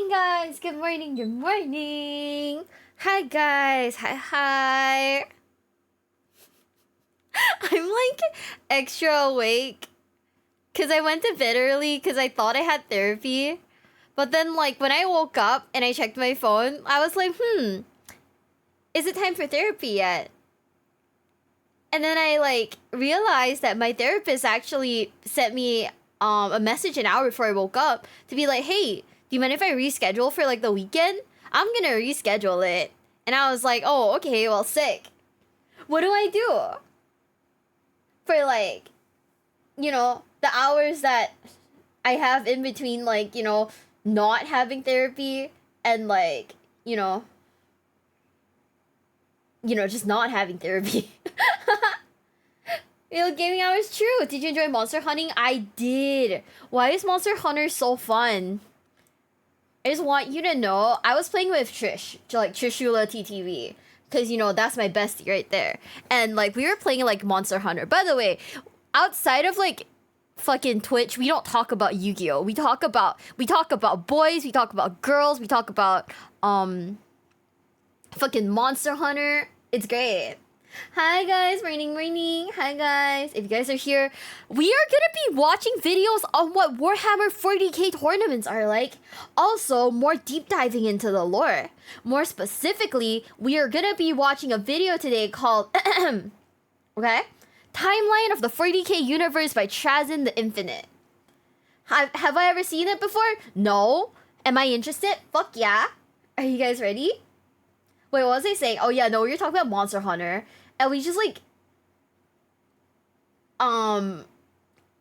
guys, good morning, good morning. Hi guys, hi. I'm like extra awake because I went to bed early because I thought I had therapy. But then like when I woke up and I checked my phone, I was like, is it time for therapy yet? And then I like realized that my therapist actually sent me a message an hour before I woke up to be like, hey, do you mind if I reschedule for like the weekend? I'm gonna reschedule it. And I was like, oh, okay, well, sick. What do I do for like, the hours that I have in between, like, not having therapy and like, just not having therapy. Gaming hours, true. Did you enjoy monster hunting? I did. Why is Monster Hunter so fun? I just want you to know, I was playing with Trish, like Trishula TTV. Because, that's my bestie right there. And, like, we were playing, like, Monster Hunter. By the way, outside of, like, fucking Twitch, we don't talk about Yu-Gi-Oh! We talk about boys, we talk about girls, we talk about, fucking Monster Hunter. It's great. Hi guys, raining. Hi guys. If you guys are here, we are gonna be watching videos on what Warhammer 40k tournaments are like. Also, more deep diving into the lore. More specifically, we are gonna be watching a video today called okay? Timeline of the 40k universe by Trazyn the Infinite. Have I ever seen it before? No. Am I interested? Fuck yeah. Are you guys ready? Wait, what was I saying? Oh yeah, no, we were talking about Monster Hunter. And we just like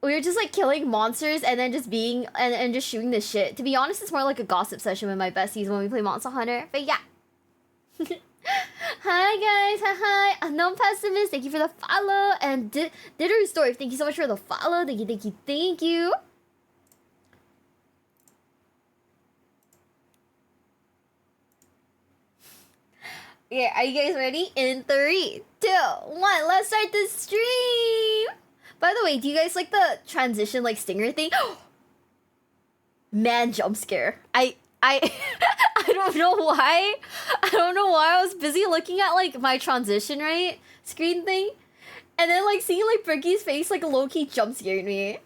we were just like killing monsters and then just being and just shooting the shit. To be honest, it's more like a gossip session with my besties when we play Monster Hunter. But yeah. Hi guys, hi. Unknown Pessimist, thank you for the follow. And Ditter Story, thank you so much for the follow. Thank you. Yeah, are you guys ready? In 3, 2, 1, let's start the stream! By the way, do you guys like the transition, like, stinger thing? Man, jump scare. I don't know why. I don't know why I was busy looking at, like, my transition, right? Screen thing. And then, like, seeing, like, Bricky's face, like, low-key jump scared me.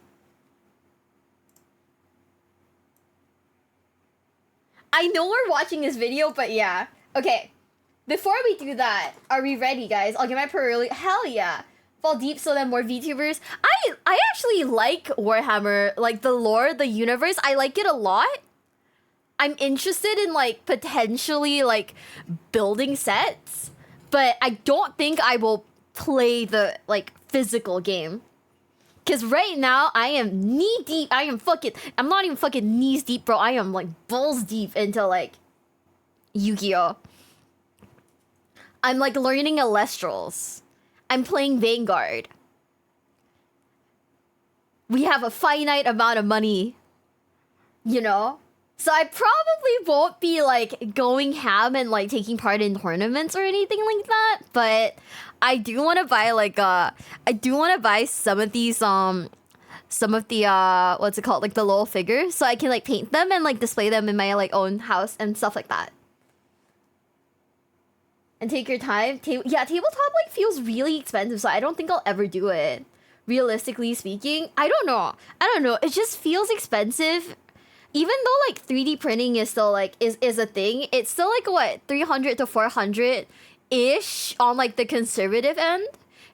I know we're watching this video, but yeah. Okay. Before we do that, are we ready, guys? I'll get my prayer early. Hell yeah. Fall deep so that more VTubers. I actually like Warhammer, like the lore, the universe. I like it a lot. I'm interested in like potentially like building sets, but I don't think I will play the like physical game. Cause right now I am knee deep. I'm not even fucking knees deep, bro. I am like balls deep into like Yu-Gi-Oh! I'm like learning Alestrals. I'm playing Vanguard. We have a finite amount of money, So I probably won't be like going ham and like taking part in tournaments or anything like that. But I do want to buy some of these what's it called, like the little figures, so I can like paint them and like display them in my like own house and stuff like that. And take your time. Tabletop like feels really expensive, so I don't think I'll ever do it. Realistically speaking, I don't know. It just feels expensive. Even though like 3D printing is still like is a thing, it's still like what 300 to 400 ish on like the conservative end.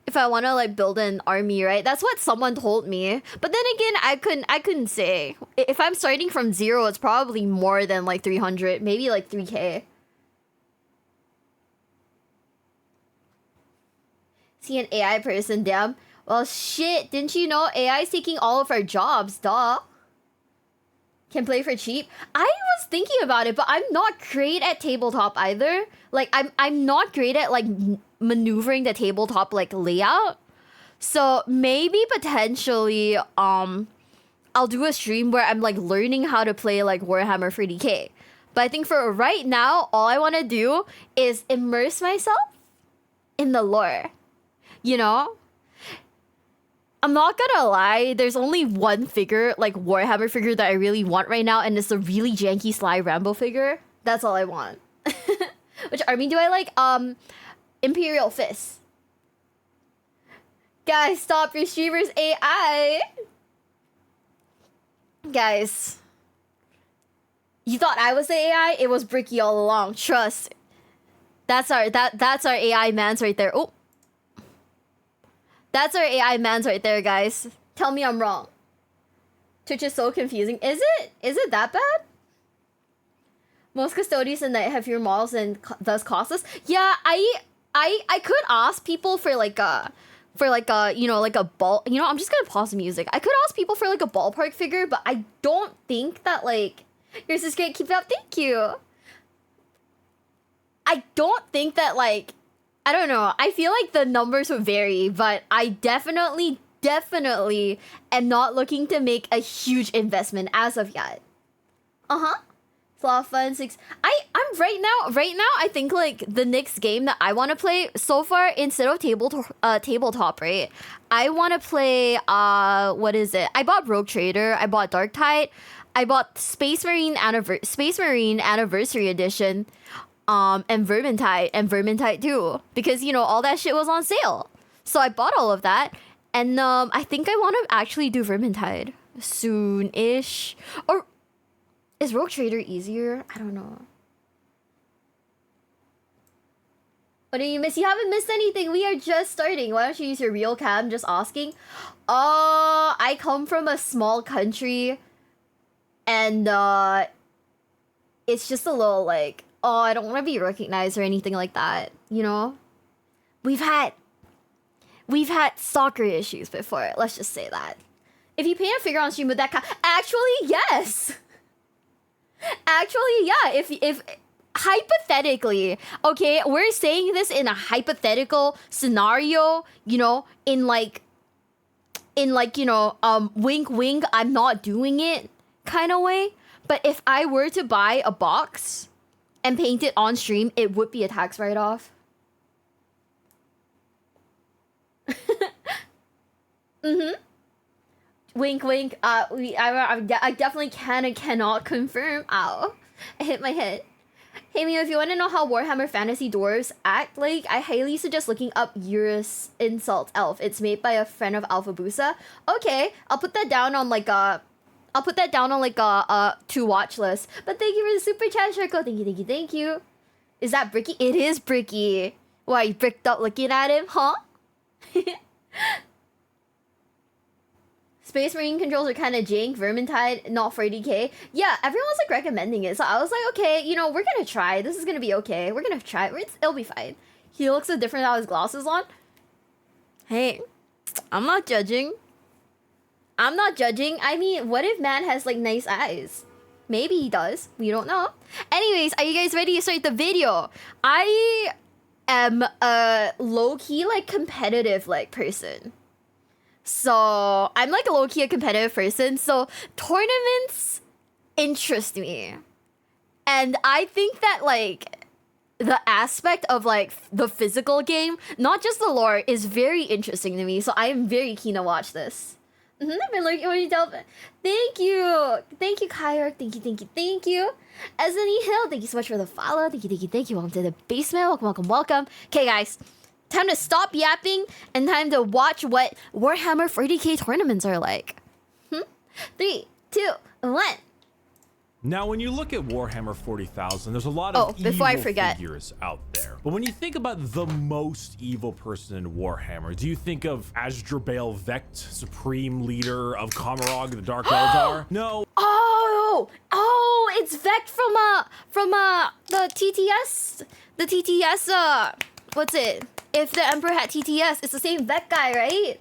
If I want to like build an army, right? That's what someone told me. But then again, I couldn't say. If I'm starting from zero, it's probably more than like 300, maybe like 3K. See an AI person, damn. Well, shit, didn't you know AI is taking all of our jobs, duh. Can play for cheap. I was thinking about it, but I'm not great at tabletop either. Like, I'm not great at, like, maneuvering the tabletop, like, layout. So, maybe, potentially, I'll do a stream where I'm, like, learning how to play, like, Warhammer 40k. But I think for right now, all I want to do is immerse myself in the lore. I'm not gonna lie, there's only one figure, like Warhammer figure that I really want right now, and it's a really janky Sly Rambo figure. That's all I want. Which army do I like? Imperial Fist. Guys, stop your streamer's AI. Guys. You thought I was the AI? It was Bricky all along. Trust. That's our AI mans right there. Oh. That's our AI mans right there, guys. Tell me I'm wrong. Twitch is so confusing. Is it? Is it that bad? Most custodians in Night have fewer models and thus costless. Yeah, I could ask people for like a you know, like a ball. You know, I'm just gonna pause the music. I could ask people for like a ballpark figure, but I don't think that like yours is great. Keep it up. Thank you. I don't think that like, I don't know. I feel like the numbers would vary, but I definitely am not looking to make a huge investment as of yet. Flaw Fun 6. I'm right now I think like the next game that I want to play so far, instead of tabletop, right? I want to play what is it? I bought Rogue Trader, I bought Dark Tide, I bought Space Marine Anniversary Edition, and Vermintide too, because you know all that shit was on sale. So I bought all of that, and I think I want to actually do Vermintide soon-ish. Or is Rogue Trader easier? I don't know. What did you miss? You haven't missed anything. We are just starting. Why don't you use your real cam? Just asking. I come from a small country, and it's just a little like, oh, I don't want to be recognized or anything like that. You know, we've had soccer issues before. Let's just say that. If you paint a figure on stream with that actually, yes. Actually, yeah. If hypothetically, okay, we're saying this in a hypothetical scenario, you know, in like, you know, wink wink, I'm not doing it kind of way. But if I were to buy a box and paint it on stream, it would be a tax write-off. Wink, wink. I definitely can and cannot confirm. Ow. I hit my head. Hey, Mio, if you want to know how Warhammer Fantasy Dwarves act like, I highly suggest looking up Eurus Insult Elf. It's made by a friend of Alpha Busa. Okay, I'll put that down on like a... to watch list. But thank you for the super chat, Sharko. Thank you. Is that Bricky? It is Bricky. Why, you bricked up looking at him? Huh? Space Marine controls are kind of jank. Vermintide, not for 80k. Yeah, everyone's like recommending it. So I was like, okay, you know, we're gonna try. This is gonna be okay. We're gonna try. It'll be fine. He looks so different without his glasses on. Hey, I'm not judging. I mean, what if man has like nice eyes? Maybe he does. We don't know. Anyways, are you guys ready to start the video? I am a low-key like competitive like person. So I'm like a low-key a competitive person. So tournaments interest me. And I think that like the aspect of like the physical game, not just the lore, is very interesting to me. So I am very keen to watch this. I've been looking when you tell. Thank you, Kyra. Thank you. Esney Hill, thank you so much for the follow. Thank you. Welcome to the basement. Welcome. Okay, guys, time to stop yapping and time to watch what Warhammer 40k tournaments are like. 3, 2, 1. Now, when you look at Warhammer 40,000, there's a lot of evil figures out there. But when you think about the most evil person in Warhammer, do you think of Asdrubal Vect, Supreme Leader of Kamarog, the Dark Eldar? No. Oh, it's Vect from the TTS. The TTS, what's it? If the Emperor had TTS, it's the same Vect guy, right?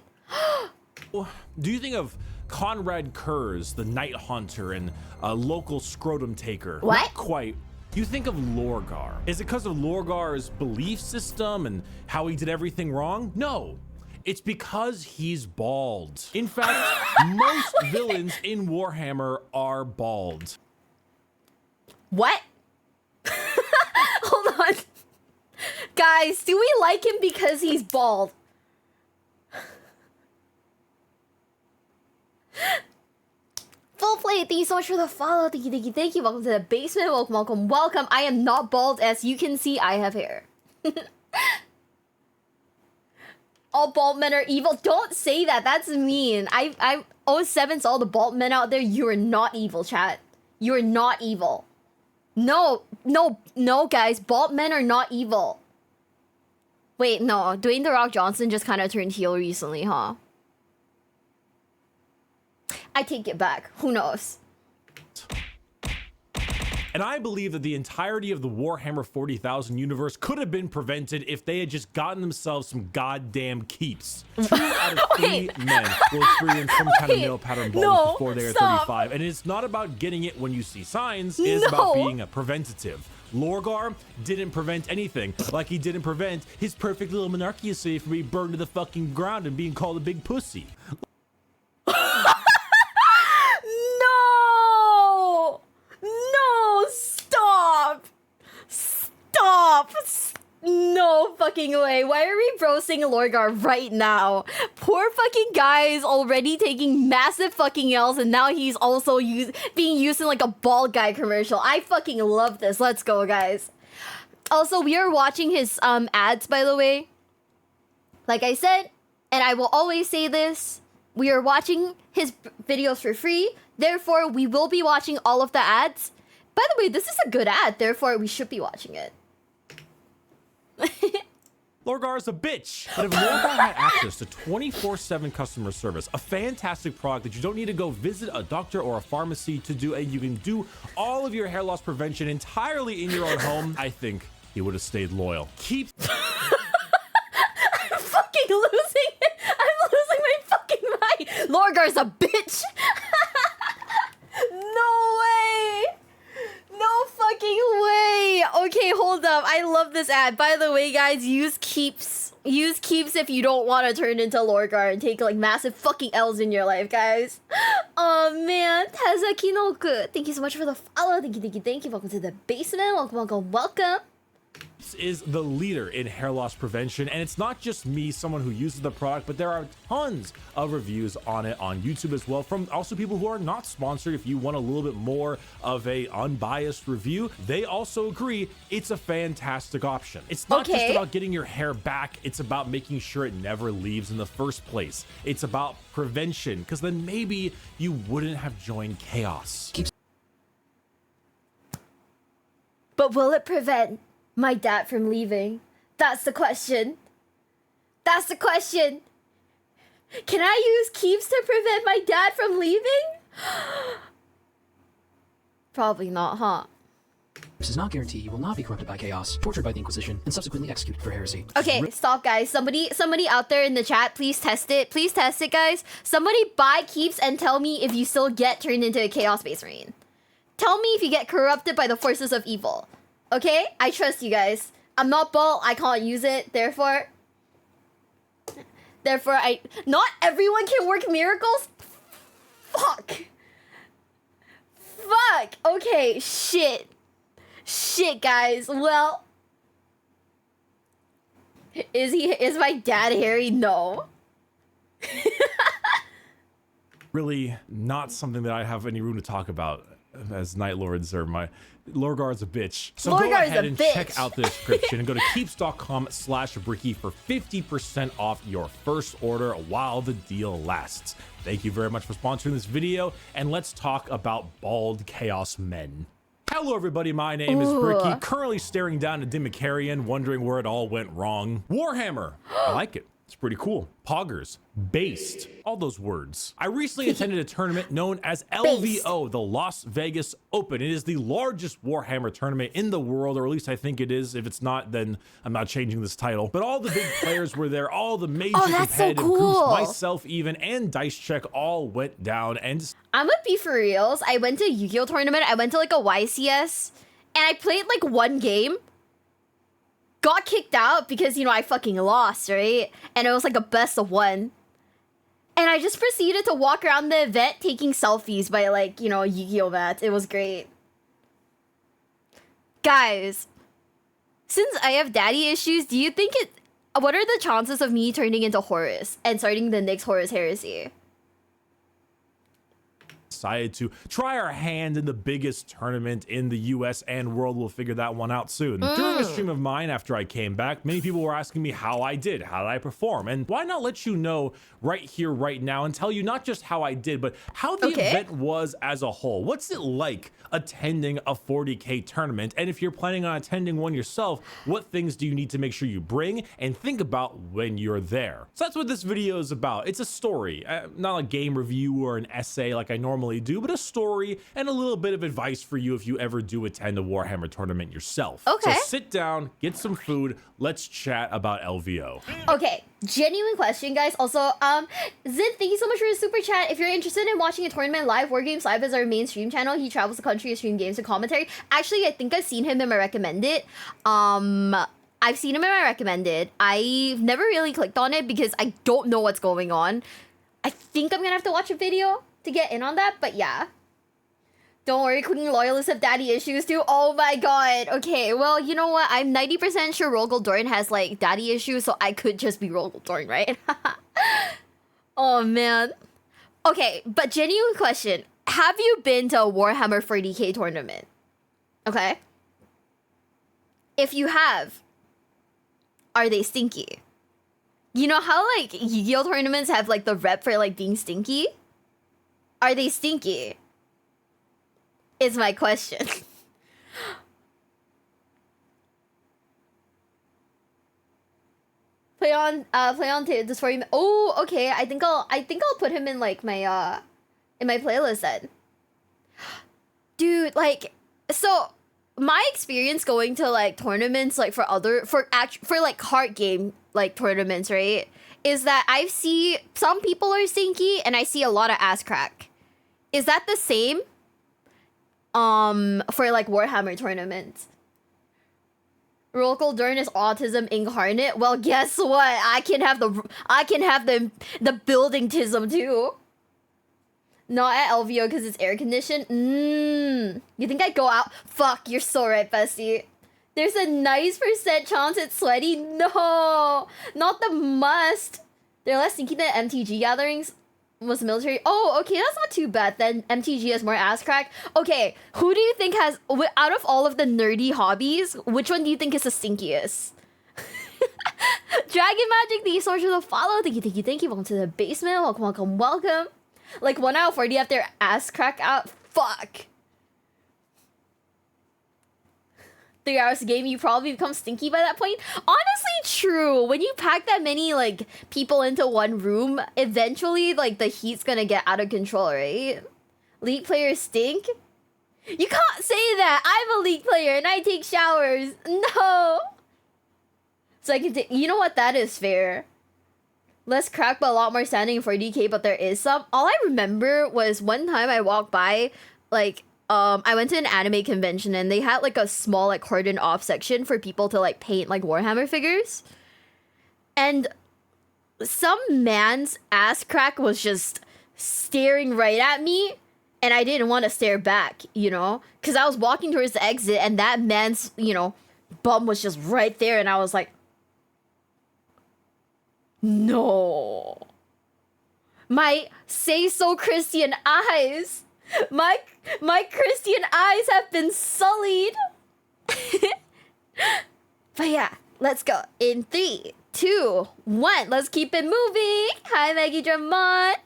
Do you think of Conrad Kurz, the Night Hunter, and a local scrotum taker? What? Not quite. You think of Lorgar. Is it because of Lorgar's belief system and how he did everything wrong? No. It's because he's bald. In fact, most villains in Warhammer are bald. What? Hold on. Guys, do we like him because he's bald? Full play, thank you so much for the follow. Thank you, thank you, thank you. Welcome to the basement. Welcome, welcome, welcome. I am not bald, as you can see, I have hair. All bald men are evil. Don't say that. That's mean. I 07's all the bald men out there. You are not evil, chat. You are not evil. No, guys. Bald men are not evil. Wait, no. Dwayne The Rock Johnson just kind of turned heel recently, huh? I take it back. Who knows? And I believe that the entirety of the Warhammer 40,000 universe could have been prevented if they had just gotten themselves some goddamn keeps. 2 out of 3 men will experience some kind of male pattern baldness before they are 35. And it's not about getting it when you see signs, it's about being a preventative. Lorgar didn't prevent anything, like he didn't prevent his perfect little monarchy estate from being burned to the fucking ground and being called a big pussy. Stop! No fucking way. Why are we brosing Lorgar right now? Poor fucking guy is already taking massive fucking L's, and now he's also being used in like a bald guy commercial. I fucking love this. Let's go, guys. Also, we are watching his ads, by the way. Like I said, and I will always say this, we are watching his videos for free. Therefore, we will be watching all of the ads. By the way, this is a good ad. Therefore, we should be watching it. Lorgar's a bitch. But if Lorgar had access to 24/7 customer service, a fantastic product that you don't need to go visit a doctor or a pharmacy to do, and you can do all of your hair loss prevention entirely in your own home, I think he would have stayed loyal. Keep. I'm fucking losing it. I'm losing my fucking mind. Lorgar's a bitch. No way. No fucking way. Okay, hold up. I love this ad. By the way, guys, use keeps. Use keeps if you don't want to turn into Lorgar and take like massive fucking L's in your life, guys. Oh man. Tazakinoku. Thank you so much for the follow. Thank you, thank you, thank you. Welcome to the basement. Welcome, welcome, welcome. Is the leader in hair loss prevention, and it's not just me, someone who uses the product, but there are tons of reviews on it on YouTube as well, from also people who are not sponsored. If you want a little bit more of a unbiased review, they also agree it's a fantastic option. It's not just about getting your hair back, it's about making sure it never leaves in the first place. It's about prevention, because then maybe you wouldn't have joined chaos. But will it prevent my dad from leaving? That's the question. That's the question. Can I use keeps to prevent my dad from leaving? Probably not, huh? This does not guarantee you will not be corrupted by chaos, tortured by the Inquisition, and subsequently executed for heresy. Okay, stop, guys. Somebody out there in the chat, please test it. Please test it, guys. Somebody buy keeps and tell me if you still get turned into a Chaos Space Marine. Tell me if you get corrupted by the forces of evil. Okay? I trust you guys. I'm not bald. I can't use it. Therefore, not everyone can work miracles? Fuck. Okay, shit. Shit, guys. Well, is my dad hairy? No. Really not something that I have any room to talk about, as Night Lords are my... Lorgar's a bitch. So go ahead and check out the description and go to keeps.com/bricky for 50% off your first order while the deal lasts. Thank you very much for sponsoring this video, and let's talk about bald chaos men. Hello everybody, my name is Bricky, currently staring down at Dimicarian, wondering where it all went wrong. Warhammer, I like it. It's pretty cool. Poggers, based, all those words. I recently attended a tournament known as LVO, the Las Vegas Open. It is the largest Warhammer tournament in the world, or at least I think it is. If it's not, then I'm not changing this title. But all the big players were there, all the major competitive groups, myself even, and Dice Check all went down. And I'm gonna be for reals. I went to a Yu-Gi-Oh tournament. I went to like a YCS, and I played like one game. Got kicked out because, you know, I fucking lost, right? And it was like a best of one. And I just proceeded to walk around the event taking selfies by, like, you know, Yu-Gi-Oh mats. It was great. Guys, since I have daddy issues, do you think what are the chances of me turning into Horus and starting the next Horus heresy? decided to try our hand in the biggest tournament in the US and world. We'll figure that one out soon. During a stream of mine after I came back, many people were asking me how I did, how did I perform, and why not let you know right here, right now, and tell you not just how I did, but how the event was as a whole. What's it like attending a 40K tournament? And if you're planning on attending one yourself, what things do you need to make sure you bring and think about when you're there? So that's what this video is about. It's a story, not a game review or an essay like I normally do, but a story and a little bit of advice for you if you ever do attend a Warhammer tournament yourself. Okay. So sit down, get some food, let's chat about LVO. Okay, genuine question, guys. Also, Zid, thank you so much for the super chat. If you're interested in watching a tournament live, War Games Live is our main stream channel. He travels the country to stream games and commentary. Actually, I think I've seen him in my recommended. I've seen him in my recommended. I've never really clicked on it because I don't know what's going on. I think I'm gonna have to watch a video to get in on that, but yeah. Don't worry, cooking loyalists have daddy issues too. Oh my god. Okay, well, you know what? I'm 90% sure Rogel Dorn has like daddy issues, so I could just be Rogel Dorn, right? Oh man. Okay, but genuine question. Have you been to a Warhammer 40K tournament? Okay. If you have, are they stinky? You know how like Yu-Gi-Oh tournaments have like the rep for like being stinky? Are they stinky? Is my question. play on this for him. Oh, okay. I think I'll put him in like my in my playlist then. Dude, like, so my experience going to like tournaments like for like card game like tournaments, right, is that I see some people are stinky and I see a lot of ass crack. Is that the same? For like Warhammer tournaments. Rogel Dorn is autism incarnate. Well, guess what? I can have the building tism too. Not at LVO because it's air conditioned. You think I'd go out? Fuck, you're so right, bestie. There's a nice % chance it's sweaty. No, not the must. They're less stinky than MTG gatherings. Was military. Oh, okay, that's not too bad. Then MTG has more ass crack. Okay, who do you think has, out of all of the nerdy hobbies, which one do you think is the stinkiest? Dragon Magic, thank you so much for the follow. Thank you. Welcome to the basement. Welcome. Like 1 out of 40 have their ass crack out. Fuck. 3 hours a game, you probably become stinky by that point. Honestly, true. When you pack that many like people into one room, eventually like the heat's gonna get out of control, right? League players stink? You can't say that. I'm a League player and I take showers. No. So I can take, you know what? That is fair. Less crack, but a lot more standing for DK, but there is some. All I remember was one time I walked by, like, I went to an anime convention and they had like a small like cordon off section for people to like paint like Warhammer figures. And some man's ass crack was just staring right at me and I didn't want to stare back, you know? Because I was walking towards the exit and that man's, you know, bum was just right there and I was like, no. My say-so Christian eyes. My Christian eyes have been sullied. But yeah, let's go. In 3, 2, 1. Let's keep it moving. Hi, Maggie Drummond.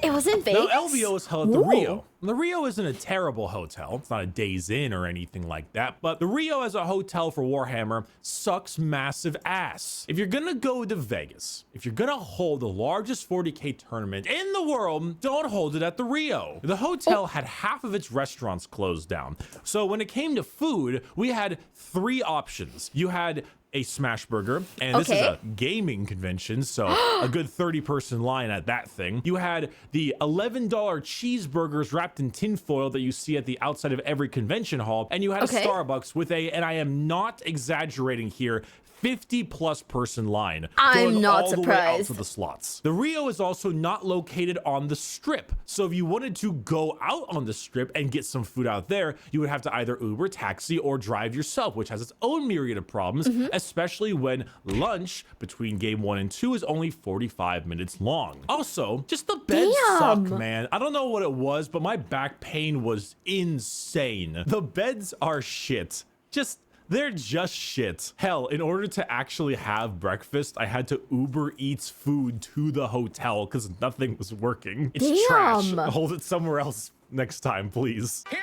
It was in Vegas? Now, LVO is held at the Rio. The Rio isn't a terrible hotel. It's not a Days Inn or anything like that, but the Rio as a hotel for Warhammer sucks massive ass. If you're gonna go to Vegas, if you're gonna hold the largest 40K tournament in the world, don't hold it at the Rio. The hotel had half of its restaurants closed down. So when it came to food, we had 3 options. You had a smash burger, and this is a gaming convention, so a good 30-person line at that thing. You had the $11 cheeseburgers wrapped in tinfoil that you see at the outside of every convention hall, and you had a Starbucks with a, and I am not exaggerating here, 50+ person line. I'm not all surprised. The way out to the slots. The Rio is also not located on the strip. So if you wanted to go out on the strip and get some food out there, you would have to either Uber, taxi, or drive yourself, which has its own myriad of problems, especially when lunch between game 1 and 2 is only 45 minutes long. Also, just the beds suck, man. I don't know what it was, but my back pain was insane. The beds are shit. They're just shit. Hell, in order to actually have breakfast, I had to Uber Eats food to the hotel because nothing was working. It's trash. Hold it somewhere else next time, please. Hear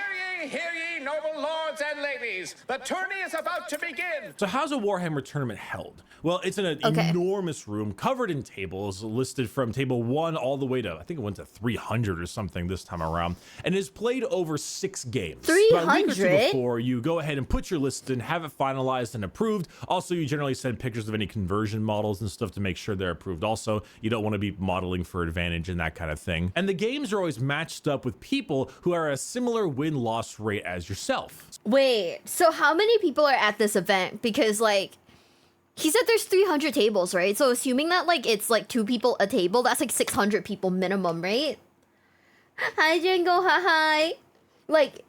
ye, noble lords and ladies. The tourney is about to begin. So how's a Warhammer tournament held? Well, it's in an enormous room covered in tables, listed from table 1 all the way to, I think it went to 300 or something this time around, and is played over 6 games. 300? About a week or two before, you go ahead and put your list in, have it finalized and approved. Also, you generally send pictures of any conversion models and stuff to make sure they're approved. Also, you don't want to be modeling for advantage and that kind of thing. And the games are always matched up with people who are a similar win-loss rate as yourself. Wait, so how many people are at this event? Because, like, he said there's 300 tables, right? So assuming that, like, it's, like, 2 people a table, that's, like, 600 people minimum, right? Hi, Django, hi. Like,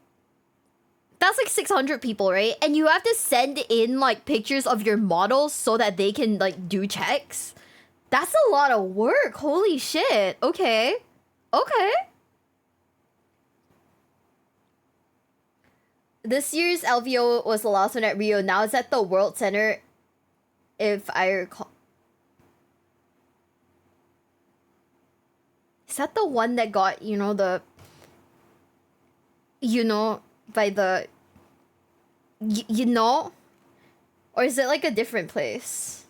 that's, like, 600 people, right? And you have to send in, like, pictures of your models so that they can, like, do checks? That's a lot of work. Holy shit. Okay. This year's LVO was the last one at Rio. Now it's at the World Center, if I recall. Is that the one that got, by the... Or is it like a different place?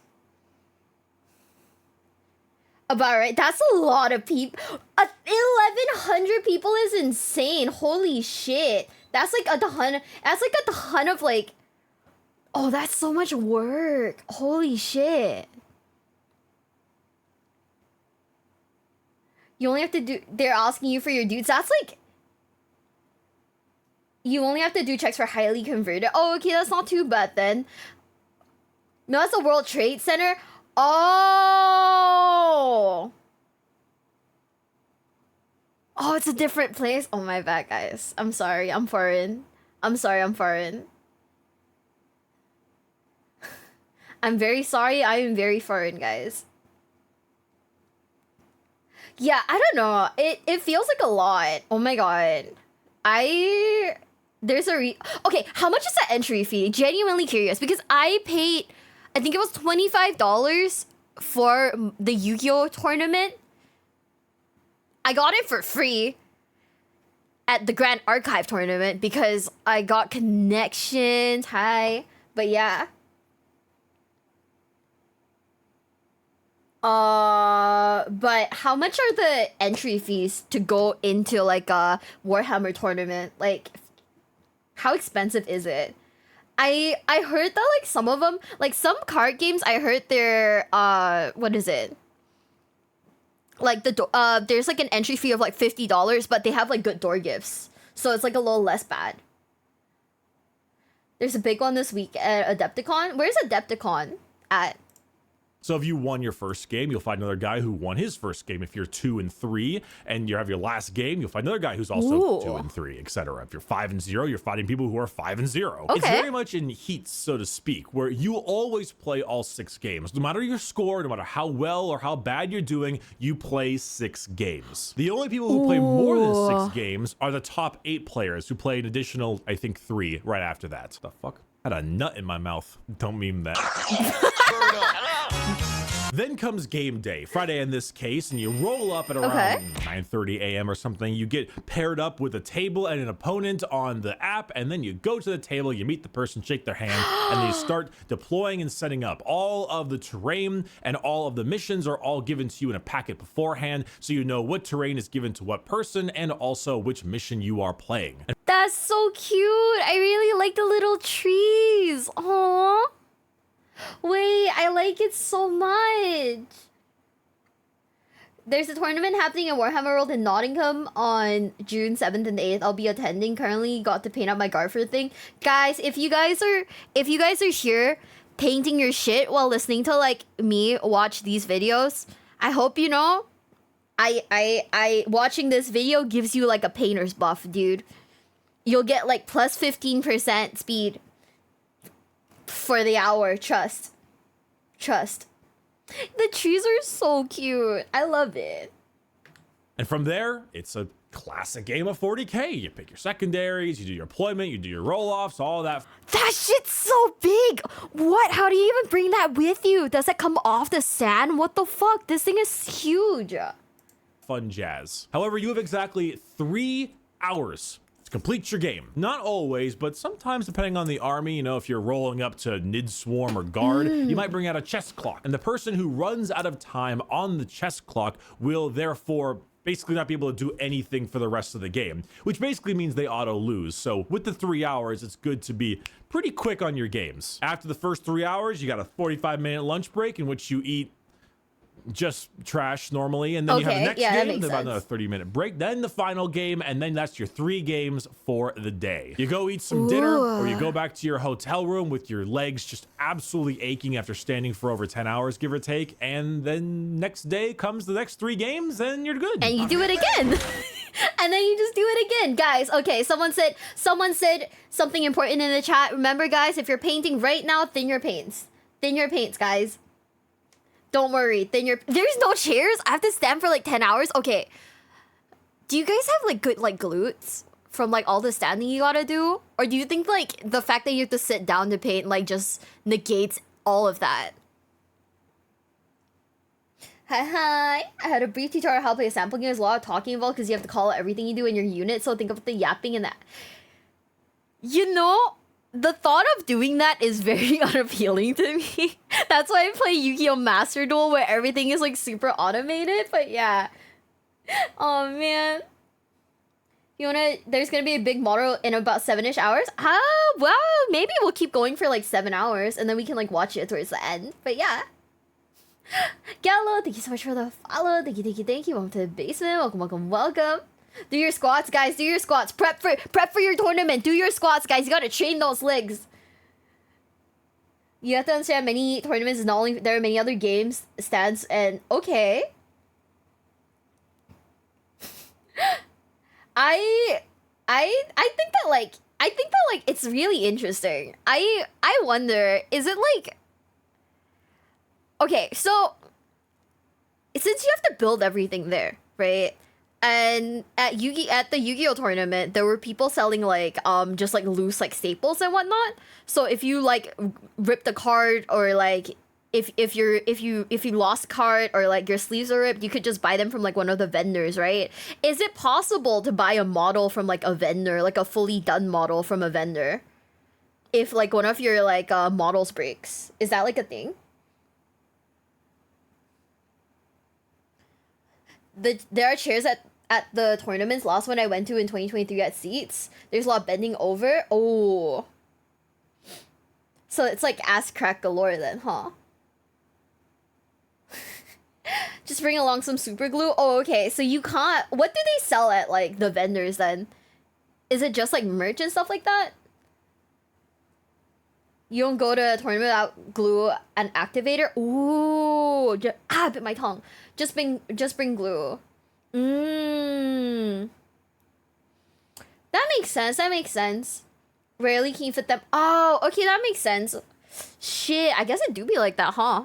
About right. That's a lot of people. 1,100 people is insane. Holy shit. That's like a ton. That's like a ton of like. Oh, that's so much work. Holy shit. You only have to do. They're asking you for your dudes. That's like. You only have to do checks for highly converted. Oh, okay, that's not too bad then. No, that's the World Trade Center. Oh, it's a different place. Oh, my bad, guys. I'm sorry. I'm foreign. I'm foreign. I'm very sorry. I am very foreign, guys. Yeah, I don't know. It feels like a lot. Oh my god. There's a okay, how much is the entry fee? Genuinely curious because I paid, I think it was $25 for the Yu-Gi-Oh tournament. I got it for free at the Grand Archive tournament because I got connections. Hi. But yeah. But how much are the entry fees to go into like a Warhammer tournament? Like, how expensive is it? I heard that like some of them, like some card games, I heard they're what is it? Like there's like an entry fee of like $50, but they have like good door gifts, so it's like a little less bad. There's a big one this week at Adepticon. Where's Adepticon at? So if you won your first game, you'll find another guy who won his first game. If you're 2 and 3 and you have your last game, you'll find another guy who's also 2 and 3, etc. If you're 5 and 0, you're fighting people who are 5 and 0. Okay. It's very much in heats, so to speak, where you always play all 6 games. No matter your score, no matter how well or how bad you're doing, you play 6 games. The only people who play more than 6 games are the top 8 players who play an additional, I think, 3 right after that. The fuck? I had a nut in my mouth. Don't meme that. Then comes game day, Friday in this case, and you roll up at around 9:30 a.m. or something. You get paired up with a table and an opponent on the app, and then you go to the table, you meet the person, shake their hand, and then you start deploying and setting up. All of the terrain and all of the missions are all given to you in a packet beforehand, so you know what terrain is given to what person and also which mission you are playing. That's so cute. I really like the little trees. Aww. Wait, I like it so much. There's a tournament happening in Warhammer World in Nottingham on June 7th and 8th. I'll be attending. Currently got to paint up my Garfer thing. Guys, if you guys are here, painting your shit while listening to like me watch these videos, I hope you know I watching this video gives you like a painter's buff, dude. You'll get like plus 15% speed for the hour. Trust. The trees are so cute. I love it. And from there, it's a classic game of 40K. You pick your secondaries, you do your deployment, you do your roll-offs, all that. That shit's so big. What? How do you even bring that with you? Does it come off the sand? What the fuck? This thing is huge. Fun jazz. However, you have exactly 3 hours to complete your game. Not always, but sometimes depending on the army, you know, if you're rolling up to Nid Swarm or Guard, you might bring out a chess clock. And the person who runs out of time on the chess clock will therefore basically not be able to do anything for the rest of the game, which basically means they auto lose. So with the 3 hours, it's good to be pretty quick on your games. After the first 3 hours, you got a 45-minute lunch break in which you eat just trash normally, and then you have the next game, then about another 30-minute break, then the final game, and then that's your 3 games for the day. You go eat some dinner, or you go back to your hotel room with your legs just absolutely aching after standing for over 10 hours, give or take, and then next day comes the next 3 games, and you're good. And you do it again. And then you just do it again. Guys, okay, someone said something important in the chat. Remember, guys, if you're painting right now, thin your paints. Thin your paints, guys. Don't worry, there's no chairs? I have to stand for like 10 hours? Okay. Do you guys have like good like glutes from like all the standing you gotta do? Or do you think like the fact that you have to sit down to paint like just negates all of that? Hi. I had a brief tutorial how to play a sample game. There's a lot of talking involved because you have to call out everything you do in your unit. So think of the yapping and that. You know, the thought of doing that is very unappealing to me. That's why I play Yu-Gi-Oh! Master Duel where everything is like super automated, but yeah. Oh man. There's gonna be a big model in about 7-ish hours? Well, maybe we'll keep going for like 7 hours and then we can like watch it towards the end, but yeah. Gallo, thank you so much for the follow. Thank you. Welcome to the basement. Welcome. Do your squats, guys. Do your squats. Prep for your tournament. Do your squats, guys. You gotta train those legs. You have to understand many tournaments is not only there are many other games, stands, and okay. I think that like it's really interesting. I wonder, is it like, okay, so since you have to build everything there, right? And at the Yu-Gi-Oh tournament, there were people selling like just like loose like staples and whatnot. So if you like ripped a card, or like if you lost a card, or like your sleeves are ripped, you could just buy them from like one of the vendors, right? Is it possible to buy a model from like a vendor, like a fully done model from a vendor, if like one of your like models breaks? Is that like a thing? There are chairs at the tournaments. Last one I went to in 2023 at Seats, there's a lot of bending over. Oh. So it's like ass crack galore then, huh? Just bring along some super glue. Oh, okay. So you can't... What do they sell at like the vendors then? Is it just like merch and stuff like that? You don't go to a tournament without glue and activator? Ooh. Bit my tongue. Just bring glue. That makes sense. Rarely can you fit them. Oh, okay, that makes sense. Shit, I guess it do be like that, huh?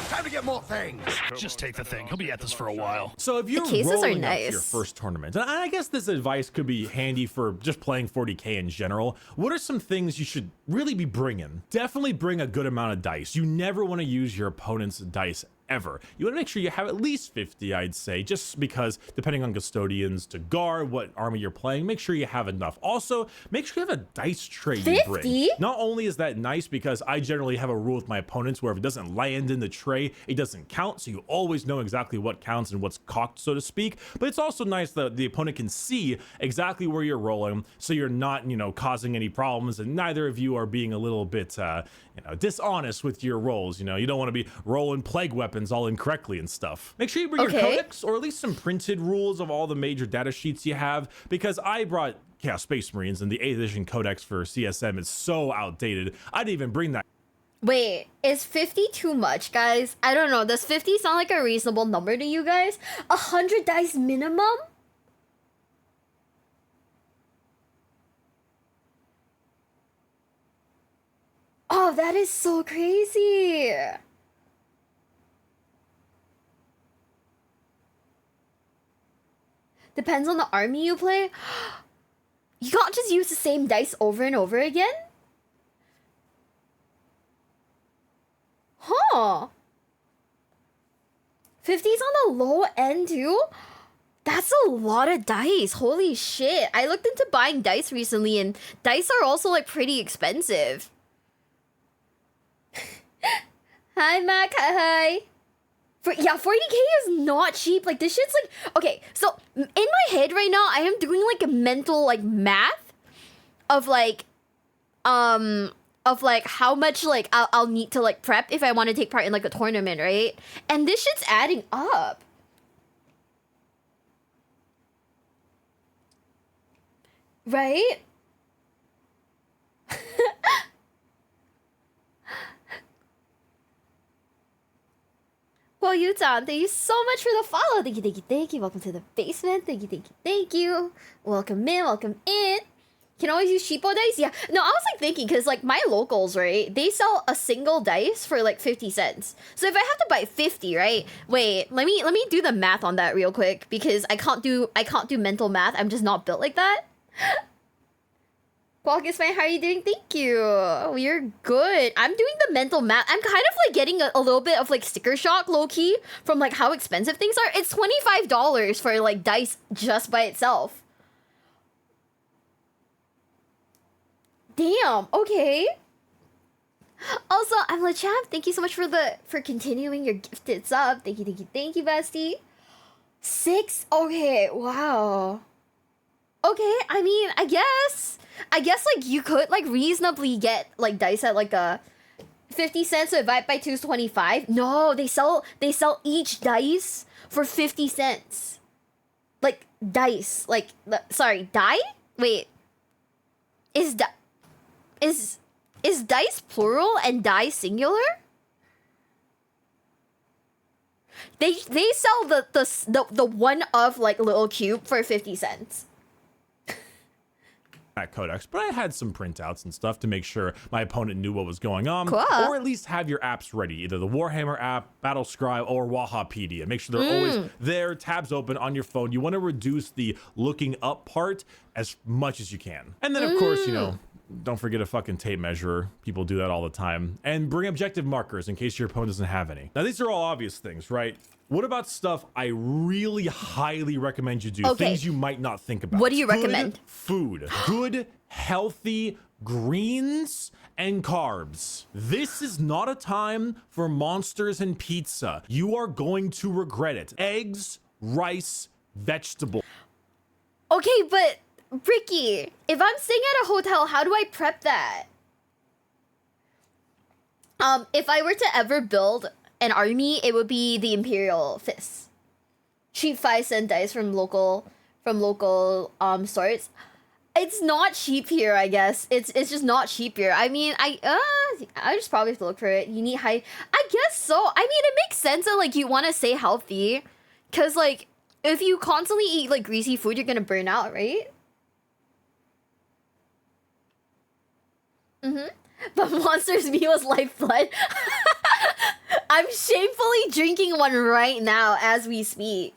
Time to get more things. Just take the thing. He'll be at this for a while. So if you're rolling up your first tournament, and I guess this advice could be handy for just playing 40K in general, what are some things you should really be bringing? Definitely bring a good amount of dice. You never want to use your opponent's dice ever. You want to make sure you have at least 50, I'd say, just because depending on custodians to guard what army you're playing, make sure you have enough. Also, make sure you have a dice tray you bring. Not only is that nice because I generally have a rule with my opponents where if it doesn't land in the tray, it doesn't count, so you always know exactly what counts and what's cocked, so to speak. But it's also nice that the opponent can see exactly where you're rolling, so you're not, causing any problems, and neither of you are being a little bit, dishonest with your rolls. You don't want to be rolling plague weapons all incorrectly and stuff. Make sure you bring your codex, or at least some printed rules of all the major data sheets you have, because I brought Chaos Space Marines and the 8th edition codex for CSM is so outdated. I didn't even bring that. Wait, is 50 too much, guys? I don't know. Does 50 sound like a reasonable number to you guys? 100 dice minimum? Oh, that is so crazy. Depends on the army you play. You can't just use the same dice over and over again? Huh. 50's on the low end too? That's a lot of dice. Holy shit. I looked into buying dice recently and dice are also like pretty expensive. Hi, Mac. Hi. Yeah, 40k is not cheap. Like, this shit's like... Okay, so in my head right now, I am doing like a mental like math of like... Of like how much like I'll need to like prep if I want to take part in like a tournament, right? And this shit's adding up. Right? Well, Yu-chan, thank you so much for the follow. Thank you, thank you, thank you. Welcome to the basement. Thank you, thank you, thank you. Welcome in, welcome in. Can always use cheapo dice? Yeah. No, I was like thinking, because like my locals, right? They sell a single dice for like 50 cents. So if I have to buy 50, right? Wait, let me do the math on that real quick, because I can't do mental math. I'm just not built like that. Walkus fan, how are you doing? Thank you. We're good. I'm doing the mental math. I'm kind of like getting a little bit of like sticker shock low-key from like how expensive things are. It's $25 for like dice just by itself. Damn, okay. Also, I'm LeChamp. Thank you so much for continuing your gifted sub. Thank you, thank you, thank you, bestie. 6? Okay, wow. Okay, I mean, I guess like you could like reasonably get like dice at like a 50 cents, so divide by 2 is 25. No, they sell each dice for 50 cents. Like dice, like sorry, die? Wait. Is dice plural and die singular? They sell the one of like little cube for 50 cents. That codex, but I had some printouts and stuff to make sure my opponent knew what was going on, cool. Or at least have your apps ready, either the Warhammer app, Battlescribe, or Wahapedia. Make sure they're always there, tabs open on your phone. You want to reduce the looking up part as much as you can. And then of course, you know, don't forget a fucking tape measure. People do that all the time. And bring objective markers in case your opponent doesn't have any. Now these are all obvious things, right? What about stuff I really highly recommend you do? Okay. Things you might not think about. What do you recommend? Food. Good, healthy greens and carbs. This is not a time for monsters and pizza. You are going to regret it. Eggs, rice, vegetables. Okay, but Ricky, if I'm staying at a hotel, how do I prep that? If I were to ever build an army, it would be the Imperial Fists. Cheap 5-cent dice from local stores. It's not cheap here, I guess. It's just not cheap here. I mean, I just probably have to look for it. You need high. I guess so. I mean, it makes sense that like you want to stay healthy, cause like if you constantly eat like greasy food, you're gonna burn out, right? But Monster's meal is lifeblood. I'm shamefully drinking one right now as we speak.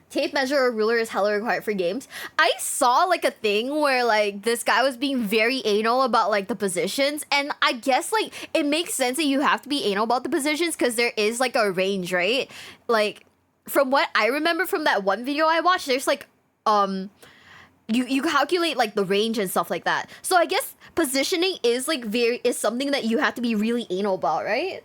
Tape measure or ruler is hella required for games. I saw like a thing where like this guy was being very anal about like the positions, and I guess like it makes sense that you have to be anal about the positions because there is like a range, right? Like from what I remember from that one video I watched, there's like you calculate like the range and stuff like that. So I guess positioning is like is something that you have to be really anal about, right?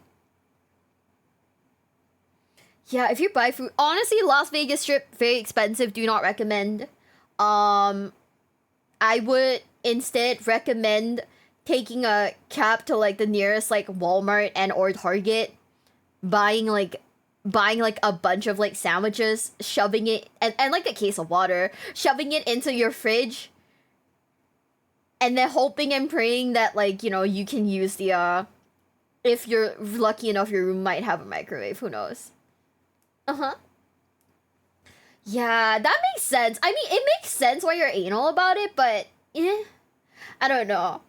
Yeah, if you buy food, honestly, Las Vegas Strip, very expensive. Do not recommend. I would instead recommend taking a cab to like the nearest like Walmart and or Target, buying like a bunch of like sandwiches, shoving it and like a case of water, shoving it into your fridge. and then hoping and praying that, like, you know, you can use the if you're lucky enough, your room might have a microwave. Who knows? Yeah, that makes sense. I mean, it makes sense why you're anal about it, but I don't know.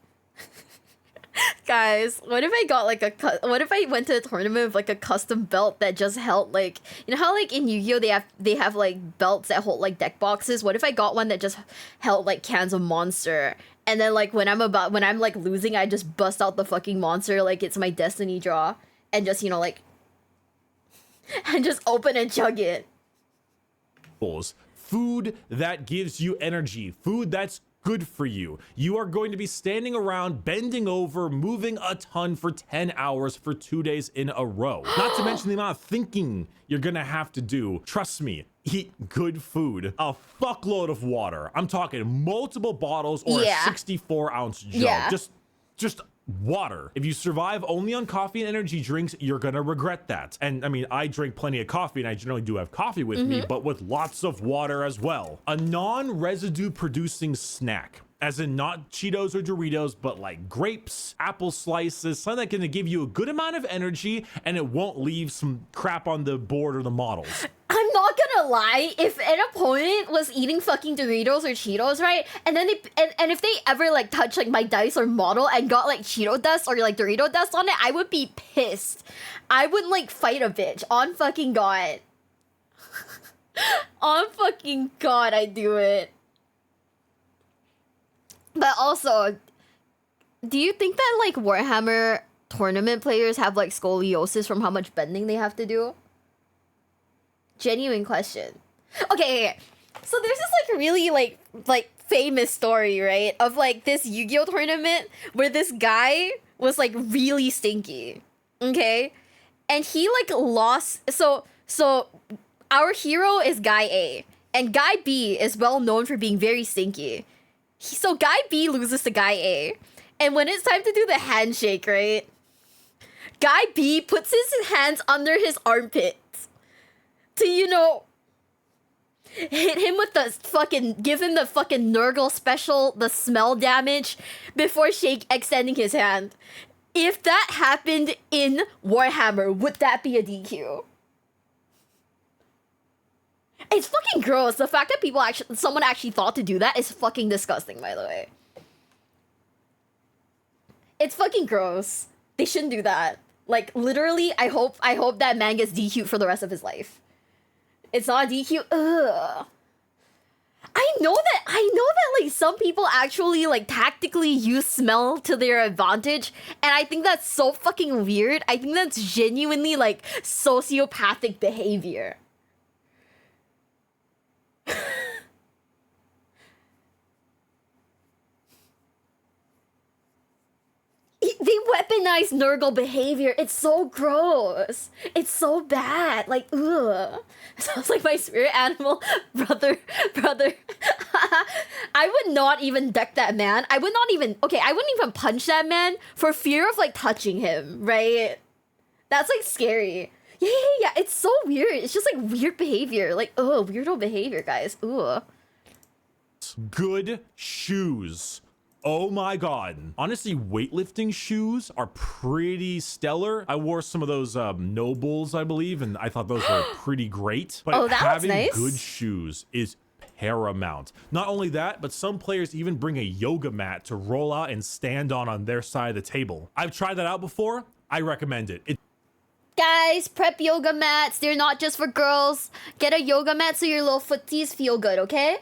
Guys, what if I got like what if I went to a tournament with like a custom belt that just held like, you know how like in Yu-Gi-Oh they have like belts that hold like deck boxes? What if I got one that just held like cans of Monster, and then like when I'm like losing, I just bust out the fucking Monster like it's my destiny draw, and just, you know, like and just open and chug it. Food that gives you energy, food that's good for you. You are going to be standing around, bending over, moving a ton for 10 hours for 2 days in a row. Not to mention the amount of thinking you're gonna have to do. Trust me, eat good food, a fuckload of water. I'm talking multiple bottles or a 64-ounce jug. Just water. If you survive only on coffee and energy drinks, you're gonna regret that. And I mean, I drink plenty of coffee, and I generally do have coffee with me, but with lots of water as well. A non-residue producing snack, as in not Cheetos or Doritos, but like grapes, apple slices, something that's gonna give you a good amount of energy and it won't leave some crap on the board or the models. I'm not gonna lie, if an opponent was eating fucking Doritos or Cheetos, right? And then and if they ever like touch like my dice or model and got like Cheeto dust or like Dorito dust on it, I would be pissed. I would like fight a bitch. On fucking God. On fucking God, I do it. But also, do you think that like Warhammer tournament players have like scoliosis from how much bending they have to do? Genuine question. Okay, so there's this like really like famous story, right, of like this Yu-Gi-Oh tournament where this guy was like really stinky, okay, and he like lost. So our hero is Guy A, and Guy B is well known for being very stinky. So Guy B loses to Guy A, and when it's time to do the handshake, right, Guy B puts his hands under his armpits to, you know, hit him with the fucking, give him the fucking Nurgle special, the smell damage, before extending his hand. If that happened in Warhammer, would that be a DQ? It's fucking gross. The fact that someone actually thought to do that is fucking disgusting, by the way. It's fucking gross. They shouldn't do that. Like, literally, I hope that man gets DQ'd for the rest of his life. It's not a DQ. Ugh. I know that like some people actually like tactically use smell to their advantage, and I think that's so fucking weird. I think that's genuinely like sociopathic behavior. They weaponize Nurgle behavior. It's so gross. It's so bad. Like, ugh. Sounds like my spirit animal brother. I would not even deck that man. I wouldn't even punch that man for fear of like touching him, right? That's like scary. Yeah. It's so weird. It's just like weird behavior. Like, oh, weirdo behavior, guys. Ugh. Good shoes. Oh my God. Honestly, weightlifting shoes are pretty stellar. I wore some of those Nobles, I believe, and I thought those were pretty great. But having nice. Good shoes is paramount. Not only that, but some players even bring a yoga mat to roll out and stand on their side of the table. I've tried that out before. I recommend it. Guys, prep yoga mats. They're not just for girls. Get a yoga mat so your little footsies feel good, okay?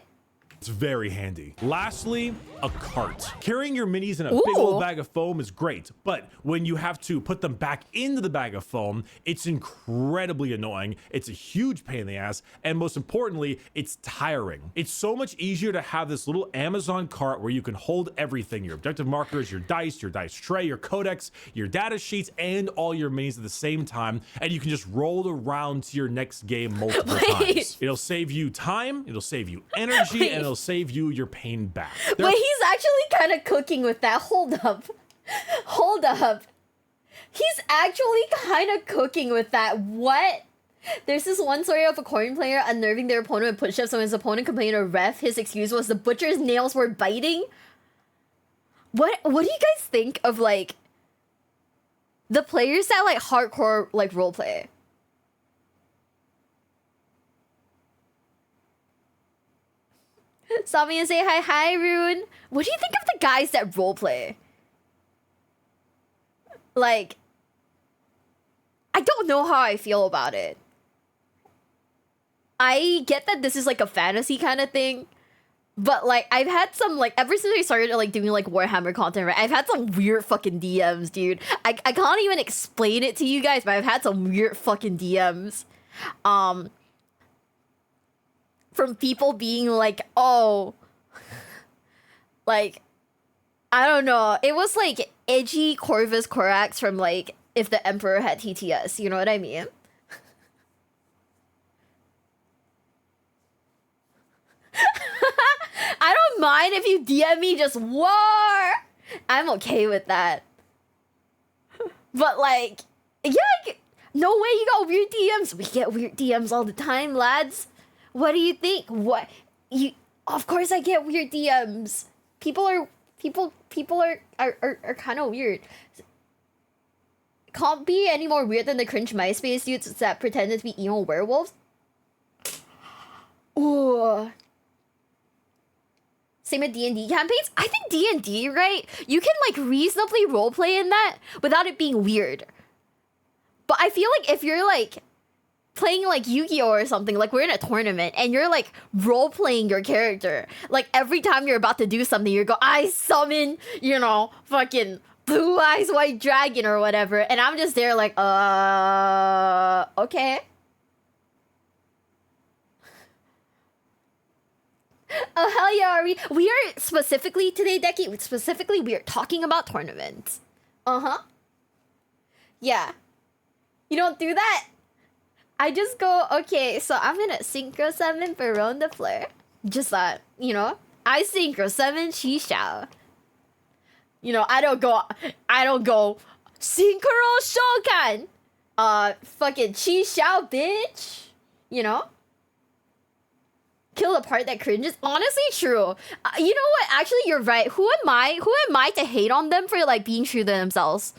It's very handy. Lastly, a cart. Carrying your minis in a big old bag of foam is great, but when you have to put them back into the bag of foam, it's incredibly annoying. It's a huge pain in the ass, and most importantly, it's tiring. It's so much easier to have this little Amazon cart where you can hold everything, your objective markers, your dice tray, your codex, your data sheets, and all your minis at the same time, and you can just roll around to your next game multiple times. It'll save you time, it'll save you energy, and it'll save you your pain back. He's actually kind of cooking with that. Hold up. He's actually kind of cooking with that. What? There's this one story of a coin player unnerving their opponent with push-ups, so when his opponent complained to ref, his excuse was the butcher's nails were biting. What do you guys think of like the players that like hardcore like roleplay? Stop me and say hi. Hi, Rune. What do you think of the guys that roleplay? Like, I don't know how I feel about it. I get that this is like a fantasy kind of thing, but like I've had some like ever since I started like doing like Warhammer content, right? I've had some weird fucking DMs, dude. I can't even explain it to you guys, but I've had some weird fucking DMs. From people being like, oh, like, I don't know. It was like edgy Corvus Corax from like if the Emperor had TTS, you know what I mean? I don't mind if you DM me just war. I'm okay with that. But like, yeah, no way you got weird DMs. We get weird DMs all the time, lads. What do you think? What you? Of course, I get weird DMs. People are kind of weird. Can't be any more weird than the cringe MySpace dudes that pretended to be emo werewolves. Ooh. Same with D&D campaigns. I think D&D, right? You can like reasonably roleplay in that without it being weird. But I feel like if you're like playing like Yu-Gi-Oh or something, like we're in a tournament and you're like role-playing your character, like every time you're about to do something, you go, I summon, you know, fucking Blue Eyes White Dragon or whatever, and I'm just there like, okay. Oh hell yeah, we are specifically today, Deki, specifically we are talking about tournaments. Yeah. You don't do that? I just go, okay, so I'm gonna Synchro 7 Baron de Fleur. Just that, you know? I Synchro 7 Chi Xiao. You know, I don't go Synchro Shogun! Fucking Chi Xiao, bitch! You know? Kill the part that cringes. Honestly, true. You know what? Actually, you're right. Who am I to hate on them for, like, being true to themselves?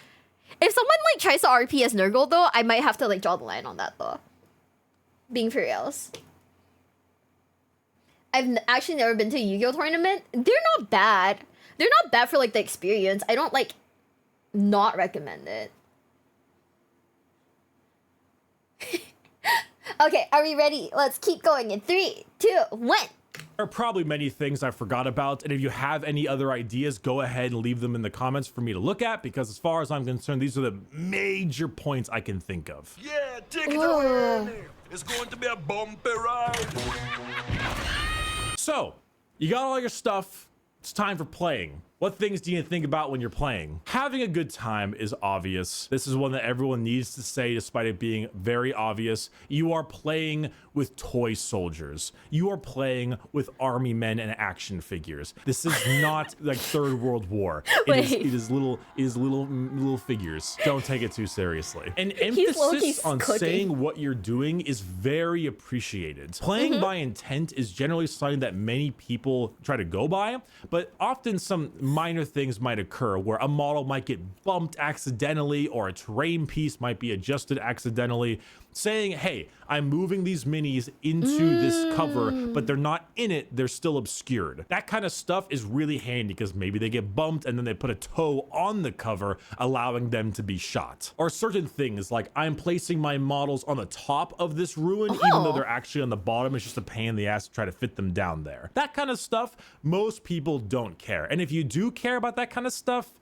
If someone, like, tries to RP as Nurgle, though, I might have to, like, draw the line on that, though. Being for reals. I've actually never been to a Yu-Gi-Oh tournament. They're not bad. They're not bad for, like, the experience. I don't, like, not recommend it. Okay, are we ready? Let's keep going in 3, 2, 1. There are probably many things I forgot about, and if you have any other ideas, go ahead and leave them in the comments for me to look at, because as far as I'm concerned, these are the major points I can think of. Yeah, take it away. It's going to be a bumpy ride. So, you got all your stuff. It's time for playing. What things do you think about when you're playing? Having a good time is obvious. This is one that everyone needs to say despite it being very obvious. You are playing with toy soldiers. You are playing with army men and action figures. This is not like Third World War. It is little figures. Don't take it too seriously. An emphasis on saying what you're doing is very appreciated. Playing by intent is generally something that many people try to go by, but often some minor things might occur where a model might get bumped accidentally or a terrain piece might be adjusted accidentally. Saying, hey, I'm moving these minis into this cover, but they're not in it, they're still obscured. That kind of stuff is really handy because maybe they get bumped and then they put a toe on the cover, allowing them to be shot. Or certain things like I'm placing my models on the top of this ruin, even though they're actually on the bottom. It's just a pain in the ass to try to fit them down there. That kind of stuff, most people don't care. And if you do care about that kind of stuff,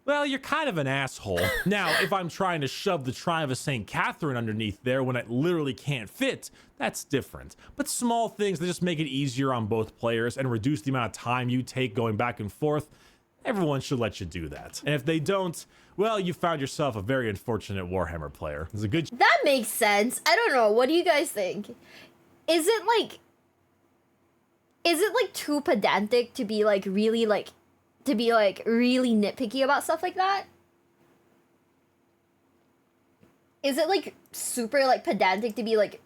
well, you're kind of an asshole. Now, if I'm trying to shove the Triumph of St. Catherine underneath there when it literally can't fit, that's different. But small things that just make it easier on both players and reduce the amount of time you take going back and forth, everyone should let you do that. And if they don't, well, you found yourself a very unfortunate Warhammer player. It's a good... That makes sense. I don't know. What do you guys think? Is it like too pedantic to be like really like really nitpicky about stuff like that? Is it like super like pedantic to be like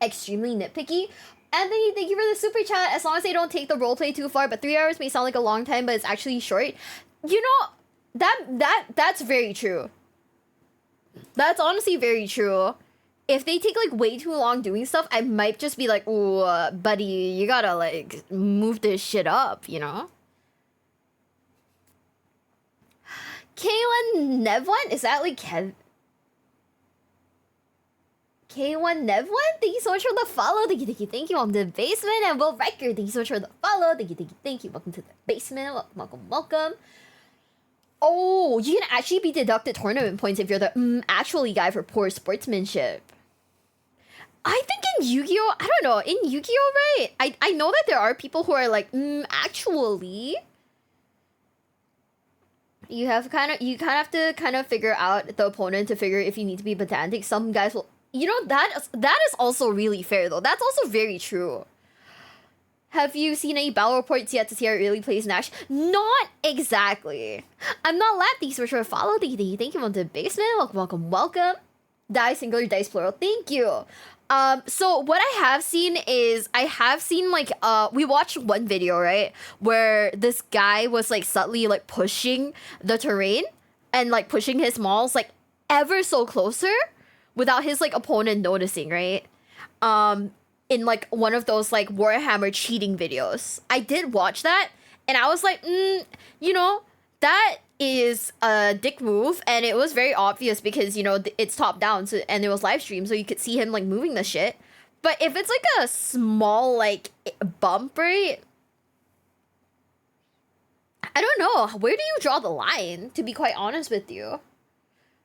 extremely nitpicky? Anthony, thank you for the super chat. As long as they don't take the roleplay too far, but 3 hours may sound like a long time, but it's actually short. You know, that's very true. That's honestly very true. If they take like way too long doing stuff, I might just be like, "Ooh, buddy, you gotta like move this shit up," you know? K1 Nev1? Is that like K1 Nev1? Thank you so much for the follow. Thank you. Welcome to the basement. And Will Riker, thank you so much for the follow. Thank you. Welcome to the basement. Welcome. Oh, you can actually be deducted tournament points if you're the actually guy for poor sportsmanship. I think in Yu-Gi-Oh! I don't know. In Yu-Gi-Oh! Right? I know that there are people who are like, actually. You kind of have to figure out the opponent to figure if you need to be pedantic. Some guys will, you know, that is also really fair though. That's also very true. Have you seen any battle reports yet to see how it really plays in action? Not exactly. I'm not Lappy, so sure follow. Thank you. Welcome to the basement. Welcome. Die singular, dice plural. Thank you. So what I have seen is like we watched one video, right, where this guy was like subtly like pushing the terrain and like pushing his malls like ever so closer without his like opponent noticing, right? In like one of those like Warhammer cheating videos. I did watch that and I was like, you know, that is a dick move, and it was very obvious because, you know, it's top down, so, and it was live stream, so you could see him like moving the shit. But if it's like a small like bump, right, I don't know, where do you draw the line, to be quite honest with you?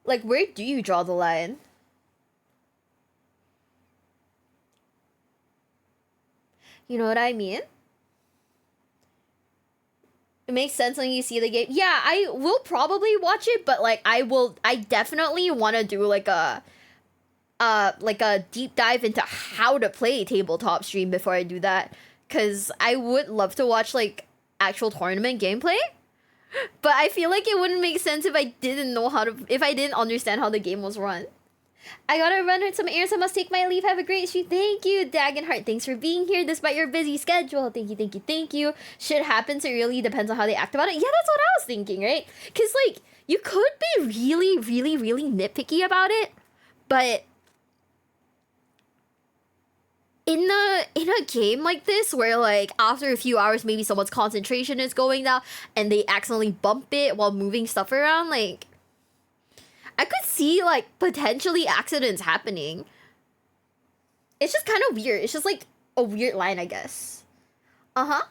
Like, where do you draw the line? You know what I mean? It makes sense when you see the game. Yeah, I will probably watch it, but like I definitely want to do like a deep dive into how to play tabletop stream before I do that, cuz I would love to watch like actual tournament gameplay. But I feel like it wouldn't make sense if I didn't understand how the game was run. I gotta run some errands. I must take my leave. Have a great stream. Thank you, Dagenheart. Thanks for being here despite your busy schedule. Thank you. Shit happens. It really depends on how they act about it. Yeah, that's what I was thinking, right? Because, like, you could be really, really, really nitpicky about it, but in a game like this where, like, after a few hours, maybe someone's concentration is going down and they accidentally bump it while moving stuff around, like, I could see, like, potentially accidents happening. It's just kind of weird. It's just, like, a weird line, I guess. Uh-huh.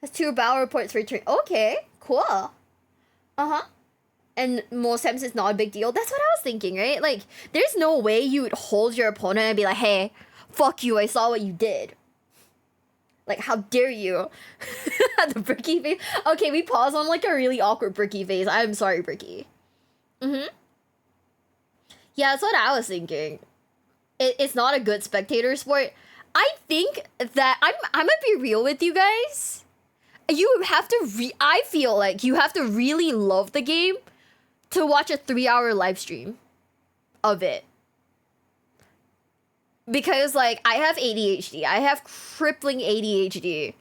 That's 2 battle reports for turn. Okay, cool. Uh-huh. And most times it's not a big deal. That's what I was thinking, right? Like, there's no way you would hold your opponent and be like, hey, fuck you, I saw what you did. Like, how dare you? The Bricky face. Okay, we pause on, like, a really awkward Bricky face. I'm sorry, Bricky. Yeah, that's what I was thinking. It's not a good spectator sport. I think that I'm gonna be real with you guys. You have to I feel like you have to really love the game to watch a 3-hour live stream of it. Because, like, I have ADHD. I have crippling ADHD.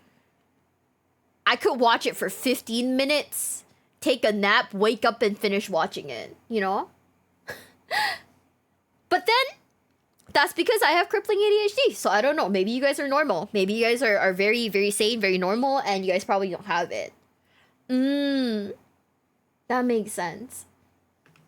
I could watch it for 15 minutes, take a nap, wake up, and finish watching it, you know? But then, that's because I have crippling ADHD, so I don't know. Maybe you guys are normal. Maybe you guys are very, very sane, very normal, and you guys probably don't have it. That makes sense.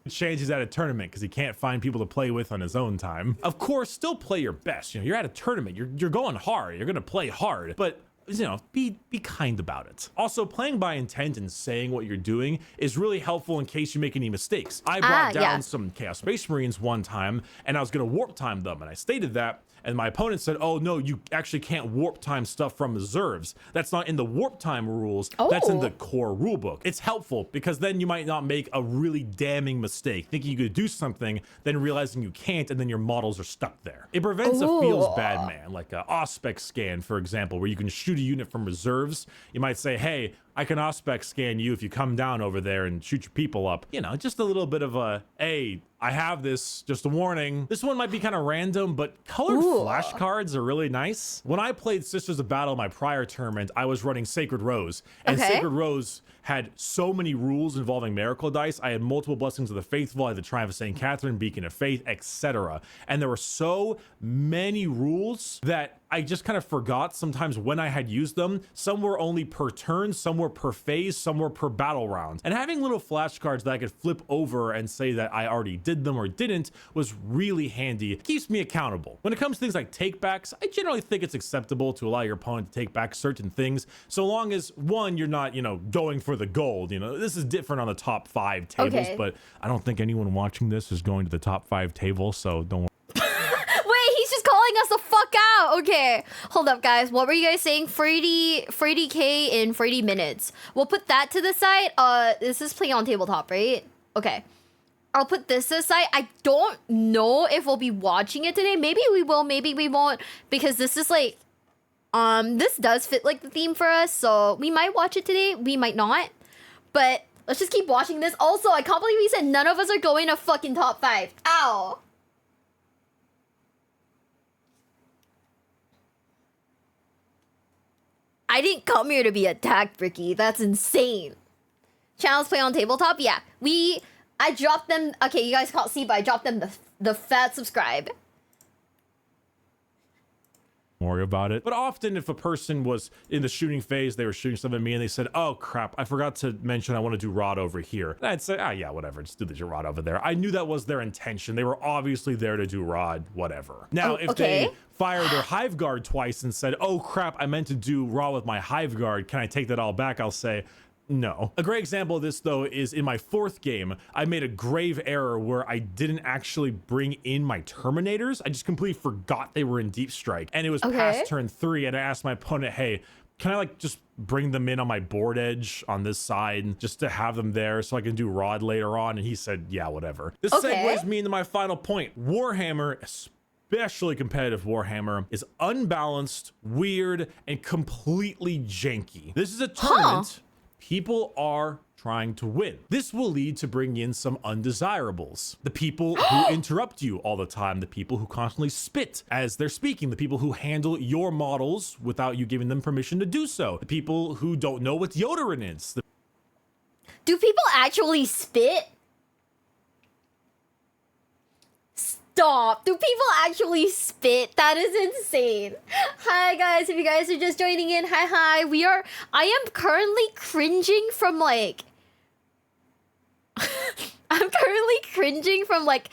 Change is at a tournament because he can't find people to play with on his own time. Of course, still play your best. You know, you're at a tournament. You're going hard. You're gonna play hard, but you know, be kind about it. Also, playing by intent and saying what you're doing is really helpful in case you make any mistakes. I brought down some Chaos Space Marines one time, and I was gonna warp time them, and I stated that, and my opponent said, oh no, you actually can't warp time stuff from reserves. That's not in the warp time rules, that's in the core rulebook. It's helpful because then you might not make a really damning mistake, thinking you could do something, then realizing you can't, and then your models are stuck there. It prevents a feels bad man, like a Auspex scan, for example, where you can shoot a unit from reserves. You might say, hey, I can Auspex scan you if you come down over there and shoot your people up. You know, just a little bit of a, hey, I have this, just a warning. This one might be kind of random, but colored flashcards are really nice. When I played Sisters of Battle, my prior tournament, I was running Sacred Rose. And Sacred Rose had so many rules involving miracle dice. I had multiple Blessings of the Faithful, I had the Triumph of St. Catherine, Beacon of Faith, etc. And there were so many rules that I just kind of forgot sometimes when I had used them. Some were only per turn, some were per phase, some were per battle round. And having little flashcards that I could flip over and say that I already did them or didn't was really handy. It keeps me accountable. When it comes to things like takebacks, I generally think it's acceptable to allow your opponent to take back certain things, so long as, one, you're not, going for the gold. This is different on the top 5 tables, but I don't think anyone watching this is going to the top 5 table, so don't worry. He's just calling us the fuck out. Okay, hold up, guys. What were you guys saying? 40K in 40 minutes. We'll put that to the side. This is playing on tabletop, right? Okay. I'll put this aside. I don't know if we'll be watching it today. Maybe we will, maybe we won't, because this is like, this does fit like the theme for us, so we might watch it today, we might not, but let's just keep watching this. Also, I can't believe we said none of us are going to fucking top 5. Ow. I didn't come here to be attacked, Ricky. That's insane. Channels play on tabletop? Yeah. I dropped them. Okay, you guys can't see, but I dropped them the fat subscribe. Worry about it. But often if a person was in the shooting phase, they were shooting something at me and they said, oh crap, I forgot to mention I want to do rod over here. And I'd say, yeah, whatever, just do the rod over there. I knew that was their intention. They were obviously there to do rod, whatever. Now, if they fired their hive guard twice and said, oh crap, I meant to do rod with my hive guard, can I take that all back? I'll say, no. A great example of this, though, is in my 4th game, I made a grave error where I didn't actually bring in my Terminators. I just completely forgot they were in Deep Strike. And it was past turn 3, and I asked my opponent, hey, can I just bring them in on my board edge on this side just to have them there so I can do rod later on? And he said, yeah, whatever. This segues me into my final point. Warhammer, especially competitive Warhammer, is unbalanced, weird, and completely janky. This is a tournament. People are trying to win. This will lead to bringing in some undesirables. The people who interrupt you all the time, the people who constantly spit as they're speaking, the people who handle your models without you giving them permission to do so, the people who don't know what deodorant is. Do people actually spit? Stop. Do people actually spit? That is insane. Hi guys, if you guys are just joining in, hi. I am currently cringing from like I'm currently cringing from like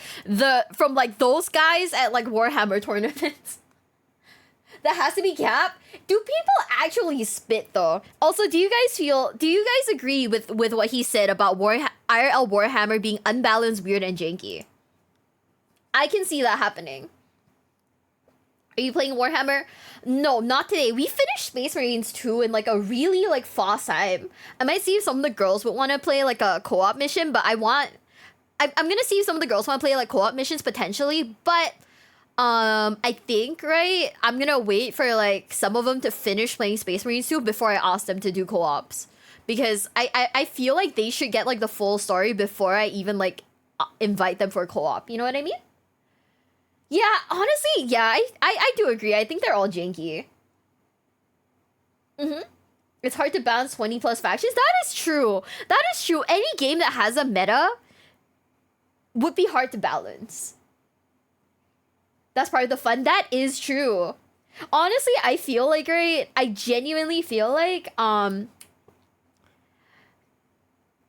those guys at like Warhammer tournaments. That has to be capped. Do people actually spit though? Also, do you guys agree with what he said about IRL Warhammer being unbalanced, weird, and janky? I can see that happening. Are you playing Warhammer? No, not today. We finished Space Marines 2 in like a really like fast time. I might see if some of the girls would want to play like a co-op mission, but I'm gonna see if some of the girls want to play like co-op missions potentially, but I think, right, I'm gonna wait for like some of them to finish playing Space Marines 2 before I ask them to do co-ops. Because I feel like they should get like the full story before I even like invite them for co-op. You know what I mean? Yeah, honestly, yeah, I do agree. I think they're all janky. It's hard to balance 20 plus factions. That is true. That is true. Any game that has a meta would be hard to balance. That's part of the fun. That is true. Honestly, I feel like, right, I genuinely feel like,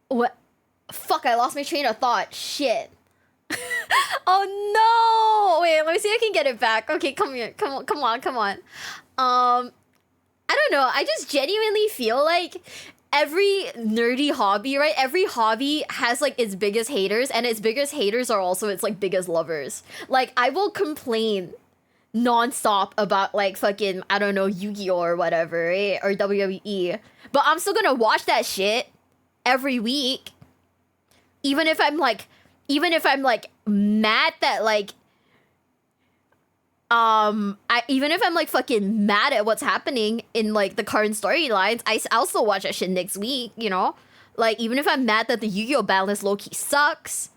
what? Fuck, I lost my train of thought. Shit. Oh no! Wait, let me see if I can get it back. Okay, come here. Come on. I don't know. I just genuinely feel like every nerdy hobby, right? Every hobby has like its biggest haters, and its biggest haters are also its like biggest lovers. Like, I will complain nonstop about like fucking, I don't know, Yu-Gi-Oh or whatever, right? Or WWE. But I'm still gonna watch that shit every week. Even if I'm like mad that like even if I'm like fucking mad at what's happening in like the current storylines, I'll still watch that shit next week, you know? Like, even if I'm mad that the Yu-Gi-Oh balance low-key sucks,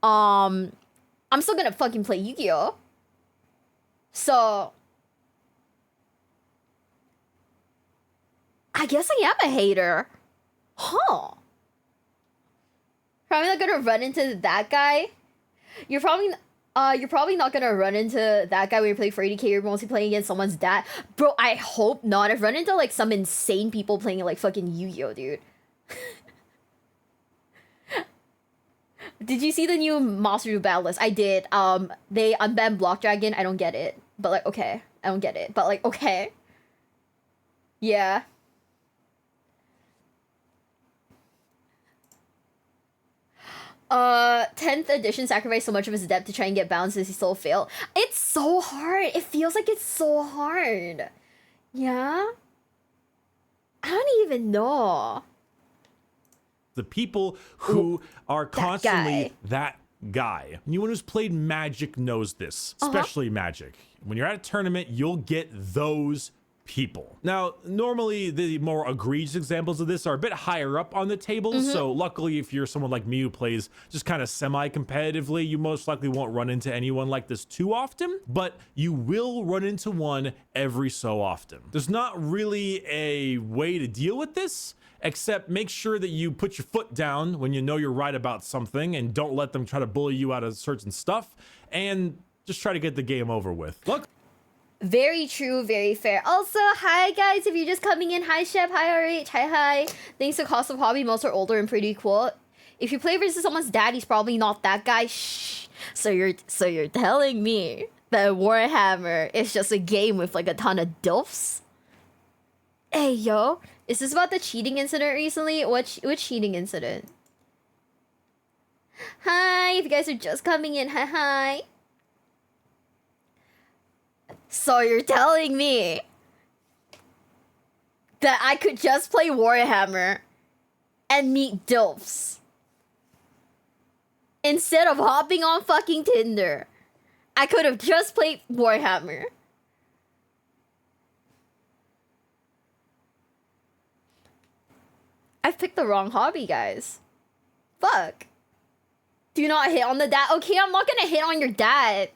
I'm still gonna fucking play Yu-Gi-Oh! So I guess I am a hater. Huh. Probably not gonna run into that guy. You're probably not gonna run into that guy when you play for 80k. You're mostly playing against someone's dad. Bro, I hope not. I've run into like some insane people playing like fucking Yu-Gi-Oh, dude. Did you see the new Monster Duel battle list? I did. They unbanned Block Dragon. I don't get it. But like, okay. I don't get it. But like, okay. Yeah. Tenth edition sacrificed so much of his depth to try and get balances he still failed. It's so hard. It feels like it's so hard. Yeah? I don't even know. The people who are constantly that guy. Anyone who's played Magic knows this, especially Magic. When you're at a tournament, you'll get those people. Now, normally the more egregious examples of this are a bit higher up on the table. So luckily, if you're someone like me who plays just kind of semi-competitively, you most likely won't run into anyone like this too often, but you will run into one every so often. There's not really a way to deal with this, except make sure that you put your foot down when you know you're right about something and don't let them try to bully you out of certain stuff, and just try to get the game over with. Look. Very true, very fair. Also, hi guys, if you're just coming in, hi Shep, hi RH, hi. Thanks to Cost of Hobby, most are older and pretty cool. If you play versus someone's dad, he's probably not that guy. Shh. So you're telling me that Warhammer is just a game with like a ton of dilfs? Hey yo, is this about the cheating incident recently? Which cheating incident? Hi, if you guys are just coming in, hi. So you're telling me that I could just play Warhammer and meet dilfs instead of hopping on fucking Tinder? I could have just played Warhammer. I've picked the wrong hobby, guys. Fuck. Do not hit on the dad. Okay, I'm not gonna hit on your dad.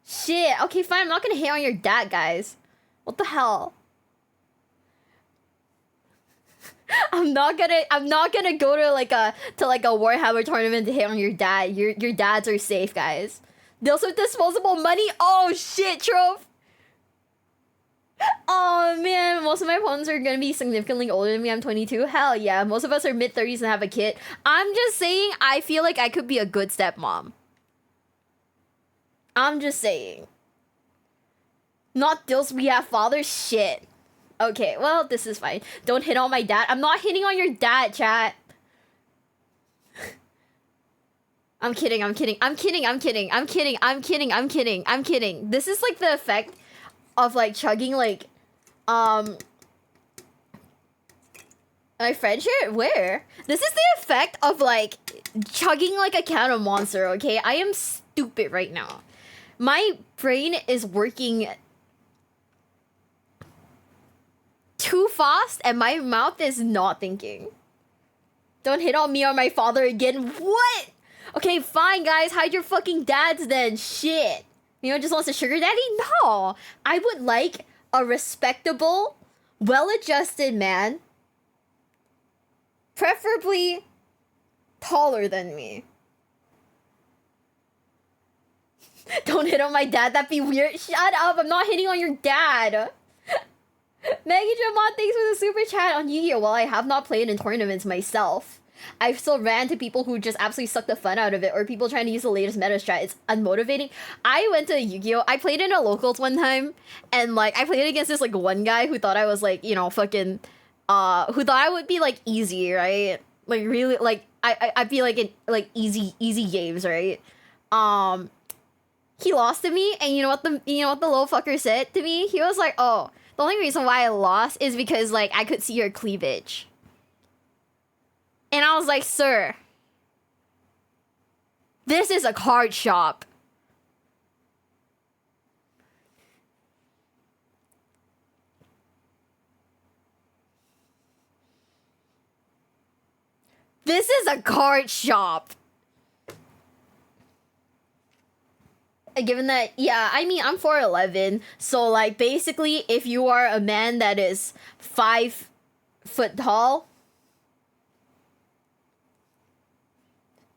Shit. Okay, fine. I'm not gonna hit on your dad, guys. What the hell? I'm not gonna go to like a Warhammer tournament to hit on your dad. Your dads are safe, guys. Deals with disposable money. Oh shit, Trove. Oh man, most of my opponents are gonna be significantly older than me. I'm 22. Hell yeah, most of us are mid-30s and have a kid. I'm just saying, I feel like I could be a good stepmom. I'm just saying. Not deals we have fathers. Shit. Okay, well, this is fine. Don't hit on my dad. I'm not hitting on your dad, chat. I'm kidding. This is like the effect of like chugging like my friend shirt? Where? This is the effect of like chugging like a can of Monster, okay? I am stupid right now. My brain is working too fast and my mouth is not thinking. Don't hit on me or my father again. What? Okay, fine guys, hide your fucking dads then. Shit. You know, just wants a sugar daddy? No. I would like a respectable, well-adjusted man. Preferably taller than me. Don't hit on my dad, that'd be weird. Shut up, I'm not hitting on your dad. Maggie Jamon, thanks for the super chat on Yu-Gi-Oh! While I have not played in tournaments myself, I've still ran to people who just absolutely suck the fun out of it, or people trying to use the latest meta strat. It's unmotivating. I went to Yu-Gi-Oh! I played in a locals one time, and like I played against this like one guy who thought I was like, you know, fucking who thought I would be like easy, right? Like really like I'd be like in like easy games, right? He lost to me, and you know what the little fucker said to me? He was like, "Oh, the only reason why I lost is because like I could see your cleavage." And I was like, "Sir, this is a card shop." This is a card shop. Given that, yeah, I mean, I'm 4'11", so like basically, if you are a man that is 5 foot tall,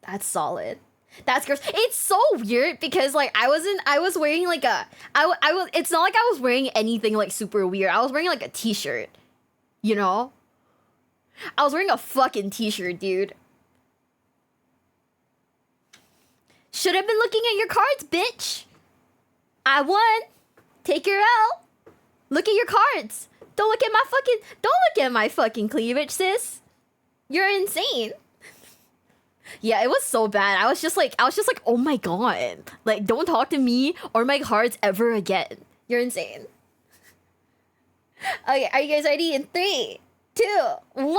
that's solid. That's gross. It's so weird because like I was wearing like it's not like I was wearing anything like super weird. I was wearing like a t-shirt, you know? I was wearing a fucking t-shirt, dude. Should have been looking at your cards, bitch. I won. Take your L. Look at your cards. Don't look at my fucking cleavage, sis. You're insane. Yeah, it was so bad. I was just like, oh my god. Like, don't talk to me or my cards ever again. You're insane. Okay, are you guys ready? In 3, 2, 1.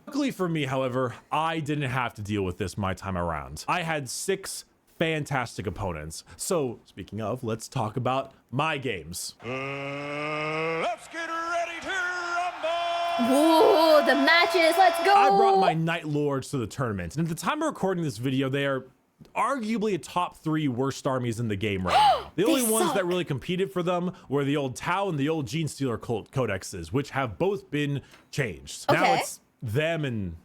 Luckily for me, however, I didn't have to deal with this my time around. I had 6 fantastic opponents. So, speaking of, let's talk about my games. Let's get ready to rumble! Ooh, the matches, let's go! I brought my Night Lords to the tournament, and at the time of recording this video, they are arguably a top 3 worst armies in the game right now. The only ones that really competed for them were the old Tau and the old Gene Stealer codexes, which have both been changed. Okay. Now it's them and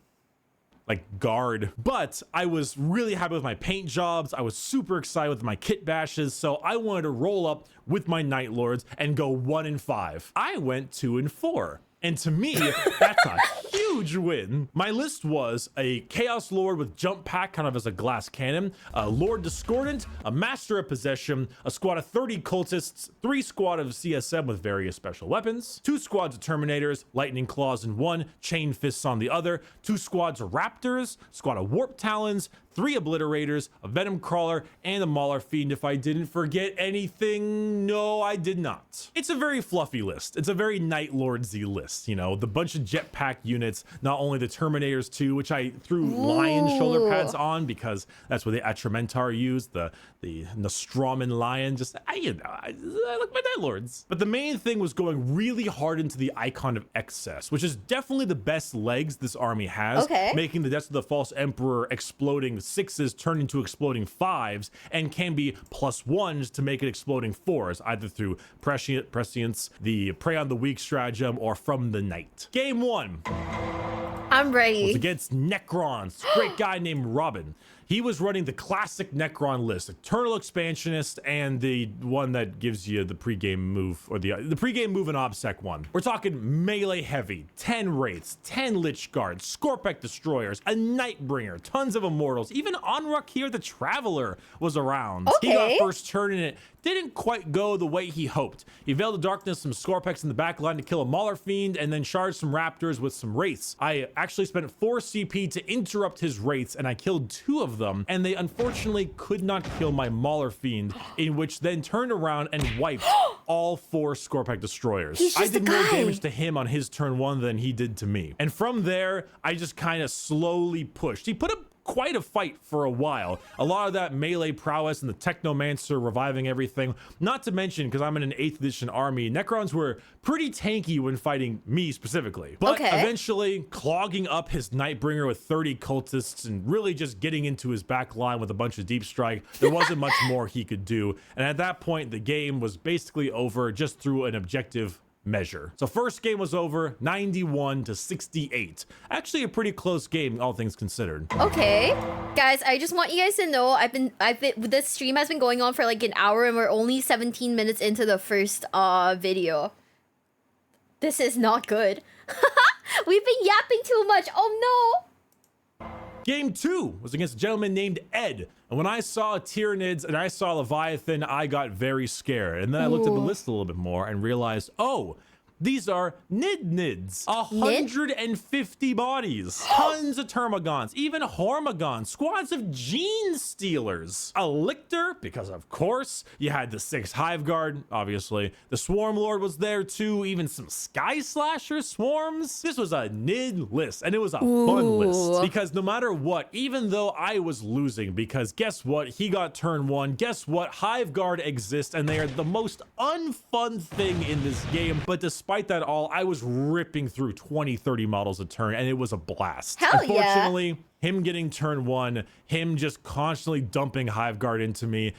like guard, but I was really happy with my paint jobs. I was super excited with my kit bashes, so I wanted to roll up with my Night Lords and go 1-5. I went 2-4. And to me, that's a huge win. My list was a Chaos Lord with Jump Pack, kind of as a glass cannon, a Lord Discordant, a Master of Possession, a squad of 30 Cultists, 3 squad of CSM with various special weapons, 2 squads of Terminators, Lightning Claws in one, Chain Fists on the other, 2 squads of Raptors, squad of Warp Talons, 3 Obliterators, a Venom Crawler, and a Mauler Fiend. If I didn't forget anything, no, I did not. It's a very fluffy list. It's a very Night Lordsy list, you know, the bunch of jetpack units, not only the Terminators too, which I threw lion shoulder pads on because that's what the Atramentar used, the Nostroman lion, just, I like my Night Lords. But the main thing was going really hard into the Icon of Excess, which is definitely the best legs this army has, making the Deaths of the False Emperor exploding 6s turn into exploding 5s and can be +1s to make it exploding 4s, either through prescience, the Prey on the Weak stratagem, or from the night. Game 1. I'm ready. Was against Necrons, great guy named Robin. He was running the classic Necron list, Eternal Expansionist, and the one that gives you the pregame move, or the pregame move and OBSEC one. We're talking melee heavy, 10 Wraiths, 10 Lich Guards, Scorpec Destroyers, a Nightbringer, tons of Immortals, even Onruk here, the Traveler, was around. He got first turn in it. Didn't quite go the way he hoped. He veiled the darkness some Scorpex in the back line to kill a Mauler Fiend, and then charged some Raptors with some Wraiths. I actually spent 4 CP to interrupt his Wraiths, and I killed 2 of them, and they unfortunately could not kill my Mauler Fiend, in which then turned around and wiped all 4 Scorpec Destroyers. I did more damage to him on his turn 1 than he did to me. And from there, I just kind of slowly pushed. He put up quite a fight for a while. A lot of that melee prowess and the Technomancer reviving everything. Not to mention, because I'm in an 8th edition army, Necrons were pretty tanky when fighting me specifically. But eventually clogging up his Nightbringer with 30 cultists and really just getting into his back line with a bunch of deep strike, there wasn't much more he could do. And at that point, the game was basically over just through an objective measure. So first game was over 91-68. Actually a pretty close game, all things considered. Okay, guys, I just want you guys to know I've been this stream has been going on for like an hour and we're only 17 minutes into the first video. This is not good. We've been yapping too much. Oh no. Game 2 was against a gentleman named Ed. And when I saw Tyranids and I saw Leviathan, I got very scared. And then I looked at the list a little bit more and realized, oh, these are Nids. 150 bodies. Tons of Termagants. Even Hormagons. Squads of Gene Stealers. A Lictor, because of course. You had the 6 Hive Guard, obviously. The Swarm Lord was there too. Even some Sky Slasher swarms. This was a Nid list. And it was a fun list. Because no matter what, even though I was losing, because guess what? He got turn 1. Guess what? Hive Guard exists. And they are the most unfun thing in this game. But despite that all, I was ripping through 20-30 models a turn, and it was a blast. Unfortunately, him getting turn 1, him just constantly dumping Hive Guard into me,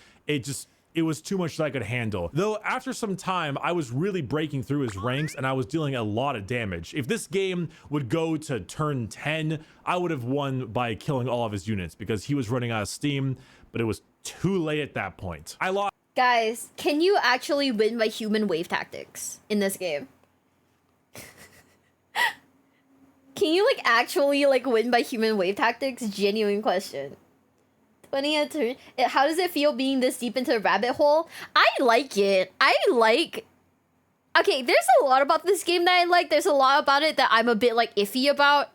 it was too much that I could handle. Though after some time, I was really breaking through his ranks and I was dealing a lot of damage. If this game would go to turn 10, I would have won by killing all of his units because he was running out of steam, but it was too late at that point. I lost. Guys, can you actually win by human wave tactics in this game? Can you, like, actually, like, win by human wave tactics? Genuine question. 20 a turn. How does it feel being this deep into the rabbit hole? I like it. Okay, there's a lot about this game that I like. There's a lot about it that I'm a bit, like, iffy about.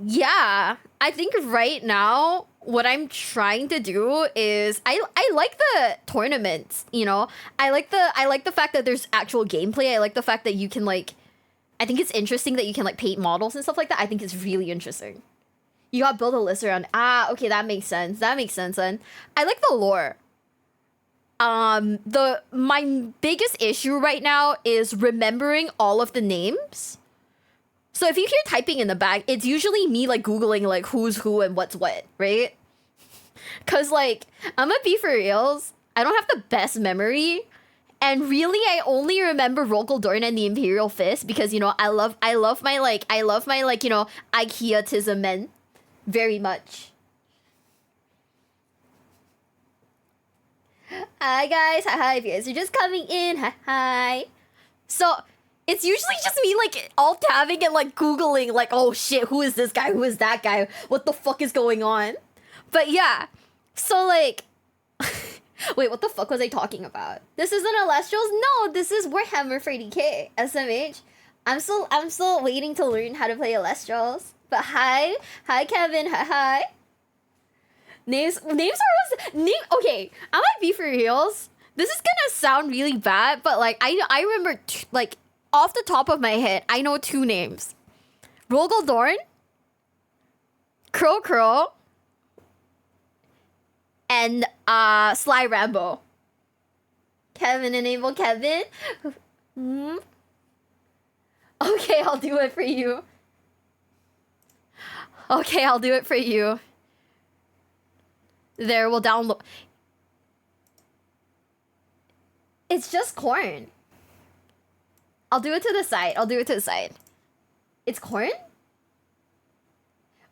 Yeah. I think right now, what I'm trying to do is I like the tournaments, you know? I like the fact that there's actual gameplay. I like the fact that you can, like... I think it's interesting that you can, like, paint models and stuff like that. I think it's really interesting. You gotta build a list around... okay, that makes sense. That makes sense, then. I like the lore. My biggest issue right now is remembering all of the names. So if you hear typing in the back, it's usually me, like, Googling, like, who's who and what's what, right? Because, like, I'm gonna be for reals. I don't have the best memory. And really, I only remember Rogel Dorn and the Imperial Fist because, you know, I love my, you know, IKEA-tism men very much. Hi, guys. Hi, if you guys are just coming in. Hi. So... it's usually just me, like, alt-tabbing and, like, Googling, like, oh shit, who is this guy? Who is that guy? What the fuck is going on? But yeah, so, like... wait, what the fuck was I talking about? This isn't Alestrials? No, this is Warhammer 40k, SMH. I'm still waiting to learn how to play Alestrials. But hi Kevin, hi. Names are always... okay, I might be for reals. This is gonna sound really bad, but, like, I remember, like... off the top of my head, I know 2 names. Rogel Dorn, Crow, and Sly Rambo. Kevin, enable Kevin. Okay, I'll do it for you. Okay, I'll do it for you. There, we'll download. It's just corn. I'll do it to the side. It's corn?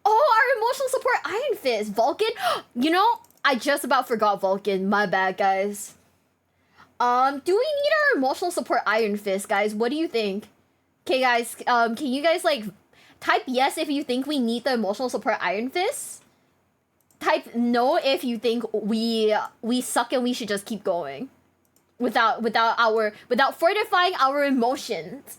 Oh, our emotional support Iron Fist. Vulcan? You know, I just about forgot Vulcan. My bad, guys. Do we need our emotional support Iron Fist, guys? What do you think? Okay, guys, can you guys, like, type yes if you think we need the emotional support Iron Fist? Type no if you think we suck and we should just keep going. Without fortifying our emotions.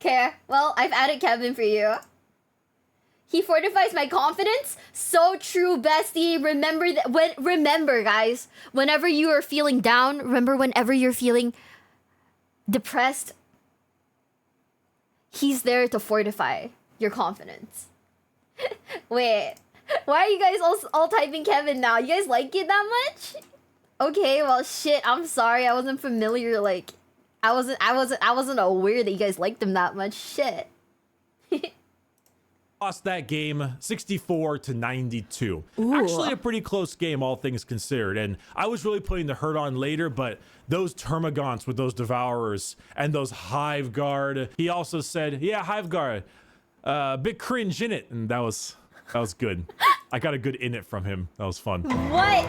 Okay, well, I've added Kevin for you. He fortifies my confidence. So true, bestie. Remember, guys, whenever you are feeling down, whenever you're feeling depressed, he's there to fortify your confidence. Wait, why are you guys all typing Kevin now? You guys like it that much? Okay, well, shit. I'm sorry. I wasn't familiar. Like, I wasn't aware that you guys liked him that much. Shit. Lost that game 64-92. Ooh. Actually a pretty close game, all things considered. And I was really putting the hurt on later, but those Termagants with those Devourers and those Hive Guard. He also said, yeah, Hive Guard, bit cringe in it. And that was good. I got a good in it from him. That was fun. What?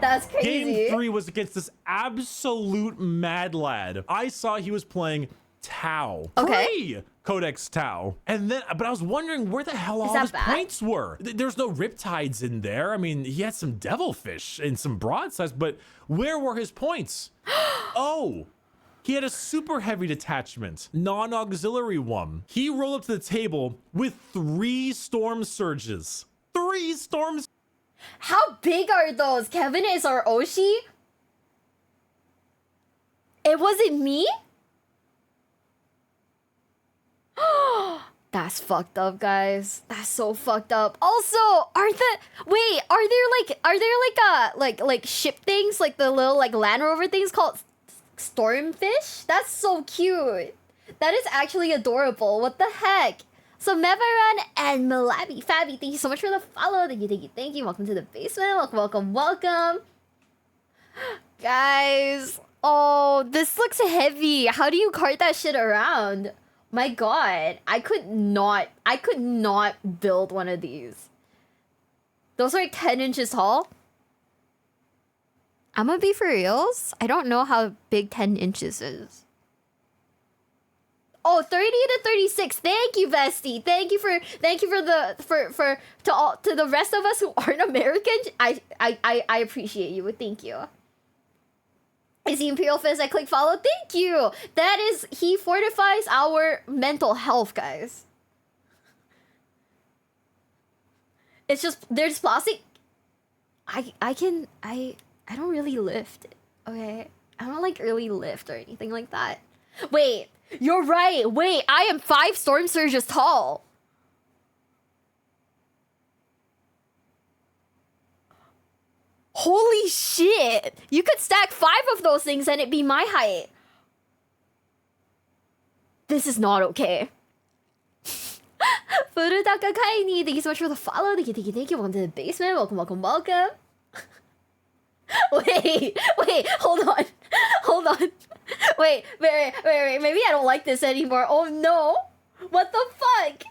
That's crazy. Game 3 was against this absolute mad lad. I saw he was playing Tau. Okay. Codex Tau. And then, but I was wondering where the hell all his points were. There's no Riptides in there. I mean, he had some Devilfish and some Broadsides, but where were his points? Oh, he had a super heavy detachment, non-auxiliary one. He rolled up to the table with 3 Storm Surges. 3 Storms. How big are those? Kevin is our Oshi? It wasn't me? That's fucked up, guys. That's so fucked up. Also, are there like ship things, like the little like Land Rover things called Stormfish? That's so cute. That is actually adorable. What the heck? So Mevaran and Malabi Fabi, thank you so much for the follow. Thank you. Welcome to the basement. Welcome. Guys, oh, this looks heavy. How do you cart that shit around? My god, I could not build one of these. Those are like 10 inches tall. I'm gonna be for reals. I don't know how big 10 inches is. Oh, 30 to 36. Thank you, Bestie. Thank you to the rest of us who aren't American. I appreciate you. Thank you. Is he Imperial Fist? I click follow. Thank you. That is, he fortifies our mental health, guys. It's just, there's plastic. I don't really lift. Okay, I don't like really lift or anything like that. Wait, you're right. Wait, I am 5 Storm Surges tall. Holy shit! You could stack 5 of those things and it'd be my height. This is not okay. Furutaka Kaini, thank you so much for the follow. Thank you. Welcome to the basement. Welcome. Wait, hold on. Wait. Maybe I don't like this anymore. Oh no. What the fuck?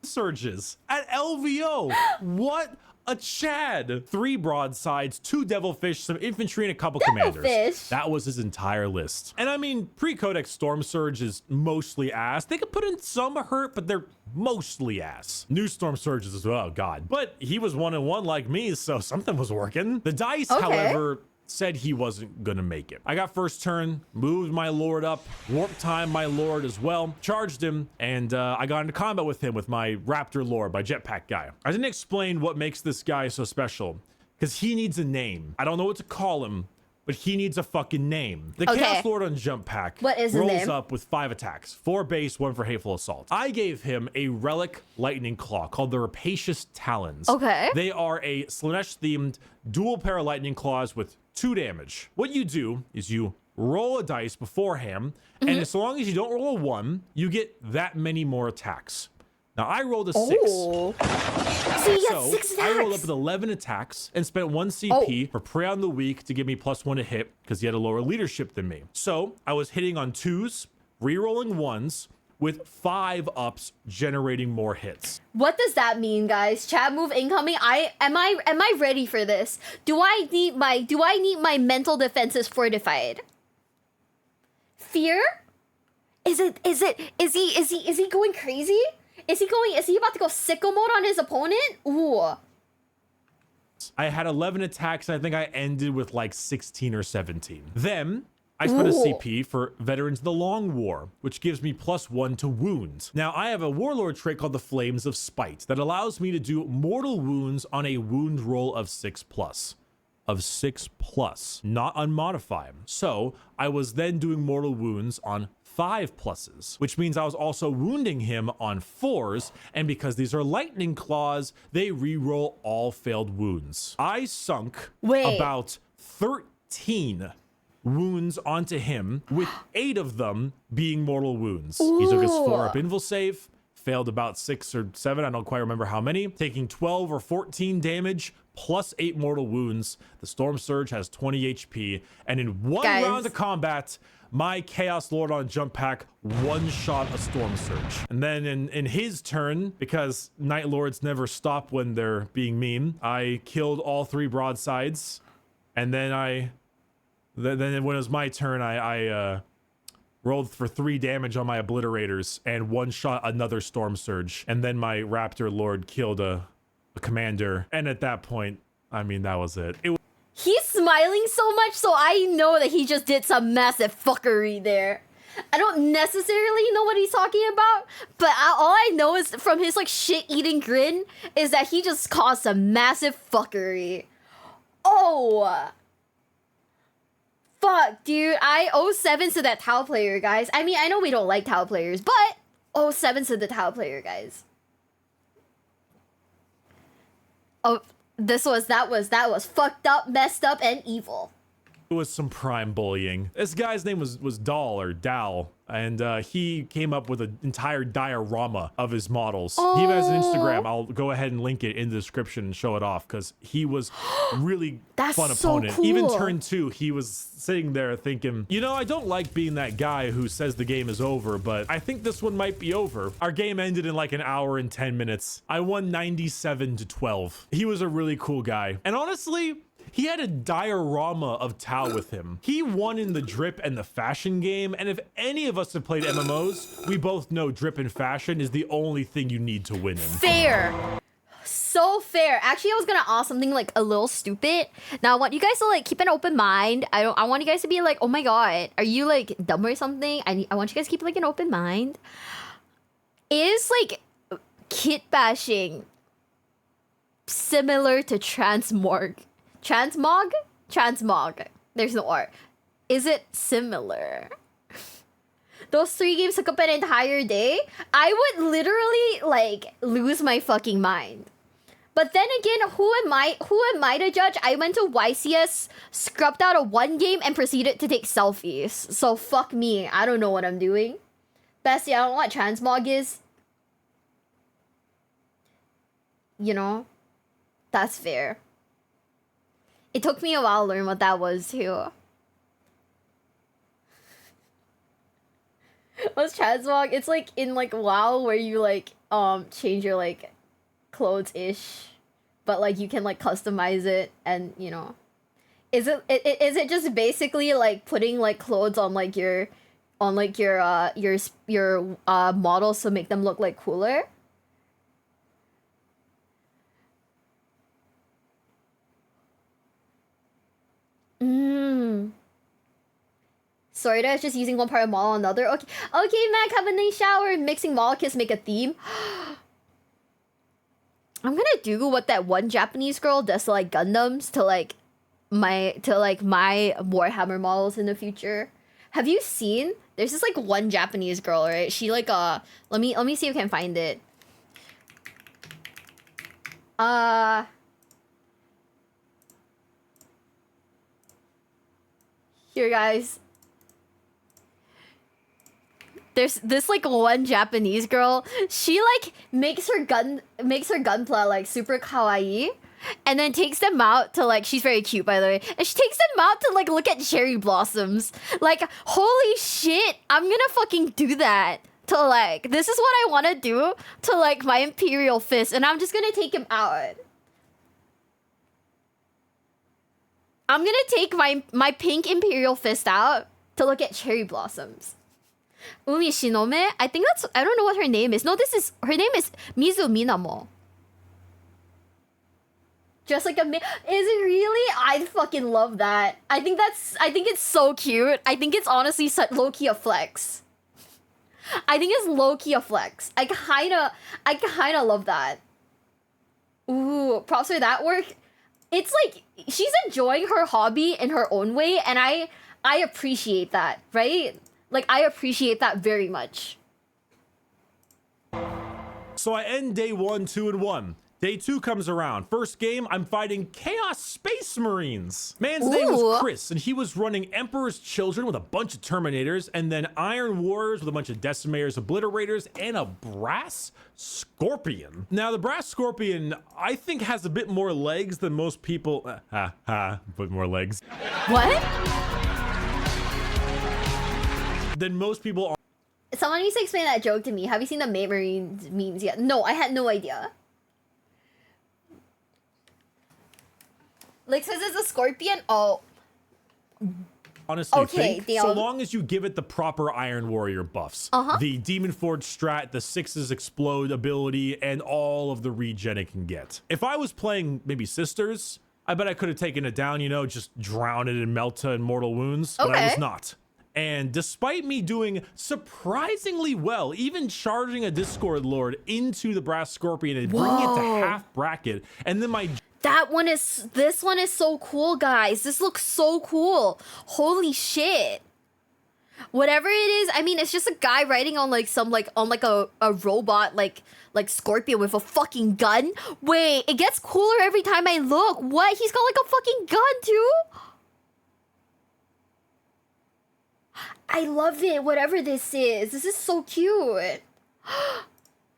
Surges at LVO. What a Chad. 3 broadsides, 2 devilfish, some infantry, and a couple commanders. That was his entire list. And I mean, pre-codex Storm Surge is mostly ass. They could put in some hurt, but they're mostly ass. New Storm Surges as well, oh god. But he was 1-1 like me, so something was working. The dice, however, said he wasn't gonna make it. I got first turn, moved my lord up, warp time my lord as well, charged him, and I got into combat with him with my raptor lord, my jetpack guy. I didn't explain what makes this guy so special, because he needs a name. I don't know what to call him, but he needs a fucking name. The Chaos Lord on Jump Pack rolls up with 5 attacks, 4 base, 1 for Hateful Assault. I gave him a relic lightning claw called the Rapacious Talons. They are a Slanesh-themed dual pair of lightning claws with 2 damage. What you do is you roll a dice beforehand, and as long as you don't roll a 1, you get that many more attacks. Now I rolled a 6. So you got 6 attacks. I rolled up with 11 attacks and spent 1 CP for Prey on the Weak to give me +1 to hit because he had a lower leadership than me. So I was hitting on 2s, re-rolling 1s, with 5 ups generating more hits. What does that mean, guys? Chat move incoming. Am I ready for this? Do I need my mental defenses fortified? Fear? Is he going crazy? Is he about to go sicko mode on his opponent? Ooh. I had 11 attacks, and I think I ended with like 16 or 17. Then I spent a CP for Veterans of the Long War, which gives me +1 to wounds. Now, I have a warlord trait called the Flames of Spite that allows me to do mortal wounds on a wound roll of 6+. Of 6+, not unmodify. So I was then doing mortal wounds on 5+, which means I was also wounding him on 4s, and because these are lightning claws, they re-roll all failed wounds. I sunk about 13 wounds onto him, with 8 of them being mortal wounds. He took his 4-up invul save, failed about 6 or 7, I don't quite remember how many, taking 12 or 14 damage, plus 8 mortal wounds. The Storm Surge has 20 HP, and in one round of combat, my Chaos Lord on Jump Pack one-shot a Storm Surge. And then in his turn, because Night Lords never stop when they're being mean, I killed all 3 broadsides, and then when it was my turn, I rolled for 3 damage on my obliterators and one-shot another Storm Surge. And then my Raptor Lord killed a commander. And at that point, I mean, that was it. He's smiling so much, so I know that he just did some massive fuckery there. I don't necessarily know what he's talking about, but all I know is from his like shit-eating grin is that he just caused some massive fuckery. Oh. Fuck, dude. I owe 7s to that Tau player, guys. I mean, I know we don't like Tau players, but 7s to the Tau player, guys. Oh, that was fucked up, messed up, and evil. It was some prime bullying. This guy's name was Dal or Dal, and he came up with an entire diorama of his models. He even has an Instagram. I'll go ahead and link it in the description and show it off because he was really fun opponent. Cool. Even turn 2, he was sitting there thinking, you know, I don't like being that guy who says the game is over, but I think this one might be over. Our game ended in like an hour and 10 minutes. I won 97-12. He was a really cool guy. And honestly, he had a diorama of Tao with him. He won in the drip and the fashion game, and if any of us have played MMOs, we both know drip and fashion is the only thing you need to win in. Fair. So fair. Actually, I was gonna ask something like a little stupid. Now I want you guys to like keep an open mind. I want you guys to be like, oh my god, are you like dumb or something? I want you guys to keep like an open mind. Is like kit bashing similar to transmog? Transmog. There's no R. Is it similar? Those 3 games took up an entire day. I would literally like lose my fucking mind. But then again, who am I to judge? I went to YCS, scrubbed out a 1 game, and proceeded to take selfies. So fuck me. I don't know what I'm doing. Bestie, I don't know what transmog is. You know? That's fair. It took me a while to learn what that was too. What's transmog? It's like in like WoW where you like change your like clothes-ish, but like you can like customize it, and you know, is it just basically like putting like clothes on like your models to make them look like cooler? Sorry, that's just using one part of model on another. Okay, Mac, have a nice shower. Mixing model kits make a theme. I'm gonna do what that one Japanese girl does to like Gundams to like my Warhammer models in the future. Have you seen? There's this like one Japanese girl, right? She like let me see if I can find it. Here, guys. There's this like one Japanese girl. She like makes her gunpla like super kawaii, and then takes them out to like, she's very cute by the way, and she takes them out to like look at cherry blossoms. Like, holy shit, I'm gonna fucking do that. To like, this is what I want to do to like my Imperial Fist, and I'm just gonna take him out. I'm gonna take my pink Imperial Fist out to look at cherry blossoms. Umi Shinome? I think that's, I don't know what her name is. No, her name is Mizu Minamo. Just like is it really? I fucking love that. I think it's so cute. I think it's honestly low-key a flex. I think it's low-key a flex. I kinda love that. Ooh, props for that work. It's like, she's enjoying her hobby in her own way, and I appreciate that, right? Like, I appreciate that very much. So I end day 1 2-1. Day 2 comes around. First game, I'm fighting Chaos Space Marines. Man's name was Chris, and he was running Emperor's Children with a bunch of Terminators, and then Iron Warriors with a bunch of Decimators, Obliterators, and a Brass Scorpion. Now, the Brass Scorpion, I think, has a bit more legs than most people. Bit more legs. What? Than most people are. Someone needs to explain that joke to me. Have you seen the Marines memes yet? No, I had no idea. Like, says it's a scorpion? Oh. Honestly, okay, so long as you give it the proper Iron Warrior buffs. The Demon Forge strat, the 6's explode ability, and all of the regen it can get. If I was playing maybe Sisters, I bet I could have taken it down, you know, just drown it in Melta and Mortal Wounds, but I was not. And despite me doing surprisingly well, even charging a Discord Lord into the Brass Scorpion and bringing it to half bracket, and then this one is so cool, guys. This looks so cool. Holy shit. Whatever it is, I mean, it's just a guy riding on like a robot like Scorpion with a fucking gun. Wait, it gets cooler every time I look. What? He's got like a fucking gun too? I love it, whatever this is. This is so cute.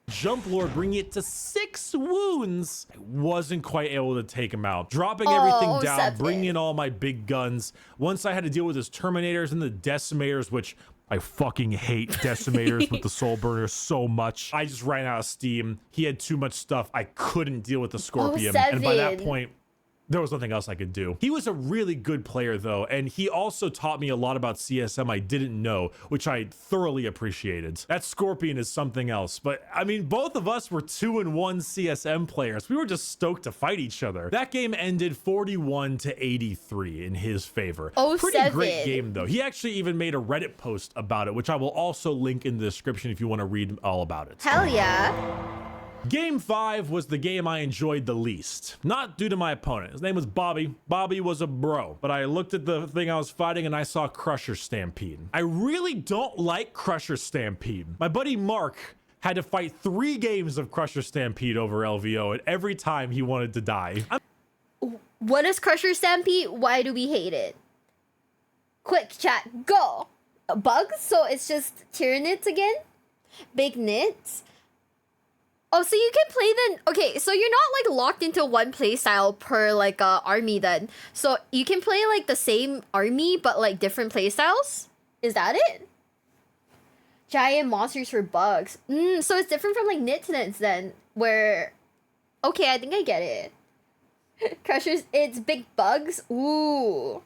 Jump Lord, bringing it to 6 wounds. I wasn't quite able to take him out. Dropping everything down, bringing in all my big guns. Once I had to deal with his Terminators and the Decimators, which I fucking hate Decimators with the Soul Burner so much. I just ran out of steam. He had too much stuff. I couldn't deal with the Scorpion. And by that point, there was nothing else I could do. He was a really good player though, and he also taught me a lot about CSM I didn't know, which I thoroughly appreciated. That Scorpion is something else, but I mean, both of us were 2-1 CSM players. We were just stoked to fight each other. That game ended 41-83 in his favor. Pretty great game though. He actually even made a Reddit post about it, which I will also link in the description if you want to read all about it. Hell yeah. Game 5 was the game I enjoyed the least. Not due to my opponent. His name was Bobby. Bobby was a bro. But I looked at the thing I was fighting and I saw Crusher Stampede. I really don't like Crusher Stampede. My buddy Mark had to fight 3 games of Crusher Stampede over LVO, and every time he wanted to die. What is Crusher Stampede? Why do we hate it? Quick chat, go! Bugs? So it's just Tyranids again? Big nits? Oh, so you can play then. Okay, so you're not like locked into one playstyle per like army then. So you can play like the same army but like different playstyles? Is that it? Giant monsters for bugs. So it's different from like Nits then, where okay, I think I get it. Crushers, it's big bugs. Ooh.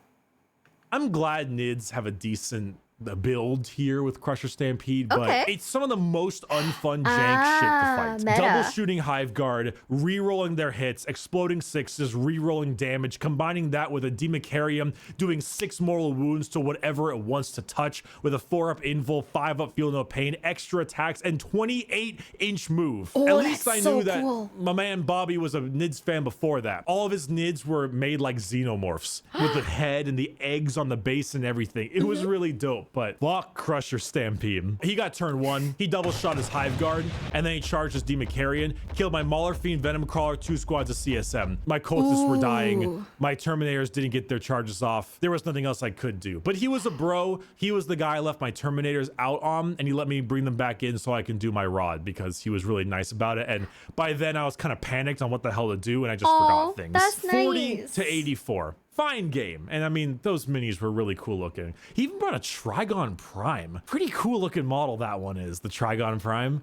I'm glad Nids have a decent build here with Crusher Stampede, but it's some of the most unfun jank shit to fight. Meta. Double shooting Hive Guard, re-rolling their hits, exploding 6s, re-rolling damage, combining that with a Demicarium, doing 6 mortal wounds to whatever it wants to touch, with a 4-up invul, 5-up feel no pain, extra attacks, and 28-inch move. Oh, at least that's I so knew that cool. my man Bobby was a Nids fan before that. All of his Nids were made like xenomorphs, with the head and the eggs on the base and everything. It was really dope. But fuck Crusher Stampede. He got turn 1, he double shot his Hive Guard, and then he charged his Demicarian, killed my Mauler Fiend, Venom Crawler, 2 squads of CSM. My cultists were dying, my Terminators didn't get their charges off. There was nothing else I could do. But he was a bro, he was the guy I left my Terminators out on, and he let me bring them back in so I can do my Rod, because he was really nice about it. And by then I was kind of panicked on what the hell to do, and I just forgot things. That's 40-84. Fine game. And I mean, those minis were really cool looking. He even brought a Trigon Prime. Pretty cool looking model that one is, the Trigon Prime.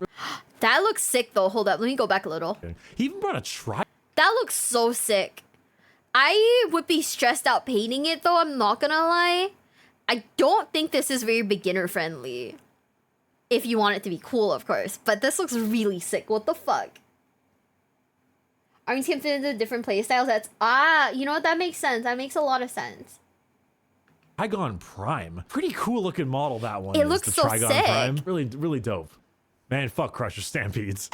That looks sick though. Hold up, let me go back a little. He even brought a That looks so sick. I would be stressed out painting it though, I'm not gonna lie. I don't think this is very beginner friendly. If you want it to be cool, of course. But this looks really sick. What the fuck? Armies can fit into different playstyles. That's you know what? That makes sense. That makes a lot of sense. Trigon Prime. Pretty cool looking model that one. It is, looks the so Trigon sick. Prime. Really dope. Man, fuck Crusher Stampedes.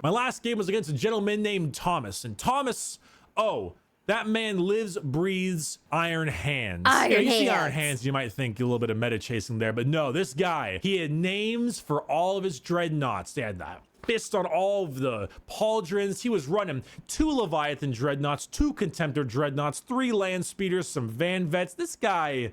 My last game was against a gentleman named Thomas. And Thomas, that man lives, breathes Iron Hands. You see Iron Hands, you might think a little bit of meta chasing there, but no, this guy, he had names for all of his dreadnoughts. They had that fist on all of the pauldrons. He was running 2 Leviathan dreadnoughts, 2 Contemptor dreadnoughts, 3 land speeders, some Van Vets. This guy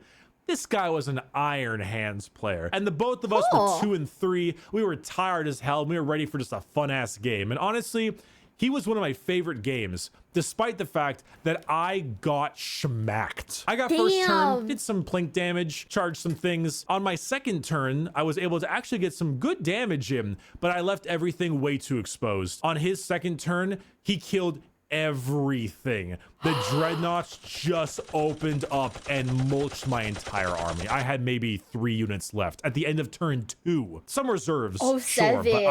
was an Iron Hands player. And the both of us were 2 and 3. We were tired as hell. We were ready for just a fun ass game. And honestly, he was one of my favorite games, despite the fact that I got schmacked. I got first turn, did some plink damage, charged some things. On my second turn, I was able to actually get some good damage in, but I left everything way too exposed. On his second turn, he killed everything. The dreadnoughts just opened up and mulched my entire army. I had maybe 3 units left at the end of turn 2. Some reserves, sure, but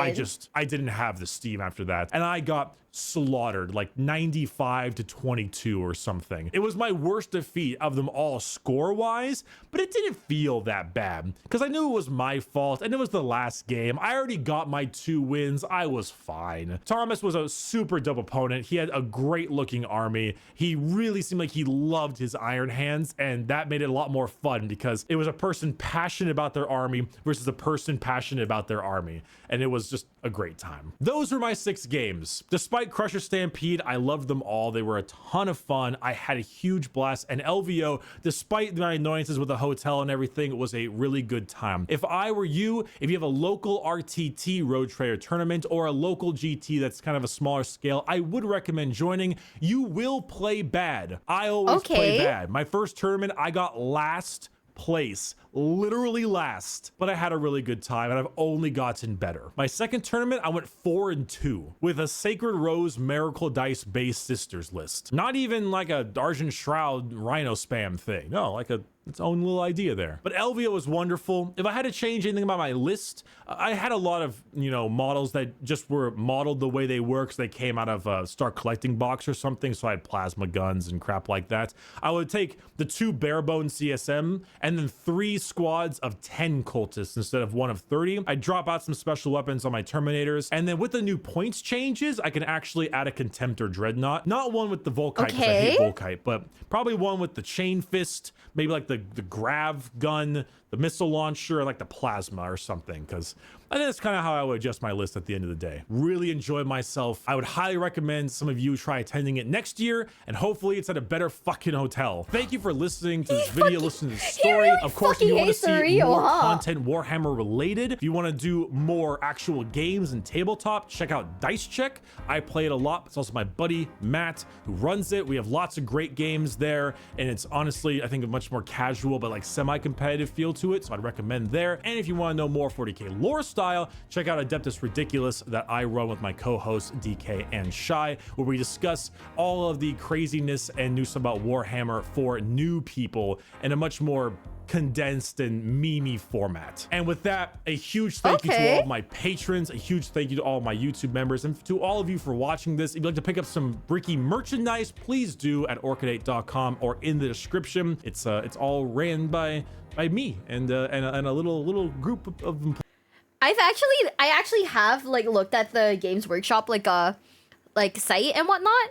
I didn't have the steam after that. And I got slaughtered, like 95-22 or something. It was my worst defeat of them all score-wise, but it didn't feel that bad because I knew it was my fault and it was the last game. I already got my 2 wins. I was fine. Thomas was a super dope opponent. He had a great looking army. He really seemed like he loved his Iron Hands, and that made it a lot more fun because it was a person passionate about their army versus a person passionate about their army, and it was just a great time. Those were my 6 games. Despite Crusher Stampede, I loved them all. They were a ton of fun. I had a huge blast, and LVO, despite my annoyances with the hotel and everything, it was a really good time. If I were you, if you have a local RTT Road Trader tournament or a local GT that's kind of a smaller scale, I would recommend joining. You will play bad. I always play bad. My first tournament, I got last place, literally last, but I had a really good time and I've only gotten better. My second tournament, I went 4-2 with a Sacred Rose Miracle Dice base sisters list. Not even like a Argent Shroud Rhino spam thing. No, like its own little idea there. But LVO was wonderful. If I had to change anything about my list, I had a lot of, you know, models that just were modeled the way they were because they came out of a Start Collecting box or something. So I had plasma guns and crap like that. I would take the 2 barebone CSM and then 3 squads of 10 cultists instead of 1 of 30. I'd drop out some special weapons on my Terminators. And then with the new points changes, I can actually add a Contemptor Dreadnought. Not one with the Volkite because I hate Volkite, but probably one with the Chain Fist, maybe like the grav gun, the missile launcher, like the plasma or something, because I think that's kind of how I would adjust my list at the end of the day. Really enjoyed myself. I would highly recommend some of you try attending it next year, and hopefully it's at a better fucking hotel. Thank you for listening to this video, listening to the story. Of course, if you want to see more content Warhammer related, if you want to do more actual games and tabletop, check out Dice Check. I play it a lot. It's also my buddy Matt who runs it. We have lots of great games there, and it's honestly, I think, a much more casual but like semi-competitive feel to it, so I'd recommend there. And if you want to know more 40k lore style, check out Adeptus Ridiculous that I run with my co-hosts DK and Shy, where we discuss all of the craziness and news about Warhammer for new people in a much more condensed and memey format. And with that, a huge thank you to all of my patrons, a huge thank you to all of my YouTube members, and to all of you for watching this. If you'd like to pick up some Bricky merchandise, please do at orchidate.com or in the description. It's all ran by me and a little group of I actually have like looked at the Games Workshop like site and whatnot,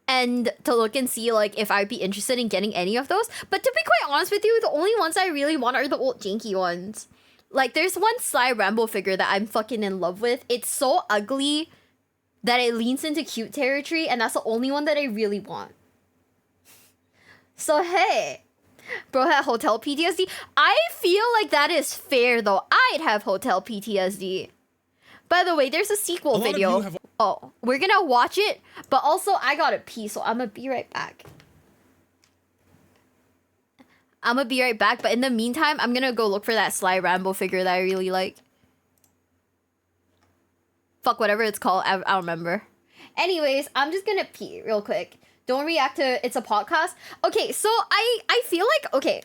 and to look and see like if I'd be interested in getting any of those. But to be quite honest with you, the only ones I really want are the old janky ones. Like there's one Sly Rambo figure that I'm fucking in love with. It's so ugly that it leans into cute territory, and that's the only one that I really want. So hey, bro had hotel PTSD. I feel like that is fair though. I'd have hotel PTSD. By the way, there's a sequel video. Oh, we're gonna watch it, but also I gotta pee, so I'm gonna be right back. But in the meantime, I'm gonna go look for that Sly Rambo figure that I really like. Fuck, whatever it's called, I don't remember. Anyways, I'm just gonna pee real quick. Don't react to it's a podcast. Okay, so I feel like, okay,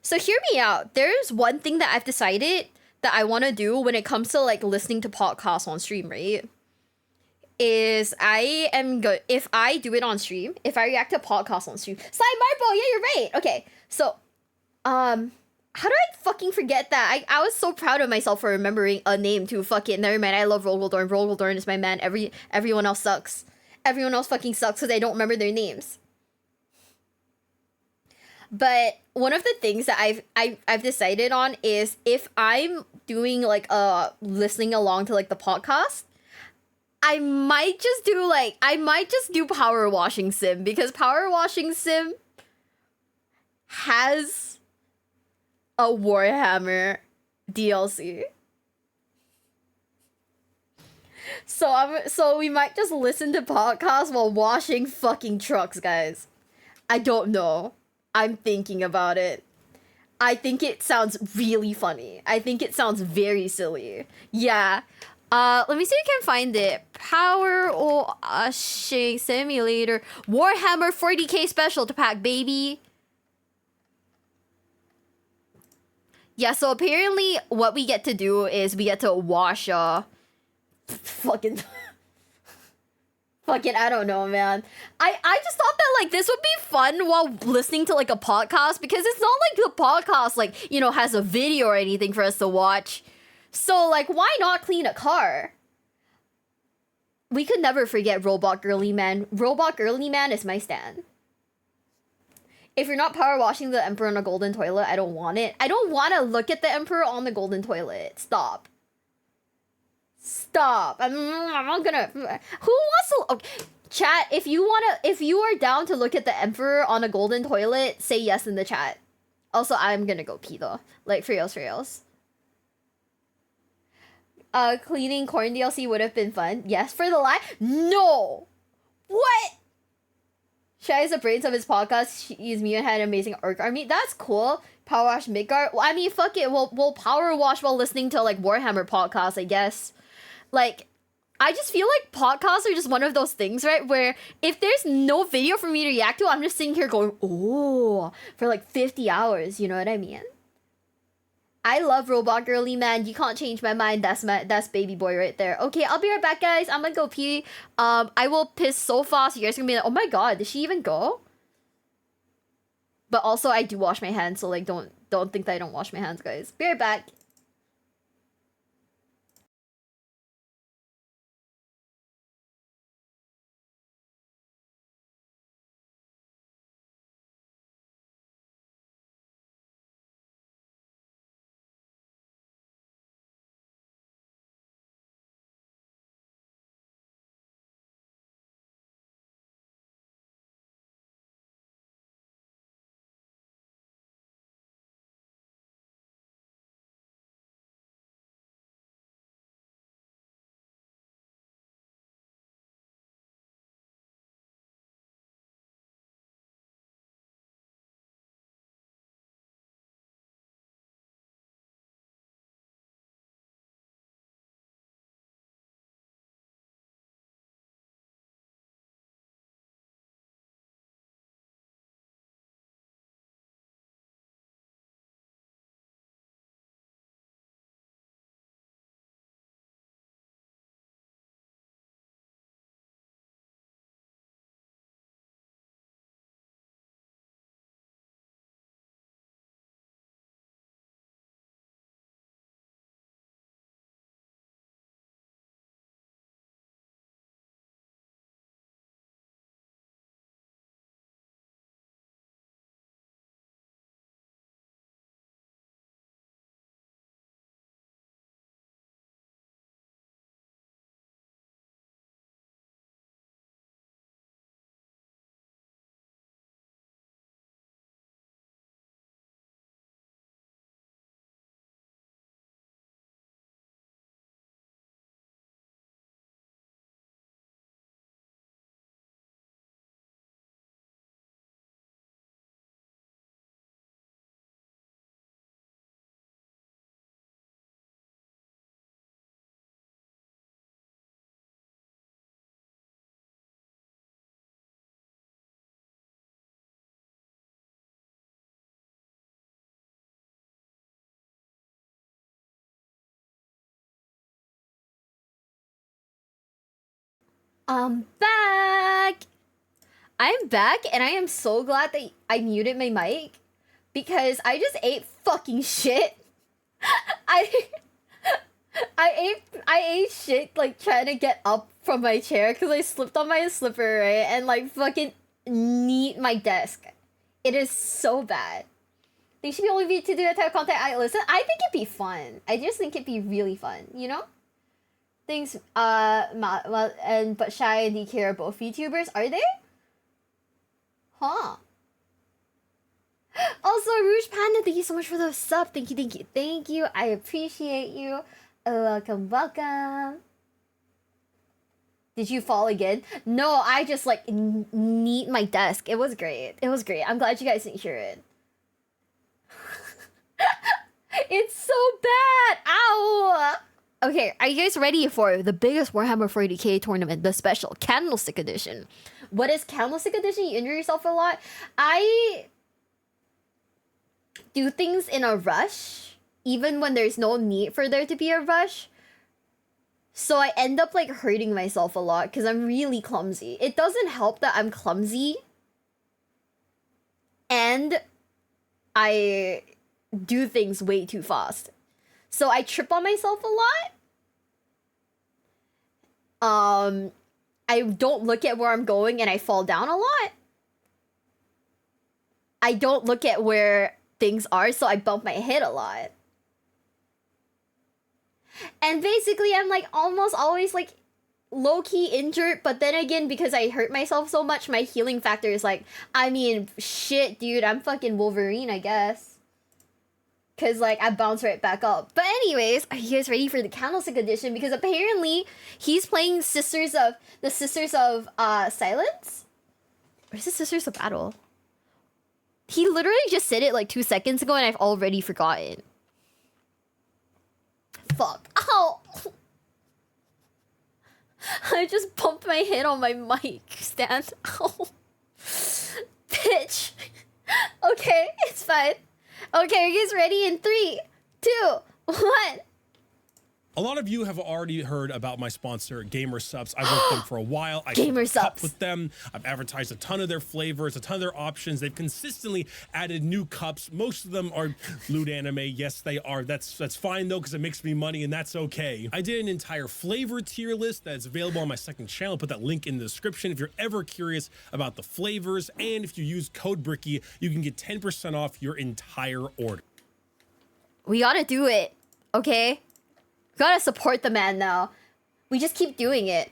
so hear me out. There's one thing that I've decided that I want to do when it comes to like listening to podcasts on stream, right? Is I am good if I do it on stream, if I react to podcasts on stream. Sly Marble, yeah, you're right. Okay, so how do I fucking forget that? I was so proud of myself for remembering a name to fucking never mind. I love Rogaldorn. Rogaldorn is my man. Everyone else sucks. Everyone else fucking sucks because I don't remember their names. But one of the things that I've decided on is if I'm doing like listening along to like the podcast, I might just do Power Washing Sim, because Power Washing Sim has a Warhammer DLC. So we might just listen to podcasts while washing fucking trucks, guys. I don't know. I'm thinking about it. I think it sounds really funny. I think it sounds very silly. Yeah. Let me see if I can find it. Power Washing Simulator Warhammer 40k special to pack, baby. Yeah, so apparently what we get to do is we get to wash fucking I don't know, man. I just thought that like this would be fun while listening to like a podcast, because it's not like the podcast like, you know, has a video or anything for us to watch. So like why not clean a car? we could never forget Robot Girly Man. Robot Girly Man is my stan. If you're not power washing the Emperor on a golden toilet, I don't want it. I don't want to look at the Emperor on the golden toilet. Stop. Stop. I'm not gonna. Who wants to? Okay. Chat, if you are down to look at the Emperor on a golden toilet, say yes in the chat. Also, I'm gonna go pee though. Like, for reals. Cleaning corn DLC would have been fun. Yes, for the live? No! What? Shai is the brains of his podcast. She's me and had an amazing orc army. That's cool. Power wash Midgard. Well, I mean, fuck it. We'll power wash while listening to, like, Warhammer podcasts, I guess. Like, I just feel like podcasts are just one of those things, right? Where if there's no video for me to react to, I'm just sitting here going, oh, for like 50 hours. You know what I mean? I love Robot Girly Man. You can't change my mind. That's baby boy right there. Okay, I'll be right back, guys. I'm gonna go pee. I will piss so fast. You guys are gonna be like, oh my god, did she even go? But also, I do wash my hands, so like, don't think that I don't wash my hands, guys. Be right back. I'm back! I'm back, and I am so glad that I muted my mic, because I just ate fucking shit. I ate shit, like, trying to get up from my chair, because I slipped on my slipper, right, and, like, fucking kneed my desk. It is so bad. They should be only be to do that type of content. Listen, I think it'd be fun. I just think it'd be really fun, you know? Things, but Shai and DK are both VTubers, are they? Huh. Also, Rouge Panda, thank you so much for the sub. Thank you. I appreciate you. Welcome. Did you fall again? No, I just like kneed my desk. It was great. I'm glad you guys didn't hear it. It's so bad. Ow. Okay, are you guys ready for the biggest Warhammer 40k tournament, the special Candlestick Edition? What is Candlestick Edition? You injure yourself a lot. I do things in a rush, even when there's no need for there to be a rush. So I end up like hurting myself a lot because I'm really clumsy. It doesn't help that I'm clumsy and I do things way too fast. So I trip on myself a lot. I don't look at where I'm going and I fall down a lot. I don't look at where things are, so I bump my head a lot. And basically, I'm like almost always like low-key injured, but then again, because I hurt myself so much, my healing factor is like, I mean, shit, dude, I'm fucking Wolverine, I guess. Cause like I bounce right back up. But anyways, are you guys ready for the Candlestick edition? Because apparently he's playing the Sisters of Silence? Or is it Sisters of Battle? He literally just said it like 2 seconds ago and I've already forgotten. Fuck. Ow! I just bumped my head on my mic stand. Ow. Bitch. Okay, it's fine. Okay, are you guys ready? In 3, 2, 1. A lot of you have already heard about my sponsor, GamerSupps. I've worked with them for a while. I GamerSupps with them. I've advertised a ton of their flavors, a ton of their options. They've consistently added new cups. Most of them are lewd anime. Yes, they are. That's fine though, because it makes me money, and that's okay. I did an entire flavor tier list that's available on my second channel. Put that link in the description if you're ever curious about the flavors. And if you use code Bricky, you can get 10% off your entire order. We gotta do it, okay? Gotta support the man now. We just keep doing it.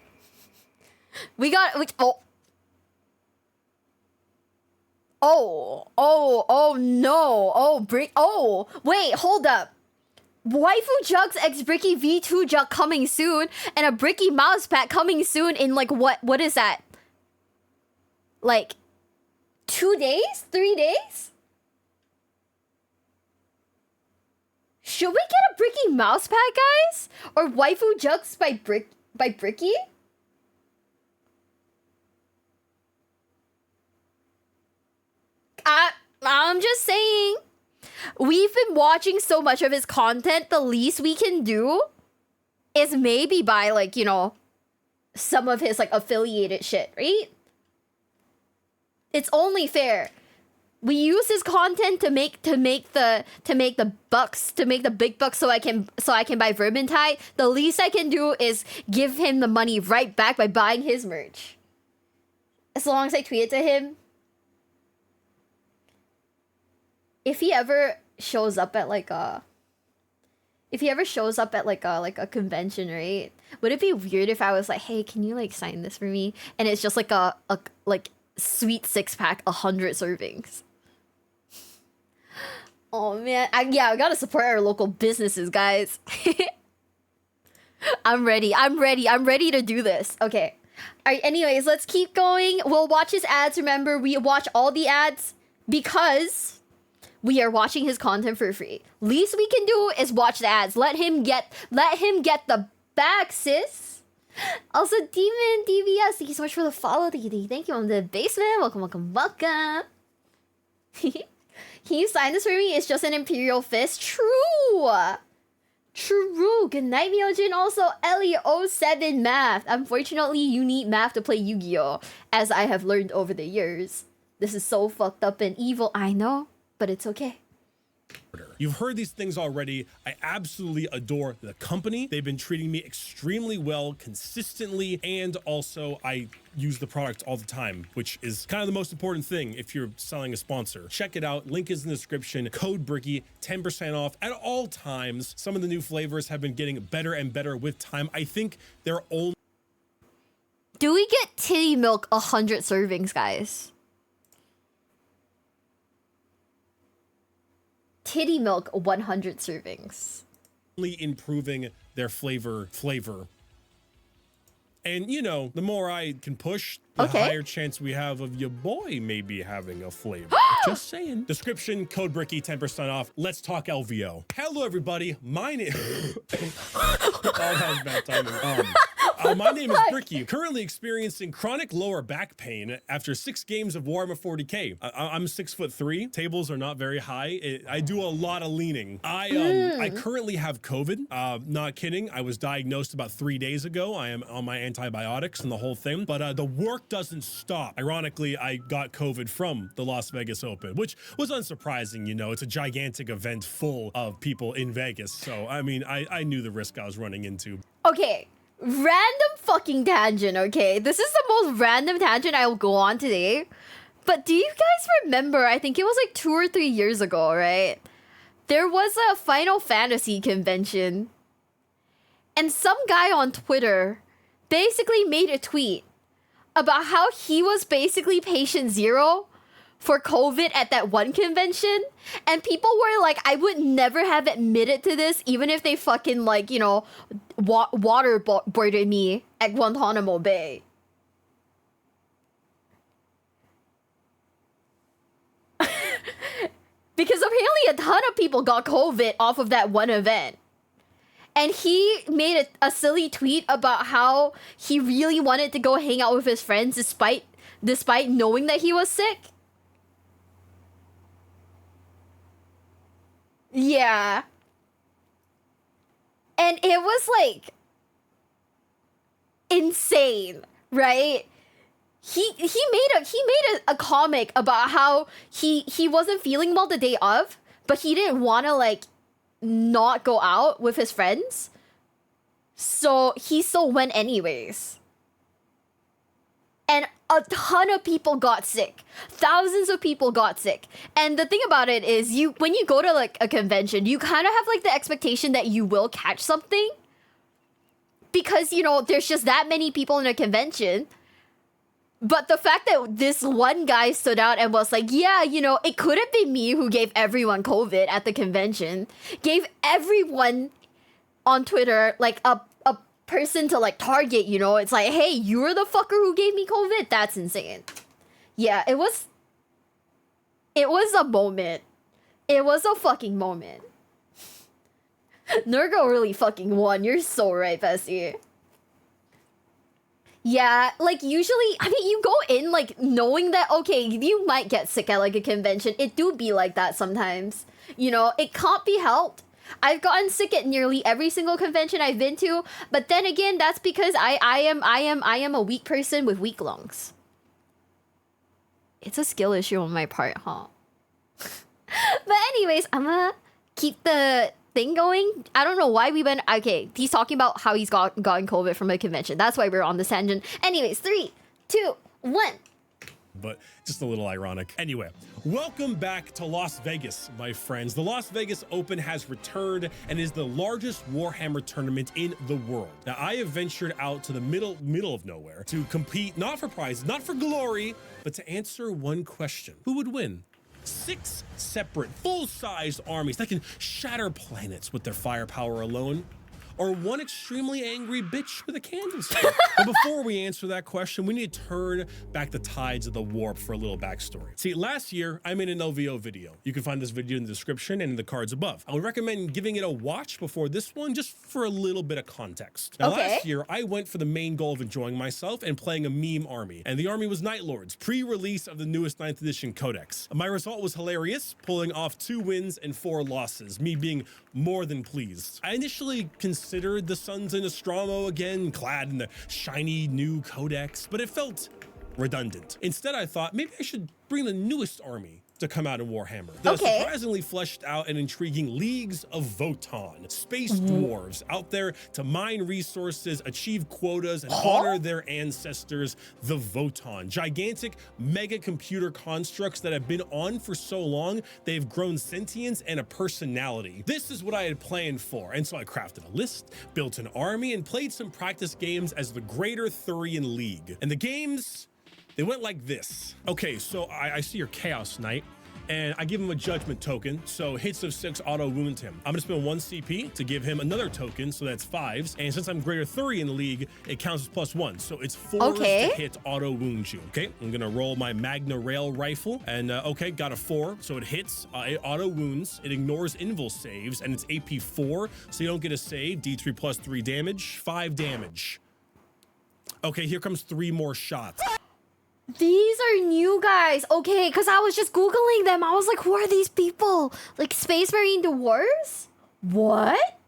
Oh no. Wait, hold up. Waifu Jugs X Bricky V2 Jug coming soon, and a Bricky mouse pack coming soon in like what is that? Like 2 days? 3 days? Should we get a Bricky mouse pack, guys? Or Waifu Jugs by Bricky? I'm just saying. We've been watching so much of his content, the least we can do is maybe buy, like, you know, some of his, like, affiliated shit, right? It's only fair. We use his content to make the big bucks so I can buy Vermintide. The least I can do is give him the money right back by buying his merch. As long as I tweet it to him. If he ever shows up at like a convention, right? Would it be weird if I was like, hey, can you like sign this for me? And it's just like a sweet 6-pack, 100 servings. Oh man, I gotta support our local businesses, guys. I'm ready to do this. Okay. Alright, anyways, let's keep going. We'll watch his ads. Remember, we watch all the ads because we are watching his content for free. Least we can do is watch the ads. Let him get the bag, sis. Also, Demon DVS, thank you so much for the follow, thank you on the basement. Welcome. Can you sign this for me? It's just an Imperial Fist. True. Good night, Myojin. Also, Ellie07 Math. Unfortunately, you need math to play Yu-Gi-Oh! As I have learned over the years. This is so fucked up and evil, I know, but it's okay. You've heard these things already. I absolutely adore the company. They've been treating me extremely well, consistently, and also I use the product all the time, which is kind of the most important thing if you're selling a sponsor. Check it out. Link is in the description. Code Bricky, 10% off at all times. Some of the new flavors have been getting better and better with time. I think they're only... Do we get titty milk 100 servings, guys? Titty milk 100 servings. Improving their flavor. And you know, the more I can push, the higher chance we have of your boy maybe having a flavor. Just saying. Description, code Bricky, 10% off. Let's talk LVO. Hello everybody, my name that was bad timing. My name is Bricky, currently experiencing chronic lower back pain after 6 games of Warhammer 40k. I'm 6'3". Tables are not very high. I do a lot of leaning. I currently have COVID. Not kidding. I was diagnosed about 3 days ago. I am on my antibiotics and the whole thing, but the work doesn't stop. Ironically, I got COVID from the Las Vegas Open, which was unsurprising. You know, it's a gigantic event full of people in Vegas. So, I mean, I knew the risk I was running into. Okay. Random fucking tangent, okay? This is the most random tangent I will go on today. But do you guys remember, I think it was like 2 or 3 years ago, right? There was a Final Fantasy convention. And some guy on Twitter basically made a tweet about how he was basically patient zero for COVID at that one convention. And people were like, I would never have admitted to this, even if they fucking, like, you know, waterboarded me at Guantanamo Bay. Because apparently a ton of people got COVID off of that one event. And he made a silly tweet about how he really wanted to go hang out with his friends despite knowing that he was sick. Yeah. And it was like insane, right? He made a comic about how he wasn't feeling well the day of, but he didn't want to like not go out with his friends. So he still went anyways. And a ton of people got sick. Thousands of people got sick. And the thing about it is when you go to like a convention, you kind of have like the expectation that you will catch something. Because, you know, there's just that many people in a convention. But the fact that this one guy stood out and was like, yeah, you know, it could have been me who gave everyone COVID at the convention, gave everyone on Twitter like a person to like target, you know, it's like, hey, you're the fucker who gave me COVID. That's insane. Yeah, it was a moment. It was a fucking moment. Nurgle really fucking won. You're so right, Bessie. Yeah, like usually, I mean, you go in like knowing that, okay, you might get sick at like a convention. It do be like that sometimes. You know, it can't be helped. I've gotten sick at nearly every single convention I've been to, but then again, that's because I am a weak person with weak lungs. It's a skill issue on my part, huh? But anyways, I'm gonna keep the thing going. I don't know why we went. Okay, he's talking about how he's gotten COVID from a convention. That's why we're on this tangent. Anyways, 3, 2, 1. But just a little ironic. Anyway, welcome back to Las Vegas, my friends. The Las Vegas Open has returned and is the largest Warhammer tournament in the world. Now, I have ventured out to the middle of nowhere to compete, not for prizes, not for glory, but to answer one question. Who would win? 6 separate, full-sized armies that can shatter planets with their firepower alone? Or one extremely angry bitch with a candlestick? But before we answer that question, we need to turn back the tides of the warp for a little backstory. See, last year, I made an LVO video. You can find this video in the description and in the cards above. I would recommend giving it a watch before this one, just for a little bit of context. Now, last year, I went for the main goal of enjoying myself and playing a meme army. And the army was Night Lords, pre-release of the newest 9th edition codex. My result was hilarious, pulling off 2 wins and 4 losses, me being more than pleased. I initially considered the Sons in Nostromo again, clad in the shiny new codex, but it felt redundant. Instead, I thought maybe I should bring the newest army to come out in Warhammer. The surprisingly fleshed out and intriguing Leagues of Votann, space dwarves out there to mine resources, achieve quotas, and honor their ancestors, the Votann. Gigantic mega computer constructs that have been on for so long, they've grown sentience and a personality. This is what I had planned for, and so I crafted a list, built an army, and played some practice games as the Greater Thurian League. And the games, they went like this. Okay, so I see your Chaos Knight, and I give him a judgment token, so hits of 6 auto wound him. I'm gonna spend 1 CP to give him another token, so that's 5s. And since I'm Greater Thurian League, it counts as +1, so it's 4 to hit auto wound you. Okay, I'm gonna roll my Magna Rail rifle, and okay, got a 4, so it hits, it auto wounds, it ignores invul saves, and it's AP 4, so you don't get a save. D3 plus 3 damage, 5 damage. Okay, here comes 3 more shots. These are new guys. Okay, because I was just Googling them. I was like, who are these people? Like Space Marine Dwarves? What?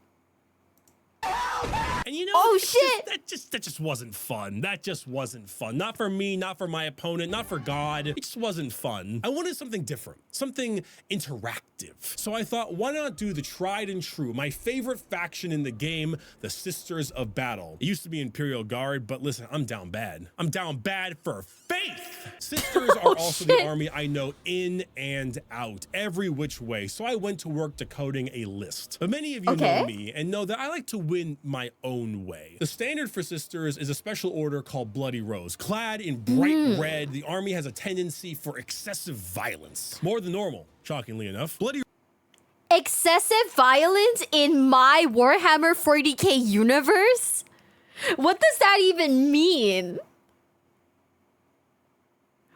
And you know, oh shit! That just wasn't fun. That just wasn't fun. Not for me, not for my opponent, not for God. It just wasn't fun. I wanted something different, something interactive. So I thought, why not do the tried and true, my favorite faction in the game, the Sisters of Battle. It used to be Imperial Guard, but listen, I'm down bad. I'm down bad for faith. Sisters are also the army I know in and out, every which way. So I went to work decoding a list. But many of you know me and know that I like to win my own way. The standard for Sisters is a special order called Bloody Rose. Clad in bright red, the army has a tendency for excessive violence. More than normal, shockingly enough. Excessive violence in my Warhammer 40k universe? What does that even mean?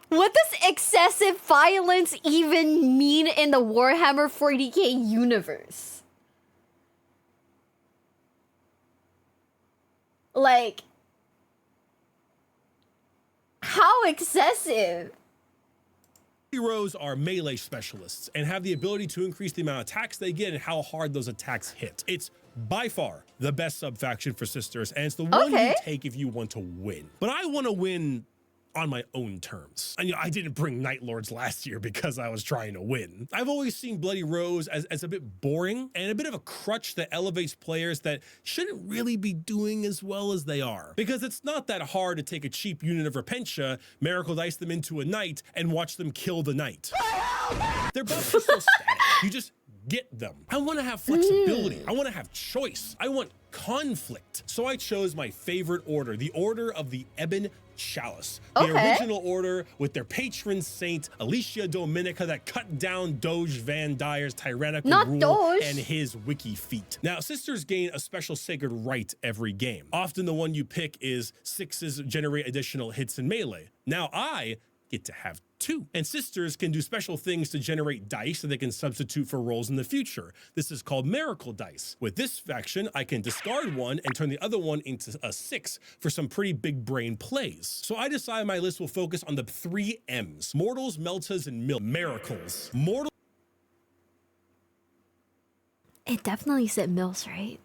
What does excessive violence even mean in the Warhammer 40k universe? Like, how excessive? Heroes are melee specialists and have the ability to increase the amount of attacks they get and how hard those attacks hit. It's by far the best sub-faction for Sisters, and it's the one you take if you want to win. But I want to win on my own terms. And I didn't bring Night Lords last year because I was trying to win. I've always seen Bloody Rose as a bit boring and a bit of a crutch that elevates players that shouldn't really be doing as well as they are. Because it's not that hard to take a cheap unit of Repentia, Miracle Dice them into a knight, and watch them kill the knight. Their buffs are so static. You just get them. I want to have flexibility. I want to have choice. I want conflict. So I chose my favorite order, the Order of the Ebon Chalice, the original order with their patron saint Alicia Dominica that cut down Doge Van Dyer's tyrannical rule and his wiki feat. Now, Sisters gain a special sacred right every game. Often the one you pick is 6s generate additional hits in melee. Now I get to have 2. And Sisters can do special things to generate dice that they can substitute for rolls in the future. This is called Miracle Dice. With this faction, I can discard one and turn the other one into a 6 for some pretty big brain plays. So I decided my list will focus on the 3 M's: Mortals, Meltas, and Miracles. It definitely said Mills, right?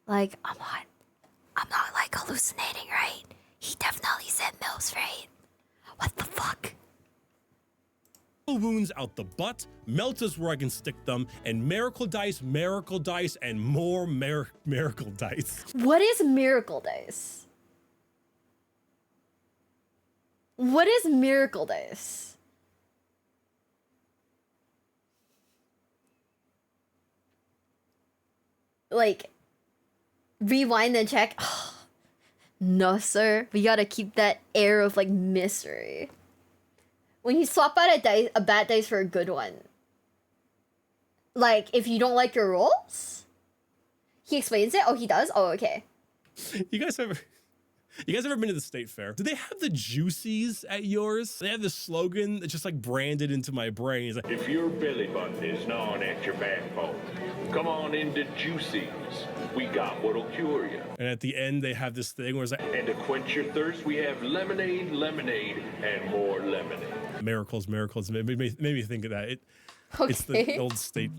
Like, I'm not like hallucinating, right? He definitely said Mills, right? What the fuck? Wounds out the butt, Meltas where I can stick them, and Miracle Dice, and more Miracle Dice. What is Miracle Dice? What is Miracle Dice? Like, rewind and check. No, sir. We gotta keep that air of, like, mystery. When you swap out a bad dice for a good one. Like, if you don't like your rolls? He explains it? Oh, he does? Oh, okay. You guys ever been to the state fair? Do they have the Juicies at yours? They have this slogan that's just like branded into my brain. It's like, if your belly button is gnawing at your backbone, come on into Juicies. We got what'll cure you. And at the end, they have this thing where it's like, and to quench your thirst, we have lemonade, and more lemonade. Miracles. Made me think of that. It's the old state.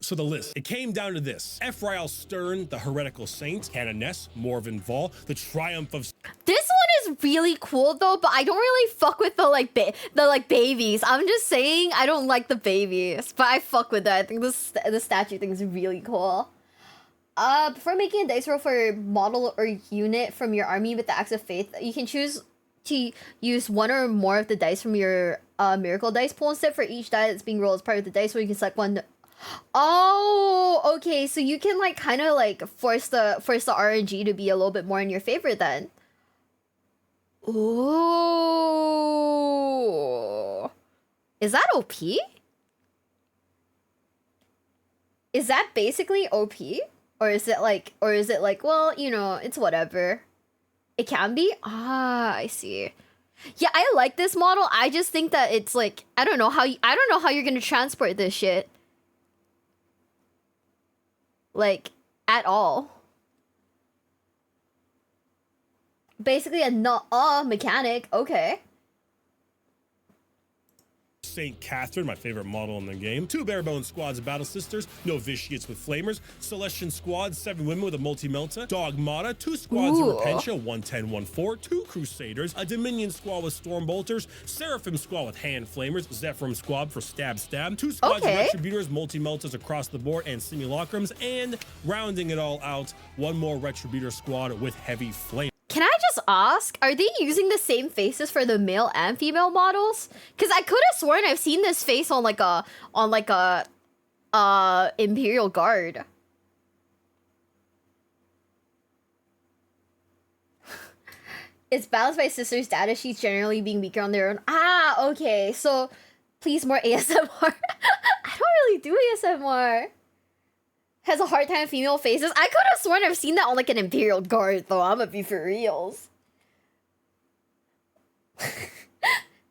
So the list, it came down to this: Ephrael Stern, the heretical saint; Hannah Ness, Morven Vol, the triumph of... This one is really cool though, but I don't really fuck with the babies. I'm just saying I don't like the babies, but I fuck with that. I think the statue thing is really cool. Before making a dice roll for a model or unit from your army with the Axe of Faith, you can choose to use one or more of the dice from your Miracle Dice pool. Instead, for each die that's being rolled as part of the dice roll, you can select one. Oh, okay. So you can like kind of like force the RNG to be a little bit more in your favor then. Ooh. Is that OP? Is that basically OP? Or is it like, well, you know, it's whatever. It can be? Ah, I see. Yeah, I like this model. I just think that it's like, I don't know how you're gonna transport this shit. Like, at all. Basically a mechanic, okay. St. Catherine, my favorite model in the game. 2 Barebone Squads of Battle Sisters, no Vitiates with Flamers. Celestian Squad, 7 women with a multi-melta. Dogmata, 2 squads of Repentia, 110-1-4. 2 Crusaders, a Dominion Squad with Stormbolters. Seraphim Squad with Hand Flamers. Zephyrim Squad for Stab. 2 squads of Retributors, multi-meltas across the board, and Simulacrums. And rounding it all out, 1 more Retributor Squad with Heavy Flame. Can I just ask, are they using the same faces for the male and female models? Because I could have sworn I've seen this face on like a Imperial Guard. It's balanced by sisters' data sheets generally being weaker on their own. Ah, okay. So please more ASMR. I don't really do ASMR. Has a hard time with female faces. I could have sworn I've seen that on like an Imperial Guard though. I'm gonna be for reals.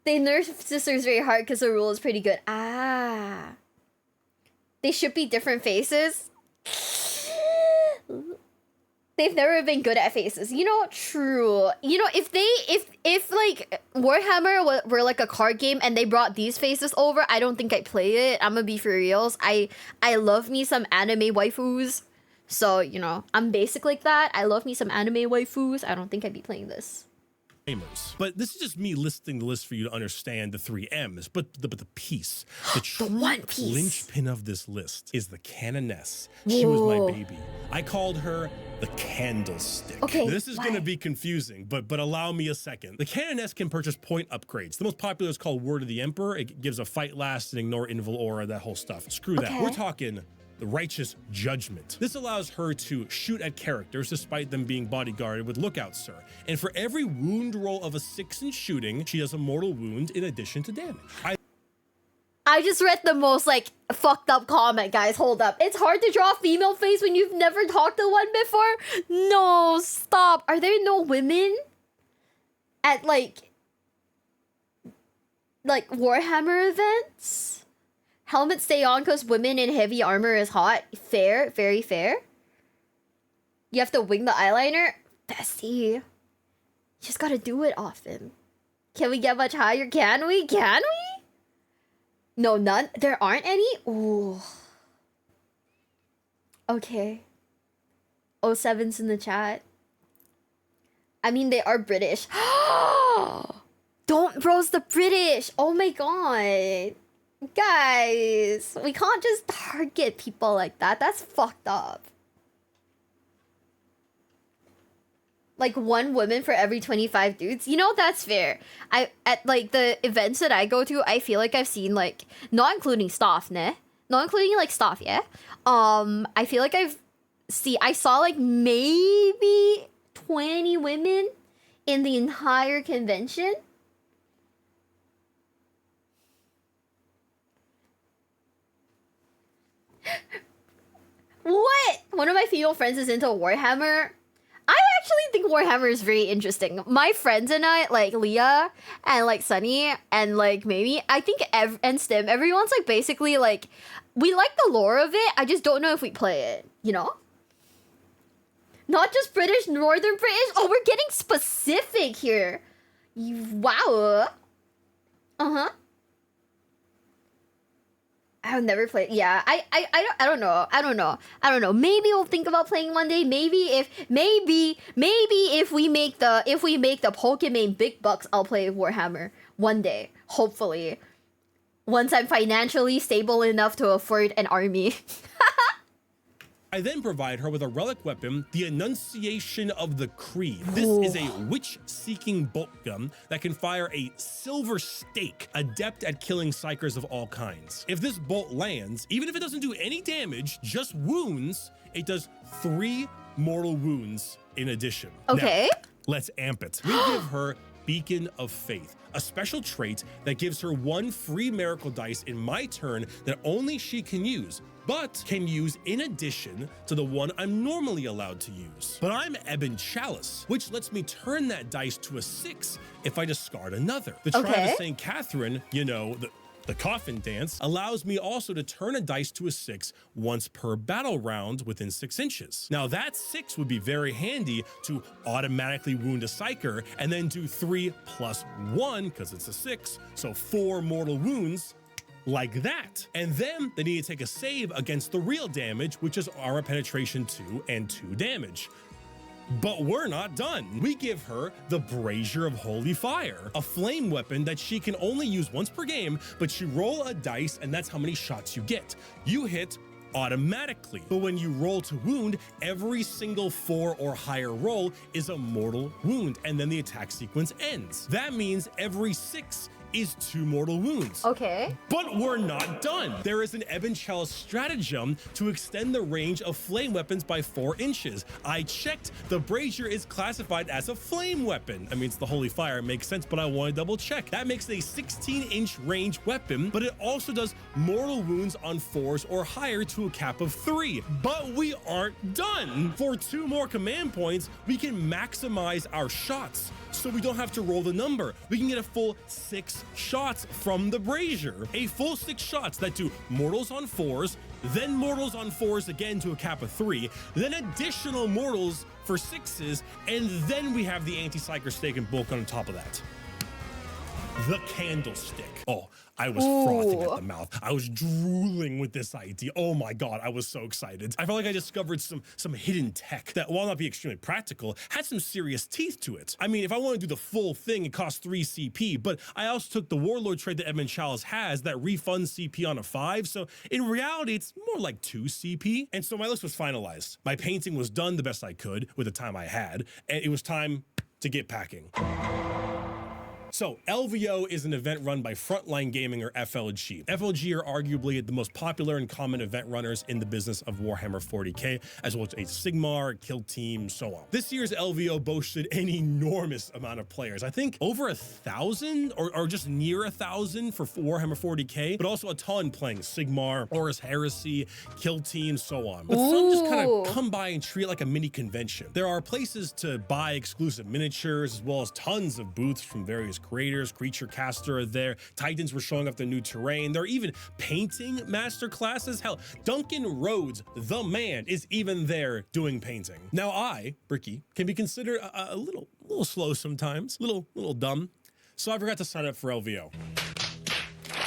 They nerf sisters very hard because the rule is pretty good. Ah. They should be different faces. They've never been good at faces. You know, true. You know, if like Warhammer were like a card game and they brought these faces over, I don't think I'd play it. I'm gonna be for reals. I love me some anime waifus. So, you know, I'm basic like that. I love me some anime waifus. I don't think I'd be playing this. But this is just me listing the list for you to understand the 3 M's. But the piece, the true linchpin of this list is the Canoness. She was my baby. I called her the Candlestick. Okay, this is going to be confusing, but allow me a second. The Canoness can purchase point upgrades. The most popular is called Word of the Emperor. It gives a fight last and ignore invul aura, that whole stuff. Screw that. We're talking the Righteous Judgment. This allows her to shoot at characters despite them being bodyguarded with Lookout Sir. And for every wound roll of a 6 in shooting, she does a mortal wound in addition to damage. I just read the most like fucked up comment, guys. Hold up. It's hard to draw a female face when you've never talked to one before. No, stop. Are there no women at like Warhammer events? Helmets stay on because women in heavy armor is hot. Fair, very fair. You have to wing the eyeliner. Bestie. You just gotta do it often. Can we get much higher? Can we? Can we? No, none. There aren't any? Ooh. Okay. 07's in the chat. I mean, they are British. Don't roast the British. Oh my god. Guys, we can't just target people like that. That's fucked up. Like 1 woman for every 25 dudes. You know, that's fair. At like the events that I go to, I feel like I've seen like, not including staff, ne? Not including like staff, yeah? I feel like I saw like maybe 20 women in the entire convention. What? One of my female friends is into Warhammer. I actually think Warhammer is very interesting. My friends and I, like Leah and like Sunny and like Mamie, I think and Stim, everyone's like basically like, we like the lore of it. I just don't know if we play it, you know? Not just British, Northern British. Oh, we're getting specific here. Wow. Uh-huh. I've never played. Yeah, I don't know. Maybe we'll think about playing one day. Maybe if we make the Pokemon big bucks, I'll play Warhammer one day. Hopefully, once I'm financially stable enough to afford an army. I then provide her with a relic weapon, the Annunciation of the Creed. This is a witch-seeking bolt gun that can fire a silver stake, adept at killing psychers of all kinds. If this bolt lands, even if it doesn't do any damage, just wounds, it does 3 mortal wounds in addition. Okay. Now, let's amp it. We give her Beacon of Faith, a special trait that gives her 1 free miracle dice in my turn that only she can use, but can use in addition to the one I'm normally allowed to use. But I'm Ebon Chalice, which lets me turn that dice to a 6 if I discard another. The Tribe of St. Catherine, you know, the The coffin dance allows me also to turn a dice to a 6 once per battle round within 6 inches. Now that 6 would be very handy to automatically wound a psyker and then do 3 plus 1 because it's a 6, so 4 mortal wounds like that. And then they need to take a save against the real damage, which is armor penetration 2 and 2 damage. But we're not done. We give her the Brazier of Holy Fire, a flame weapon that she can only use once per game, but you roll a dice and that's how many shots you get. You hit automatically, but when you roll to wound, every single 4 or higher roll is a mortal wound, and then the attack sequence ends. That means every 6 is 2 mortal wounds. Okay. But we're not done. There is an Ebon Chalice stratagem to extend the range of flame weapons by 4 inches. I checked, the Brazier is classified as a flame weapon. I mean, it's the Holy Fire, it makes sense, but I want to double check. That makes it a 16-inch range weapon, but it also does mortal wounds on 4s or higher to a cap of 3. But we aren't done. For 2 more command points, we can maximize our shots, so we don't have to roll the number. We can get a full 6 shots from the Brazier. A full 6 shots that do mortals on 4s, then mortals on 4s again to a cap of 3, then additional mortals for 6s, and then we have the anti-psyker stake and bulk on top of that. The Candlestick. Oh, I was frothing at the mouth. I was drooling with this idea. Oh my God, I was so excited. I felt like I discovered some hidden tech that, while not be extremely practical, had some serious teeth to it. I mean, if I want to do the full thing, it costs 3 CP, but I also took the Warlord trait that Ebon Chalice has that refunds CP on a 5, so in reality, it's more like 2 CP. And so my list was finalized. My painting was done the best I could with the time I had, and it was time to get packing. So LVO is an event run by Frontline Gaming, or FLG. FLG are arguably the most popular and common event runners in the business of Warhammer 40k, as well as Age of Sigmar, Kill Team, so on. This year's LVO boasted an enormous amount of players. I think over 1,000 or just near 1,000 for Warhammer 40k, but also a ton playing Sigmar, Horus Heresy, Kill Team, so on. But some just kind of come by and treat it like a mini convention. There are places to buy exclusive miniatures, as well as tons of booths from various creators. Creature Caster are there. Titans were showing off their new terrain. There are even painting master classes. Hell, Duncan Rhodes, the man, is even there doing painting. Now I, Bricky, can be considered a little slow sometimes, little dumb. So I forgot to sign up for LVO.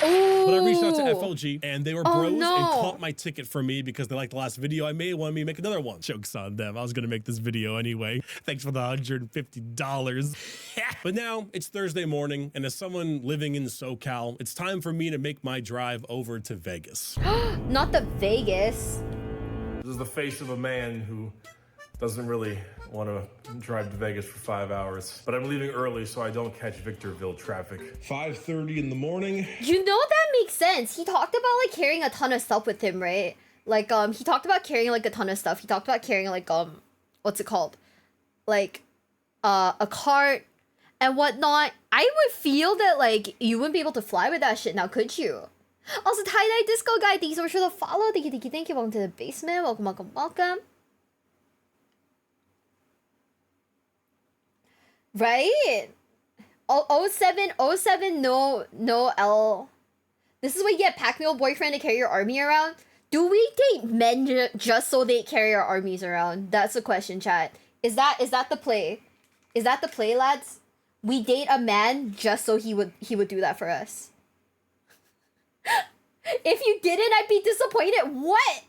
But I reached out to FLG and they were bros and caught my ticket for me because they liked the last video I made, wanted me to make another one. Joke's on them. I was going to make this video anyway. Thanks for the $150. But now it's Thursday morning, and as someone living in SoCal, it's time for me to make my drive over to Vegas. Not the Vegas. This is the face of a man who doesn't really want to drive to Vegas for 5 hours, but I'm leaving early so I don't catch Victorville traffic. 5:30 in the morning. You know, that makes sense. He talked about like carrying a ton of stuff with him, right? Like he talked about carrying like a ton of stuff. He talked about carrying like what's it called? Like a cart and whatnot. I would feel that like you wouldn't be able to fly with that shit now, could you? Also, Tie-Dye Disco Guy, thanks so much for the follow. Thank you. Welcome to the basement. Welcome. Right? 07 no L. This is what you get, pack mule boyfriend to carry your army around. Do we date men just so they carry our armies around? That's the question, chat. Is that the play? Is that the play, lads? We date a man just so he would do that for us. If you didn't, I'd be disappointed. What?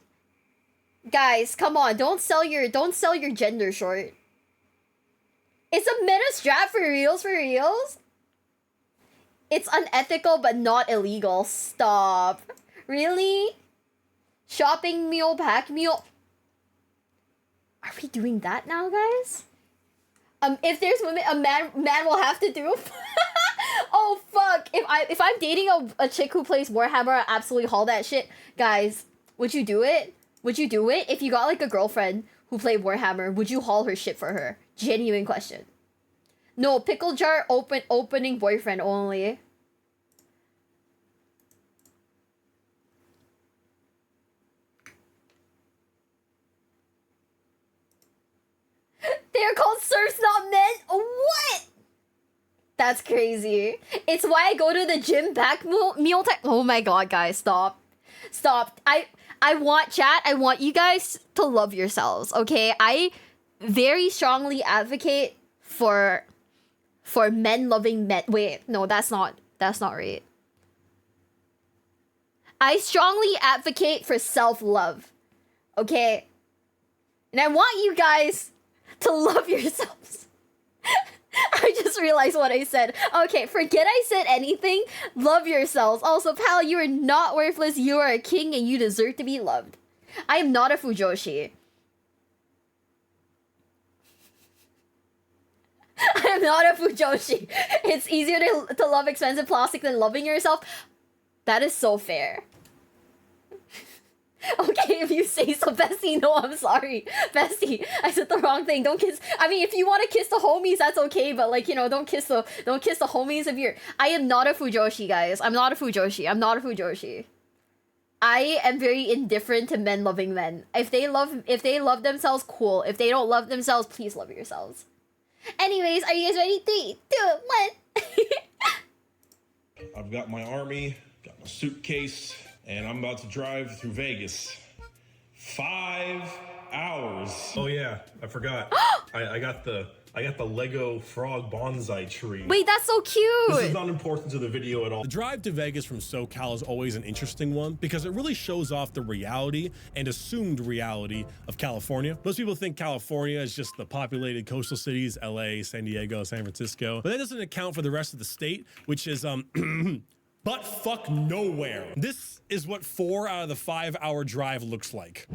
Guys, come on, don't sell your gender short. It's a meta strat for reals? It's unethical but not illegal. Stop. Really? Shopping mule, pack mule. Are we doing that now, guys? If there's women, a man will have to do. Oh fuck! If I'm dating a chick who plays Warhammer, I absolutely haul that shit. Guys, would you do it? Would you do it if you got like a girlfriend who played Warhammer? Would you haul her shit for her? Genuine question. No, pickle jar opening boyfriend only. They're called serfs, not men. What? That's crazy. It's why I go to the gym back meal time. Oh my god, guys, stop. Stop. I want chat. I want you guys to love yourselves, okay? I very strongly advocate for men loving men. Wait, no, that's not right. I strongly advocate for self-love, okay? And I want you guys to love yourselves. I just realized what I said. Okay, forget I said anything. Love yourselves. Also, pal, you are not worthless. You are a king and you deserve to be loved. I am not a Fujoshi. I am not a Fujoshi. It's easier to love expensive plastic than loving yourself. That is so fair. Okay, if you say so, Bestie, no, I'm sorry. Bestie, I said the wrong thing. Don't kiss. I mean, if you want to kiss the homies, that's okay, but like, you know, don't kiss the homies if you're... I am not a Fujoshi, guys. I'm not a Fujoshi. I'm not a Fujoshi. I am very indifferent to men loving men. If they love themselves, cool. If they don't love themselves, please love yourselves. Anyways, are you guys ready? 3, 2, 1. I've got my army, got my suitcase, and I'm about to drive through Vegas. 5 hours. Oh yeah, I forgot. I got the Lego frog bonsai tree. Wait, that's so cute. This is not important to the video at all. The drive to Vegas from SoCal is always an interesting one because it really shows off the reality and assumed reality of California. Most people think California is just the populated coastal cities, LA, San Diego, San Francisco, but that doesn't account for the rest of the state, which is butt fuck nowhere. This is what 4 out of the 5 hour drive looks like.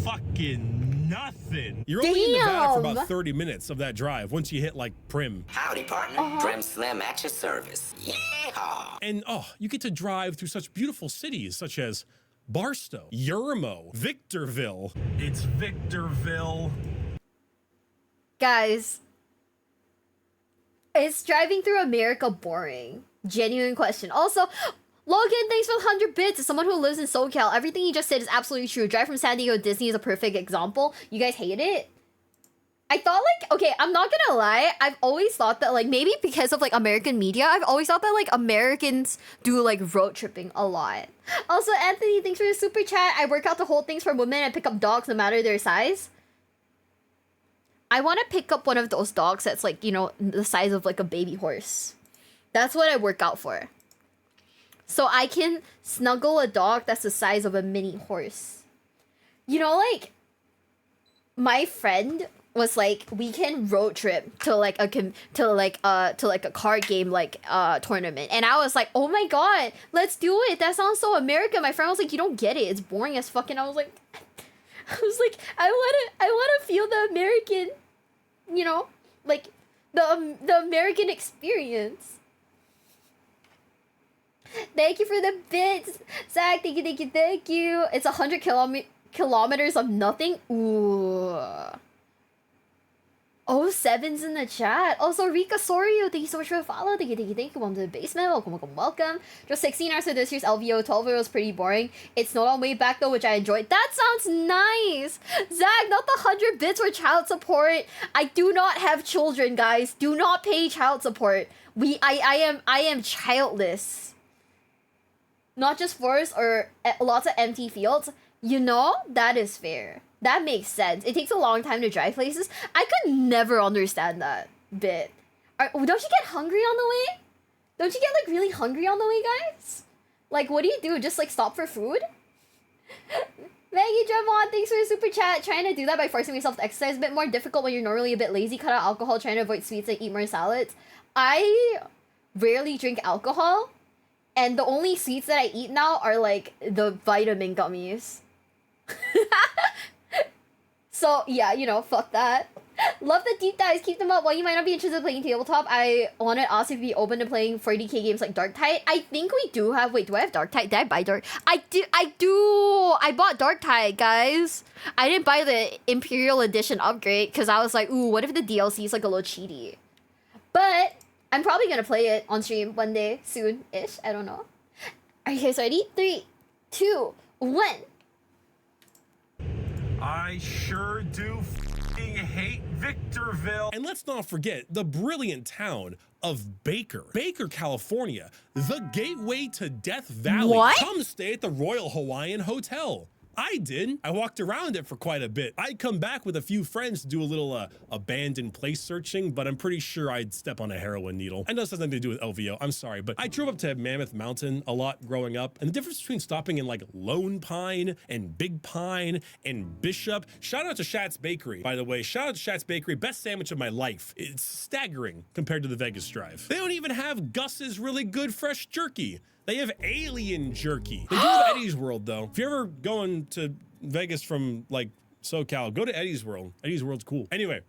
Fucking nothing. You're only in Nevada for about 30 minutes of that drive once you hit like Prim. Howdy, partner. Prim Slim at your service. Yeehaw. And you get to drive through such beautiful cities such as Barstow, Yermo, Victorville. It's Victorville. Guys, is driving through America boring? Genuine question. Also, Logan, thanks for the 100 bits. As someone who lives in SoCal, everything you just said is absolutely true. Drive from San Diego to Disney is a perfect example. You guys hate it? I thought like, okay, I'm not gonna lie. I've always thought that like, maybe because of like American media, I've always thought that like Americans do like road tripping a lot. Also, Anthony, thanks for the super chat. I work out to hold things for women and pick up dogs no matter their size. I want to pick up one of those dogs that's like, you know, the size of like a baby horse. That's what I work out for. So I can snuggle a dog that's the size of a mini horse. You know, like, my friend was like, we can road trip to like a card game like tournament, and I was like, oh my god, let's do it. That sounds so American. My friend was like, you don't get it. It's boring as fuck. And I was like, I wanna feel the American, you know, like the American experience. Thank you for the bits, Zach. Thank you. It's 100 kilometers of nothing. Ooh. Oh, 7's in the chat. Also, Rika Sorio, thank you so much for the follow. Thank you. Welcome to the basement. Welcome. Just 16 hours of this year's LVO. 12 was pretty boring. It's not on way back though, which I enjoyed. That sounds nice. Zach, not the 100 bits for child support. I do not have children, guys. Do not pay child support. I am childless. Not just forests or lots of empty fields. You know, that is fair. That makes sense. It takes a long time to drive places. I could never understand that bit. Don't you get hungry on the way? Don't you get like really hungry on the way, guys? Like, what do you do? Just like stop for food? Maggie Javon, thanks for the super chat. Trying to do that by forcing myself to exercise is a bit more difficult when you're normally a bit lazy. Cut out alcohol, trying to avoid sweets and eat more salads. I rarely drink alcohol. And the only sweets that I eat now are like the vitamin gummies. So yeah, you know, fuck that. Love the deep dives, keep them up. While you might not be interested in playing tabletop, I want to ask if you'd be open to playing 40k games like Dark Tide. I think we do have, wait, do I have Dark Tide? Did I buy Dark? I do. I bought Dark Tide, guys. I didn't buy the Imperial Edition upgrade because I was like, ooh, what if the DLC is like a little cheaty? But I'm probably gonna play it on stream one day soon-ish. I don't know. Are you guys ready? 3, 2, 1. I sure do hate Victorville. And let's not forget the brilliant town of Baker, California, the gateway to Death Valley. What? Come stay at the Royal Hawaiian Hotel. I did. I walked around it for quite a bit. I'd come back with a few friends to do a little abandoned place searching, but I'm pretty sure I'd step on a heroin needle. I know this has nothing to do with LVO. I'm sorry, but I drove up to Mammoth Mountain a lot growing up, and the difference between stopping in like Lone Pine and Big Pine and Bishop. Shout out to Shat's Bakery, by the way. Shout out to Shat's Bakery. Best sandwich of my life. It's staggering compared to the Vegas Drive. They don't even have Gus's really good fresh jerky. They have alien jerky. They do have Eddie's World, though. If you're ever going to Vegas from, like, SoCal, go to Eddie's World. Eddie's World's cool. Anyway.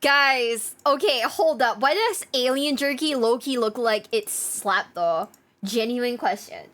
Guys, okay, hold up. Why does alien jerky low-key look like it's slapped, though? Genuine question.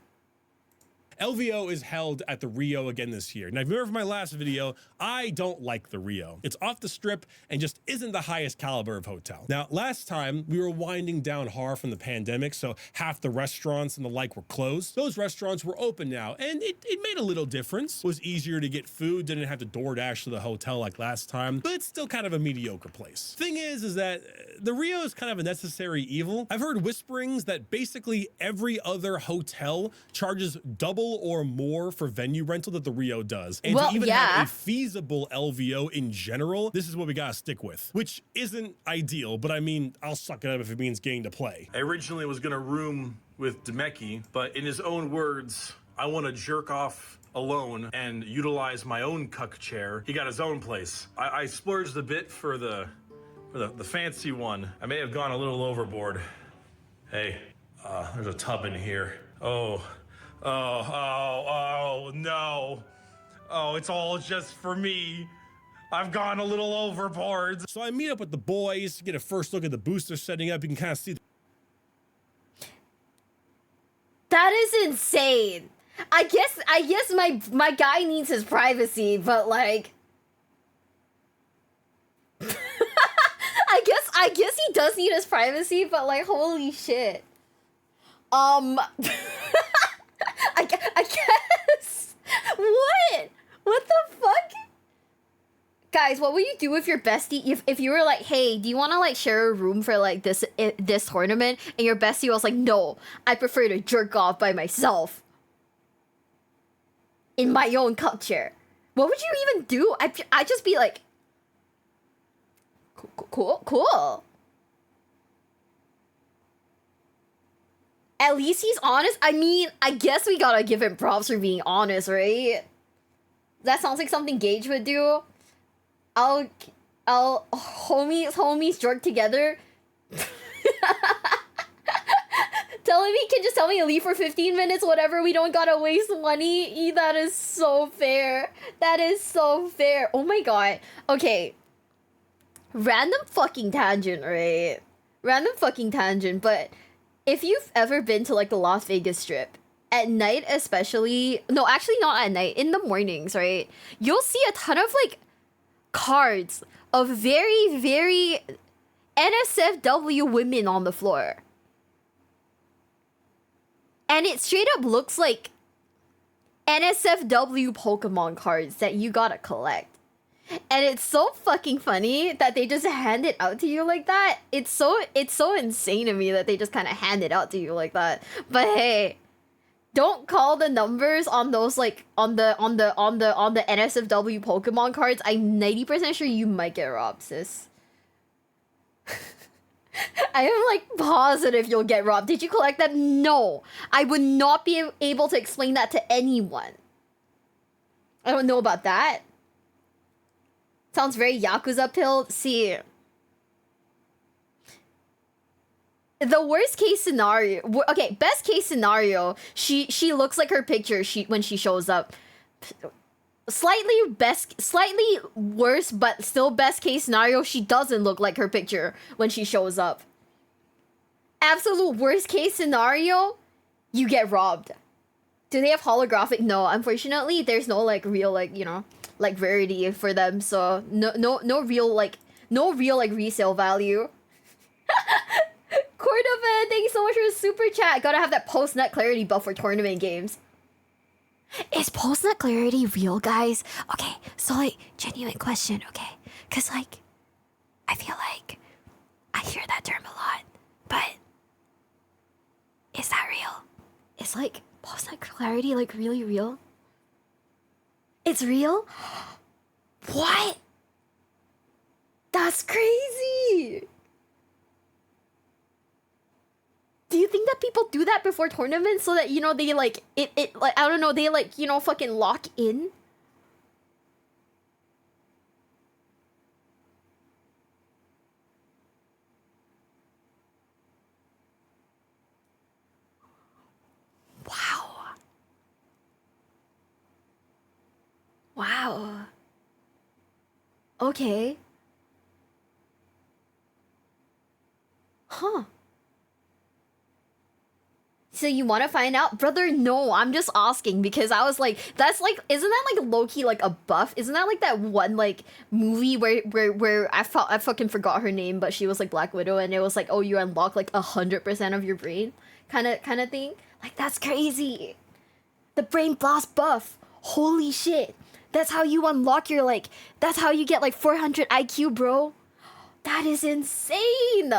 LVO is held at the Rio again this year. Now, if you remember from my last video, I don't like the Rio. It's off the strip and just isn't the highest caliber of hotel. Now, last time we were winding down hard from the pandemic, so half the restaurants and the like were closed. Those restaurants were open now, and it made a little difference. It was easier to get food, didn't have to DoorDash to the hotel like last time, but it's still kind of a mediocre place. Thing is that the Rio is kind of a necessary evil. I've heard whisperings that basically every other hotel charges double or more for venue rental that the Rio does. And to even have a feasible LVO in general, this is what we gotta stick with, which isn't ideal, but I mean, I'll suck it up if it means getting to play. I originally was gonna room with Demeki, but in his own words, I want to jerk off alone and utilize my own cuck chair. He got his own place. I splurged a bit for the fancy one. I may have gone a little overboard. Hey, there's a tub in here. Oh, no. Oh, it's all just for me. I've gone a little overboard. So I meet up with the boys to get a first look at the booster setting up. You can kind of see. That is insane. I guess my guy needs his privacy, but like I guess he does need his privacy, but like holy shit. I guess. What the fuck? Guys, what would you do if your bestie, if you were like, hey, do you want to like share a room for like this tournament? And your bestie was like, no, I prefer to jerk off by myself. In my own cup chair. What would you even do? I'd just be like, cool. At least he's honest. I mean, I guess we gotta give him props for being honest, right? That sounds like something Gage would do. I'll homies jerk together. Tell him he can just tell me to leave for 15 minutes, whatever. We don't gotta waste money. That is so fair. That is so fair. Oh my god. Okay. Random fucking tangent, right? Random fucking tangent, but if you've ever been to like the Las Vegas Strip, at night especially, no, actually not at night, in the mornings, right? You'll see a ton of like cards of very, very NSFW women on the floor. And it straight up looks like NSFW Pokemon cards that you gotta collect. And it's so fucking funny that they just hand it out to you like that. It's so insane to me that they just kind of hand it out to you like that. But hey, don't call the numbers on those like on the NSFW Pokemon cards. I'm 90% sure you might get robbed, sis. I am like positive you'll get robbed. Did you collect them? No. I would not be able to explain that to anyone. I don't know about that. Sounds very Yakuza pill. See, the worst case scenario. Okay, best case scenario. She looks like her picture. When she shows up. Slightly worse, but still best case scenario. She doesn't look like her picture when she shows up. Absolute worst case scenario. You get robbed. Do they have holographic? No, unfortunately, there's no like real like like rarity for them, so no real like resale value. Cordova, thank you so much for the super chat. Gotta have that post-nut clarity buff for tournament games. Is post-nut clarity real, guys? Okay, so like, genuine question, okay? Cause like, I feel like I hear that term a lot, but is that real? Is like post-nut clarity like really real? It's real? What? That's crazy! Do you think that people do that before tournaments so that, you know, they like, it like, I don't know, they like, you know, fucking lock in? Wow. Wow. Okay. Huh. So you want to find out? Brother, no, I'm just asking because I was like, that's like, isn't that like low-key like a buff? Isn't that like that one like movie where I fucking forgot her name, but she was like Black Widow and it was like, oh, you unlock like 100% of your brain kind of thing? Like, that's crazy. The brain blast buff. Holy shit. That's how you unlock your like, that's how you get like 400 IQ, bro. That is insane.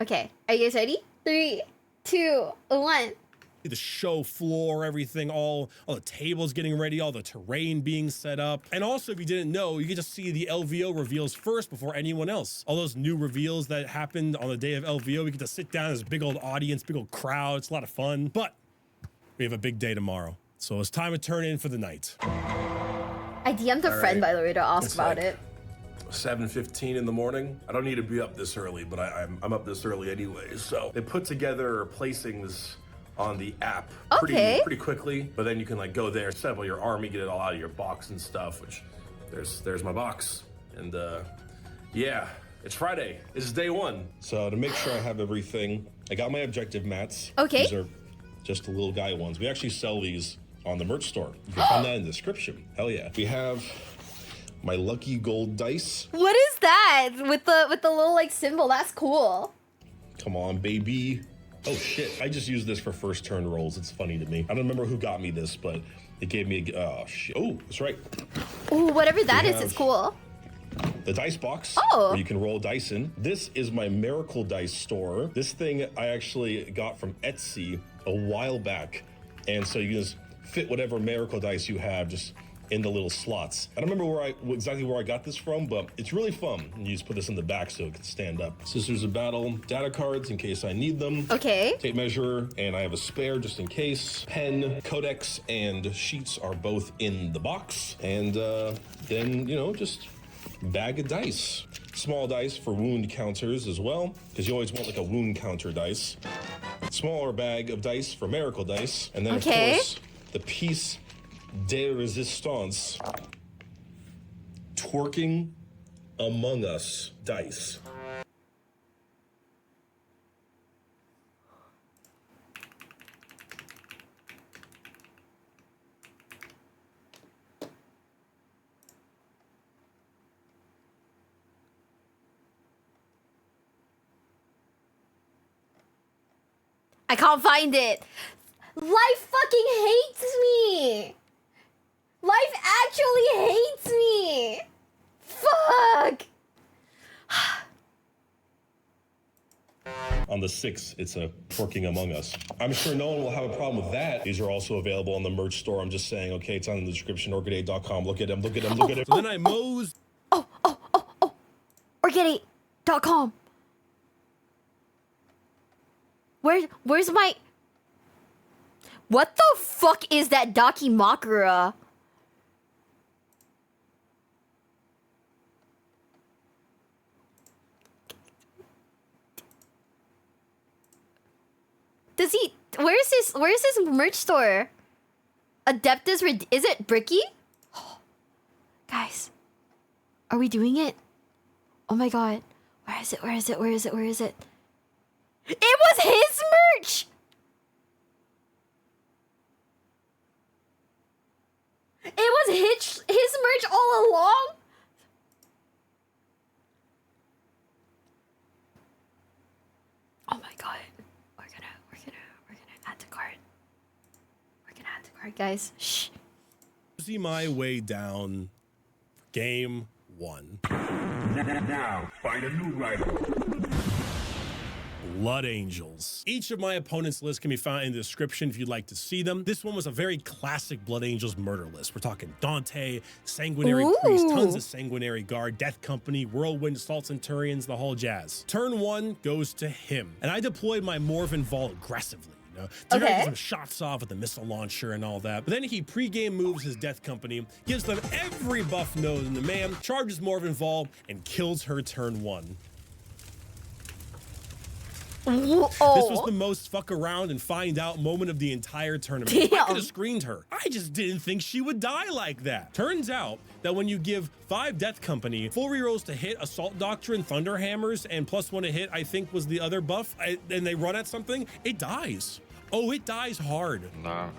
Okay, are you guys ready? 3, 2, 1. The show floor, everything, all the tables getting ready, all the terrain being set up. And also, if you didn't know, you get to see the LVO reveals first before anyone else. All those new reveals that happened on the day of LVO, we get to sit down as a big old audience, big old crowd. It's a lot of fun. But we have a big day tomorrow. So it's time to turn in for the night. I DM'd a friend, by the way, to ask about it. 7:15 in the morning. I don't need to be up this early, but I'm up this early anyways. So they put together placings on the app pretty quickly, but then you can like go there, assemble your army, get it all out of your box and stuff, which there's my box. And yeah, it's Friday. This is day one. So to make sure I have everything, I got my objective mats. Okay. These are just the little guy ones. We actually sell these on the merch store. You can find that in the description. Hell yeah. We have my lucky gold dice. What is that with the little like symbol? That's cool. Come on, baby. Oh shit, I just used this for first turn rolls. It's funny to me. I don't remember who got me this, but it gave me a, oh shit. Oh, that's right. Ooh, whatever that is, it's cool. The dice box, where you can roll dice in. This is my Miracle Dice store. This thing I actually got from Etsy a while back. And so you can just fit whatever Miracle Dice you have just in the little slots. I don't remember exactly where I got this from, but it's really fun. You just put this in the back so it can stand up. Sisters of Battle data cards in case I need them. Okay. Tape measure, and I have a spare just in case. Pen, codex, and sheets are both in the box. And then, you know, just bag of dice. Small dice for wound counters as well, because you always want like a wound counter dice. Smaller bag of dice for Miracle Dice. And then, of course, the piece de resistance twerking among us dice. I can't find it. Life fucking hates me. Life actually hates me. Fuck. On the 6th, it's a twerking among us. I'm sure no one will have a problem with that. These are also available on the merch store. I'm just saying, okay, it's on the description, orchid8.com. Look at them, look at them, look at them. So then I mosed. Orchid8.com. Where's my... What the fuck is that Dakimakura? Does he... Where's his merch store? Adeptus... Is it Bricky? Guys. Are we doing it? Oh my god. Where is it? Where is it? Where is it? Where is it? It was his merch! It was his merch all along? Oh my god. We're gonna add to cart. We're gonna add to cart, guys. Shh. See my way down game 1. Now, find a new rival. Blood Angels. Each of my opponent's lists can be found in the description if you'd like to see them. This one was a very classic Blood Angels murder list. We're talking Dante, Sanguinary Priest, tons of Sanguinary Guard, Death Company, Whirlwind, Assault Centurions, the whole jazz. Turn 1 goes to him, and I deployed my Morven Vault aggressively. To get some shots off with the missile launcher and all that. But then he pre-game moves his Death Company, gives them every buff known to man, charges Morven Vault, and kills her turn 1. Oh. This was the most fuck around and find out moment of the entire tournament. Damn. I could have screened her. I just didn't think she would die like that. Turns out that when you give 5 Death Company full rerolls to hit, Assault Doctrine, Thunder Hammers, and +1 to hit, I think was the other buff, and they run at something, it dies. Oh, it dies hard. Nah.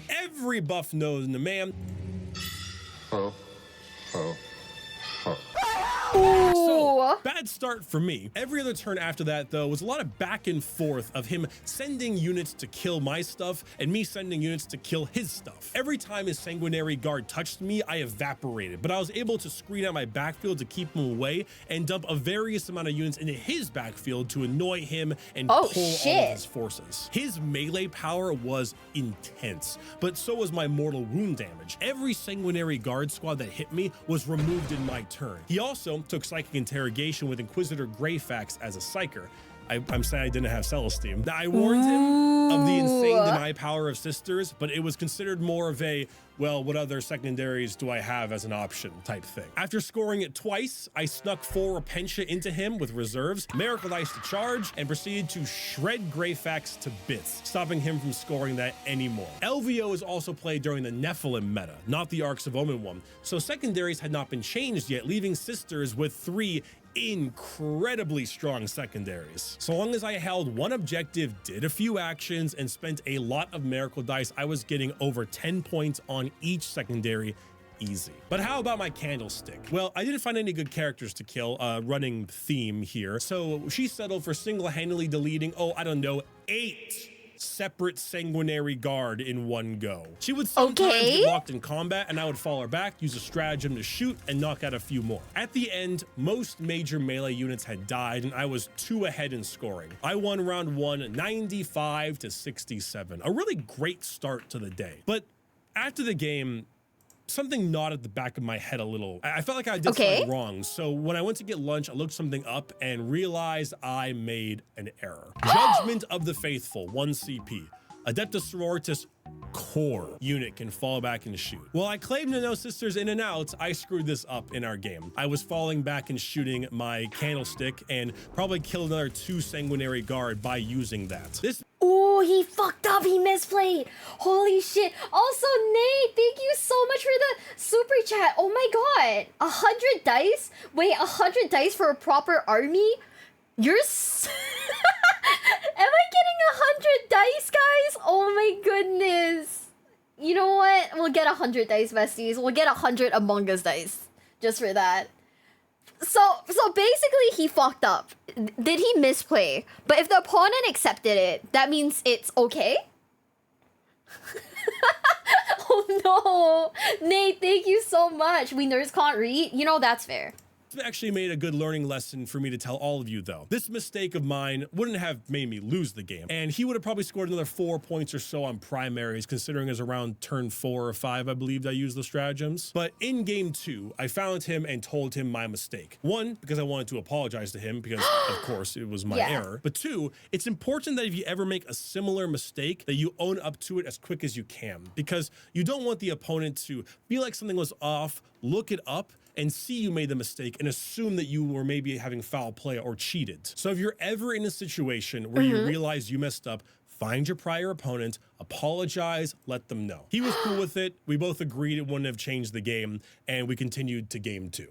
Every buff knows the man. So, bad start for me. Every other turn after that, though, was a lot of back and forth of him sending units to kill my stuff and me sending units to kill his stuff. Every time his Sanguinary Guard touched me, I evaporated, but I was able to screen out my backfield to keep him away and dump a various amount of units into his backfield to annoy him and pull all of his forces. His melee power was intense, but so was my mortal wound damage. Every Sanguinary Guard squad that hit me was removed in my turn. He also took Psychic Interrogation with Inquisitor Greyfax as a Psyker. I'm sad I didn't have Celestine. I warned him of the insane deny power of Sisters, but it was considered more of a, well, what other secondaries do I have as an option type thing. After scoring it twice, I snuck 4 Repentia into him with reserves, Miracle Dice to charge, and proceeded to shred Greyfax to bits, stopping him from scoring that anymore. LVO is also played during the Nephilim meta, not the Arcs of Omen one, so secondaries had not been changed yet, leaving Sisters with 3 incredibly strong secondaries. So long as I held one objective, did a few actions, and spent a lot of Miracle Dice, I was getting over 10 points on each secondary easy. But how about my Candlestick? Well, I didn't find any good characters to kill, running theme here, so she settled for single-handedly deleting, I don't know, 8 separate Sanguinary Guard in one go. She would sometimes get locked in combat and I would fall her back, use a stratagem to shoot, and knock out a few more. At the end, most major melee units had died and I was 2 ahead in scoring. I won round 1, 95 to 67. A really great start to the day. But after the game, something gnawed at the back of my head a little. I felt like I did something wrong. So when I went to get lunch, I looked something up and realized I made an error. Judgment of the Faithful, 1 CP. Adeptus Sororitas core unit can fall back and shoot. Well, I claimed to know Sisters in and out. I screwed this up in our game. I was falling back and shooting my Candlestick and probably killed another 2 Sanguinary Guard by using that. Oh, he fucked up. He misplayed. Holy shit. Also, Nate, thank you so much for the super chat. Oh my god. 100 dice? Wait, 100 dice for a proper army? You're Am I getting 100 dice, guys? Oh my goodness. You know what? We'll get 100 dice, besties. We'll get 100 Among Us dice. Just for that. So basically he fucked up. Did he misplay? But if the opponent accepted it, that means it's okay? Oh no. Nate, thank you so much. We nerds can't read. You know, that's fair. Actually made a good learning lesson for me to tell all of you, though. This mistake of mine wouldn't have made me lose the game, and he would have probably scored another 4 points or so on primaries, considering it was around turn 4 or 5, I believe I used the stratagems. But in game 2, I found him and told him my mistake. 1, because I wanted to apologize to him, because of course it was my error. But 2, it's important that if you ever make a similar mistake, that you own up to it as quick as you can, because you don't want the opponent to feel like something was off, look it up, and see you made the mistake and assume that you were maybe having foul play or cheated. So if you're ever in a situation where you realize you messed up, find your prior opponent, apologize, let them know. He was cool with it. We both agreed it wouldn't have changed the game, and we continued to game 2.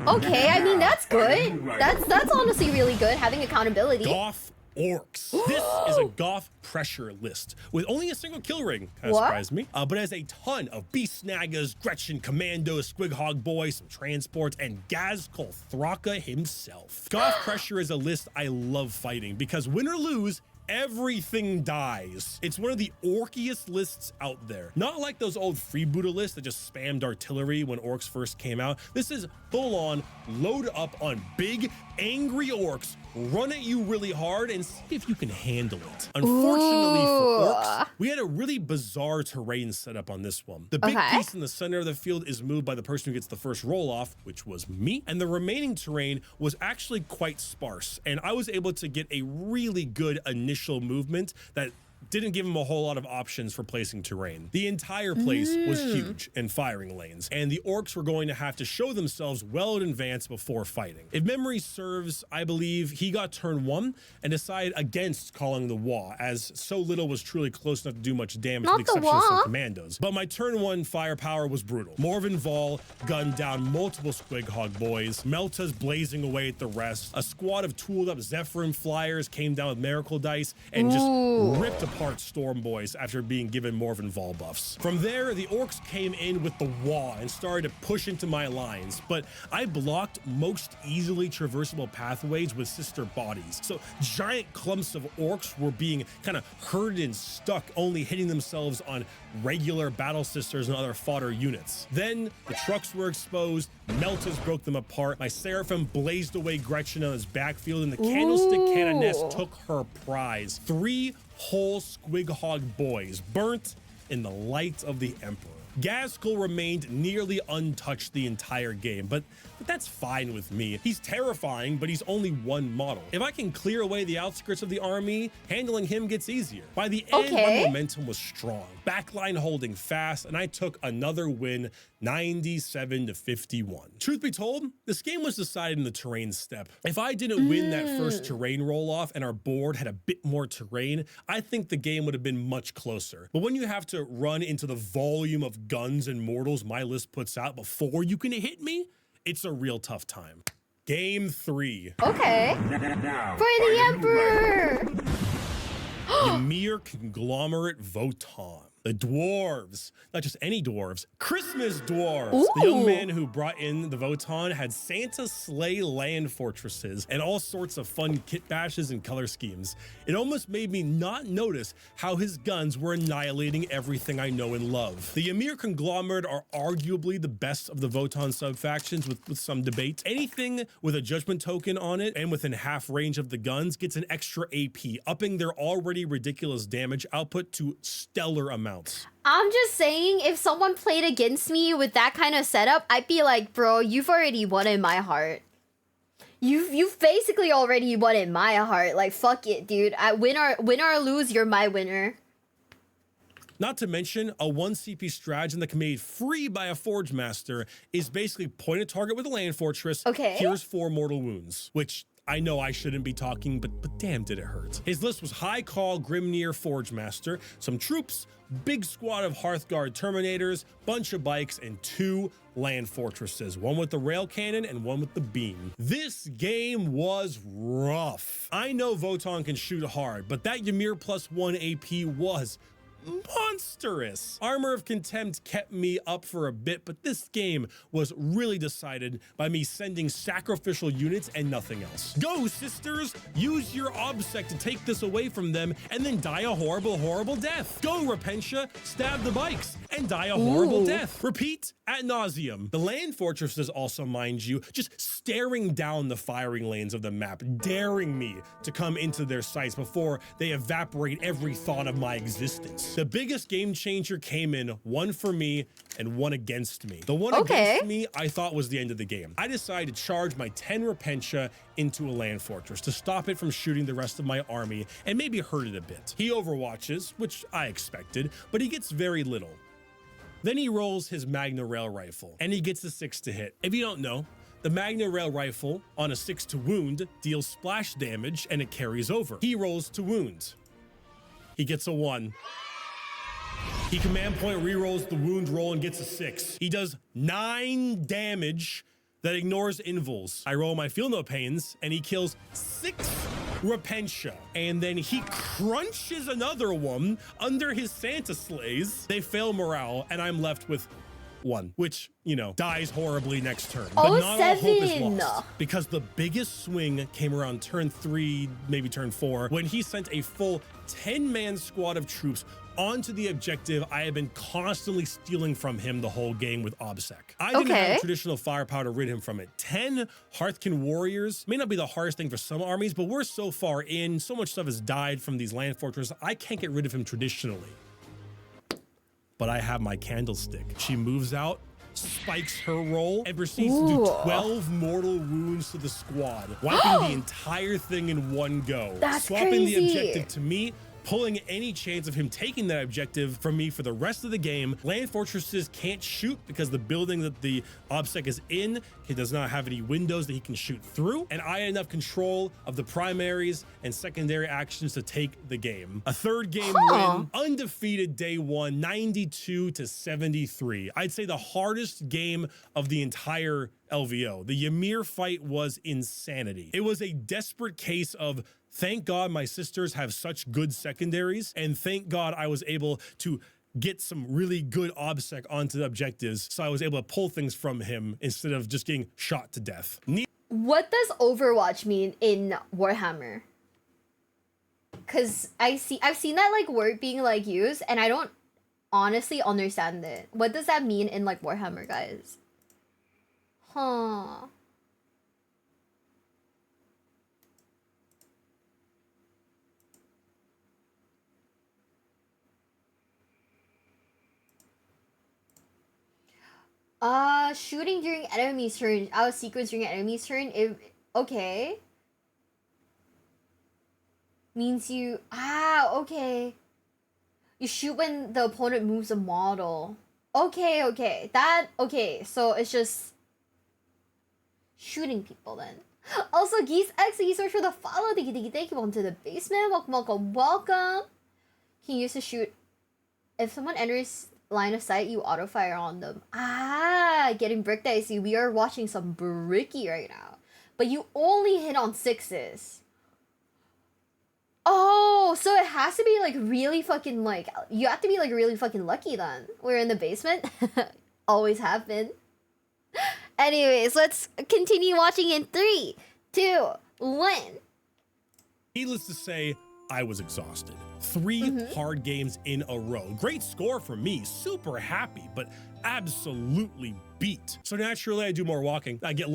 Okay, I mean, that's good. That's honestly really good, having accountability. Goth Orcs. This is a Goth pressure list with only a single kill ring. Kind of surprised me. But has a ton of Beast Snaggers, Gretchen Commandos, Squighog Boys, some transports, and Gaz Kolthraka himself. Goth pressure is a list I love fighting because win or lose, everything dies. It's one of the orkiest lists out there. Not like those old freebooter lists that just spammed artillery when orcs first came out. This is full on, load up on big, angry orcs, run at you really hard and see if you can handle it. Unfortunately for orcs, we had a really bizarre terrain setup on this one. The big piece in the center of the field is moved by the person who gets the first roll off, which was me. And the remaining terrain was actually quite sparse. And I was able to get a really good initial movement that didn't give him a whole lot of options for placing terrain. The entire place was huge in firing lanes, and the orcs were going to have to show themselves well in advance before fighting. If memory serves, I believe he got turn 1 and decided against calling the Wah, as so little was truly close enough to do much damage with the exception of some commandos. But my turn 1 firepower was brutal. Morven Vol gunned down multiple Squighog boys, Meltas blazing away at the rest. A squad of tooled up Zephyrin flyers came down with Miracle Dice and just ripped apart Storm Boys after being given Morven Vol buffs. From there, the orcs came in with the Wah and started to push into my lines, but I blocked most easily traversable pathways with sister bodies. So giant clumps of orcs were being kind of herded and stuck, only hitting themselves on regular battle sisters and other fodder units. Then the trucks were exposed, Meltas broke them apart, my Seraphim blazed away Gretchen on his backfield, and the Candlestick Canoness took her prize. 3 whole Squighog boys burnt in the light of the Emperor. Gaskell remained nearly untouched the entire game, but that's fine with me. He's terrifying, but he's only one model. If I can clear away the outskirts of the army, handling him gets easier. By the end, my momentum was strong. Backline holding fast, and I took another win, 97-51. Truth be told, this game was decided in the terrain step. If I didn't win that first terrain roll-off and our board had a bit more terrain, I think the game would have been much closer. But when you have to run into the volume of guns and mortals my list puts out before you can hit me, it's a real tough time. Game 3. Okay. For the Emperor! Ymir Conglomerate Votan. The dwarves, not just any dwarves, Christmas dwarves. Ooh. The young man who brought in the Votan had Santa sleigh land fortresses and all sorts of fun kit bashes and color schemes. It almost made me not notice how his guns were annihilating everything I know and love. The Ymir Conglomerate are arguably the best of the Votan sub-factions with some debate. Anything with a judgment token on it and within half range of the guns gets an extra AP, upping their already ridiculous damage output to stellar amounts. I'm just saying, if someone played against me with that kind of setup, I'd be like, bro, you've already won in my heart. You've basically already won in my heart. Like, fuck it, dude. Win or lose, you're my winner. Not to mention, a 1 CP stratagem that can be made free by a Forge Master is basically point a target with a land fortress, here's 4 mortal wounds, which I know I shouldn't be talking, but damn did it hurt. His list was High Call, Grimnir, Forge Master, some troops, big squad of Hearthguard Terminators, bunch of bikes, and 2 land fortresses, one with the rail cannon and one with the beam. This game was rough. I know Votan can shoot hard, but that Ymir +1 AP was monstrous. Armor of Contempt kept me up for a bit, but this game was really decided by me sending sacrificial units and nothing else. Go, sisters! Use your obsec to take this away from them and then die a horrible, horrible death. Go, Repentia! Stab the bikes and die a horrible death. Repeat ad nauseum. The land fortresses also, mind you, just staring down the firing lanes of the map, daring me to come into their sights before they evaporate every thought of my existence. The biggest game changer came in, one for me and one against me. The one against me I thought was the end of the game. I decided to charge my 10 Repentia into a land fortress to stop it from shooting the rest of my army and maybe hurt it a bit. He overwatches, which I expected, but he gets very little. Then he rolls his Magna Rail rifle and he gets a 6 to hit. If you don't know, the Magna Rail rifle on a 6 to wound deals splash damage and it carries over. He rolls to wound. He gets a 1. He command point rerolls the wound roll and gets a 6. He does 9 damage that ignores invulns. I roll my feel no pains and he kills 6 Repentia. And then he crunches another one under his Santa sleighs. They fail morale and I'm left with 1, which, you know, dies horribly next turn. Oh, but not all hope is 7. lost. Because the biggest swing came around turn 3, maybe turn 4, when he sent a full 10-man squad of troops onto the objective I have been constantly stealing from him the whole game with OBSEC. I didn't have traditional firepower to rid him from it. 10 Hearthkin warriors may not be the hardest thing for some armies, but we're so far in, so much stuff has died from these land fortresses, I can't get rid of him traditionally. But I have my candlestick. She moves out, spikes her roll, and proceeds to do 12 mortal wounds to the squad, wiping the entire thing in one go. That's swapping crazy. the objective to me, pulling any chance of him taking that objective from me for the rest of the game. Land fortresses can't shoot because the building that the OBSEC is in, he does not have any windows that he can shoot through, and I had enough control of the primaries and secondary actions to take the game. A third game win, undefeated day 1, 92-73. I'd say the hardest game of the entire LVO. The Ymir fight was insanity. It was a desperate case of thank God my sisters have such good secondaries, and thank God I was able to get some really good OBSEC onto the objectives, so I was able to pull things from him instead of just getting shot to death. What does Overwatch mean in Warhammer? Because I've seen that like word being like used, and I don't honestly understand it. What does that mean in like Warhammer, guys? Huh. Shooting during enemy's turn. Out of sequence during enemy's turn. Okay. Means you... okay. You shoot when the opponent moves a model. Okay. Okay, so it's just... shooting people then. Also, Geese X, thank you so much for the follow. Thank you. Welcome to the basement. Welcome. Can you use to shoot... if someone enters... line of sight, you auto fire on them. Getting bricked. I see. We are watching some bricky right now, but you only hit on 6s. Oh, so it has to be like really fucking like, you have to be like really fucking lucky then. We're in the basement. Always have been. Anyways, let's continue watching in 3, 2, 1. Needless to say, I was exhausted. 3 hard games in a row. Great score for me, super happy, but absolutely beat. So naturally I do more walking. I get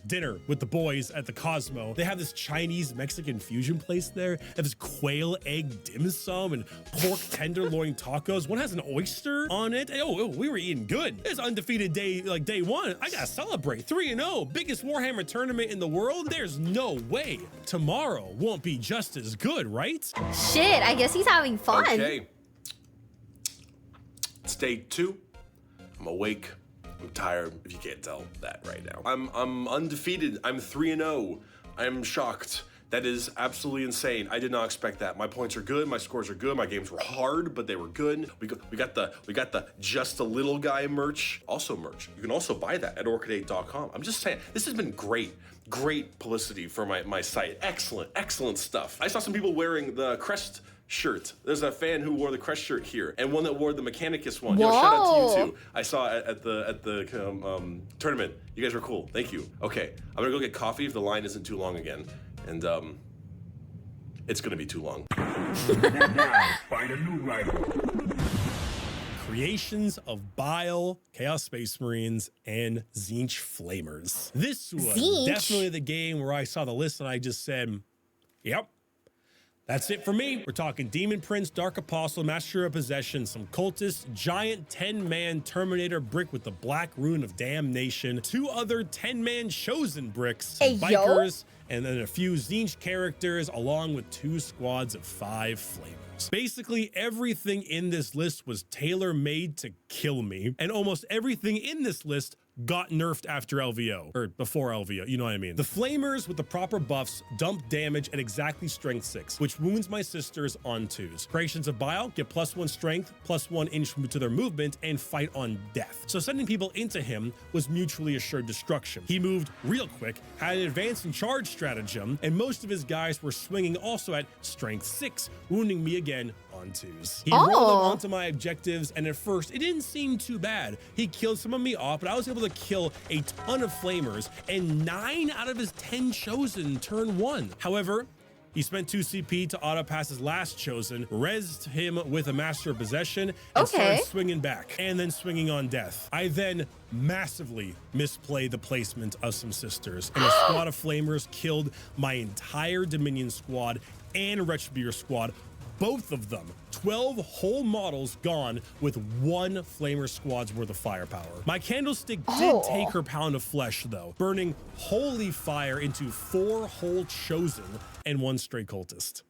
dinner with the boys at the Cosmo. They have this Chinese Mexican fusion place there. They have this quail egg dim sum and pork tenderloin tacos. One has an oyster on it. Oh, we were eating good. It's undefeated day 1. I gotta celebrate. 3-0, biggest Warhammer tournament in the world. There's no way tomorrow won't be just as good, right? Shit, I guess he's having fun. Okay. It's day 2. I'm awake. I'm tired, if you can't tell that right now. I'm undefeated. I'm 3-0. I'm shocked. That is absolutely insane. I did not expect that. My points are good, my scores are good, my games were hard, but they were good. We got the Just a Little Guy merch. Also merch. You can also buy that at orchid8.com. I'm just saying, this has been great publicity for my site. Excellent stuff. I saw some people wearing the Crest shirt. There's a fan who wore the Crest shirt here, and one that wore the Mechanicus one. Yo, shout out to you too. I saw it at the tournament. You guys were cool. Thank you. Okay, I'm gonna go get coffee if the line isn't too long again, and it's gonna be too long. Find a new rival. Creations of Bile, Chaos Space Marines, and Tzeentch Flamers. This was definitely the game where I saw the list and I just said, yep. That's it for me. We're talking Demon Prince, Dark Apostle, Master of Possession, some cultists, giant 10-man Terminator brick with the Black Rune of Damnation, 2 other 10-man Chosen bricks, some bikers, and then a few Tzeentch characters, along with 2 squads of 5 flamers. Basically, everything in this list was tailor-made to kill me, and almost everything in this list got nerfed after LVO, or before LVO, you know what I mean. The Flamers with the proper buffs dump damage at exactly strength 6, which wounds my sisters on 2s. Creations of Bile get +1 strength, +1 inch to their movement, and fight on death. So sending people into him was mutually assured destruction. He moved real quick, had an advance and charge stratagem, and most of his guys were swinging also at strength 6, wounding me again on twos. He rolled them onto my objectives, and at first it didn't seem too bad. He killed some of me off, but I was able to kill a ton of flamers, and 9 out of his 10 chosen turn 1. However, he spent 2 CP to auto pass his last chosen, rezzed him with a Master of Possession, and started swinging back, and then swinging on death. I then massively misplayed the placement of some sisters, and a squad of flamers killed my entire Dominion squad and Retributor squad, both of them. 12 whole models gone with 1 flamer squad's worth of firepower. My candlestick did take her pound of flesh though, burning holy fire into 4 whole chosen and 1 stray cultist.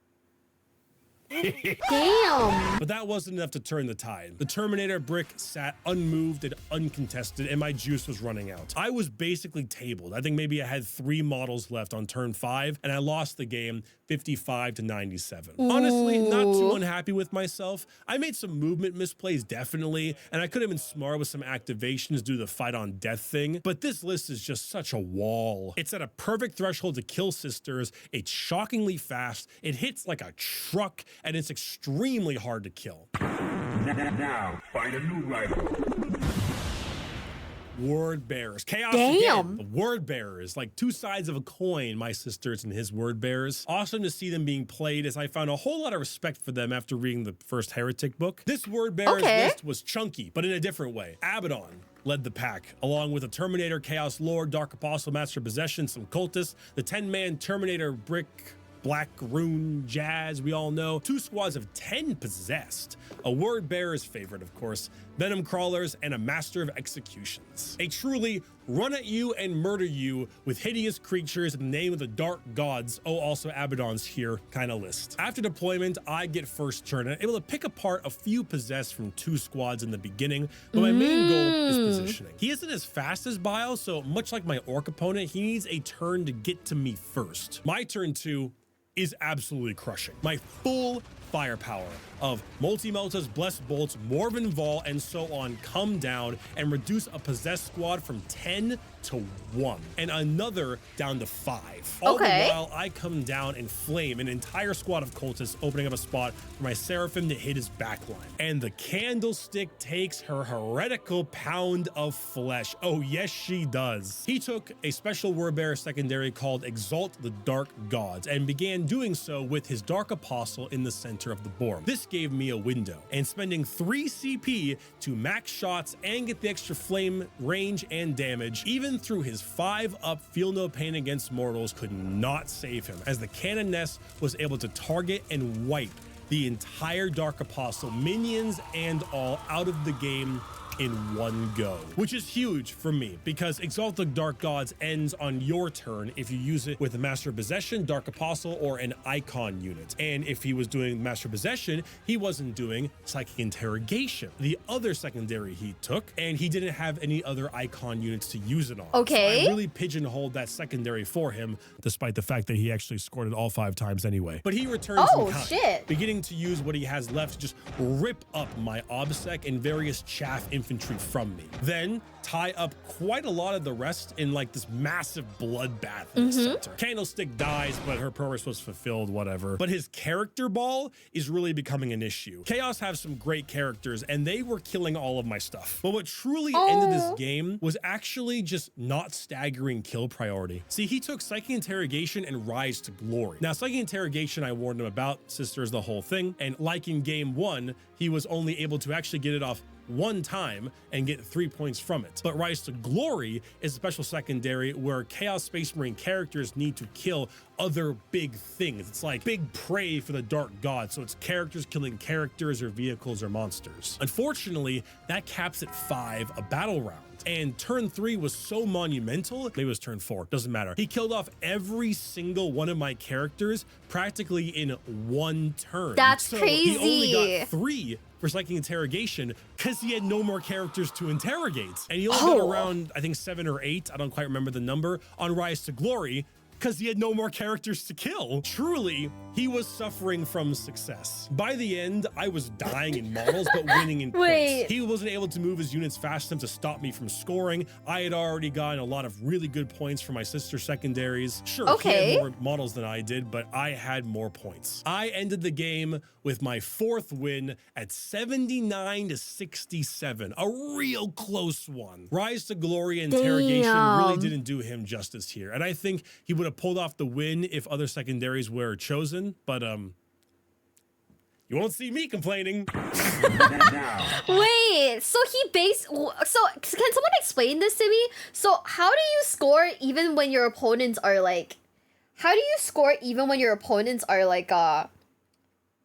Damn. But that wasn't enough to turn the tide. The Terminator brick sat unmoved and uncontested, and my juice was running out. I was basically tabled. I think maybe I had 3 models left on turn 5, and I lost the game 55 to 97. Honestly, not too unhappy with myself. I made some movement misplays, definitely, and I could have been smart with some activations due to the fight on death thing, but this list is just such a wall. It's at a perfect threshold to kill sisters. It's shockingly fast. It hits like a truck, and it's extremely hard to kill. Now, find a new rival. Word bearers. Chaos again. The word bearers, like 2 sides of a coin, my sisters and his word bearers. Awesome to see them being played, as I found a whole lot of respect for them after reading the first Heretic book. This word bearers list was chunky, but in a different way. Abaddon led the pack, along with a Terminator, Chaos Lord, Dark Apostle, Master of Possession, some cultists, the 10-man Terminator brick, Black Rune, Jazz, we all know. 2 squads of 10 possessed. A word bearer's favorite, of course. Venom crawlers and a Master of Executions. A truly run at you and murder you with hideous creatures in the name of the dark gods, oh also Abaddon's here kind of list. After deployment, I get first turn and able to pick apart a few possessed from 2 squads in the beginning, but my main goal is positioning. He isn't as fast as Bile, so much like my orc opponent, he needs a turn to get to me first. My turn 2 is absolutely crushing. My full firepower of Multi-Melta's Blessed Bolts, Morven Vol, and so on come down and reduce a possessed squad from 10 to 1 and another down to 5. All the while I come down and flame an entire squad of cultists, opening up a spot for my Seraphim to hit his backline. And the Candlestick takes her heretical pound of flesh. Oh yes, she does. He took a special wordbearer secondary called Exalt the Dark Gods and began doing so with his Dark Apostle in the center of the board. This gave me a window, and spending 3 CP to max shots and get the extra flame range and damage, even through his 5-up Feel No Pain Against Mortals, could not save him, as the Canoness was able to target and wipe the entire Dark Apostle, minions and all, out of the game in one go, which is huge for me because Exalt the Dark Gods ends on your turn if you use it with a Master of Possession, Dark Apostle, or an Icon unit. And if he was doing Master of Possession, he wasn't doing Psychic Interrogation, the other secondary he took, and he didn't have any other Icon units to use it on. Okay. So I really pigeonholed that secondary for him, despite the fact that he actually scored it all 5 times anyway. But he returns in kind, beginning to use what he has left to just rip up my OBSEC and various chaff infantry from me. Then tie up quite a lot of the rest in like this massive bloodbath in the center. Candlestick dies, but her purpose was fulfilled, whatever. But his character ball is really becoming an issue. Chaos have some great characters and they were killing all of my stuff. But what truly ended this game was actually just not staggering kill priority. See, he took Psychic Interrogation and Rise to Glory. Now, Psychic Interrogation, I warned him about, Sisters, the whole thing. And like in game 1, he was only able to actually get it off 1 time and get 3 points from it. But Rise to Glory is a special secondary where Chaos Space Marine characters need to kill other big things. It's like big prey for the Dark God. So it's characters killing characters or vehicles or monsters. Unfortunately, that caps at 5 a battle round. And turn 3 was so monumental, maybe it was turn 4, doesn't matter. He killed off every single one of my characters practically in 1 turn. That's so crazy. He only got 3 for Psychic Interrogation because he had no more characters to interrogate. And he only got around, I think 7 or 8, I don't quite remember the number, on Rise to Glory, because he had no more characters to kill. Truly, he was suffering from success. By the end, I was dying in models, but winning in points. He wasn't able to move his units fast enough to stop me from scoring. I had already gotten a lot of really good points for my sister secondaries. Sure, he had more models than I did, but I had more points. I ended the game with my 4th win at 79 to 67, a real close one. Rise to Glory Interrogation really didn't do him justice here, and I think he would have pulled off the win if other secondaries were chosen, but you won't see me complaining. Wait, so can someone explain this to me? So how do you score even when your opponents are like,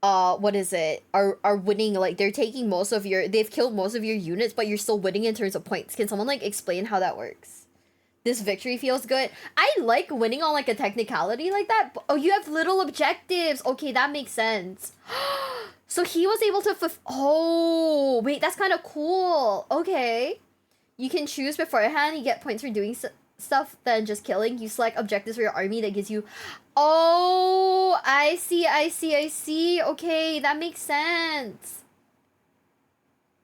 what is it? Are winning, like they're taking they've killed most of your units, but you're still winning in terms of points. Can someone like explain how that works? This victory feels good. I like winning on like a technicality like that. Oh, you have little objectives. Okay, that makes sense. So he was able to oh, wait, that's kind of cool. Okay. You can choose beforehand. You get points for doing stuff than just killing. You select objectives for your army that gives you... Oh, I see. Okay, that makes sense.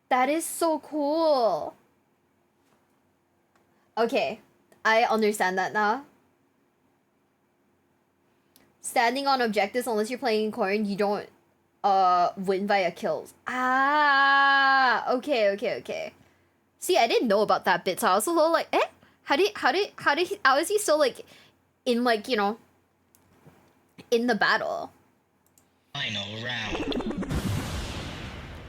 That is so cool. Okay, I understand that now. Standing on objectives, unless you're playing corn, you don't win via kills. Ah, okay. See, I didn't know about that bit, so I was a little like, how is he still like in like, you know, in the battle? Final round.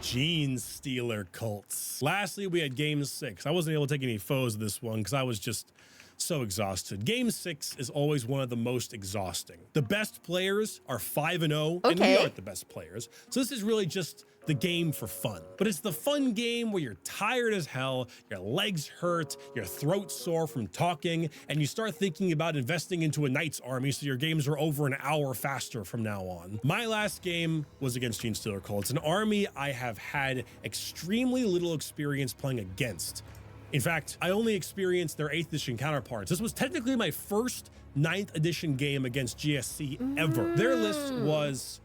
Gene Stealer cults. Lastly, we had game 6. I wasn't able to take any foes this one because I was just so exhausted. Game 6 is always one of the most exhausting. The best players are 5-0, and we aren't the best players. So this is really just the game for fun. But it's the fun game where you're tired as hell, your legs hurt, your throat's sore from talking, and you start thinking about investing into a knight's army so your games are over an hour faster from now on. My last game was against Gene Stealer cults, an army I have had extremely little experience playing against. In fact, I only experienced their 8th edition counterparts. This was technically my first 9th edition game against GSC ever. Their list was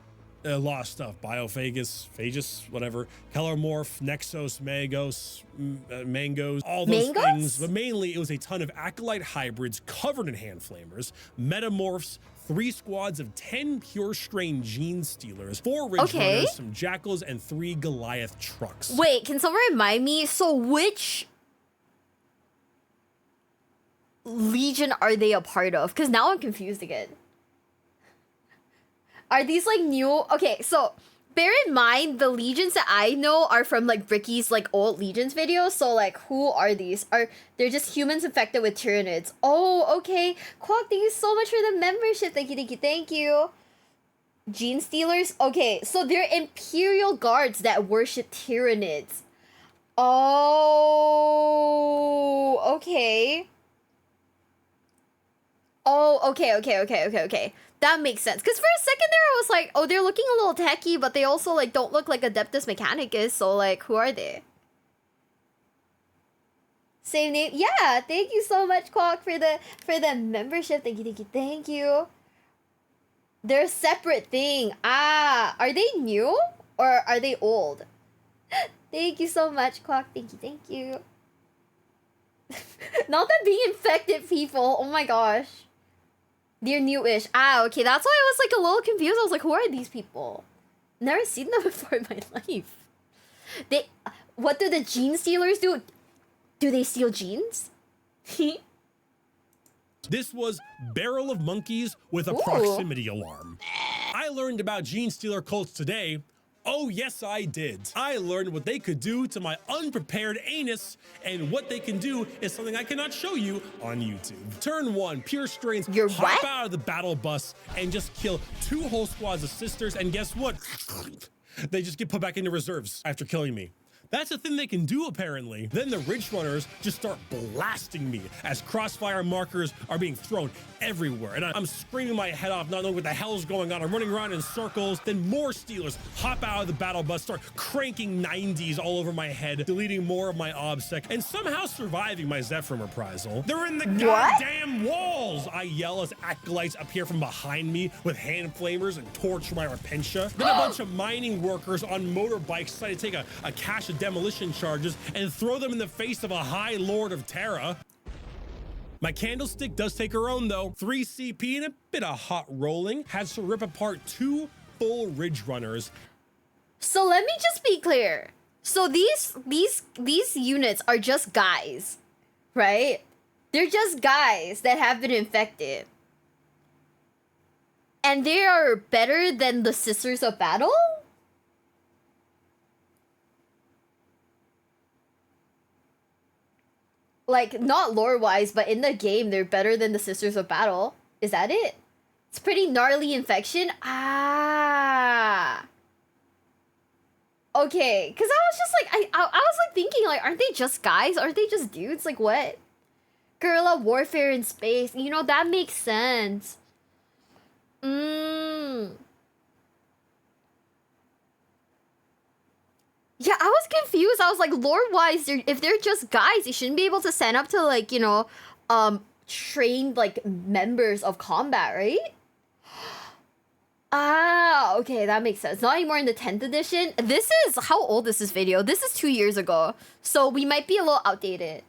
a lot of stuff. Phagus, whatever. Kellermorph, Nexos, Mangos, all those things. But mainly, it was a ton of Acolyte hybrids covered in hand flamers, Metamorphs, 3 squads of 10 pure strain Gene Stealers, 4 Ridge Runners, some Jackals, and 3 Goliath trucks. Wait, can someone remind me? So which legion are they a part of? Because now I'm confused again. Are these like new? Okay, so bear in mind the legions that I know are from like Bricky's like old legions videos. So like, who are these? They're just humans infected with Tyranids? Oh, okay. Quack, thank you so much for the membership. Thank you. Gene Stealers. Okay, so they're Imperial guards that worship Tyranids. Oh, okay. Oh, okay. That makes sense. Because for a second there, I was like, oh, they're looking a little techy, but they also like don't look like Adeptus Mechanicus. So like, who are they? Same name. Yeah, thank you so much, Quack, for the membership. Thank you. They're a separate thing. Ah, are they new or are they old? Thank you so much, Quack. Thank you. Not that being infected people. Oh my gosh. They're newish. Ah, okay. That's why I was like a little confused. I was like, who are these people? Never seen them before in my life. What do the Gene Stealers do? Do they steal genes? This was Barrel of Monkeys with a proximity alarm. I learned about Gene Stealer cults today. Oh, yes, I did. I learned what they could do to my unprepared anus, and what they can do is something I cannot show you on YouTube. Turn 1, pure strains hop out of the battle bus and just kill 2 whole squads of sisters, and guess what? They just get put back into reserves after killing me. That's a thing they can do, apparently. Then the Ridge Runners just start blasting me as crossfire markers are being thrown everywhere. And I'm screaming my head off, not knowing what the hell's going on. I'm running around in circles. Then more Steelers hop out of the battle bus, start cranking 90s all over my head, deleting more of my OBSEC, and somehow surviving my Zephyr reprisal. They're in the goddamn walls! I yell as acolytes appear from behind me with hand flamers and torch my Repentia. Then a bunch of mining workers on motorbikes decide to take a cache of demolition charges and throw them in the face of a High Lord of Terra. My Candlestick does take her own though. 3 CP and a bit of hot rolling. Has to rip apart 2 full Ridge Runners. So let me just be clear. So these units are just guys, right? They're just guys that have been infected. And they are better than the Sisters of Battle? Like, not lore-wise, but in the game, they're better than the Sisters of Battle. Is that it? It's pretty gnarly infection. Ah. Okay, because I was just like, I was like thinking, like, aren't they just guys? Aren't they just dudes? Like, what? Guerrilla warfare in space. You know, that makes sense. Yeah, I was confused. I was like, lore-wise, if they're just guys, you shouldn't be able to send up to, like, you know, trained, like, members of combat, right? Ah, okay, that makes sense. Not anymore in the 10th edition. This is, how old is this video? This is 2 years ago. So we might be a little outdated.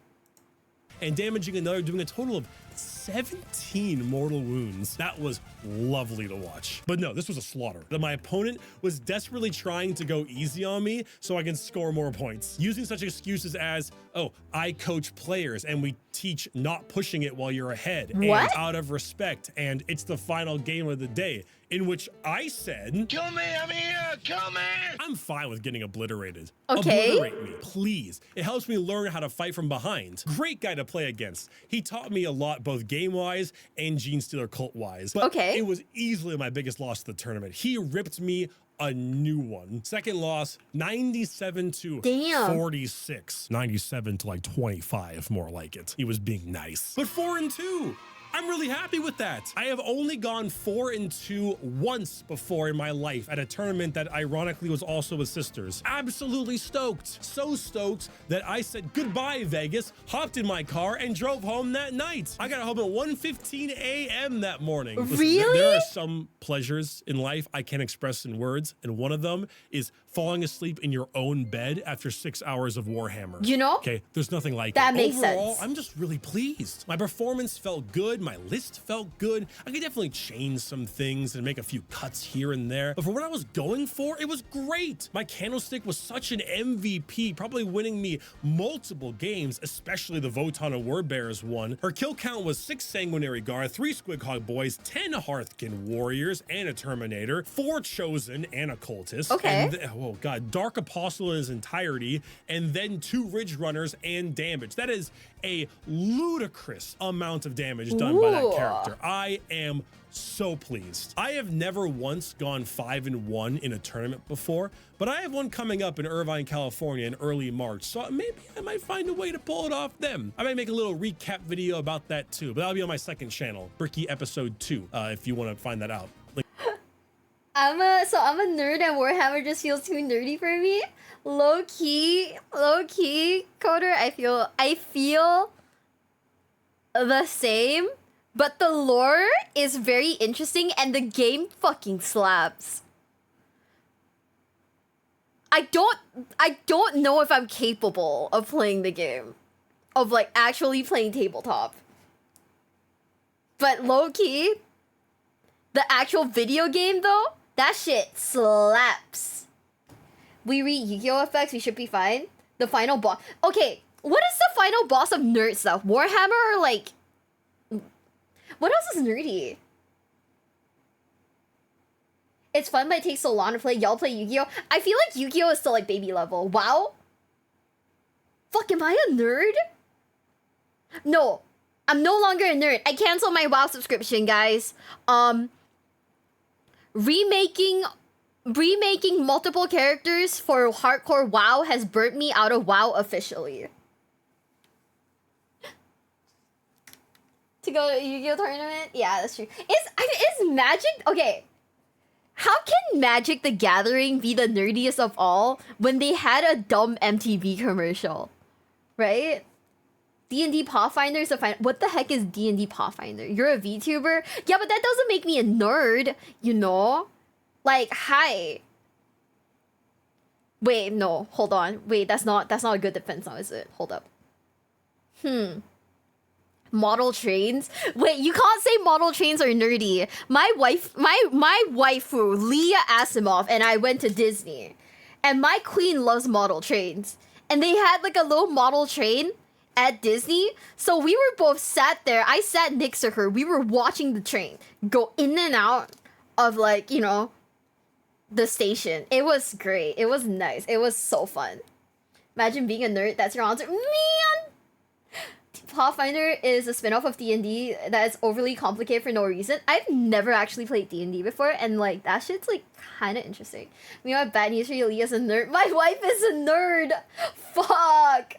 And damaging another, doing a total of 17 mortal wounds. That was lovely to watch. But no, this was a slaughter. My opponent was desperately trying to go easy on me so I can score more points, using such excuses as, oh, I coach players and we teach not pushing it while you're ahead. What? And out of respect, and it's the final game of the day, in which I said, Kill me, I'm here, kill me! I'm fine with getting obliterated. Okay. Obliterate me, please. It helps me learn how to fight from behind. Great guy to play against. He taught me a lot, both game-wise and Gene Stealer cult-wise. But it was easily my biggest loss of the tournament. He ripped me a new one. Second loss, 97 to 46. 97 to like 25, more like it. He was being nice. But 4-2. I'm really happy with that. I have only gone 4-2 once before in my life at a tournament that ironically was also with Sisters. Absolutely stoked. So stoked that I said goodbye Vegas, hopped in my car and drove home that night. I got home at 1:15 a.m. that morning. Really? There are some pleasures in life I can't express in words, and one of them is falling asleep in your own bed after 6 hours of Warhammer. You know? Okay, there's nothing like that it. Makes Overall, sense. I'm just really pleased. My performance felt good. My list felt good. I could definitely change some things and make a few cuts here and there. But for what I was going for, it was great. My Candlestick was such an MVP, probably winning me multiple games, especially the Votan of Wordbearers one. Her kill count was 6 Sanguinary Guard, 3 Squighog Boys, 10 Hearthkin Warriors and a Terminator, 4 Chosen and a Cultist. Okay. And oh god, Dark Apostle in his entirety, and then 2 Ridge Runners and damage. That is a ludicrous amount of damage done by that character. I am so pleased. I have never once gone 5-1 in a tournament before, but I have one coming up in Irvine, California in early March, so maybe I might find a way to pull it off then. I might make a little recap video about that too, but that'll be on my second channel, Bricky Episode 2, if you want to find that out. I'm a nerd and Warhammer just feels too nerdy for me. Low key, Coder, I feel the same, but the lore is very interesting and the game fucking slaps. I don't know if I'm capable of playing the game, of like actually playing tabletop. But low key, the actual video game though, that shit slaps. We read Yu-Gi-Oh! Effects, we should be fine. The final boss. Okay, what is the final boss of nerd stuff? Warhammer or like... What else is nerdy? It's fun, but it takes so long to play. Y'all play Yu-Gi-Oh! I feel like Yu-Gi-Oh! Is still like baby level. WoW? Fuck, am I a nerd? No, I'm no longer a nerd. I canceled my WoW subscription, guys. Remaking remaking multiple characters for hardcore WoW has burnt me out of WoW officially. To go to a Yu-Gi-Oh tournament? Yeah, that's true. Is Magic... Okay. How can Magic the Gathering be the nerdiest of all when they had a dumb MTV commercial? Right? D&D Pathfinder is a fine... What the heck is D&D Pathfinder? You're a VTuber? Yeah, but that doesn't make me a nerd, you know? Like, hi. Wait, no. Hold on. Wait, that's not a good defense now, is it? Hold up. Model trains? Wait, you can't say model trains are nerdy. My waifu, Leah Asimov, and I went to Disney. And my queen loves model trains. And they had like a little model train at Disney. So we were both sat there. I sat next to her. We were watching the train go in and out of like, you know, the station. It was great. It was nice. It was so fun. Imagine being a nerd. That's your answer. Man! Pathfinder is a spin-off of D&D that is overly complicated for no reason. I've never actually played D&D before, and like that shit's like kind of interesting. We have bad news for you. Leah's a nerd. My wife is a nerd. Fuck.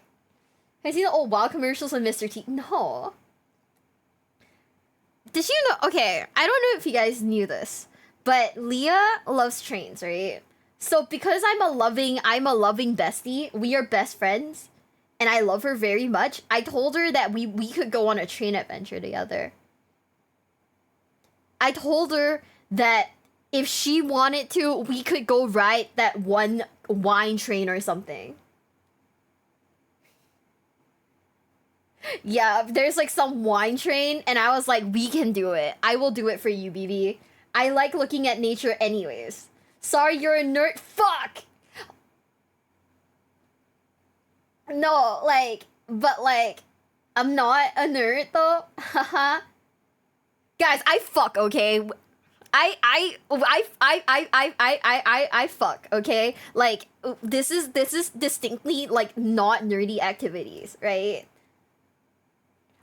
Have you seen the old WoW commercials with Mr. T? No. Did you know? Okay, I don't know if you guys knew this, but Leah loves trains, right? So because I'm a loving bestie, we are best friends. And I love her very much. I told her that we could go on a train adventure together. I told her that if she wanted to, we could go ride that one wine train or something. Yeah, there's like some wine train, and I was like, we can do it. I will do it for you, BB. I like looking at nature anyways. Sorry, you're a nerd. Fuck! No, like, but like, I'm not a nerd though. Haha. Guys, I fuck, okay? I fuck, okay? Like, this is distinctly like not nerdy activities, right?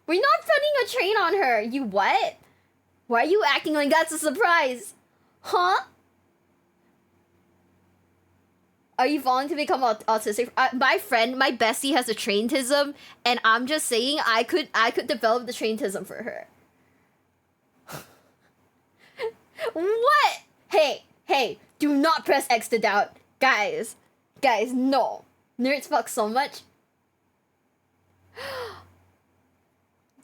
We're not running a train on her. You what? Why are you acting like that's a surprise? Huh? Are you volunteering to become autistic? My friend, my bestie has a traintism, and I'm just saying I could develop the traintism for her. What? Hey, do not press X to doubt. Guys, no. Nerds fuck so much.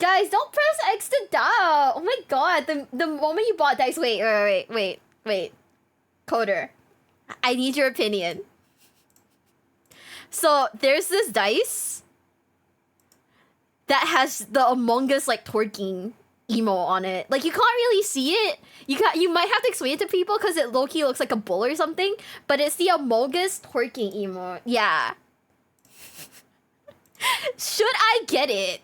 Guys, don't press X to doubt. Oh my god, the moment you bought dice, wait. Coder, I need your opinion. So there's this dice that has the Among Us like twerking emo on it. Like you can't really see it. You might have to explain it to people because it low-key looks like a bull or something. But it's the Among Us twerking emo. Yeah. Should I get it?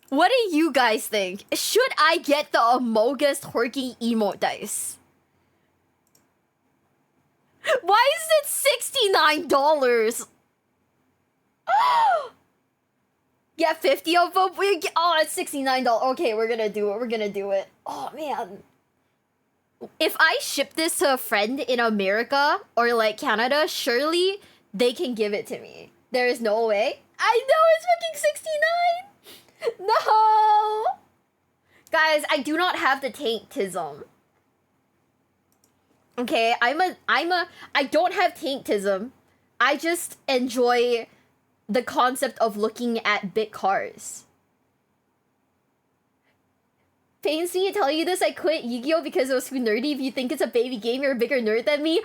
What do you guys think? Should I get the Among Us twerking emote dice? Why is it $69? Yeah, 50 of them. Oh, it's $69. Okay, we're gonna do it. Oh man. If I ship this to a friend in America or like Canada, surely they can give it to me. There is no way. I know it's fucking 69. No. Guys, I do not have the taintism. Okay, I don't have taintism. I just enjoy the concept of looking at big cars. Pains me to tell you this, I quit Yu-Gi-Oh because it was too nerdy. If you think it's a baby game, you're a bigger nerd than me.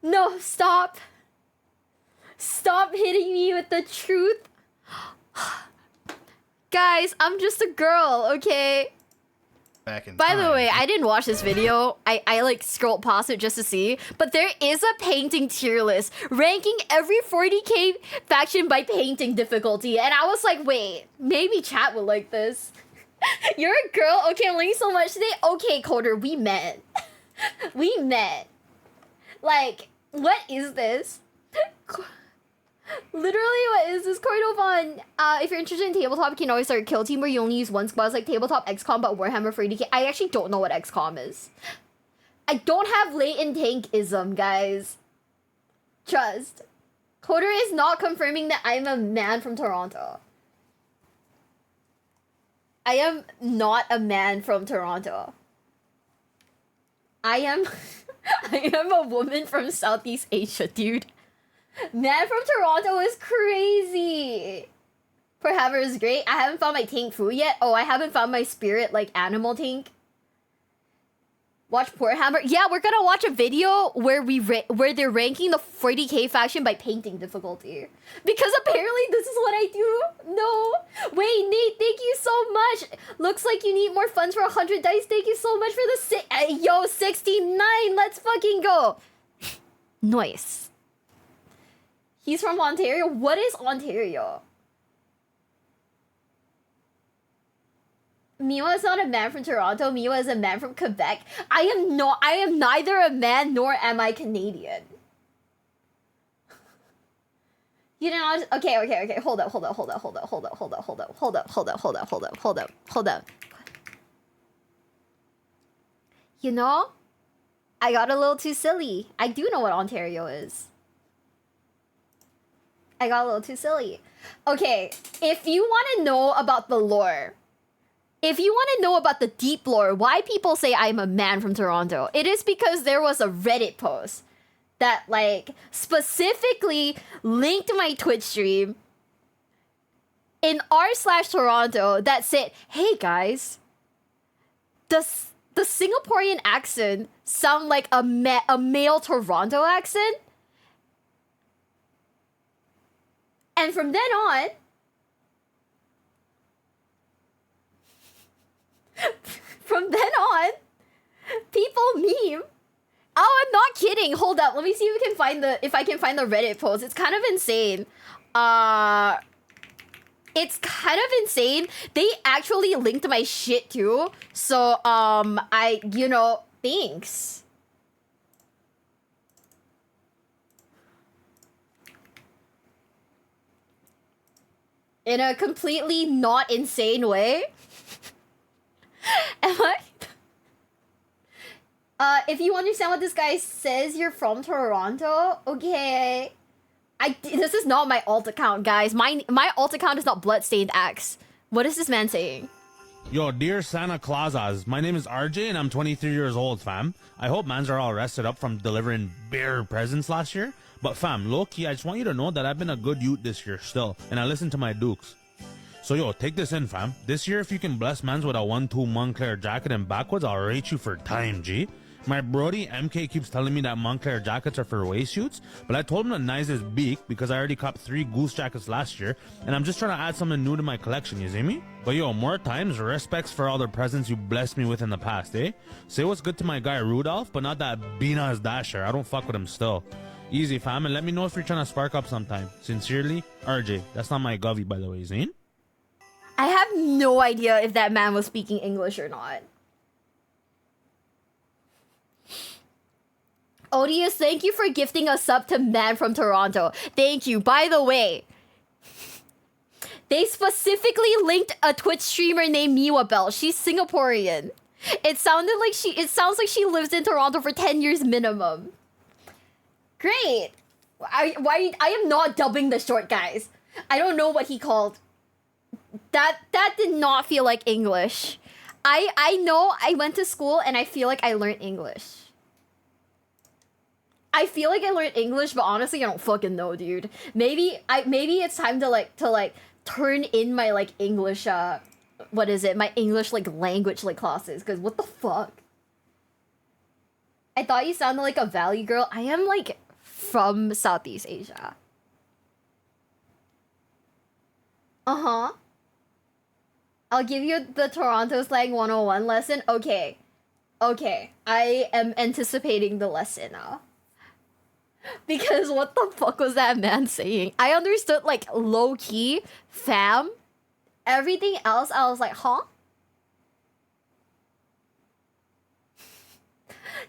No, stop. Stop hitting me with the truth. Guys, I'm just a girl, okay? By the way, I didn't watch this video. I like scrolled past it just to see. But there is a painting tier list ranking every 40k faction by painting difficulty. And I was like, wait, maybe chat will like this. You're a girl? Okay, I'm learning so much today. Okay, Coder, we met. We met. Like, what is this? Literally, what is this? Cordovon, if you're interested in tabletop, you can always start a kill team where you only use one squad. It's like tabletop XCOM, but Warhammer 40k. I actually don't know what XCOM is. I don't have latent tankism, guys. Trust. Coder is not confirming that I'm a man from Toronto. I am not a man from Toronto. I am a woman from Southeast Asia, dude. Man from Toronto is crazy. Warhammer is great. I haven't found my tank food yet. Oh, I haven't found my spirit, like, animal tank. Watch Warhammer. Yeah, we're gonna watch a video where where they're ranking the 40k faction by painting difficulty. Because apparently this is what I do. No. Wait, Nate, thank you so much. Looks like you need more funds for 100 dice. Thank you so much for the yo, 69. Let's fucking go. Nice. He's from Ontario. What is Ontario? Miwa is not a man from Toronto. Miwa is a man from Quebec. I am neither a man nor am I Canadian. You know, okay. Hold up. You know, I got a little too silly. I do know what Ontario is. I got a little too silly. Okay, if you want to know about the lore, if you want to know about the deep lore, why people say I'm a man from Toronto, it is because there was a Reddit post that, like, specifically linked my Twitch stream in r/Toronto that said, hey guys, does the Singaporean accent sound like a male Toronto accent? And from then on, people meme. Oh, I'm not kidding. Hold up. Let me see if I can find the Reddit post. It's kind of insane. It's kind of insane. They actually linked my shit too. So, thanks. In a completely not insane way. Am I? If you understand what this guy says, you're from Toronto. Okay. This is not my alt account, guys. My alt account is not Bloodstained Axe. What is this man saying? Yo, dear Santa Clausas, my name is RJ and I'm 23 years old, fam. I hope mans are all rested up from delivering bear presents last year. But fam, low-key, I just want you to know that I've been a good youth this year still, and I listen to my dukes. So yo, take this in, fam. This year, if you can bless mans with a 1-2 Montclair jacket and backwards, I'll rate you for time, G. My brody MK keeps telling me that Montclair jackets are for waist shoots, but I told him to nice his beak because I already copped 3 Goose jackets last year, and I'm just trying to add something new to my collection, you see me? But yo, more times, respects for all the presents you blessed me with in the past, eh? Say what's good to my guy Rudolph, but not that Bina's Dasher. I don't fuck with him still. Easy, fam, and let me know if you're trying to spark up sometime. Sincerely, RJ. That's not my govy, by the way, Zane. I have no idea if that man was speaking English or not. Odious, thank you for gifting a sub to Man from Toronto. Thank you. By the way, they specifically linked a Twitch streamer named Miwa Bell. She's Singaporean. It sounds like she lives in Toronto for 10 years minimum. Great. I am not dubbing the short, guys. I don't know what he called. That did not feel like English. I know I went to school and I feel like I learned English. I feel like I learned English, but honestly, I don't fucking know, dude. Maybe it's time to turn in my like English my English like language like classes, because what the fuck? I thought you sounded like a Valley girl. I am like from Southeast Asia. Uh-huh. I'll give you the Toronto slang 101 lesson. Okay. I am anticipating the lesson now. Because what the fuck was that man saying? I understood like low key, fam. Everything else, I was like, huh?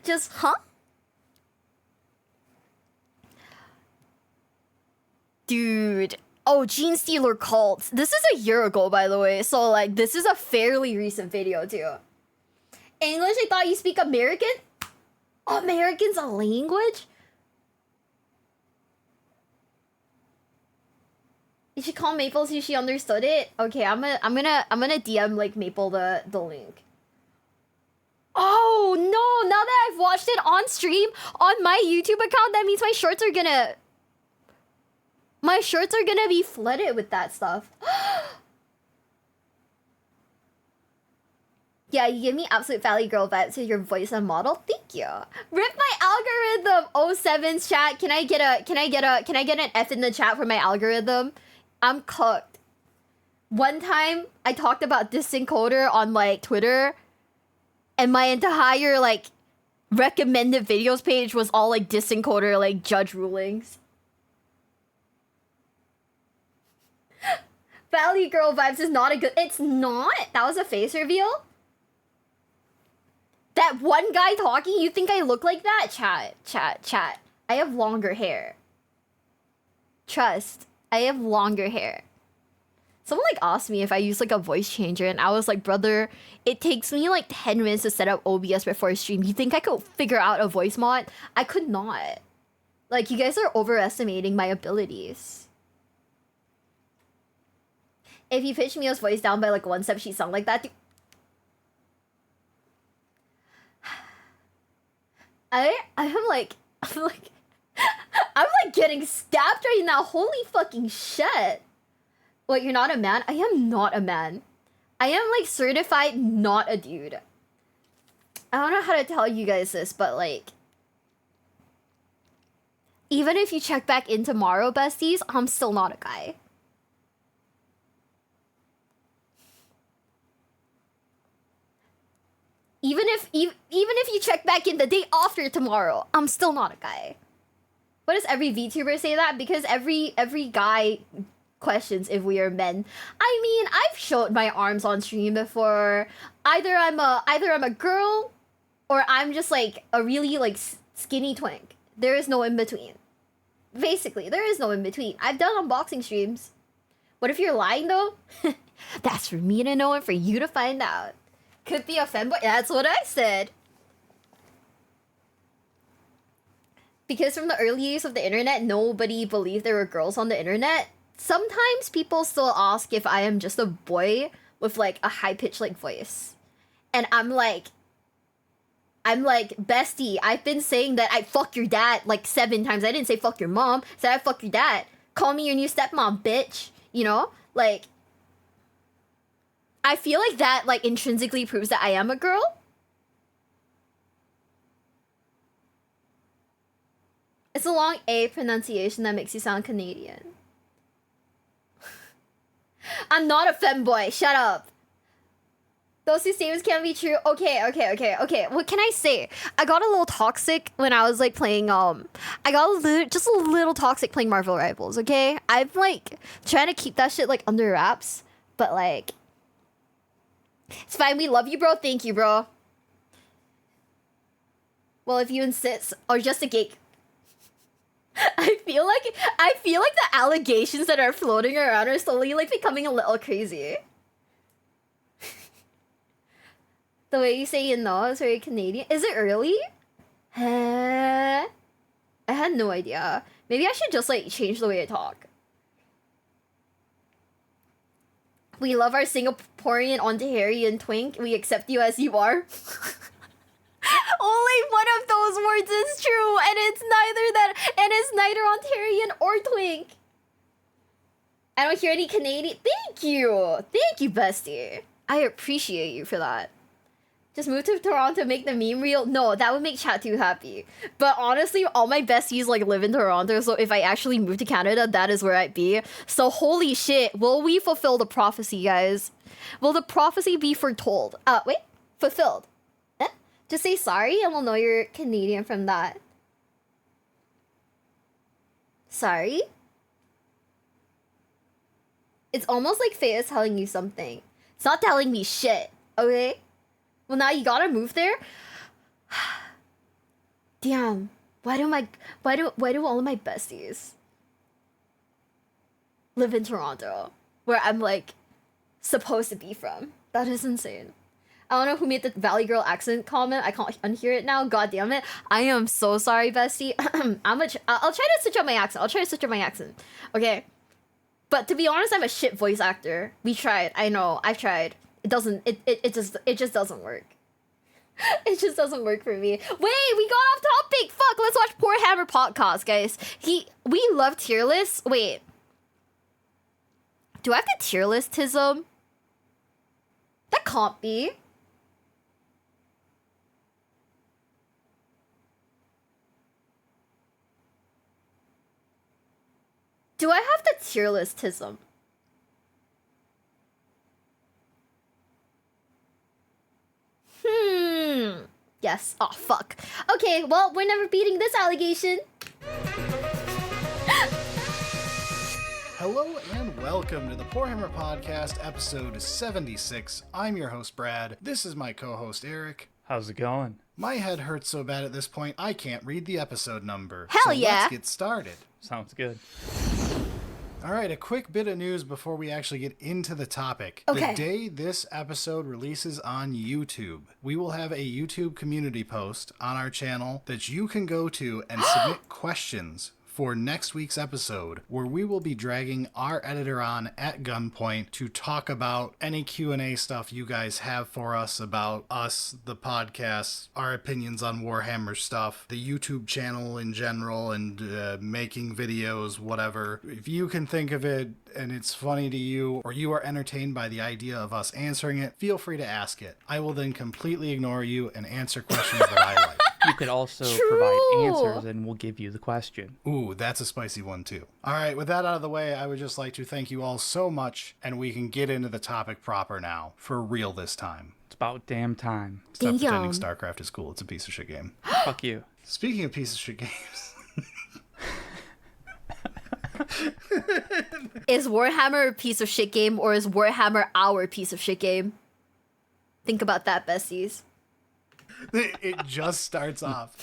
Just, huh? dude. Oh, Gene Stealer cult. This is a year ago, by the way. So, like, this is a fairly recent video, too. English, I thought you speak American? American's a language? You should call Maple see if she understood it. Okay, I'm gonna DM like Maple the link. Oh no, now that I've watched it on stream on my YouTube account, that means my shorts are gonna be flooded with that stuff. Yeah, you give me absolute Valley Girl vibes with your voice and model. Thank you. Rip my algorithm. 07's chat. Can I get an F in the chat for my algorithm? I'm cooked. One time I talked about disencoder on like Twitter, and my entire like recommended videos page was all like disencoder like judge rulings. Valley Girl vibes is not a good. It's not. That was a face reveal. That one guy talking, you think I look like that? Chat. I have longer hair. Trust, I have longer hair. Someone like asked me if I use like a voice changer, and I was like, brother, it takes me like 10 minutes to set up OBS before I stream. You think I could figure out a voice mod? I could not. Like, you guys are overestimating my abilities. If you pitch Mio's voice down by like one step, she'd sound like that. I'm like getting stabbed right now. Holy fucking shit. What, you're not a man? I am not a man. I am like certified not a dude. I don't know how to tell you guys this, but like, even if you check back in tomorrow, besties, I'm still not a guy. Even if you check back in the day after tomorrow, I'm still not a guy. Why does every VTuber say that? Because every guy questions if we are men. I mean, I've showed my arms on stream before. Either I'm a girl, or I'm just like a really like skinny twink. There is no in between. Basically, there is no in between. I've done unboxing streams. What if you're lying though? That's for me to know and for you to find out. Could be a femboy. That's what I said. Because from the early years of the internet, nobody believed there were girls on the internet. Sometimes people still ask if I am just a boy with like a high-pitched like voice. And I'm like, bestie, I've been saying that I fuck your dad like 7 times. I didn't say fuck your mom. I said I fuck your dad. Call me your new stepmom, bitch. You know? Like, I feel like that like intrinsically proves that I am a girl. It's a long A pronunciation that makes you sound Canadian. I'm not a femboy. Shut up. Those two statements can't be true. Okay. What can I say? I got a little toxic when I was like playing. I got just a little toxic playing Marvel Rivals. Okay, I'm like trying to keep that shit like under wraps, but like. It's fine, we love you, bro. Thank you, bro. Well, if you insist, or just a geek. I feel like the allegations that are floating around are slowly like becoming a little crazy. The way you say you know is very Canadian. Is it early? I had no idea. Maybe I should just like change the way I talk. We love our Singaporean Ontarian twink. We accept you as you are. Only one of those words is true, and it's neither Ontarian or twink. I don't hear any Canadian. Thank you, bestie. I appreciate you for that. Just move to Toronto, make the meme reel. No, that would make chat too happy. But honestly, all my besties like live in Toronto, so if I actually move to Canada, that is where I'd be. So holy shit, will we fulfill the prophecy, guys? Will the prophecy be foretold? Fulfilled. Just say sorry and we'll know you're Canadian from that. Sorry? It's almost like Faye is telling you something. It's not telling me shit, okay? Well, now you gotta move there? Damn. Why do all of my besties? live in Toronto, where I'm like supposed to be from. That is insane. I don't know who made the Valley Girl accent comment. I can't unhear it now. God damn it. I am so sorry, bestie. I'll try to switch up my accent. Okay. But to be honest, I'm a shit voice actor. We tried. I know. I've tried. It just doesn't work. It just doesn't work for me. Wait, we got off topic. Fuck, let's watch Poor Hammer podcast, guys. We love tier lists. Wait. Do I have the tier listism? That can't be. Do I have the tier listism? Yes. Oh, fuck. Okay, well, we're never beating this allegation. Hello and welcome to the Poor Hammer Podcast, episode 76. I'm your host, Brad. This is my co-host, Eric. How's it going? My head hurts so bad at this point, I can't read the episode number. Hell yeah. Let's get started. Sounds good. All right, a quick bit of news before we actually get into the topic. Okay. The day this episode releases on YouTube, we will have a YouTube community post on our channel that you can go to and submit questions for next week's episode, where we will be dragging our editor on at gunpoint to talk about any Q&A stuff you guys have for us about us, the podcast, our opinions on Warhammer stuff, the YouTube channel in general, and making videos, whatever. If you can think of it and it's funny to you, or you are entertained by the idea of us answering it, feel free to ask it. I will then completely ignore you and answer questions that I like. You could also provide answers and we'll give you the question. Ooh, that's a spicy one too. All right, with that out of the way, I would just like to thank you all so much, and we can get into the topic proper now, for real this time. It's about damn time. Stop pretending StarCraft is cool. It's a piece of shit game. Fuck you. Speaking of piece of shit games... Is Warhammer a piece of shit game, or is Warhammer our piece of shit game? Think about that, besties. It just starts off.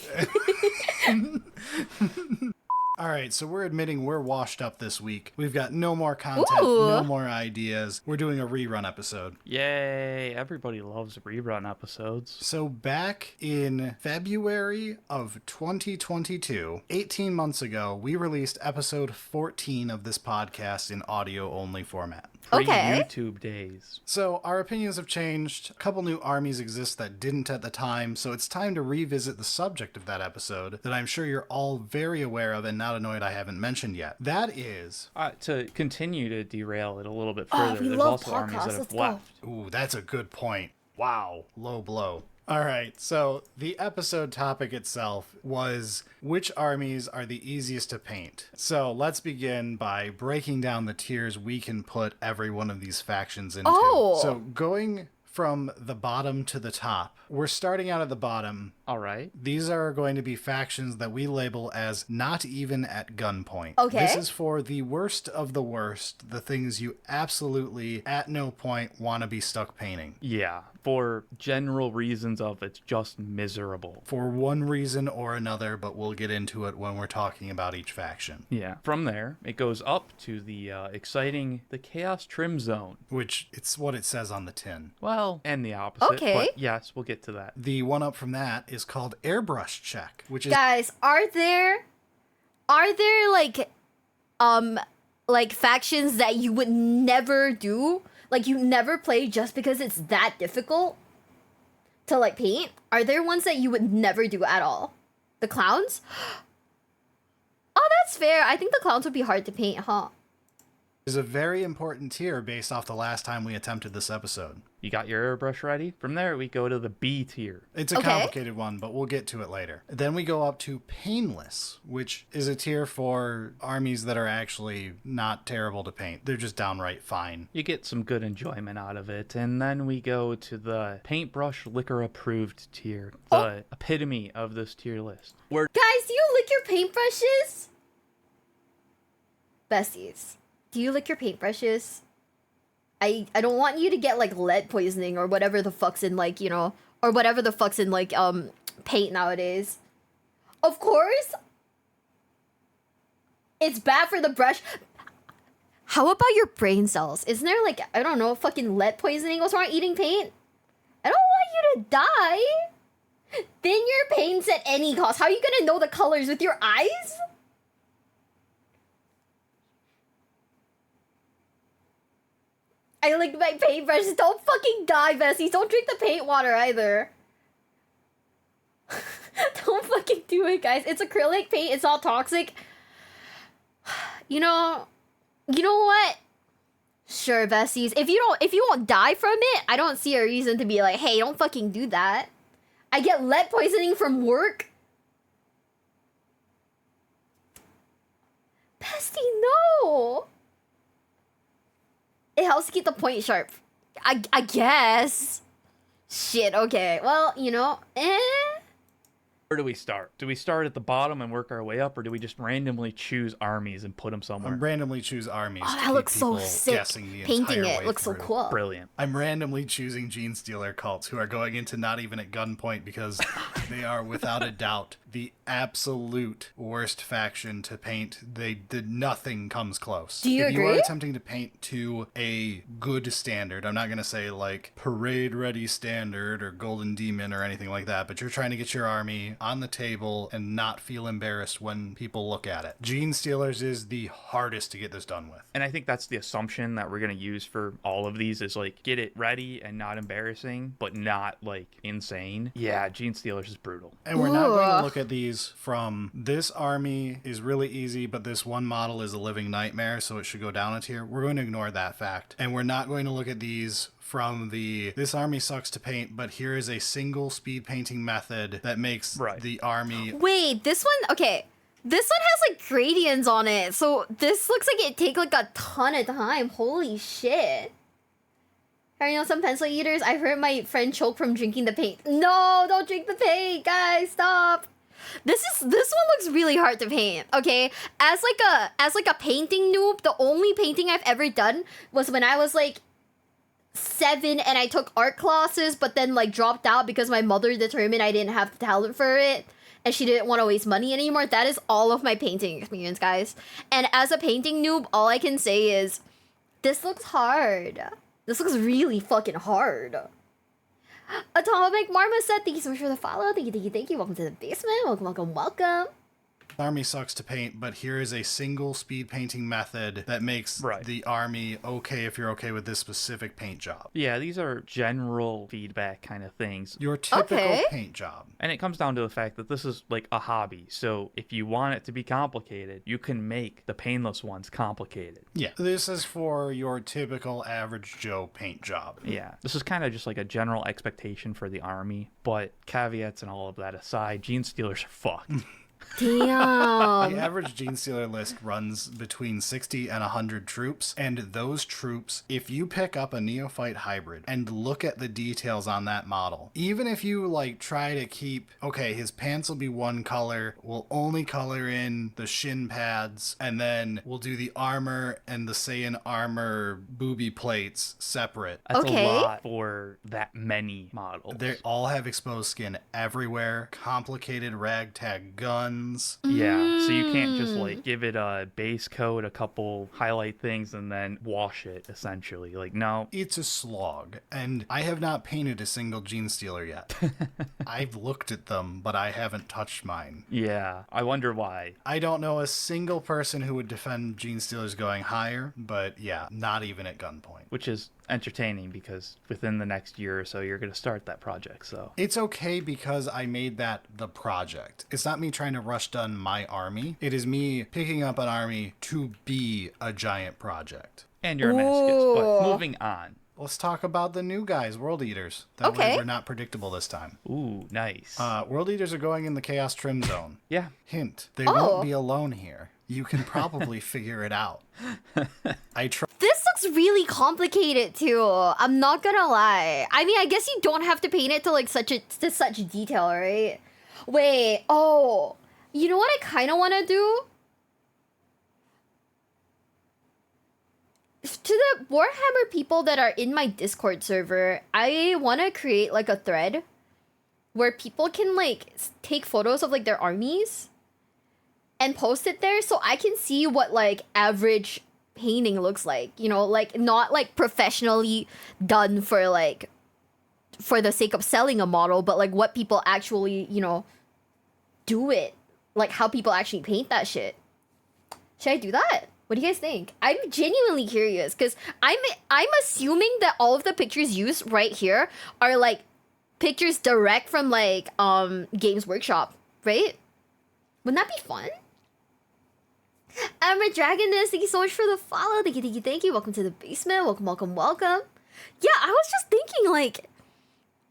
All right, so we're admitting we're washed up this week. We've got no more content, no more ideas. We're doing a rerun episode. Yay, everybody loves rerun episodes. So back in February of 2022, 18 months ago, we released episode 14 of this podcast in audio-only format. Okay. YouTube days. So our opinions have changed. A couple new armies exist that didn't at the time, so it's time to revisit the subject of that episode that I'm sure you're all very aware of and not annoyed I haven't mentioned yet. That is... to continue to derail it a little bit further, there's also armies that have left. Ooh, that's a good point. Wow. Low blow. All right, so the episode topic itself was which armies are the easiest to paint. So let's begin by breaking down the tiers we can put every one of these factions into. So going from the bottom to the top, we're starting out at the bottom. All right. These are going to be factions that we label as not even at gunpoint. Okay. This is for the worst of the worst, the things you absolutely at no point want to be stuck painting. Yeah, for general reasons of it's just miserable. For one reason or another, but we'll get into it when we're talking about each faction. Yeah. From there, it goes up to the exciting, the Chaos Trim Zone. Which, it's what it says on the tin. Well, and the opposite. Okay. But yes, we'll get to that. The one up from that is called Airbrush Check, which is... Guys, are there like factions that you would never do? Like you never play just because it's that difficult to like paint? Are there ones that you would never do at all? The clowns? Oh, that's fair. I think the clowns would be hard to paint, huh? Is a very important tier based off the last time we attempted this episode. You got your airbrush ready? From there, we go to the B tier. It's a complicated one, but we'll get to it later. Then we go up to Painless, which is a tier for armies that are actually not terrible to paint. They're just downright fine. You get some good enjoyment out of it. And then we go to the Paintbrush Liquor Approved tier, the epitome of this tier list. Guys, do you lick your paintbrushes? Besties, do you lick your paintbrushes? I don't want you to get like lead poisoning or whatever the fuck's in like, you know, or whatever the fuck's in like paint nowadays. Of course, it's bad for the brush. How about your brain cells? Isn't there like, I don't know, fucking lead poisoning? What's wrong with eating paint? I don't want you to die. Thin your paints at any cost. How are you gonna know the colors with your eyes? I licked my paintbrushes. Don't fucking die, Bessie. Don't drink the paint water either. Don't fucking do it, guys. It's acrylic paint. It's not toxic. You know what? Sure, Bessies. If you won't die from it, I don't see a reason to be like, hey, don't fucking do that. I get lead poisoning from work. Bestie, no. It helps to keep the point sharp. I guess. Shit, okay. Well, Where do we start? Do we start at the bottom and work our way up, or do we just randomly choose armies and put them somewhere? Randomly choose armies. Oh, that looks so sick. Painting it looks so cool. Brilliant. I'm randomly choosing Gene Stealer cults who are going into not even at gunpoint because they are without a doubt the absolute worst faction to paint. They did nothing comes close. Do you agree? If you are agree? attempting to paint to a good standard, I'm not going to say like parade ready standard or golden demon or anything like that, but you're trying to get your army on the table and not feel embarrassed when people look at it. Gene Stealers is the hardest to get this done with. And I think that's the assumption that we're going to use for all of these is like get it ready and not embarrassing, but not like insane. Yeah, Gene Stealers is brutal. And we're not going to look at these from this army is really easy, but this one model is a living nightmare, so it should go down a tier. We're going to ignore that fact. And we're not going to look at these from this army sucks to paint, but here is a single speed painting method that makes the army. Wait, this one, okay. This one has like gradients on it, so this looks like it take like a ton of time. Holy shit. Some pencil eaters? I've heard my friend choke from drinking the paint. No, don't drink the paint, guys, stop. This one looks really hard to paint, okay? As like a painting noob, the only painting I've ever done was when I was like 7 and I took art classes, but then like dropped out because my mother determined I didn't have the talent for it and she didn't want to waste money anymore. That is all of my painting experience, guys. And as a painting noob, all I can say is this looks hard. This looks really fucking hard. Atomic Marma said, thank you so much for the follow. Thank you. Welcome to the basement. Welcome. Army sucks to paint, but here is a single speed painting method that makes the army okay if you're okay with this specific paint job. Yeah, these are general feedback kind of things. Your typical paint job. And it comes down to the fact that this is like a hobby. So if you want it to be complicated, you can make the painless ones complicated. Yeah, this is for your typical average Joe paint job. Yeah, this is kind of just like a general expectation for the army, but caveats and all of that aside, Gene Stealers are fucked. Damn. The average Gene Stealer list runs between 60 and 100 troops, and those troops, if you pick up a Neophyte hybrid and look at the details on that model, even if you like try to keep, okay, his pants will be one color, we'll only color in the shin pads, and then we'll do the armor and the Saiyan armor booby plates separate. That's a lot for that many models. They all have exposed skin everywhere, complicated ragtag guns. Yeah, so you can't just like give it a base coat, a couple highlight things, and then wash it, essentially. Like, no. It's a slog, and I have not painted a single Gene Stealer yet. I've looked at them, but I haven't touched mine. Yeah, I wonder why. I don't know a single person who would defend Gene Stealers going higher, but yeah, not even at gunpoint. Which is entertaining because within the next year or so you're going to start that project, so it's okay because I made that the project. It's not me trying to rush done my army. It is me picking up an army to be a giant project. And you're a masochist, but moving on. Let's talk about the new guys, World Eaters. That way we're not predictable this time. Ooh, nice. World Eaters are going in the Chaos Trim Zone. Yeah. Hint, they won't be alone here. You can probably figure it out. This looks really complicated too. I'm not gonna lie. I mean, I guess you don't have to paint it to like such detail, right? Wait, you know what I kind of want to do? To the Warhammer people that are in my Discord server, I want to create like a thread where people can like take photos of like their armies and post it there so I can see what like average painting looks like, you know, like not like professionally done for like for the sake of selling a model, but like what people actually, you know, do it, like how people actually paint that shit. Should I do that? What do you guys think? I'm genuinely curious because I'm assuming that all of the pictures used right here are like pictures direct from like Games Workshop, right? Wouldn't that be fun? I'm a Dragoness. Thank you so much for the follow. Thank you, thank you. Welcome to the basement. Welcome, welcome, welcome. Yeah, I was just thinking like,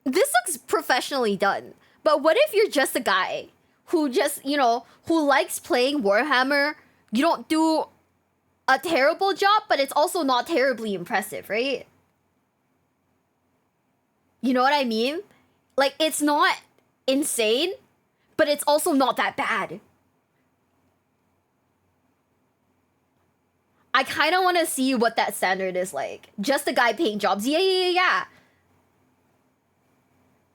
this looks professionally done. But what if you're just a guy who just, you know, who likes playing Warhammer? You don't do a terrible job, but it's also not terribly impressive, right? You know what I mean? Like, it's not insane, but it's also not that bad. I kind of want to see what that standard is like. Just a guy paint jobs. Yeah.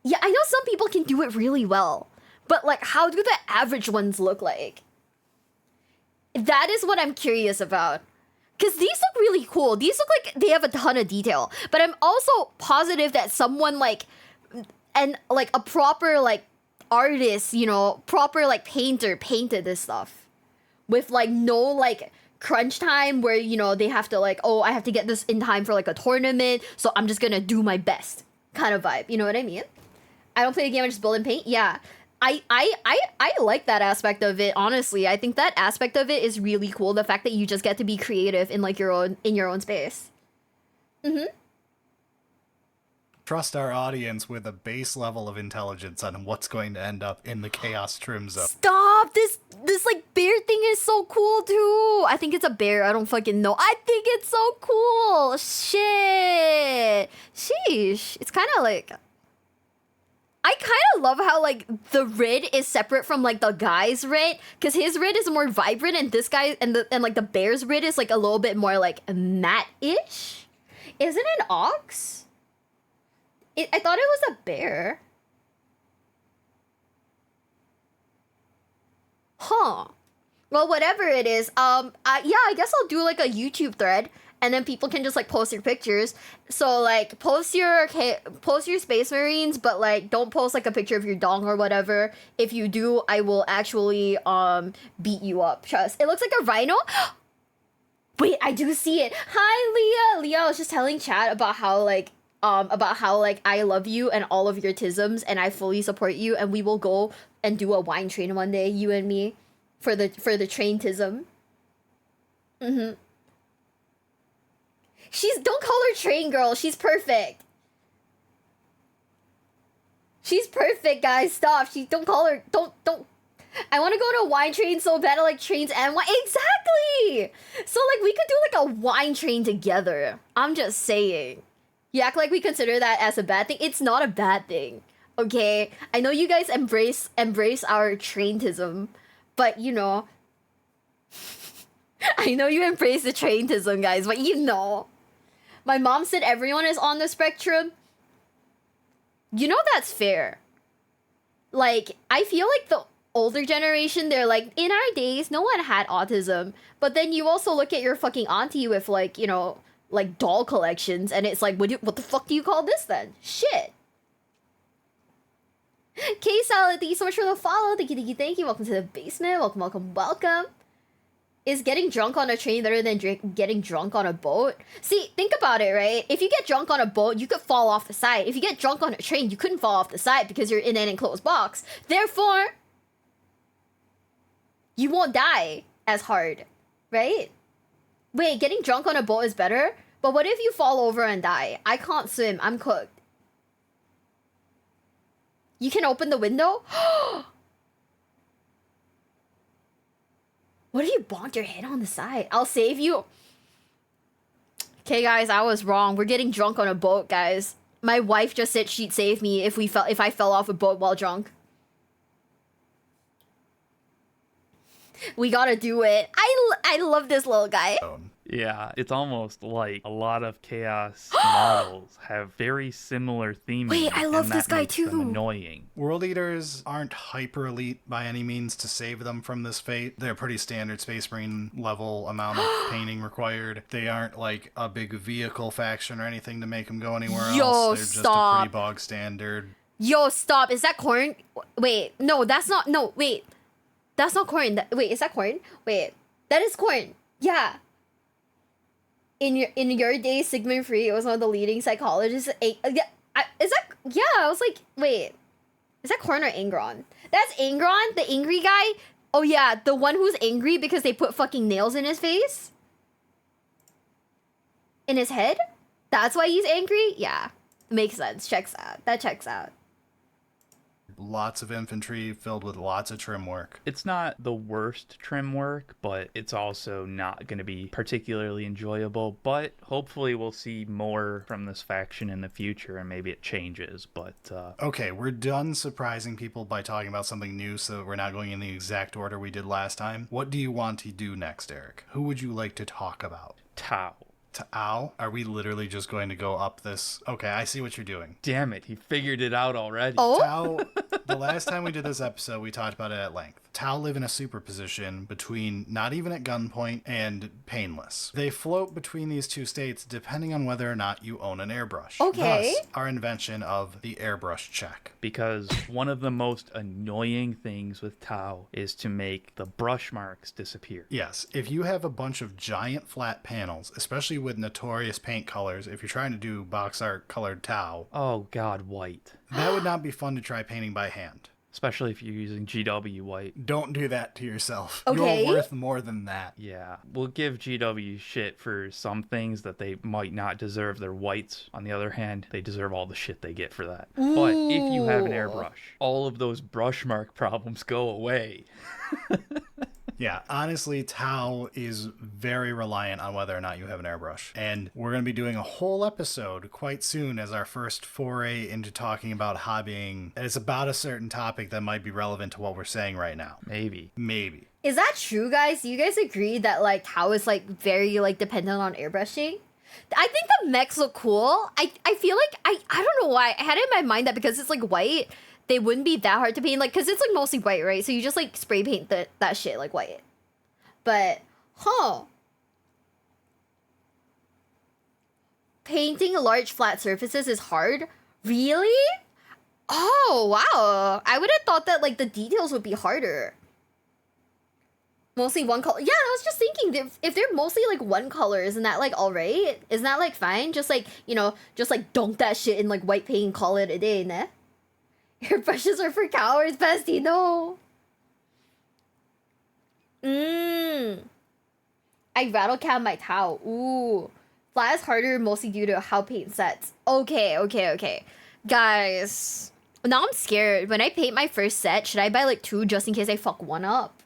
Yeah, I know some people can do it really well, but like, how do the average ones look like? That is what I'm curious about. Because these look really cool. These look like they have a ton of detail. But I'm also positive that someone like, and like a proper like artist, you know, proper like painter painted this stuff. With like no like crunch time where, you know, they have to like, oh, I have to get this in time for like a tournament, so I'm just gonna do my best kind of vibe. You know what I mean? I don't play a game, I just build and paint. Yeah. I like that aspect of it, honestly. I think that aspect of it is really cool. The fact that you just get to be creative in like your own space. Trust our audience with a base level of intelligence on what's going to end up in the Chaos Trim Zone. Stop! This like bear thing is so cool too. I think it's a bear. I don't fucking know. I think it's so cool. Shit. Sheesh. It's kind of like, I kind of love how like the red is separate from like the guy's red, because his red is more vibrant and this guy and like the bear's red is like a little bit more like matte-ish. Is it an ox? I thought it was a bear. Huh. Well, whatever it is, yeah, I guess I'll do like a YouTube thread, and then people can just like post their pictures. So like post your Space Marines, but like don't post like a picture of your dong or whatever. If you do, I will actually beat you up. Trust. It looks like a rhino. Wait, I do see it. Hi, Leah. Leah, I was just telling Chad about how like I love you and all of your tisms, and I fully support you, and we will go and do a wine train one day, you and me, for the train tism. Don't call her train girl. She's perfect. She's perfect, guys. Stop. Don't call her. Don't. I want to go on a wine train so bad. I like trains and wine. Exactly. So like we could do like a wine train together. I'm just saying. You act like we consider that as a bad thing. It's not a bad thing. Okay? I know you guys embrace our traintism, but you know, I know you embrace the traintism, guys, but you know. My mom said everyone is on the spectrum. You know that's fair. Like, I feel like the older generation, they're like, in our days, no one had autism. But then you also look at your fucking auntie with like, you know, like doll collections, and it's like, what the fuck do you call this then? Shit. K-Salad, thank you so much for the follow. Thank you. Welcome to the basement. Welcome. Is getting drunk on a train better than getting drunk on a boat? See, think about it, right? If you get drunk on a boat, you could fall off the side. If you get drunk on a train, you couldn't fall off the side because you're in an enclosed box. Therefore, you won't die as hard, right? Wait, getting drunk on a boat is better? But what if you fall over and die? I can't swim. I'm cooked. You can open the window? What if you bonked your head on the side? I'll save you. Okay, guys, I was wrong. We're getting drunk on a boat, guys. My wife just said she'd save me if I fell off a boat while drunk. We gotta do it. I love this little guy. Yeah, it's almost like a lot of Chaos models have very similar theming. Wait, I love this guy makes them too. Annoying. World Eaters aren't hyper elite by any means to save them from this fate. They're pretty standard Space Marine level amount of painting required. They aren't like a big vehicle faction or anything to make them go anywhere else. They're just a pretty bog standard. Yo, stop. Is that corn? Wait, no, that's not. No, wait. That's not corn. Wait, is that corn? Wait, that is corn. Yeah. In your day, Sigmund Freud was one of the leading psychologists. Is that? Yeah, I was like, wait, is that corn or Angron? That's Angron, the angry guy. Oh yeah, the one who's angry because they put fucking nails in his face, in his head. That's why he's angry. Yeah, makes sense. Checks out. That checks out. Lots of infantry filled with lots of trim work. It's not the worst trim work, but it's also not going to be particularly enjoyable. But hopefully we'll see more from this faction in the future, and maybe it changes. But okay, we're done surprising people by talking about something new, so we're not going in the exact order we did last time. What do you want to do next, Eric? Who would you like to talk about? Tau. Tau? Are we literally just going to go up this? Okay, I see what you're doing. Damn it, he figured it out already. Oh? Tau, the last time we did this episode, we talked about it at length. Tau live in a superposition between not even at gunpoint and painless. They float between these two states depending on whether or not you own an airbrush. Okay. Thus, our invention of the airbrush check. Because one of the most annoying things with Tau is to make the brush marks disappear. Yes, if you have a bunch of giant flat panels, especially with notorious paint colors, if you're trying to do box art colored Tau. Oh god, white. That would not be fun to try painting by hand. Especially if you're using GW white. Don't do that to yourself. Okay. You're worth more than that. Yeah, we'll give GW shit for some things that they might not deserve. Their whites, on the other hand, they deserve all the shit they get for that. Ooh. But if you have an airbrush, all of those brush mark problems go away. Yeah, honestly, Tau is very reliant on whether or not you have an airbrush. And we're going to be doing a whole episode quite soon as our first foray into talking about hobbying. And it's about a certain topic that might be relevant to what we're saying right now. Maybe. Is that true, guys? Do you guys agree that like Tau is like very like dependent on airbrushing? I think the mechs look cool. I feel like I don't know why. I had it in my mind that because it's like white, they wouldn't be that hard to paint, like, because it's like mostly white, right? So you just like spray paint that shit like white. But painting large flat surfaces is hard. Really? Oh wow, I would have thought that like the details would be harder. Mostly one color. Yeah, I was just thinking, if they're mostly like one color, isn't that like alright? Isn't that like fine? Just like, you know, just like dunk that shit in like white paint and call it a day, nah? Your brushes are for cowards, bestie, no. I rattle can my Tau. Ooh. Flat is harder mostly due to how paint sets. Okay. Guys, now I'm scared. When I paint my first set, should I buy like 2 just in case I fuck one up?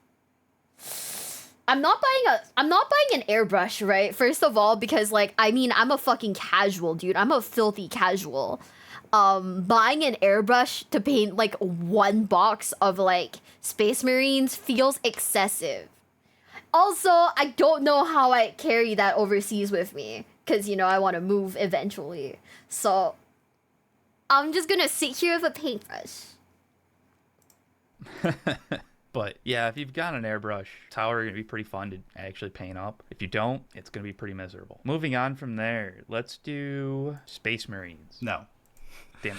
I'm not buying an airbrush, right? First of all, because like, I mean, I'm a fucking casual, dude. I'm a filthy casual. Buying an airbrush to paint like one box of like Space Marines feels excessive. Also, I don't know how I carry that overseas with me, because, you know, I want to move eventually. So, I'm just gonna sit here with a paintbrush. But yeah, if you've got an airbrush, Tau are going to be pretty fun to actually paint up. If you don't, it's going to be pretty miserable. Moving on from there, let's do Space Marines. No. Damn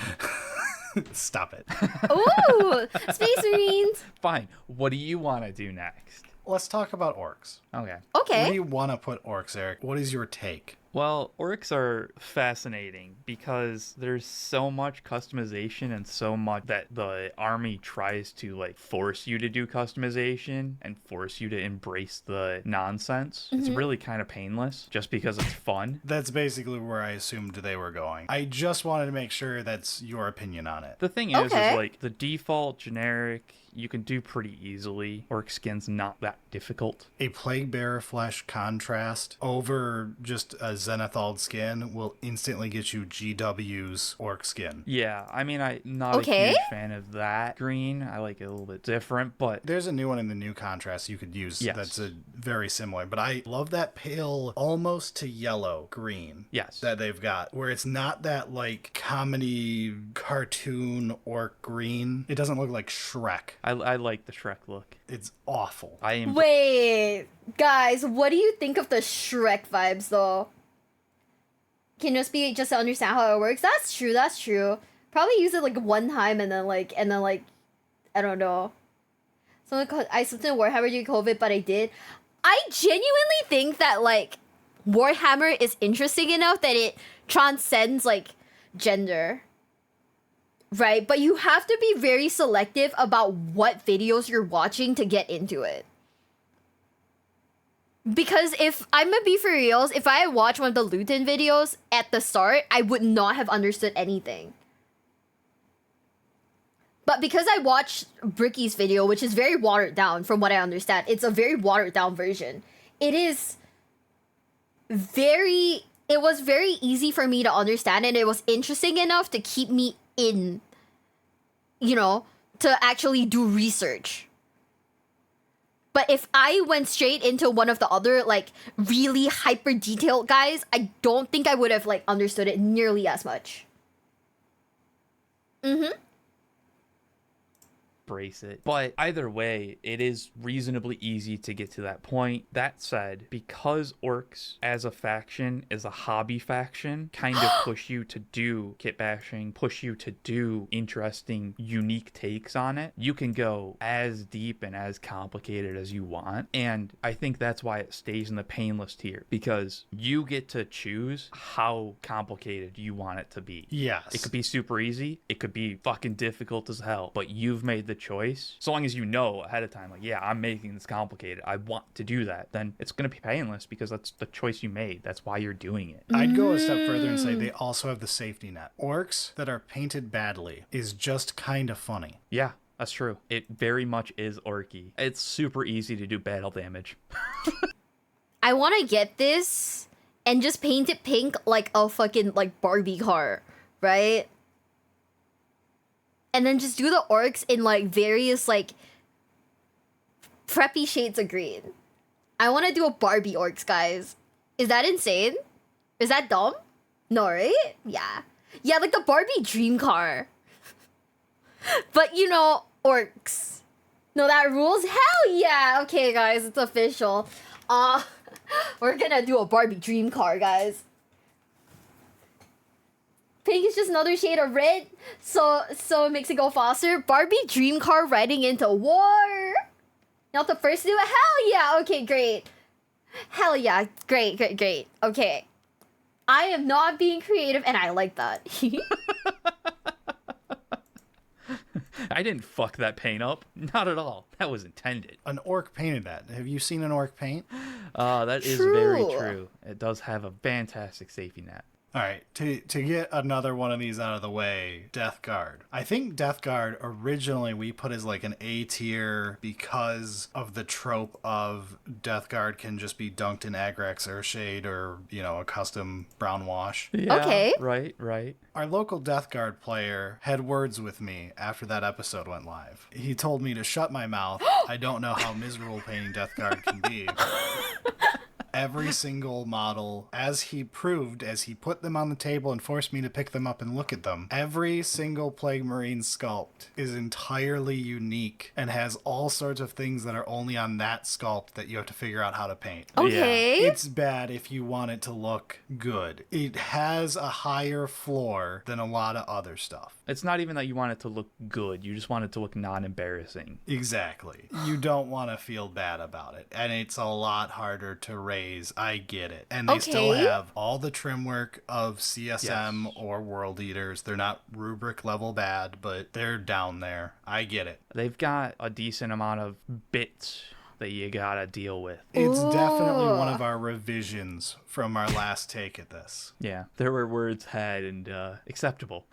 it. Stop it. Ooh, Space Marines. Fine. What do you want to do next? Let's talk about orcs. Okay. Okay. Where do you want to put orcs, Eric? What is your take? Well, orcs are fascinating because there's so much customization and so much that the army tries to like force you to do customization and force you to embrace the nonsense. It's really kind of painless just because it's fun. That's basically where I assumed they were going. I just wanted to make sure that's your opinion on it. The thing is like the default generic, you can do pretty easily. Orc skin's not that difficult. A Plague Bearer flesh contrast over just a Zenithal skin will instantly get you GW's Orc skin. Yeah, I mean, I'm not a huge fan of that green. I like it a little bit different, but... There's a new one in the new contrast you could use that's very similar, but I love that pale, almost to yellow green that they've got, where it's not that, like, comedy cartoon orc green. It doesn't look like Shrek. I like the Shrek look. It's awful. Wait, guys, what do you think of the Shrek vibes, though? Can just to understand how it works? That's true. Probably use it, like, one time and then, like, I don't know. I slipped in Warhammer during COVID, but I did. I genuinely think that, like, Warhammer is interesting enough that it transcends, like, gender. Right? But you have to be very selective about what videos you're watching to get into it. Because if I'm gonna be for reals, if I had watched one of the Luton videos at the start, I would not have understood anything. But because I watched Bricky's video, which is very watered down from what I understand, it's a very watered down version. It was very easy for me to understand, and it was interesting enough to keep me in, to actually do research. But if I went straight into one of the other, like, really hyper detailed guys, I don't think I would have, like, understood it nearly as much. Brace it. But either way, it is reasonably easy to get to that point. That said, because orcs as a faction is a hobby faction, kind of push you to do kit bashing, push you to do interesting, unique takes on it. You can go as deep and as complicated as you want. And I think that's why it stays in the painless tier, because you get to choose how complicated you want it to be. Yes. It could be super easy. It could be fucking difficult as hell, but you've made the choice. So long as you know ahead of time, like, yeah, I'm making this complicated, I want to do that, then it's going to be painless because that's the choice you made. That's why you're doing it. I'd go a step further and say they also have the safety net. Orcs that are painted badly is just kind of funny. Yeah, that's true. It very much is orky. It's super easy to do battle damage. I want to get this and just paint it pink like a fucking, like, Barbie car, right? And then just do the orcs in, like, various, like, preppy shades of green. I want to do a Barbie orcs, guys. Is that insane? Is that dumb? No, right? Yeah. Yeah, like the Barbie dream car. But, orcs. No, that rules? Hell yeah! Okay, guys, it's official. We're gonna do a Barbie dream car, guys. Pink is just another shade of red, so it makes it go faster. Barbie dream car riding into war. Not the first to do it? Hell yeah! Okay, great. Hell yeah, great. Okay. I am not being creative, and I like that. I didn't fuck that paint up. Not at all. That was intended. An orc painted that. Have you seen an orc paint? That is very true. It does have a fantastic safety net. All right, to get another one of these out of the way, Death Guard. I think Death Guard originally we put as like an A tier because of the trope of Death Guard can just be dunked in Agrax Earthshade or, a custom brown wash. Yeah, okay. Right. Our local Death Guard player had words with me after that episode went live. He told me to shut my mouth. I don't know how miserable painting Death Guard can be. Every single model, as he proved, as he put them on the table and forced me to pick them up and look at them, every single Plague Marine sculpt is entirely unique and has all sorts of things that are only on that sculpt that you have to figure out how to paint. Okay. Yeah. It's bad if you want it to look good. It has a higher floor than a lot of other stuff. It's not even that you want it to look good. You just want it to look non-embarrassing. Exactly. You don't want to feel bad about it. And it's a lot harder to raise. I get it. And they still have all the trim work of CSM or World Eaters. They're not rubric level bad, but they're down there. I get it. They've got a decent amount of bits that you gotta deal with. It's definitely one of our revisions from our last take at this. Yeah, there were words had and acceptable.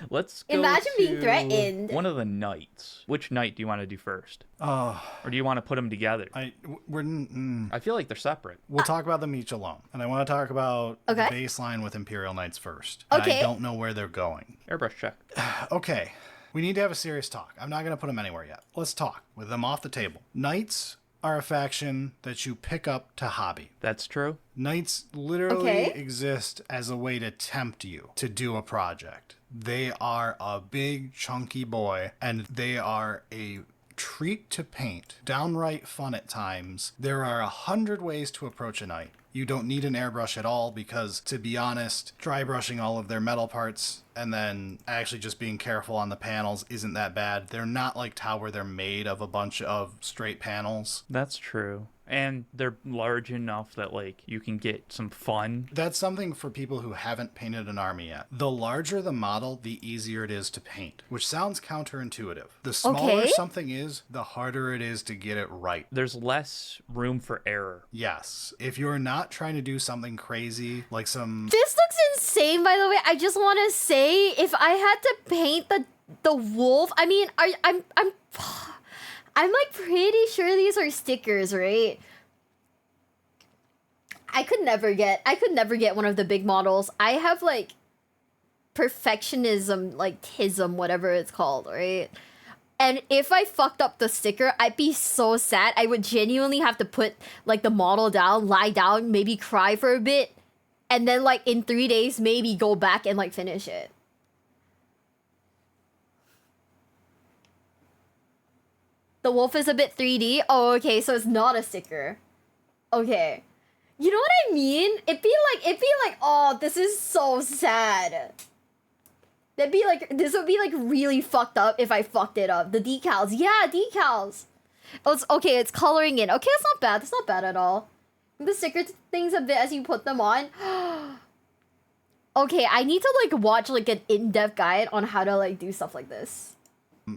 Let's go Imagine being to threatened. one of the knights. Which knight do you want to do first? Or do you want to put them together? I feel like they're separate. We'll talk about them each alone. And I want to talk about the baseline with Imperial Knights first. And I don't know where they're going. Airbrush check. Okay. We need to have a serious talk. I'm not going to put them anywhere yet. Let's talk with them off the table. Knights are a faction that you pick up to hobby. That's true. Knights literally exist as a way to tempt you to do a project. They are a big, chunky boy, and they are a treat to paint. Downright fun at times. There are 100 ways to approach a knight. You don't need an airbrush at all because, to be honest, dry brushing all of their metal parts and then actually just being careful on the panels isn't that bad. They're not like Tau where they're made of a bunch of straight panels. That's true. And they're large enough that, like, you can get some fun. That's something for people who haven't painted an army yet. The larger the model, the easier it is to paint, which sounds counterintuitive. The smaller something is, the harder it is to get it right. There's less room for error. Yes. If you're not trying to do something crazy, like some... This looks insane, by the way. I just want to say, if I had to paint the wolf, I mean, I'm like pretty sure these are stickers, right? I could never get one of the big models. I have like perfectionism, like tism, whatever it's called, right? And if I fucked up the sticker, I'd be so sad. I would genuinely have to put like the model down, lie down, maybe cry for a bit, and then like in 3 days, maybe go back and like finish it. The wolf is a bit 3D. Oh, okay, so it's not a sticker. Okay. You know what I mean? It'd be like, oh, this is so sad. This would be like really fucked up if I fucked it up. The decals. Yeah, decals. Oh, it's coloring in. Okay, that's not bad. That's not bad at all. The sticker things a bit as you put them on. Okay, I need to like watch like an in-depth guide on how to like do stuff like this.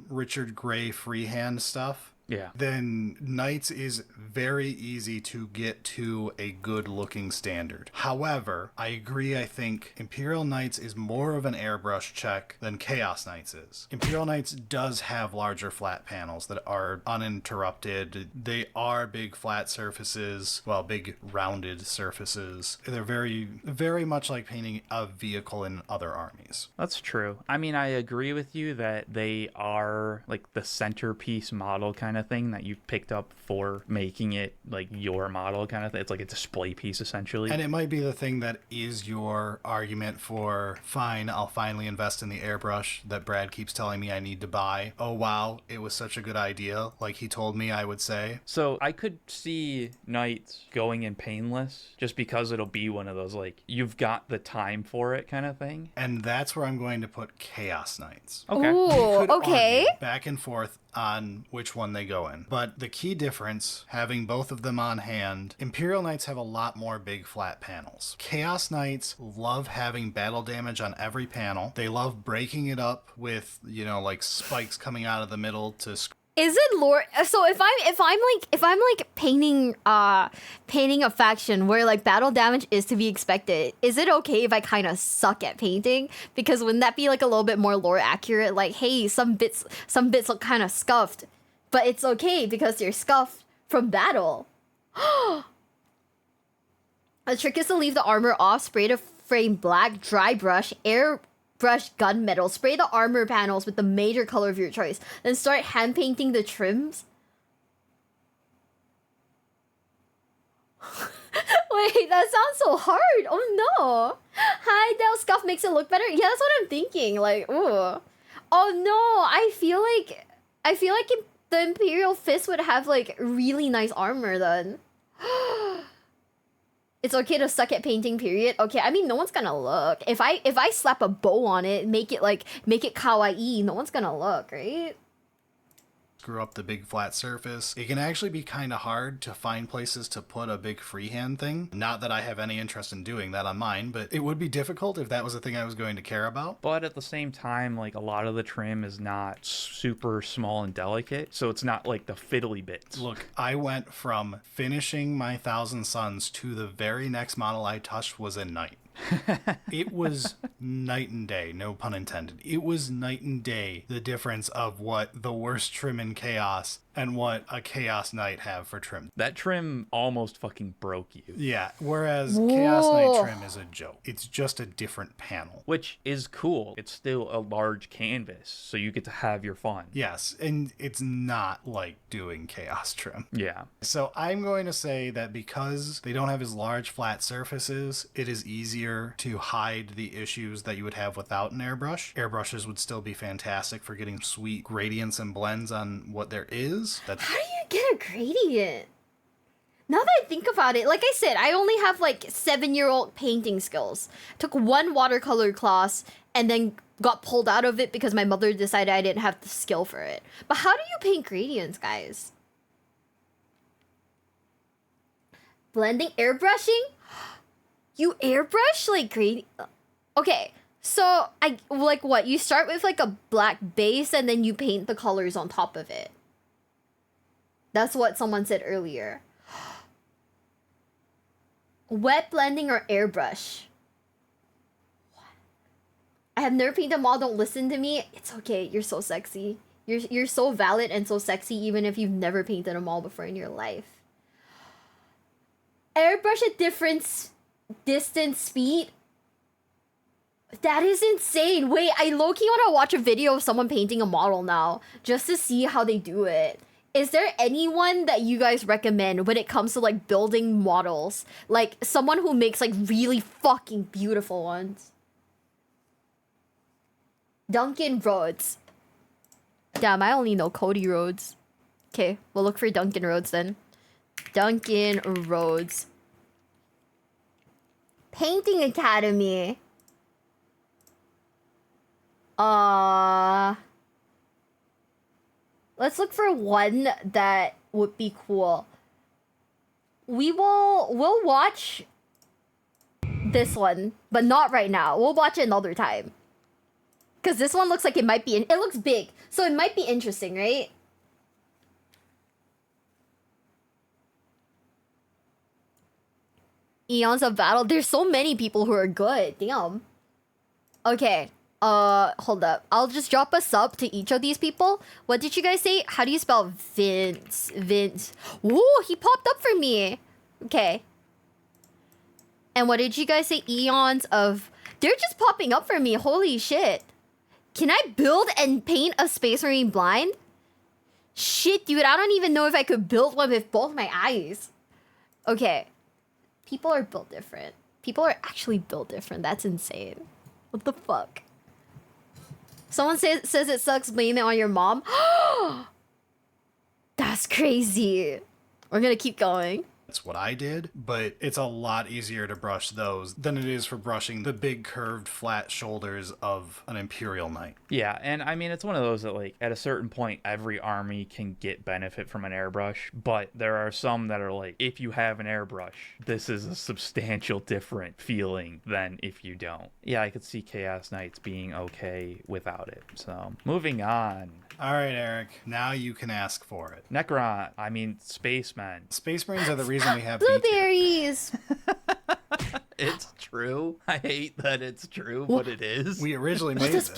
Richard Gray freehand stuff. Yeah. Then Knights is very easy to get to a good looking standard. However, I agree, I think Imperial Knights is more of an airbrush check than Chaos Knights is. Imperial Knights does have larger flat panels that are uninterrupted. They are big flat surfaces, well, big rounded surfaces. They're very, very much like painting a vehicle in other armies. That's true. I mean, I agree with you that they are like the centerpiece model kind of thing that you picked up for making it like your model kind of thing. It's like a display piece essentially. And it might be the thing that is your argument for, fine, I'll finally invest in the airbrush that Brad keeps telling me I need to buy. Oh wow, it was such a good idea, like he told me I would say. So I could see Knights going in painless just because it'll be one of those like you've got the time for it kind of thing. And that's where I'm going to put Chaos Knights. Okay. Ooh, okay. Back and forth on which one they go in. But the key difference, having both of them on hand, Imperial Knights have a lot more big flat panels. Chaos Knights love having battle damage on every panel. They love breaking it up with, you know, like spikes coming out of the middle to Is it lore? So if I'm painting a faction where like battle damage is to be expected, is it okay if I kind of suck at painting? Because wouldn't that be like a little bit more lore accurate? Like, hey, some bits look kind of scuffed, but it's okay because they're scuffed from battle. The trick is to leave the armor off, spray the frame black, dry brush, airbrush gunmetal, spray the armor panels with the major color of your choice, then start hand painting the trims. Wait, that sounds so hard. Oh no. Hi, Del Scuff makes it look better. Yeah, that's what I'm thinking. Like, ooh. Oh no, I feel like the Imperial Fist would have like really nice armor then. It's okay to suck at painting, period. Okay, I mean, no one's gonna look. If I slap a bow on it, make it kawaii, no one's gonna look, right? screw up the big flat surface. It can actually be kind of hard to find places to put a big freehand thing. Not that I have any interest in doing that on mine, but it would be difficult if that was a thing I was going to care about. But at the same time, like, a lot of the trim is not super small and delicate, so it's not like the fiddly bits. Look, I went from finishing my Thousand Suns to the very next model I touched was a knight. It was night and day, no pun intended. It was night and day, the difference of what the worst trim in Chaos and what a Chaos Knight have for trim. That trim almost fucking broke you. Yeah, whereas Chaos Knight trim is a joke. It's just a different panel. Which is cool. It's still a large canvas, so you get to have your fun. Yes, and it's not like doing Chaos trim. Yeah. So I'm going to say that because they don't have as large flat surfaces, it is easier to hide the issues that you would have without an airbrush. Airbrushes would still be fantastic for getting sweet gradients and blends on what there is. How do you get a gradient? Now that I think about it, like I said, I only have like 7-year-old painting skills. Took one watercolor class and then got pulled out of it because my mother decided I didn't have the skill for it. But how do you paint gradients, guys? Blending, airbrushing? You airbrush like gradient? Okay, so I like what? You start with like a black base and then you paint the colors on top of it. That's what someone said earlier. Wet blending or airbrush? What? I have never painted a model. Don't listen to me. It's okay. You're so sexy. You're so valid and so sexy even if you've never painted a model before in your life. Airbrush at different distance speed? That is insane. Wait, I low-key want to watch a video of someone painting a model now just to see how they do it. Is there anyone that you guys recommend when it comes to like building models? Like someone who makes like really fucking beautiful ones. Duncan Rhodes. Damn, I only know Cody Rhodes. Okay, we'll look for Duncan Rhodes then. Duncan Rhodes. Painting Academy. Let's look for one that would be cool. We'll watch this one, but not right now. We'll watch it another time. Cause this one looks like it might be, it looks big, so it might be interesting, right? Eons of Battle. There's so many people who are good. Damn. Okay. Hold up. I'll just drop a sub to each of these people. What did you guys say? How do you spell Vince? Vince. Woo, he popped up for me. Okay. And what did you guys say? Eons of... They're just popping up for me. Holy shit. Can I build and paint a Space Marine blind? Shit, dude. I don't even know if I could build one with both my eyes. Okay. People are built different. People are actually built different. That's insane. What the fuck? Someone says it sucks, blame it on your mom. That's crazy. We're gonna keep going. That's what I did, but it's a lot easier to brush those than it is for brushing the big curved flat shoulders of an Imperial Knight. Yeah, and I mean, it's one of those that, like, at a certain point, every army can get benefit from an airbrush, but there are some that are like, if you have an airbrush, this is a substantial different feeling than if you don't. Yeah, I could see Chaos Knights being okay without it. So, moving on. All right, Eric, now you can ask for it. Necron, I mean, Spacemen. Space Marines are the reason we have blueberries. It's true. I hate that it's true, but it is. We originally made this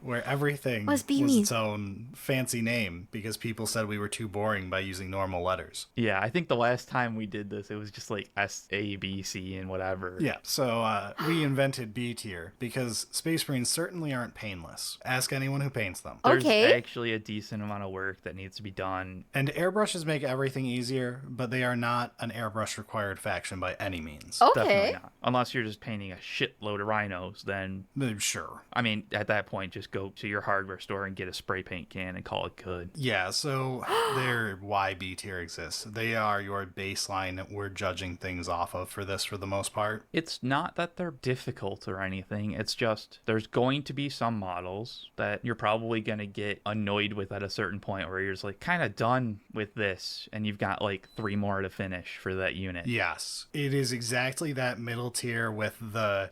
where everything was its own fancy name because people said we were too boring by using normal letters. Yeah, I think the last time we did this, it was just like S, A, B, C, and whatever. Yeah, so we invented B tier because Space Marines certainly aren't painless. Ask anyone who paints them. There's actually a decent amount of work that needs to be done. And airbrushes make everything easier, but they are not an airbrush required faction by any means. Definitely not. Unless you're just painting a shitload of rhinos, then sure. I mean, at that point, just go to your hardware store and get a spray paint can and call it good. Yeah, so they're why B tier exists. They are your baseline we're judging things off of for this for the most part. It's not that they're difficult or anything. It's just there's going to be some models that you're probably going to get annoyed with at a certain point where you're just like kind of done with this and you've got like 3 more to finish for that unit. Yes, it is exactly that middle tier with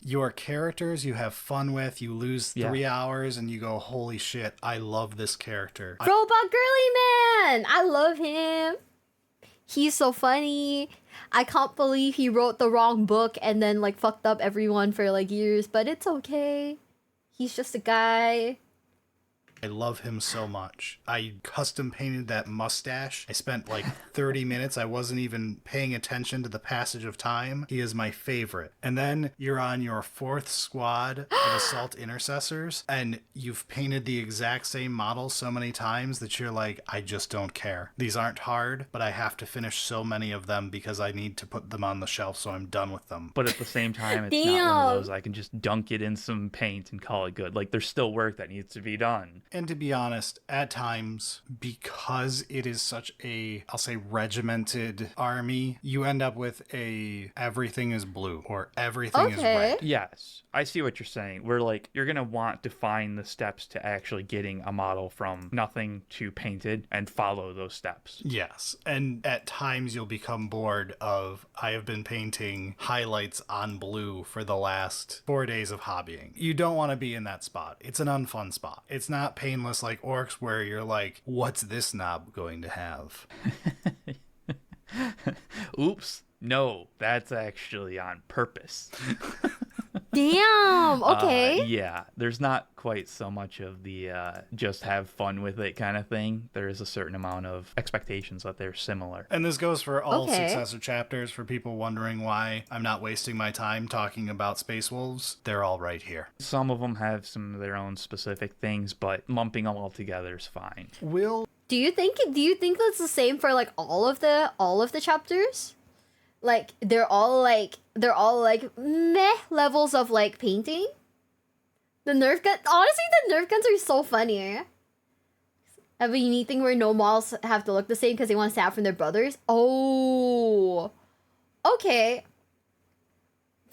your characters you have fun with. You lose 3 hours and you go, holy shit, I love this character. Robot Girly Man! I love him. He's so funny. I can't believe he wrote the wrong book and then like fucked up everyone for like years, but it's okay. He's just a guy. I love him so much. I custom painted that mustache. I spent like 30 minutes. I wasn't even paying attention to the passage of time. He is my favorite. And then you're on your 4th squad of Assault Intercessors, and you've painted the exact same model so many times that you're like, I just don't care. These aren't hard, but I have to finish so many of them because I need to put them on the shelf, so I'm done with them. But at the same time, it's not one of those I can just dunk it in some paint and call it good. Like, there's still work that needs to be done. And to be honest, at times, because it is such a, I'll say, regimented army, you end up with a everything is blue or everything is red. Yes, I see what you're saying. Where like you're gonna want to find the steps to actually getting a model from nothing to painted and follow those steps. Yes, and at times you'll become bored of, I have been painting highlights on blue for the last 4 days of hobbying. You don't want to be in that spot. It's an unfun spot. It's not painless like Orcs where you're like, what's this knob going to have? Oops. No, that's actually on purpose. Damn, okay. Yeah, there's not quite so much of the just have fun with it kind of thing. There is a certain amount of expectations that they're similar. And this goes for all successor chapters for people wondering why I'm not wasting my time talking about Space Wolves. They're all right here. Some of them have some of their own specific things, but lumping them all together is fine. Do you think that's the same for like all of the chapters? Like they're all like meh levels of like painting. The Nerf gun, honestly, the Nerf guns are so funny. Have a unique thing where no models have to look the same because they want to stand out from their brothers. Oh, okay.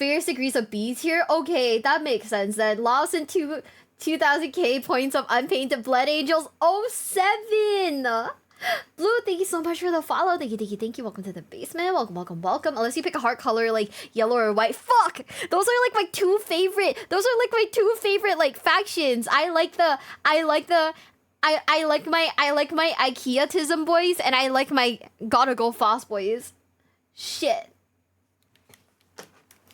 Various degrees of B tier. Okay, that makes sense then. Lost in 2,000k points of unpainted Blood Angels. 07. Blue, thank you so much for the follow. Thank you. Welcome to the basement. Welcome. Unless you pick a heart color like yellow or white. Fuck! Those are like my two favorite like factions. I like my IKEA-tism boys, and I like my Gotta Go Fast boys. Shit.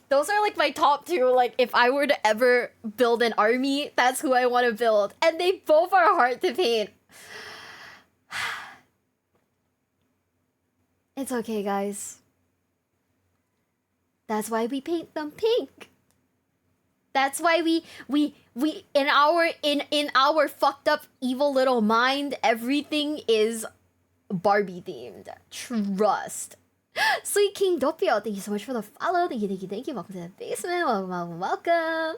Those are like my top 2. Like if I were to ever build an army, that's who I want to build. And they both are hard to paint. It's okay, guys. That's why we paint them pink. That's why we in our fucked up evil little mind, everything is Barbie themed. Trust. Sweet King Doppio, thank you so much for the follow. Thank you. Welcome to the basement. Welcome.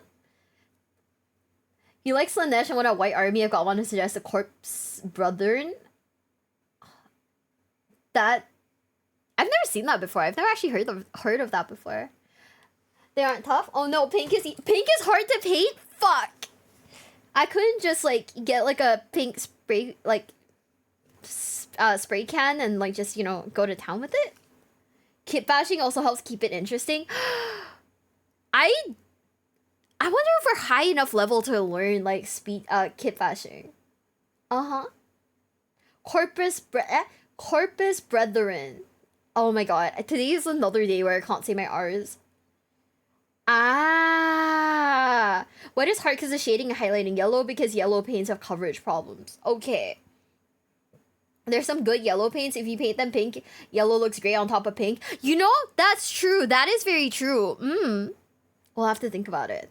You like Slanesh and want a white army? I've got one to suggest, the Corpse Brethren. That I've never seen that before. I've never actually heard of that before. They aren't tough. Oh no, pink is hard to paint. Fuck. I couldn't just like get like a pink spray spray can and like just go to town with it. Kit bashing also helps keep it interesting. I wonder if we're high enough level to learn like kit bashing. Corpus Brethren. Oh my god. Today is another day where I can't say my R's. What is hard because of shading and highlighting yellow? Because yellow paints have coverage problems. Okay. There's some good yellow paints. If you paint them pink, yellow looks great on top of pink. That's true. That is very true. We'll have to think about it.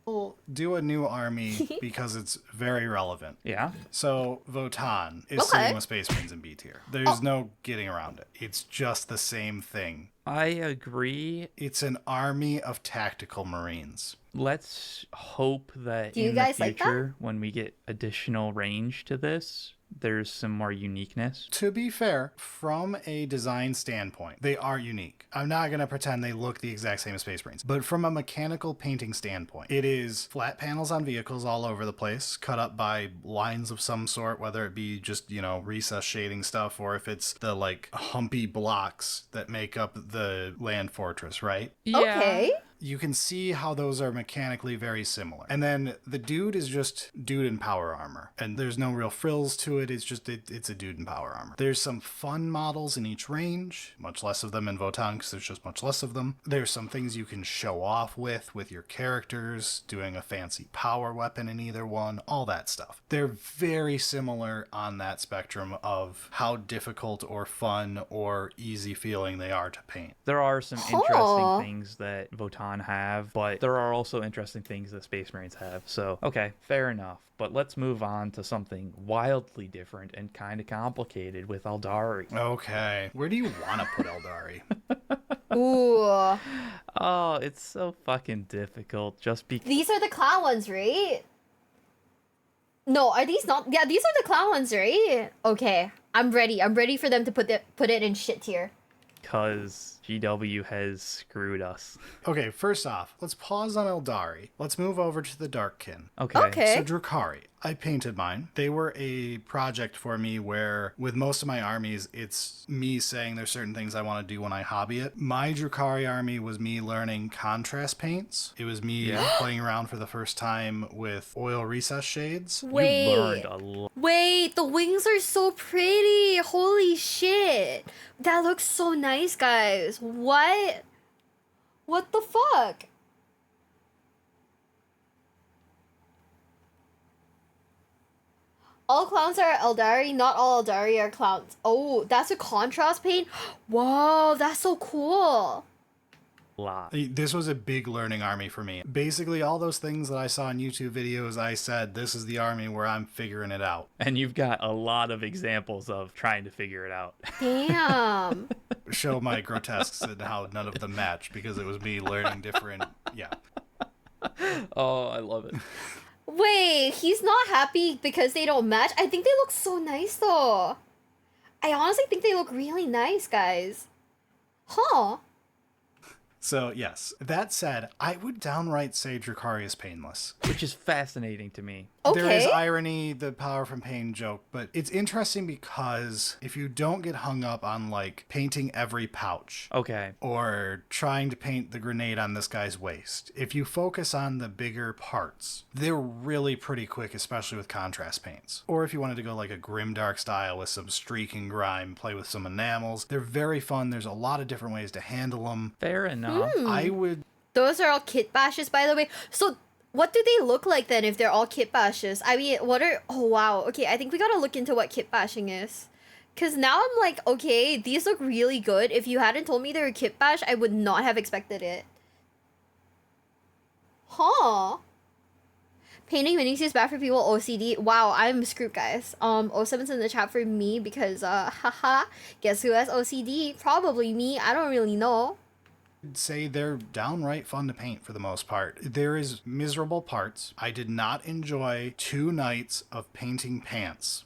We'll do a new army because it's very relevant. Yeah. So Votan is sitting with Space Marines in B tier. There's no getting around it. It's just the same thing. I agree. It's an army of tactical Marines. Let's hope that Do you in guys the like that? future, when we get additional range to this, there's some more uniqueness. To be fair, from a design standpoint, they are unique. I'm not going to pretend they look the exact same as Space Marines, but from a mechanical painting standpoint, it is flat panels on vehicles all over the place, cut up by lines of some sort, whether it be just, you know, recess shading stuff, or if it's the, like, humpy blocks that make up the land fortress, right? Yeah. Okay. You can see how those are mechanically very similar. And then the dude is just dude in power armor. And there's no real frills to it. It's just, it's a dude in power armor. There's some fun models in each range, much less of them in Votan because there's just much less of them. There's some things you can show off with your characters, doing a fancy power weapon in either one, all that stuff. They're very similar on that spectrum of how difficult or fun or easy feeling they are to paint. There are some interesting things that Votan have, but there are also interesting things that Space Marines have. So, okay, fair enough. But let's move on to something wildly different and kind of complicated with Eldari. Okay. Where do you want to put Eldari? Ooh. Oh, it's so fucking difficult just because... These are the clown ones, right? No, are these not? Yeah, these are the clown ones, right? Okay, I'm ready. I'm ready for them to put it in shit tier. Because GW has screwed us. Okay, first off, let's pause on Eldari. Let's move over to the Darkkin. Okay. So Drukhari, I painted mine. They were a project for me where, with most of my armies, it's me saying there's certain things I want to do when I hobby it. My Drukhari army was me learning contrast paints. It was me playing around for the first time with oil recess shades. You learned a lot. Wait, the wings are so pretty. Holy shit. That looks so nice, guys. What? What the fuck? All clowns are Eldari, not all Eldari are clowns. Oh, that's a contrast paint? Whoa, that's so cool. Lot. This was a big learning army for me. Basically, all those things that I saw in YouTube videos, I said, this is the army where I'm figuring it out. And you've got a lot of examples of trying to figure it out. Damn. Show my grotesques and how none of them match because it was me learning different. Yeah. Oh, I love it. Wait, he's not happy because they don't match? I think they look so nice, though. I honestly think they look really nice, guys. Huh. So, yes. That said, I would downright say Drukhari is painless. Which is fascinating to me. Okay. There is irony, the power from pain joke, but it's interesting because if you don't get hung up on, like, painting every pouch. Okay. Or trying to paint the grenade on this guy's waist. If you focus on the bigger parts, they're really pretty quick, especially with contrast paints. Or if you wanted to go like a grimdark style with some streak and grime, play with some enamels, they're very fun. There's a lot of different ways to handle them. Fair enough. I would... Those are all kit bashes, by the way. So, what do they look like then if they're all kit bashes? I mean, what are... Oh, wow. Okay, I think we gotta look into what kit bashing is. Because now I'm like, okay, these look really good. If you hadn't told me they were kit bash, I would not have expected it. Huh. Painting minis is bad for people OCD. Wow, I'm screwed, guys. 07's in the chat for me because, haha, guess who has OCD? Probably me. I don't really know. Say they're downright fun to paint for the most part. There is miserable parts. I did not enjoy 2 nights of painting pants.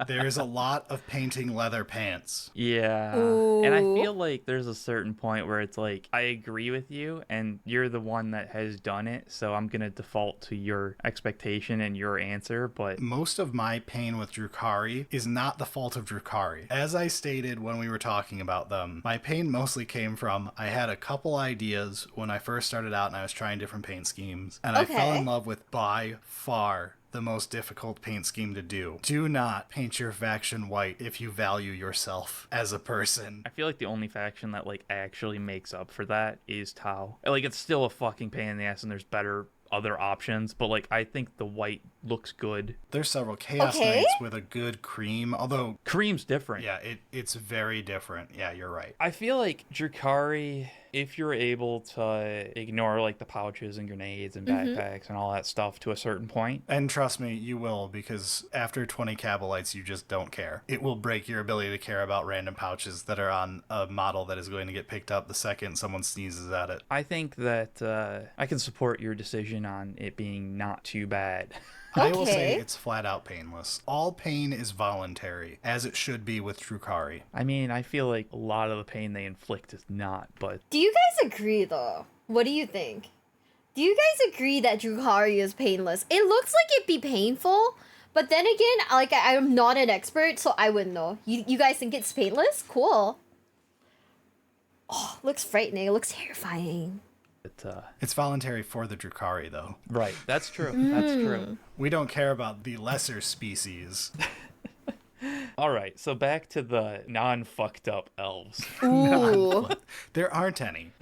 There's a lot of painting leather pants. Yeah. Ooh. And I feel like there's a certain point where it's like, I agree with you and you're the one that has done it. So I'm going to default to your expectation and your answer. But most of my pain with Drukhari is not the fault of Drukhari. As I stated when we were talking about them, my pain mostly came from I had a couple ideas when I first started out and I was trying different paint schemes. And I fell in love with by far the most difficult paint scheme to do. Do not paint your faction white if you value yourself as a person. I feel like the only faction that like actually makes up for that is Tau. Like it's still a fucking pain in the ass and there's better other options, but like I think the white looks good. There's several Chaos Knights with a good cream, although cream's different. Yeah, it's very different. Yeah, you're right. I feel like Drukhari, if you're able to ignore like the pouches and grenades and backpacks and all that stuff to a certain point. And trust me, you will, because after 20 Kabalites, you just don't care. It will break your ability to care about random pouches that are on a model that is going to get picked up the second someone sneezes at it. I think that I can support your decision on it being not too bad. I will say it's flat out painless. All pain is voluntary, as it should be with Drukhari. I mean, I feel like a lot of the pain they inflict is not, but... Do you guys agree, though? What do you think? Do you guys agree that Drukhari is painless? It looks like it'd be painful, but then again, like, I'm not an expert, so I wouldn't know. You guys think it's painless? Cool. Oh, looks frightening. It looks terrifying. It's voluntary for the Drukhari, though. Right, that's true. That's true. We don't care about the lesser species. All right, so back to the non-fucked up elves. Ooh. There aren't any.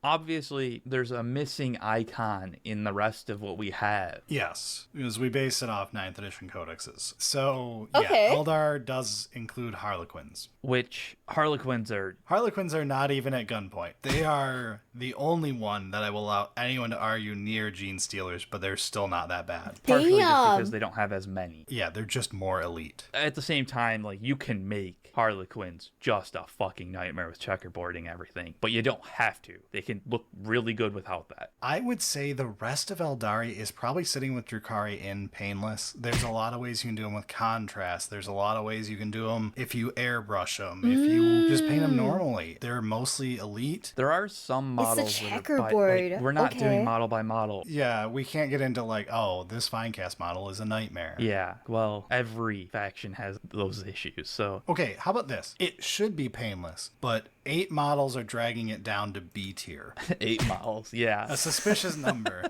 Obviously, there's a missing icon in the rest of what we have. Yes, because we base it off 9th edition codexes. So, Okay. yeah, Eldar does include Harlequins. Which Harlequins are not even at gunpoint. They are the only one that I will allow anyone to argue near Gene Stealers, but they're still not that bad. partially just because they don't have as many. Yeah, they're just more elite. At the same time, like, you can make Harlequins just a fucking nightmare with checkerboarding everything, but you don't have to. They can look really good without that. I would say the rest of Eldari is probably sitting with Drukhari in painless. There's a lot of ways you can do them with contrast. There's a lot of ways you can do them if you airbrush them, if you just paint them normally. They're mostly elite. There are some models It's a that are checkerboard. like, we're not Okay. doing model by model. Yeah, we can't get into like, oh, this Finecast model is a nightmare. Yeah, well, every faction has those issues, so... Okay, how about this? It should be painless, but 8 models are dragging it down to B tier. 8 models, yeah. A suspicious number.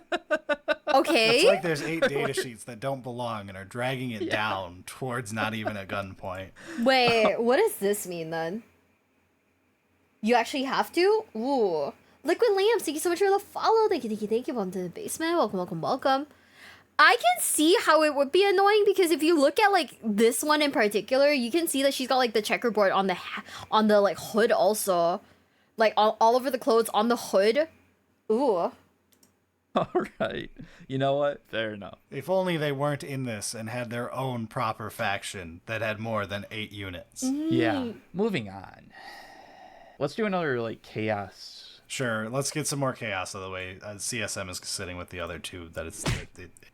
Okay. It's like there's 8 data sheets that don't belong and are dragging it down towards not even a gunpoint. Wait, what does this mean then? You actually have to? Ooh. Liquid Lamps, thank you so much for the follow. Thank you. Welcome to the basement. Welcome. I can see how it would be annoying because if you look at like this one in particular, you can see that she's got like the checkerboard on the like hood also. Like all over the clothes on the hood. Ooh. All right. You know what? Fair enough. If only they weren't in this and had their own proper faction that had more than 8 units. Yeah. Moving on. Let's do another like chaos. Sure, let's get some more chaos out of the way. CSM is sitting with the other two. That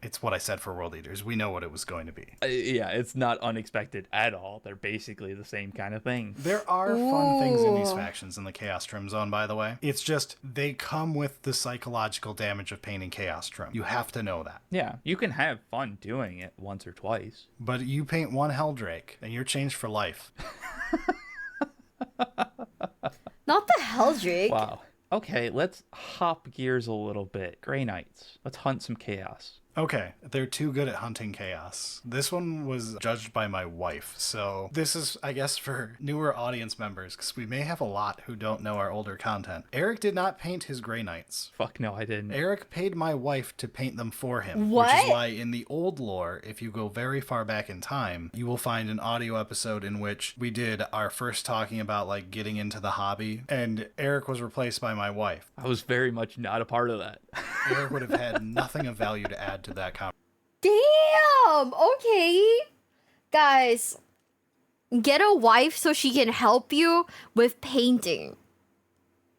it's what I said for World Eaters. We know what it was going to be. Yeah, it's not unexpected at all. They're basically the same kind of thing. There are fun things in these factions in the Chaos Trim Zone, by the way. It's just they come with the psychological damage of painting Chaos Trim. You have to know that. Yeah, you can have fun doing it once or twice. But you paint one Helldrake, and you're changed for life. Not the Helldrake. Wow. Okay, let's hop gears a little bit. Grey Knights. Let's hunt some chaos. Okay, they're too good at hunting chaos. This one was judged by my wife, so this is, I guess, for newer audience members, because we may have a lot who don't know our older content. Eric did not paint his Grey Knights. Fuck no, I didn't. Eric paid my wife to paint them for him. What? Which is why in the old lore, if you go very far back in time, you will find an audio episode in which we did our first talking about, like, getting into the hobby, and Eric was replaced by my wife. I was very much not a part of that. Eric would have had nothing of value to add to that conversation. Damn. Okay. Guys, get a wife so she can help you with painting.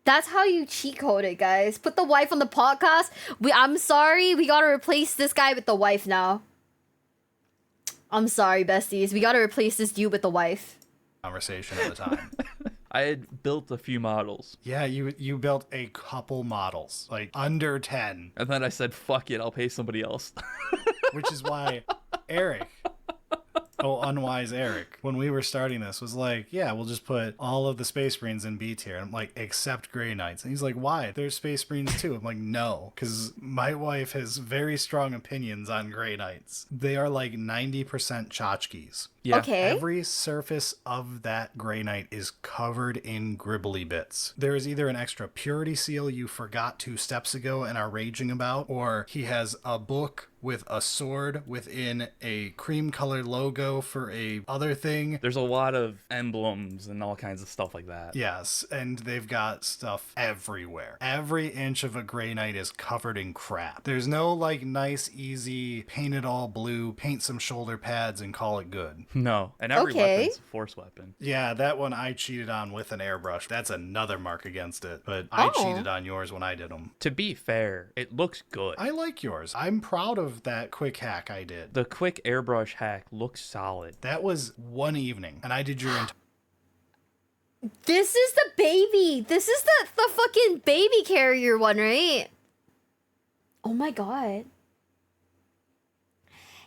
That's how you cheat code it, guys. Put the wife on the podcast. I'm sorry, we gotta replace this guy with the wife now. I'm sorry, besties. We gotta replace this dude with the wife. Conversation at the time. I had built a few models. Yeah, you built a couple models, like under 10. And then I said, fuck it, I'll pay somebody else. Which is why Eric, unwise Eric, when we were starting this, was like, yeah, we'll just put all of the Space Marines in B tier. And I'm like, except Grey Knights. And he's like, why? There's Space Marines too. I'm like, no, because my wife has very strong opinions on Grey Knights. They are like 90% tchotchkes. Yeah. Okay. Every surface of that Grey Knight is covered in gribbly bits. There is either an extra purity seal you forgot 2 steps ago and are raging about, or he has a book with a sword within a cream-colored logo for a other thing. There's a lot of emblems and all kinds of stuff like that. Yes, and they've got stuff everywhere. Every inch of a Grey Knight is covered in crap. There's no, like, nice, easy, paint it all blue, paint some shoulder pads, and call it good. No, and every weapon's a force weapon. Yeah, that one I cheated on with an airbrush. That's another mark against it, but I cheated on yours when I did them. To be fair, it looks good. I like yours. I'm proud of that quick hack I did. The quick airbrush hack looks solid. That was one evening, and I did your entire... This is the baby. This is the fucking baby carrier one, right? Oh my god.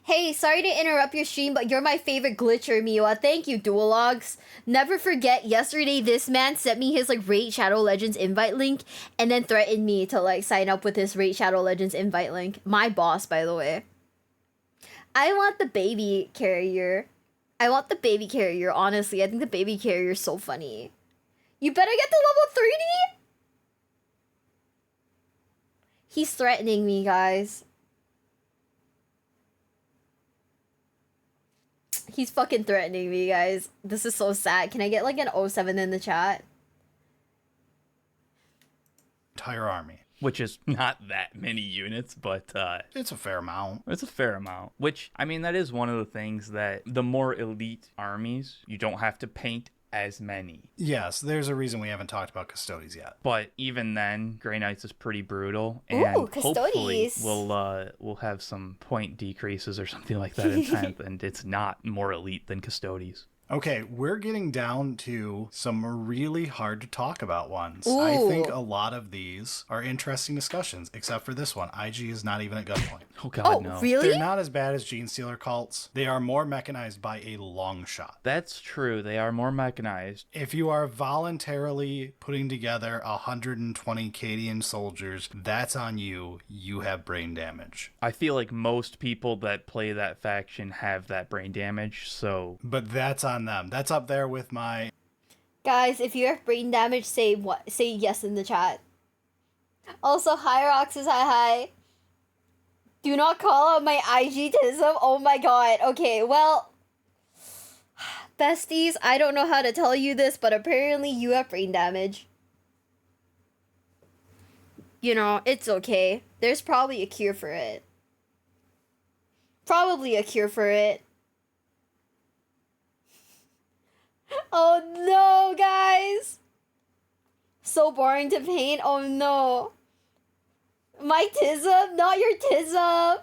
Hey, sorry to interrupt your stream, but you're my favorite glitcher, Miwa. Thank you, Duologs. Never forget, yesterday this man sent me his like Raid Shadow Legends invite link and then threatened me to like sign up with his Raid Shadow Legends invite link. My boss, by the way. I want the baby carrier. I want the baby carrier, honestly. I think the baby carrier is so funny. You better get to level 30? He's threatening me, guys. He's fucking threatening me, guys. This is so sad. Can I get like an 07 in the chat? Entire army. Which is not that many units, but it's a fair amount. It's a fair amount. Which, I mean, that is one of the things that the more elite armies, you don't have to paint as many. Yes, there's a reason we haven't talked about Custodes yet. But even then, Grey Knights is pretty brutal, and hopefully we'll have some point decreases or something like that in 10th, and it's not more elite than Custodes. Okay, we're getting down to some really hard to talk about ones. Ooh. I think a lot of these are interesting discussions, except for this one. IG is not even at gunpoint. Oh god, no. Really? They're not as bad as Gene Stealer cults. They are more mechanized by a long shot. That's true. They are more mechanized. If you are voluntarily putting together 120 Cadian soldiers, that's on you. You have brain damage. I feel like most people that play that faction have that brain damage, so... But that's on them. That's up there with my... Guys, if you have brain damage, say what? Say yes in the chat. Also, Hyrox is hi. Do not call out my IG-tism. Oh my god. Okay, well... Besties, I don't know how to tell you this, but apparently you have brain damage. You know, it's okay. There's probably a cure for it. Probably a cure for it. Oh no, guys! So boring to paint. Oh no. My tism, not your tism.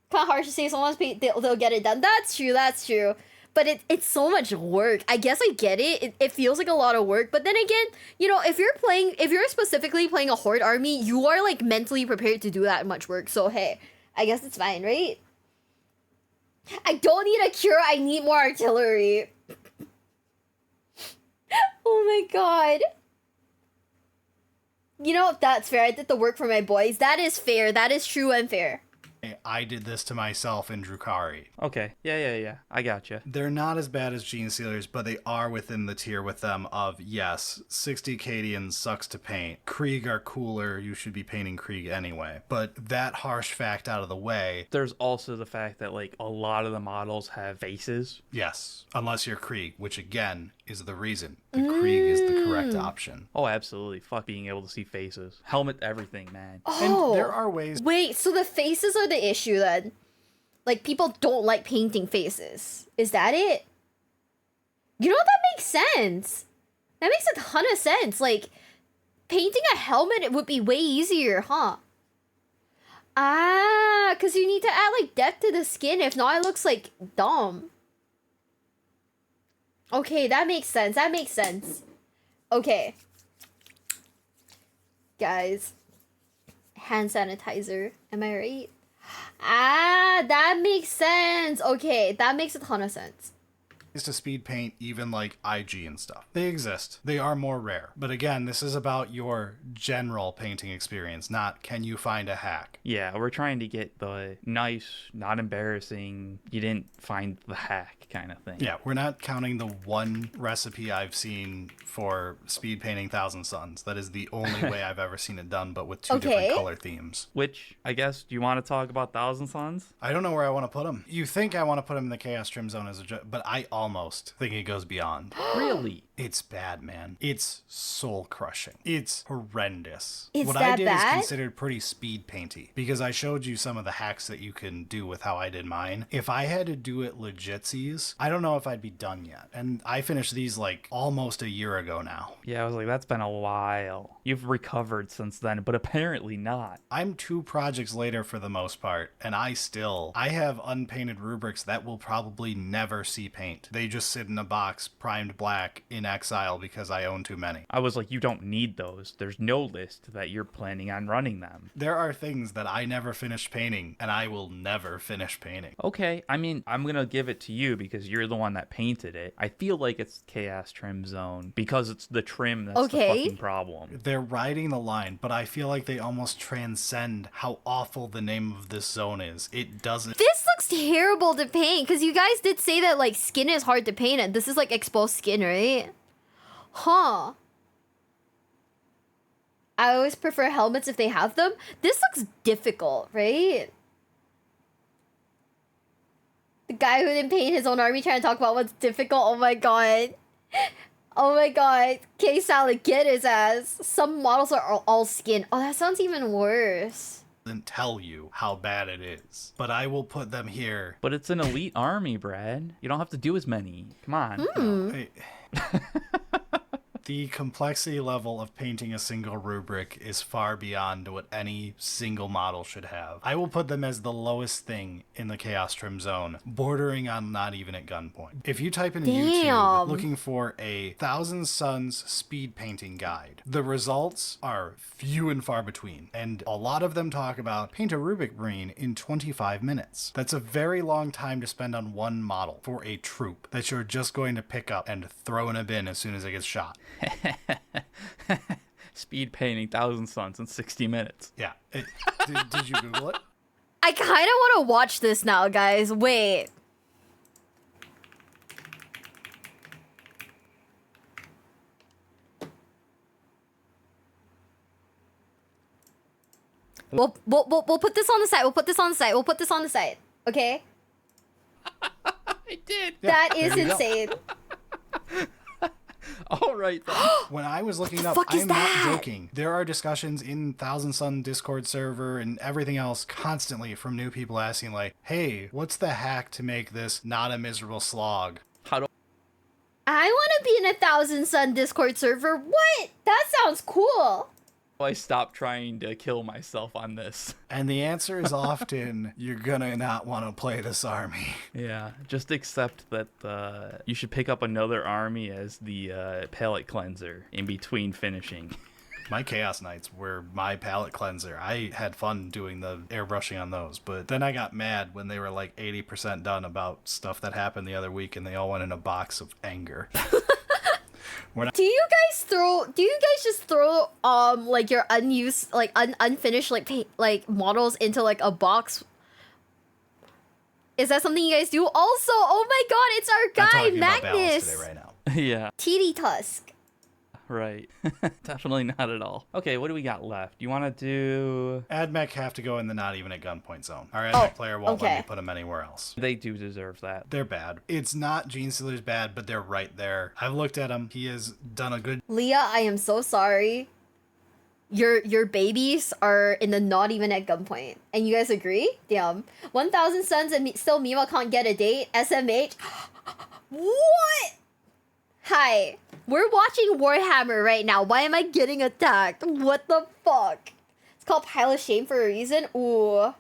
Kind of harsh to say someone's paint, they'll get it done. That's true, that's true. But it's so much work. I guess I get it. It feels like a lot of work. But then again, you know, if you're specifically playing a horde army, you are like mentally prepared to do that much work. So hey, I guess it's fine, right? I don't need a cure, I need more artillery. Oh my god. You know, that's fair. I did the work for my boys. That is fair. That is true and fair. I did this to myself in Drukhari. Okay. Yeah. I gotcha. They're not as bad as Gene Stealers, but they are within the tier with them of, yes, 60 Cadians sucks to paint. Krieg are cooler. You should be painting Krieg anyway. But that harsh fact out of the way. There's also the fact that, like, a lot of the models have faces. Yes, unless you're Krieg, which again is the reason. The Krieg is the correct option. Oh, absolutely. Fuck being able to see faces. Helmet everything, man. Oh, and there are ways... Wait, so the faces are the issue then? Like, people don't like painting faces. Is that it? You know, that makes sense. That makes a ton of sense. Like, painting a helmet, it would be way easier, huh? Ah, because you need to add, like, depth to the skin. If not, it looks, like, dumb. Okay, that makes sense. That makes sense. Okay. Guys. Hand sanitizer. Am I right? Ah, that makes sense. Okay, that makes a ton of sense. is to speed paint even like IG and stuff. They exist. They are more rare. But again, this is about your general painting experience, not can you find a hack. Yeah, we're trying to get the nice, not embarrassing, you didn't find the hack kind of thing. Yeah, we're not counting the one recipe I've seen for speed painting Thousand Suns. That is the only way I've ever seen it done, but with two different color themes. Which, I guess, do you want to talk about Thousand Suns? I don't know where I want to put them. You think I want to put them in the Chaos Trim Zone but I almost think it goes beyond. Really? It's bad, man. It's soul crushing. It's horrendous. It's what that I did bad? is considered pretty speed painty because I showed you some of the hacks that you can do with how I did mine. If I had to do it legitsies, I don't know if I'd be done yet. And I finished these like almost a year ago now. Yeah, I was like, that's been a while. You've recovered since then, but apparently not. I'm 2 projects later for the most part, and I have unpainted rubrics that will probably never see paint. They just sit in a box primed black in exile because I own too many. I was like, you don't need those. There's no list that you're planning on running them. There are things that I never finished painting, and I will never finish painting. Okay, I mean, I'm gonna give it to you because you're the one that painted it. I feel like it's Chaos Trim Zone because it's the trim that's the fucking problem. They're riding the line, but I feel like they almost transcend how awful the name of this zone is. It doesn't... This looks terrible to paint, because you guys did say that, like, skin is hard to paint, and this is, like, exposed skin, right? Huh. I always prefer helmets if they have them. This looks difficult, right? The guy who didn't paint his own army trying to talk about what's difficult. Oh my god. Oh my god. K-Salad, get his ass. Some models are all skin. Oh, that sounds even worse. Tell you how bad it is, but I will put them here. But it's an elite army, Brad. You don't have to do as many. Come on. No, the complexity level of painting a single rubric is far beyond what any single model should have. I will put them as the lowest thing in the Chaos Trim Zone, bordering on not even at gunpoint. If you type in YouTube looking for a Thousand Suns speed painting guide, the results are few and far between, and a lot of them talk about paint a rubric marine in 25 minutes. That's a very long time to spend on one model for a troop that you're just going to pick up and throw in a bin as soon as it gets shot. Speed painting Thousand Suns in 60 minutes. Yeah. Did you Google it? I kind of want to watch this now, guys. Wait. We'll put this on the side. We'll put this on the side. We'll put this on the side. Okay? I did. That is insane. All right, then. When I was looking it up, I'm not joking. There are discussions in Thousand Sun Discord server and everything else constantly from new people asking like, hey, what's the hack to make this not a miserable slog? How do I want to be in a Thousand Sun Discord server. What? That sounds cool. I stop trying to kill myself on this? And the answer is often, you're gonna not want to play this army. Yeah, just accept that you should pick up another army as the palette cleanser in between finishing. My Chaos Knights were my palette cleanser. I had fun doing the airbrushing on those, but then I got mad when they were like 80% done about stuff that happened the other week and they all went in a box of anger. Do you guys just throw like your unused like unfinished like models into like a box? Is that something you guys do? Also, oh my god, it's our guy Magnus. Today right now. Yeah. TD Tusk. Right. Definitely not at all. Okay, what do we got left? You want to do... AdMech have to go in the not even at gunpoint zone. Our AdMech player won't let me put them anywhere else. They do deserve that. They're bad. It's not Gene Stealer's bad, but they're right there. I've looked at him. He has done a good... Leah, I am so sorry. Your babies are in the not even at gunpoint. And you guys agree? Damn. 1,000 Suns and still Mima can't get a date? SMH? What? Hi. We're watching Warhammer right now. Why am I getting attacked? What the fuck? It's called Pile of Shame for a reason. Ooh.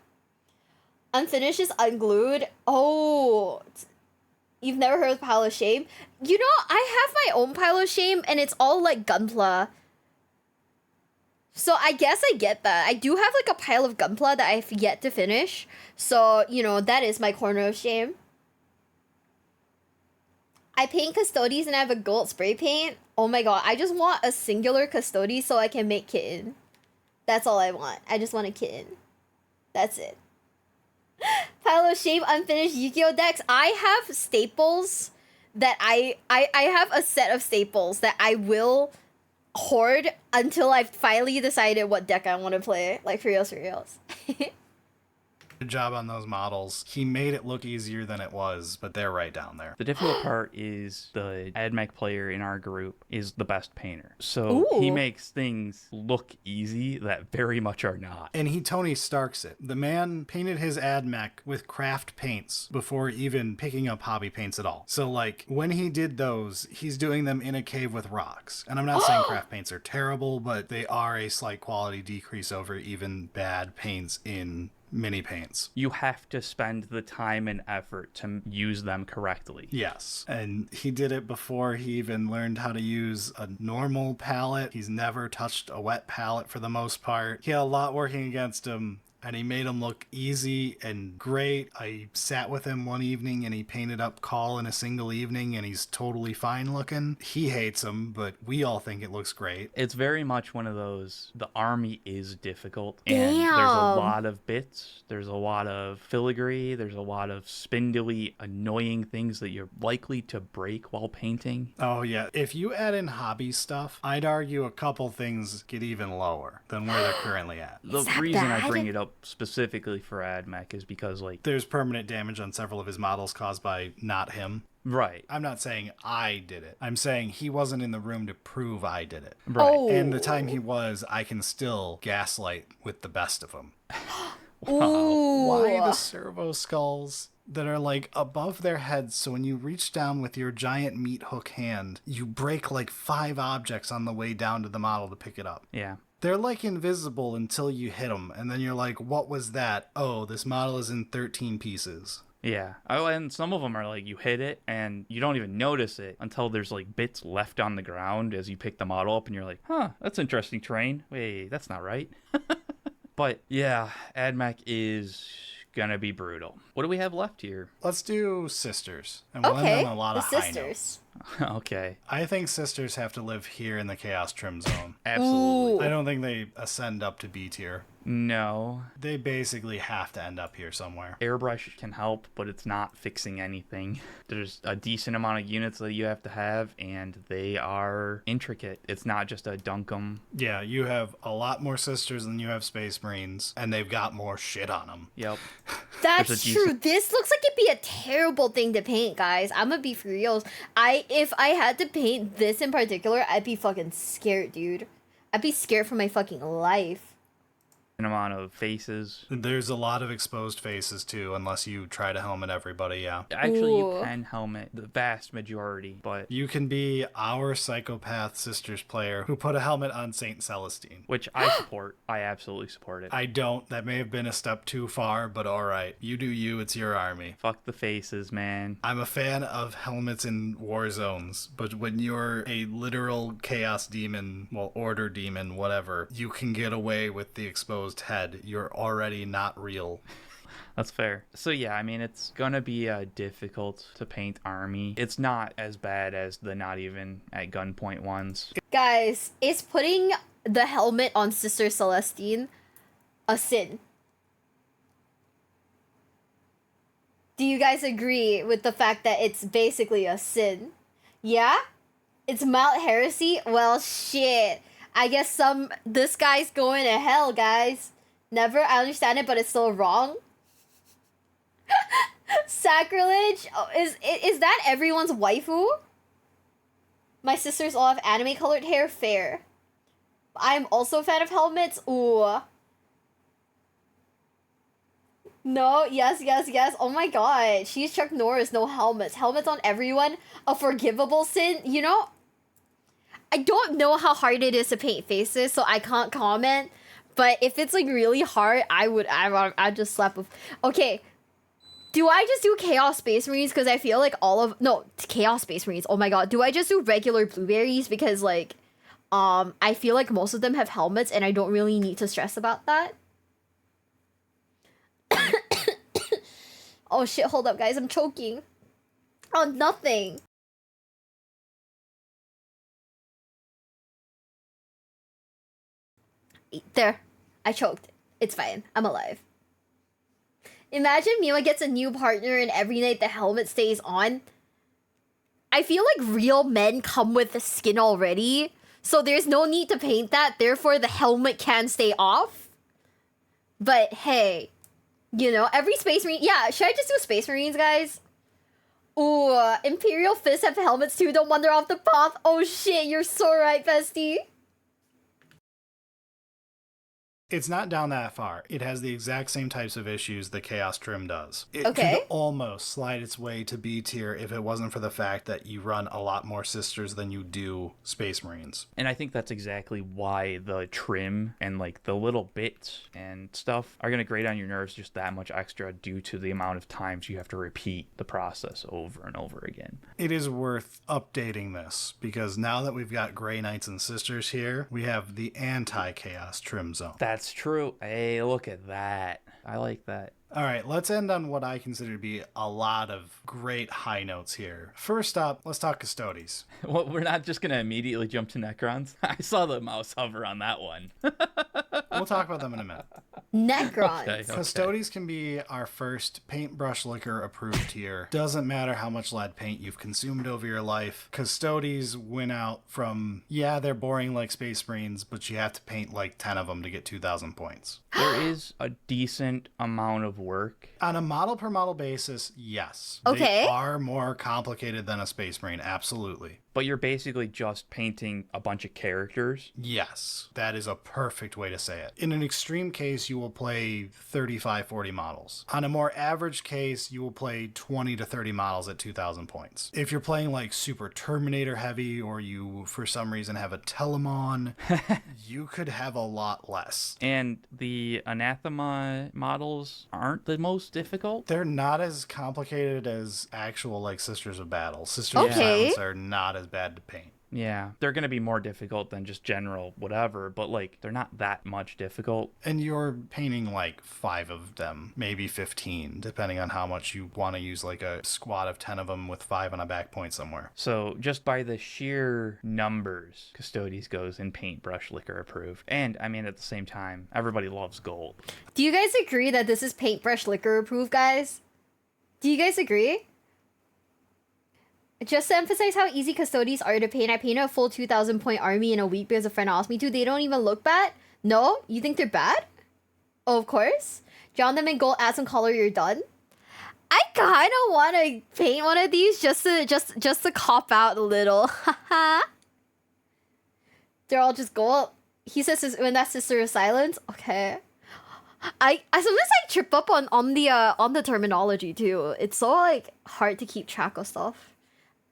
Unfinished is unglued. Oh. You've never heard of Pile of Shame? You know, I have my own Pile of Shame and it's all like Gunpla. So I guess I get that. I do have like a pile of Gunpla that I've yet to finish. So, you know, that is my corner of shame. I paint Custodes and I have a gold spray paint. Oh my god, I just want a singular Custodes so I can make kitten. That's all I want. I just want a kitten. That's it. Pile of shame, unfinished Yu-Gi-Oh decks. I have staples that I have a set of staples that I will hoard until I've finally decided what deck I want to play. Like, for reals, for reals. Good job on those models. He made it look easier than it was, but they're right down there. The difficult part is the AdMech player in our group is the best painter. So he makes things look easy that very much are not. And he Tony Starks it. The man painted his AdMech with craft paints before even picking up hobby paints at all. So like when he did those, he's doing them in a cave with rocks. And I'm not saying craft paints are terrible, but they are a slight quality decrease over even bad paints in mini paints. You have to spend the time and effort to use them correctly. Yes. And he did it before he even learned how to use a normal palette. He's never touched a wet palette for the most part. He had a lot working against him, and he made him look easy and great. I sat with him one evening and he painted up Call in a single evening and he's totally fine looking. He hates him, but we all think it looks great. It's very much one of those, the army is difficult and there's a lot of bits, there's a lot of filigree, there's a lot of spindly, annoying things that you're likely to break while painting. Oh yeah, if you add in hobby stuff, I'd argue a couple things get even lower than where they're currently at. The reason I bring it up specifically for AdMech is because like there's permanent damage on several of his models caused by not him. Right. I'm not saying I did it. I'm saying he wasn't in the room to prove I did it. Right. And the time he was, I can still gaslight with the best of them. Ooh. Why the servo skulls that are like above their heads, so when you reach down with your giant meat hook hand, you break like 5 objects on the way down to the model to pick it up? Yeah. They're like invisible until you hit them, and then you're like, what was that? Oh, this model is in 13 pieces. Yeah. Oh, and some of them are like you hit it and you don't even notice it until there's like bits left on the ground as you pick the model up and you're like, huh, that's interesting terrain. Wait, that's not right. But yeah, AdMech is gonna be brutal. What do we have left here? Let's do sisters. And we'll end on a lot of high notes. Okay. I think sisters have to live here in the Chaos Trim Zone. Absolutely. I don't think they ascend up to B tier. No. They basically have to end up here somewhere. Airbrush can help, but it's not fixing anything. There's a decent amount of units that you have to have, and they are intricate. It's not just a dunk 'em. Yeah, you have a lot more sisters than you have Space Marines, and they've got more shit on them. Yep. That's true. This looks like it'd be a terrible thing to paint, guys. I'm gonna be for reals. If I had to paint this in particular, I'd be fucking scared, dude. I'd be scared for my fucking life. Amount of faces. There's a lot of exposed faces too, unless you try to helmet everybody. Yeah, actually you can helmet the vast majority, but you can be our psychopath sisters player who put a helmet on Saint Celestine, which I support. I absolutely support it. I don't. That may have been a step too far, but all right, you do you. It's your army. Fuck the faces, man. I'm a fan of helmets in war zones, but when you're a literal chaos demon, well, order demon, whatever, you can get away with the exposed head. You're already not real. That's fair. So yeah, I mean, it's gonna be difficult to paint army. It's not as bad as the not even at gunpoint ones. Guys, is putting the helmet on Sister Celestine a sin? Do you guys agree with the fact that it's basically a sin? Yeah? It's Mount Heresy? Well, shit. I guess this guy's going to hell, guys. Never. I understand it, but it's still wrong. Sacrilege? Oh, is that everyone's waifu? My sisters all have anime colored hair. Fair. I'm also a fan of helmets. Ooh. No, yes. Oh my god. She's Chuck Norris, no helmets. Helmets on everyone. A forgivable sin. You know, I don't know how hard it is to paint faces, so I can't comment. But if it's like really hard, I'd just slap with. Okay, do I just do Chaos Space Marines because I feel like Chaos Space Marines. Oh my god, do I just do regular blueberries because like, I feel like most of them have helmets and I don't really need to stress about that. Oh shit! Hold up, guys, I'm choking. Oh, nothing. There. I choked. It's fine. I'm alive. Imagine Miwa gets a new partner and every night the helmet stays on. I feel like real men come with the skin already, so there's no need to paint that, therefore the helmet can stay off. But hey, you know, every Space Marine... Yeah, should I just do Space Marines, guys? Ooh, Imperial Fists have helmets too, don't wander off the path. Oh shit, you're so right, bestie. It's not down that far. It has the exact same types of issues the Chaos Trim does. It okay. could almost slide its way to B tier if it wasn't for the fact that you run a lot more sisters than you do Space Marines. And I think that's exactly why the trim and like the little bits and stuff are going to grate on your nerves just that much extra due to the amount of times you have to repeat the process over and over again. It is worth updating this because now that we've got Grey Knights and Sisters here, we have the anti-Chaos Trim zone. That's true. Hey, look at that. I like that. All right, let's end on what I consider to be a lot of great high notes here. First up, let's talk Custodes. Well, we're not just going to immediately jump to Necrons. I saw the mouse hover on that one. We'll talk about them in a minute. Necrons. Okay. Custodes can be our first paintbrush liquor approved here. Doesn't matter how much lead paint you've consumed over your life. Custodes win out from, yeah, they're boring like Space Marines, but you have to paint like 10 of them to get 2,000 points. There is a decent amount of work. On a model per model basis, yes. Okay. They are more complicated than a Space Marine, absolutely. But you're basically just painting a bunch of characters. Yes, that is a perfect way to say it. In an extreme case, you will play 35, 40 models. On a more average case, you will play 20 to 30 models at 2,000 points. If you're playing like super Terminator heavy, or you, for some reason, have a Telemon, you could have a lot less. And the Anathema models aren't the most difficult. They're not as complicated as actual like Sisters of Battle. Sisters of Okay. Silence are not as bad to paint. Yeah, they're going to be more difficult than just general whatever, but like they're not that much difficult. And you're painting like 5 of them, maybe 15, depending on how much you want to use like a squad of 10 of them with 5 on a back point somewhere. So just by the sheer numbers, Custodes goes in paintbrush liquor approved. And I mean, at the same time, everybody loves gold. Do you guys agree that this is paintbrush liquor approved, guys? Do you guys agree? Just to emphasize how easy Custodes are to paint, I painted a full 2,000 point army in a week because a friend asked me to. They don't even look bad. No? You think they're bad? Oh, of course. Drown them in gold, add some color, you're done. I kind of want to paint one of these just to cop out a little. Haha. They're all just gold. He says when that's Sister of Silence. Okay. I sometimes like trip up on the terminology too. It's so like hard to keep track of stuff.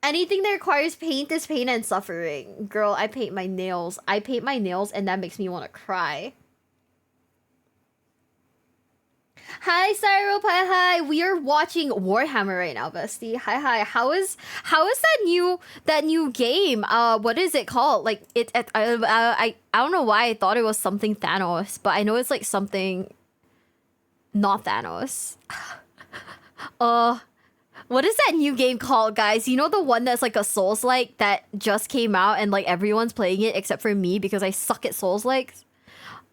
Anything that requires paint is pain and suffering. Girl, I paint my nails. I paint my nails and that makes me want to cry. Hi, Cyro Pie. Hi. We are watching Warhammer right now, bestie. Hi. How is that new game? What is it called? Like I don't know why I thought it was something Thanos, but I know it's like something not Thanos. What is that new game called, guys? You know the one that's like a Souls-like that just came out and like everyone's playing it except for me because I suck at Souls-likes.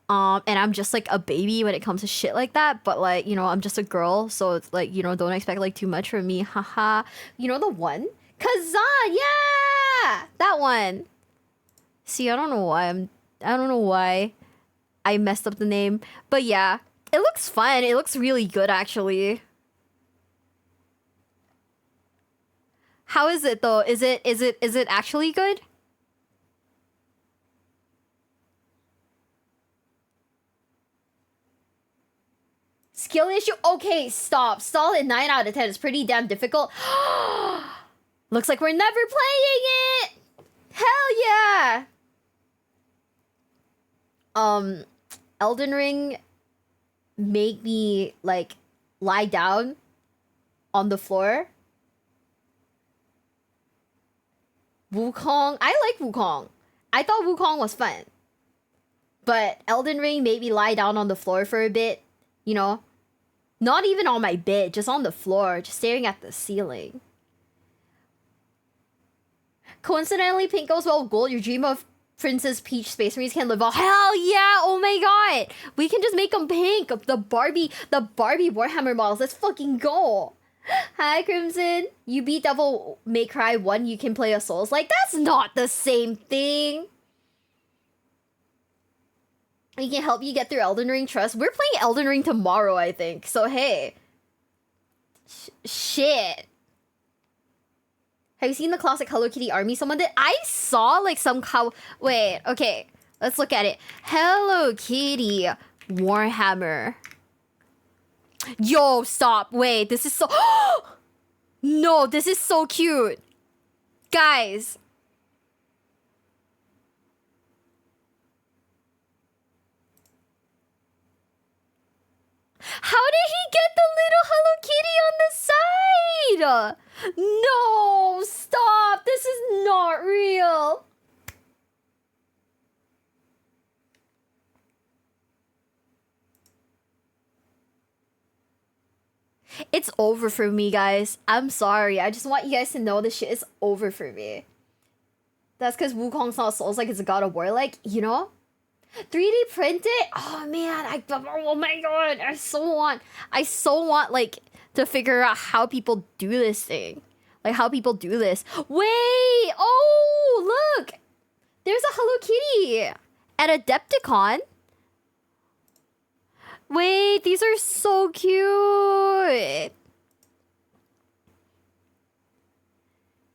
And I'm just like a baby when it comes to shit like that. But like, you know, I'm just a girl, so it's like, you know, don't expect like too much from me. Haha. You know the one? Kazan! Yeah! That one. See, I don't know why I messed up the name. But yeah, it looks fun. It looks really good actually. How is it though? Is it actually good? Skill issue? Okay, stop. Stall at 9 out of 10. It's pretty damn difficult. Looks like we're never playing it! Hell yeah! Elden Ring made me like lie down on the floor. Wukong. I like Wukong. I thought Wukong was fun. But Elden Ring made me lie down on the floor for a bit. You know? Not even on my bed, just on the floor, just staring at the ceiling. Coincidentally, pink goes well with gold. You dream of Princess Peach Space Marines can live on. Hell yeah! Oh my god! We can just make them pink. The Barbie Warhammer models. Let's fucking go. Hi, Crimson. You beat Devil May Cry 1, you can play a Souls. Like, that's not the same thing. We can help you get through Elden Ring, trust. We're playing Elden Ring tomorrow, I think. So, hey. Shit. Have you seen the classic Hello Kitty army someone did? I saw, like, some wait, okay. Let's look at it. Hello Kitty Warhammer. Yo, stop. Wait, this is so... No, this is so cute. Guys. How did he get the little Hello Kitty on the side? No, stop. This is not real. It's over for me, guys. I'm sorry. I just want you guys to know this shit is over for me. That's because Wukong's not Souls like it's a God of War. Like, you know? 3D print it? Oh man, oh my god. I so want like to figure out how people do this thing. Like how people do this. Wait! Oh, look! There's a Hello Kitty at Adepticon. Wait, these are so cute.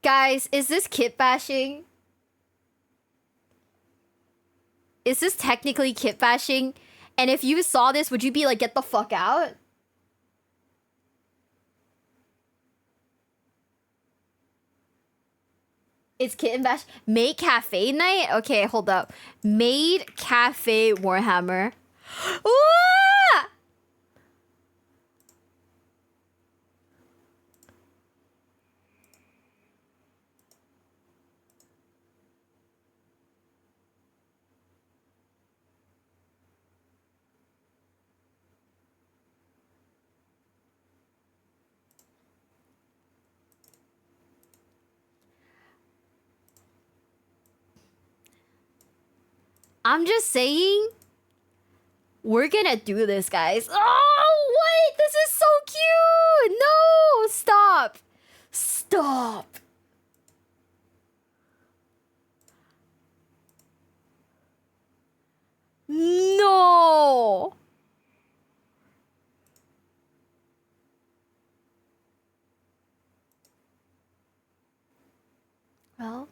Guys, is this kit bashing? Is this technically kit bashing? And if you saw this, would you be like, get the fuck out? It's kitten bash. Maid Cafe night? Okay, hold up. Maid Cafe Warhammer. Ooh! I'm just saying, we're gonna do this, guys. Oh, wait, this is so cute. No, stop. Stop. No. Well,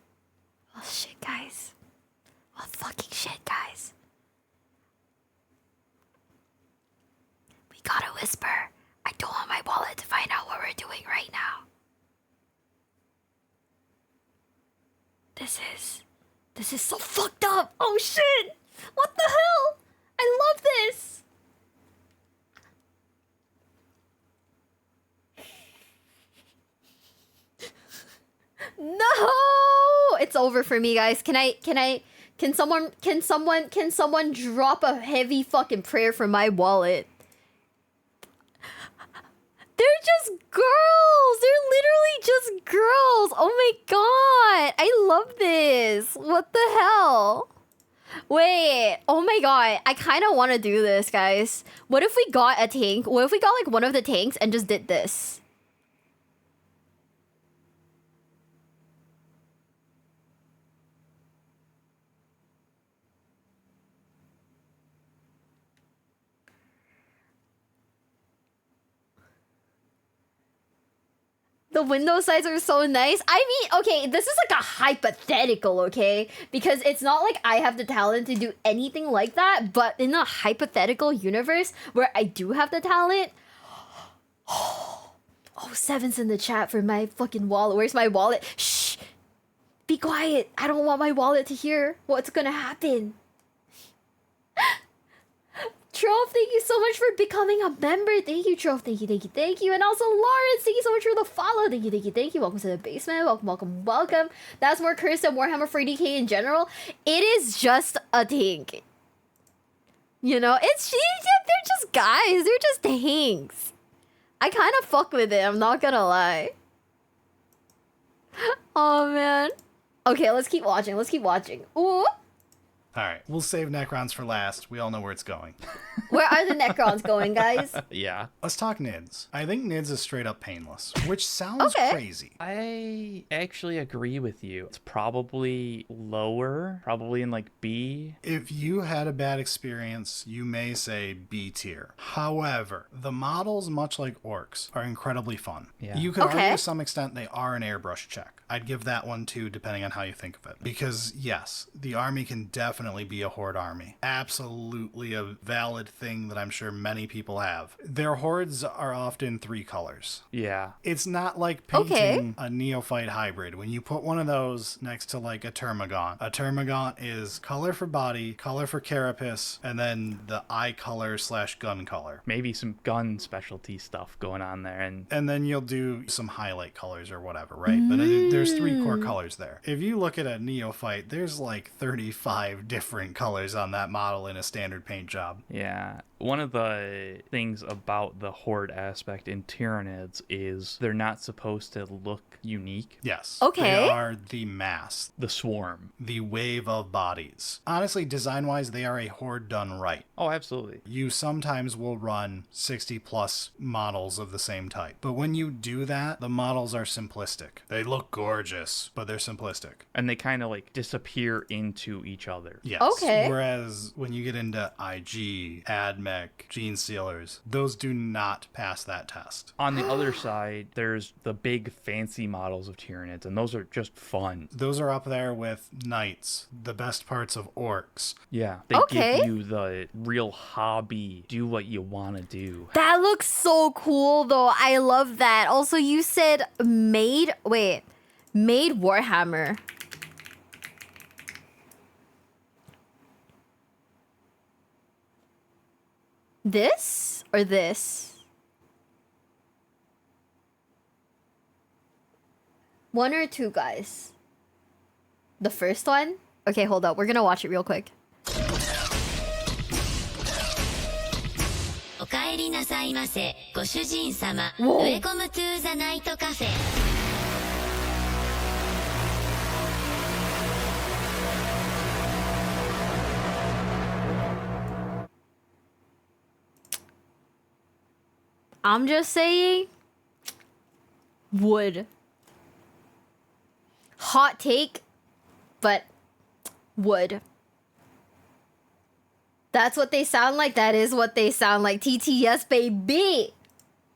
shit, guys. Well, fucking shit, guys. We gotta whisper. I don't want my wallet to find out what we're doing right now. This is so fucked up. Oh shit! What the hell? I love this. No! It's over for me, guys. Can someone drop a heavy fucking prayer for my wallet? They're just girls. They're literally just girls. Oh my god. I love this. What the hell? Wait. Oh my god. I kind of want to do this, guys. What if we got a tank? What if we got like one of the tanks and just did this? The window sides are so nice. I mean, okay, this is like a hypothetical, okay? Because it's not like I have the talent to do anything like that, but in a hypothetical universe where I do have the talent... Oh, Seven's in the chat for my fucking wallet. Where's my wallet? Shh! Be quiet. I don't want my wallet to hear what's gonna happen. Trove, thank you so much for becoming a member. Thank you, Trove. Thank you, thank you, thank you. And also, Lawrence, thank you so much for the follow. Thank you, thank you, thank you. Welcome to the basement. Welcome, welcome, welcome. That's more cursed than Warhammer 40k in general. It is just a tank. You know, they're just guys. They're just tanks. I kind of fuck with it. I'm not gonna lie. Oh, man. Okay, let's keep watching. Let's keep watching. Ooh. All right, we'll save Necrons for last. We all know where it's going. Where are the Necrons going, guys? Yeah. Let's talk Nids. I think Nids is straight up painless, which sounds crazy. I actually agree with you. It's probably lower, probably in like B. If you had a bad experience, you may say B tier. However, the models, much like orcs, are incredibly fun. Yeah. You could argue to some extent they are an airbrush check. I'd give that one too, depending on how you think of it. Because yes, the army can definitely be a horde army. Absolutely a valid thing that I'm sure many people have. Their hordes are often 3 colors. Yeah. It's not like painting a neophyte hybrid. When you put one of those next to like a Termagant is color for body, color for carapace, and then the eye color / gun color. Maybe some gun specialty stuff going on there. And then you'll do some highlight colors or whatever, right? But there's 3 core colors there. If you look at a neophyte, there's like 35 different colors on that model in a standard paint job. Yeah. One of the things about the horde aspect in Tyranids is they're not supposed to look unique. Yes. Okay. They are the mass. The swarm. The wave of bodies. Honestly, design-wise, they are a horde done right. Oh, absolutely. You sometimes will run 60 plus models of the same type. But when you do that, the models are simplistic. They look gorgeous, but they're simplistic. And they kind of like disappear into each other. Yes. Okay. Whereas when you get into IG, AdMech, Gene Sealers, those do not pass that test. On the other side, there's the big fancy models of Tyranids, and those are just fun. Those are up there with Knights, the best parts of Orcs. Yeah. They give you the real hobby, do what you want to do. That looks so cool, though. I love that. Also, you said made Warhammer. This or this? One or two, guys? The first one? Okay, hold up. We're gonna watch it real quick. おかえりなさいませ、ご主人様。Whoa. Welcome to the night cafe. I'm just saying, wood. Hot take, but wood. That's what they sound like. That is what they sound like. TTS, baby.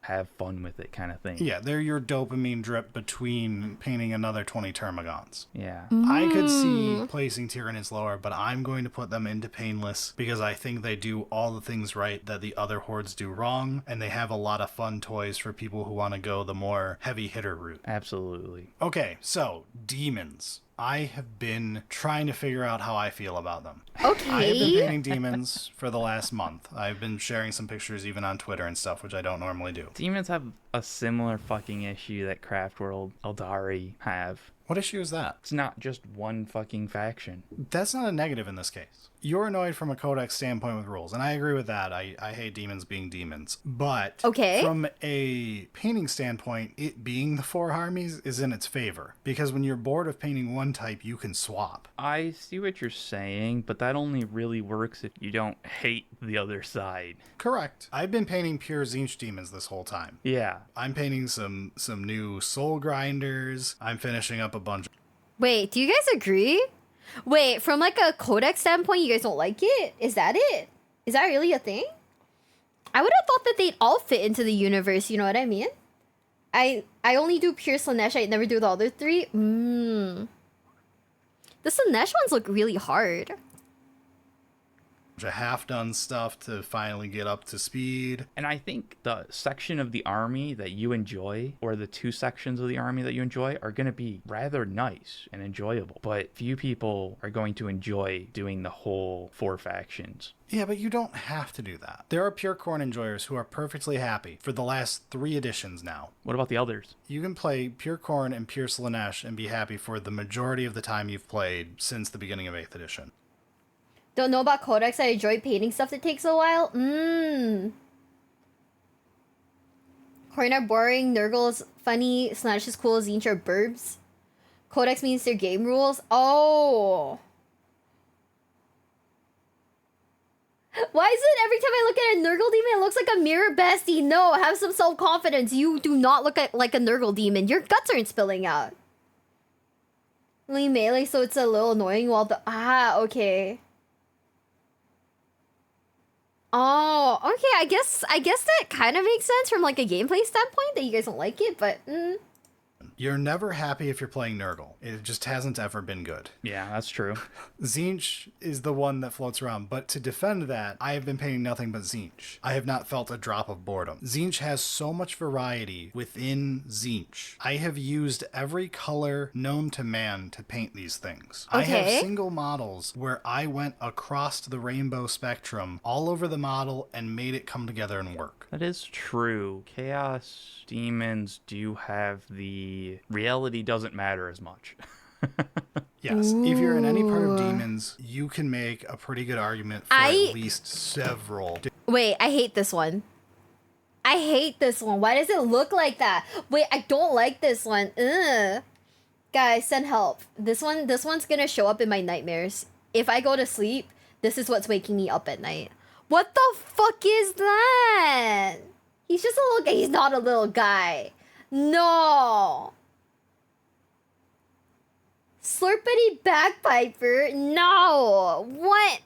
Have fun with it kind of thing. Yeah, they're your dopamine drip between painting another 20 Termagants. Yeah. I could see placing Tyranids lower, but I'm going to put them into painless because I think they do all the things right that the other hordes do wrong, and they have a lot of fun toys for people who want to go the more heavy hitter route. Absolutely. Okay, so demons. I have been trying to figure out how I feel about them. Okay. I have been painting demons for the last month. I've been sharing some pictures even on Twitter and stuff, which I don't normally do. Demons have a similar fucking issue that Craft World Eldari have. What issue is that? It's not just one fucking faction. That's not a negative in this case. You're annoyed from a codex standpoint with rules, and I agree with that. I hate demons being demons. But from a painting standpoint, it being the 4 armies is in its favor. Because when you're bored of painting one type, you can swap. I see what you're saying, but that only really works if you don't hate the other side. Correct. I've been painting pure Tzeentch demons this whole time. Yeah. I'm painting some new soul grinders. I'm finishing up a bunch. Wait, do you guys agree? Wait, from like a codex standpoint, you guys don't like it? Is that it? Is that really a thing? I would have thought that they'd all fit into the universe, you know what I mean? I only do pure Slanesh, I never do the other 3. The Slanesh ones look really hard. Half-done stuff to finally get up to speed. And I think the section of the army that you enjoy, or the 2 sections of the army that you enjoy, are going to be rather nice and enjoyable. But few people are going to enjoy doing the whole 4 factions. Yeah, but you don't have to do that. There are pure Khorne enjoyers who are perfectly happy for the last 3 editions now. What about the others? You can play pure Khorne and pure Slanesh and be happy for the majority of the time you've played since the beginning of 8th edition. Don't know about codex. I enjoy painting stuff that takes a while. Khorne are boring. Nurgle's funny. Slanesh is cool. Tzeentch are burbs. Codex means their game rules. Oh. Why is it every time I look at a Nurgle demon, it looks like a mirror bestie? No, have some self-confidence. You do not look like a Nurgle demon. Your guts aren't spilling out. Only melee, so it's a little annoying while the... okay. Oh, okay, I guess that kind of makes sense from like a gameplay standpoint that you guys don't like it, but... You're never happy if you're playing Nurgle. It just hasn't ever been good. Yeah, that's true. Tzeentch is the one that floats around, but to defend that, I have been painting nothing but Tzeentch. I have not felt a drop of boredom. Tzeentch has so much variety within Tzeentch. I have used every color known to man to paint these things. Okay. I have single models where I went across the rainbow spectrum all over the model and made it come together and work. That is true. Chaos demons do have the reality doesn't matter as much. Yes, if you're in any part of demons, you can make a pretty good argument for at least several. Wait, I hate this one. I hate this one. Why does it look like that? Wait, I don't like this one. Ugh. Guys, send help. This one's gonna show up in my nightmares. If I go to sleep, this is what's waking me up at night. What the fuck is that? He's just a little guy. He's not a little guy. No. Slurpity bagpiper? No. What?